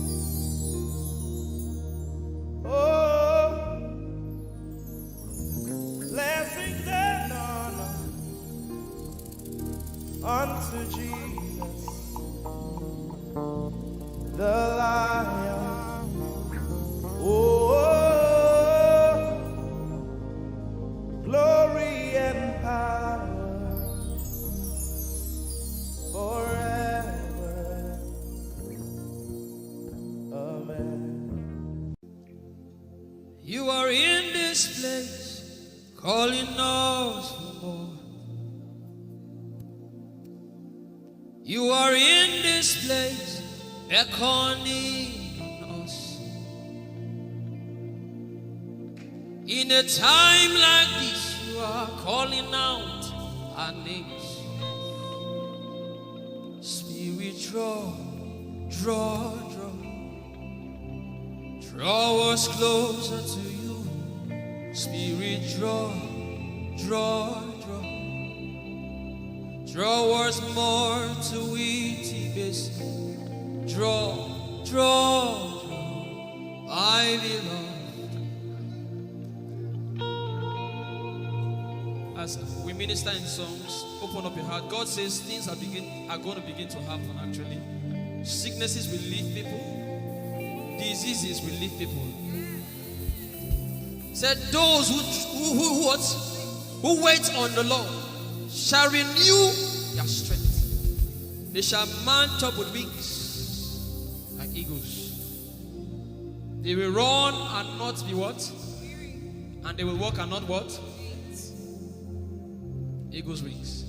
Oh, blessings and honor unto Jesus, the lion. Oh, glory and power forever. Amen.
You are in this place, calling us for more. You are in this place, beckoning us. In a time like this, you are calling out our names. Spirit, draw, draw, draw. Draw us closer to you. Spirit, draw, draw, draw. Draw us more to Iti Basin. Draw, draw, draw. I belong. As we minister in songs, open up your heart. God says things are going to begin to happen actually. Sicknesses will leave people. Diseases will leave people. Said those who wait on the Lord shall renew their strength. They shall mount up with wings like eagles. They will run and not be what? And they will walk and not what? Eagles' wings.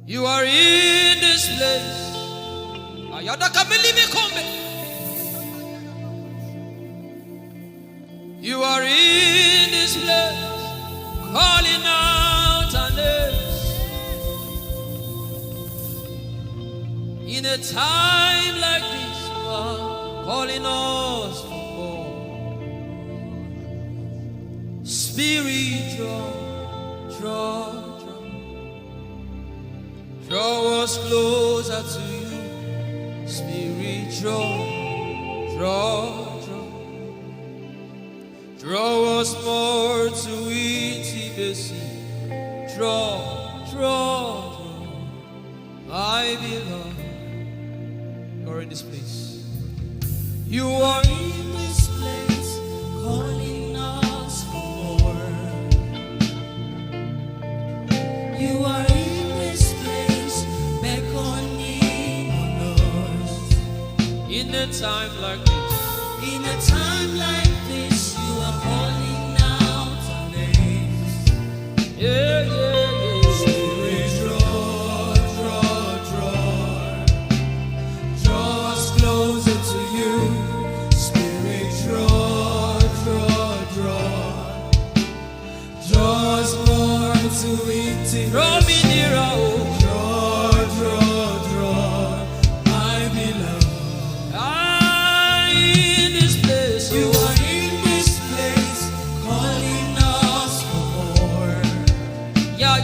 You are in this place. You are in this
this place, calling out our names. In a time like this, you are calling us for more. Spirit, draw us closer to you. Spirit, draw us more to intimacy. Draw, my beloved. You're in this place. You are in this place, calling us for more. You are in this place, beckoning on us. In a time like this, in a time like this, you are calling out our names. Yeah. Spirit, draw us closer to you. Spirit, draw us more to intimacy. Draw me nearer, oh. Draw, my beloved. In this place, you are in this place, calling us for more. Yeah.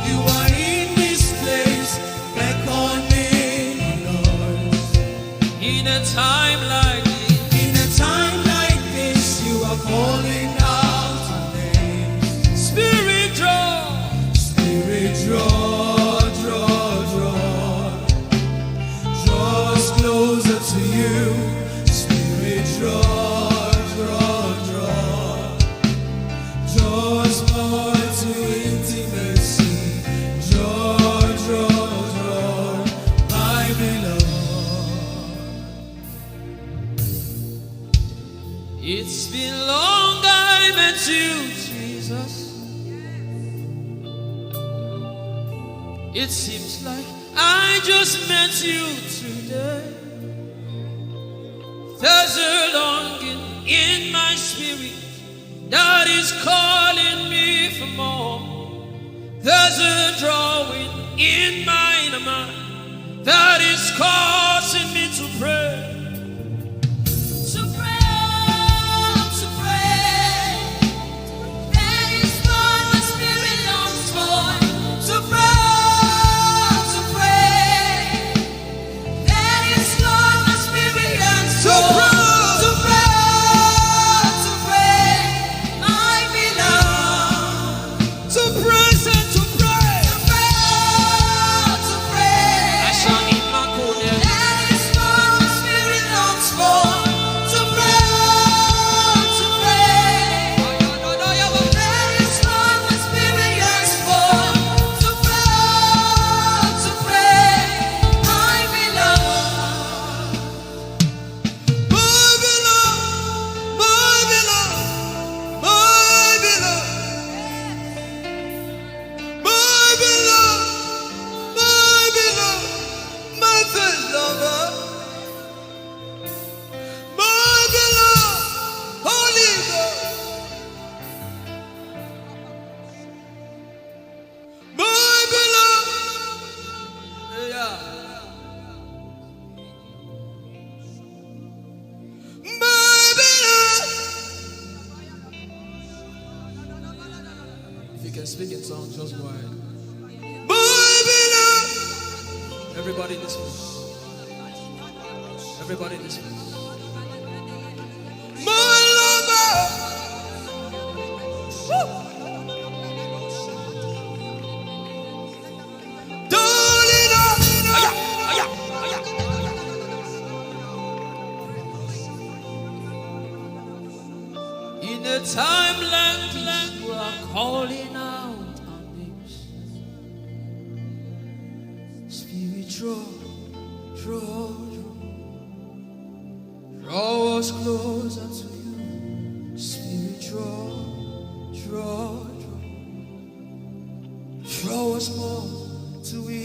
You are in this place, beckoning us. In a time like this, you are calling out our names. Spirit, draw us closer to you. Spirit, draw us more to intimacy. Draw, my beloved. It's been long I met you, Jesus. It seems like I just met you today. There's a longing in my spirit that is calling me for more. There's a drawing in my mind that is causing me to pray. That is what my spirit longs for. To pray. That is what my spirit yearns for. To pray, my beloved. To praise and to pray. To pray. I shall eat my corner. That is what my spirit longs for. To pray. That is what my spirit yearns for. To pray, my beloved. My first lover, my beloved, Holy Ghost, my beloved, yeah. My beloved. If you can speak in tongues, just go ahead. My beloved. Everybody in this place. Everybody in this place. My lover. Woo. Darling, in a time like you are calling out our names. Spirit, draw us closer to you. Spirit, draw us more to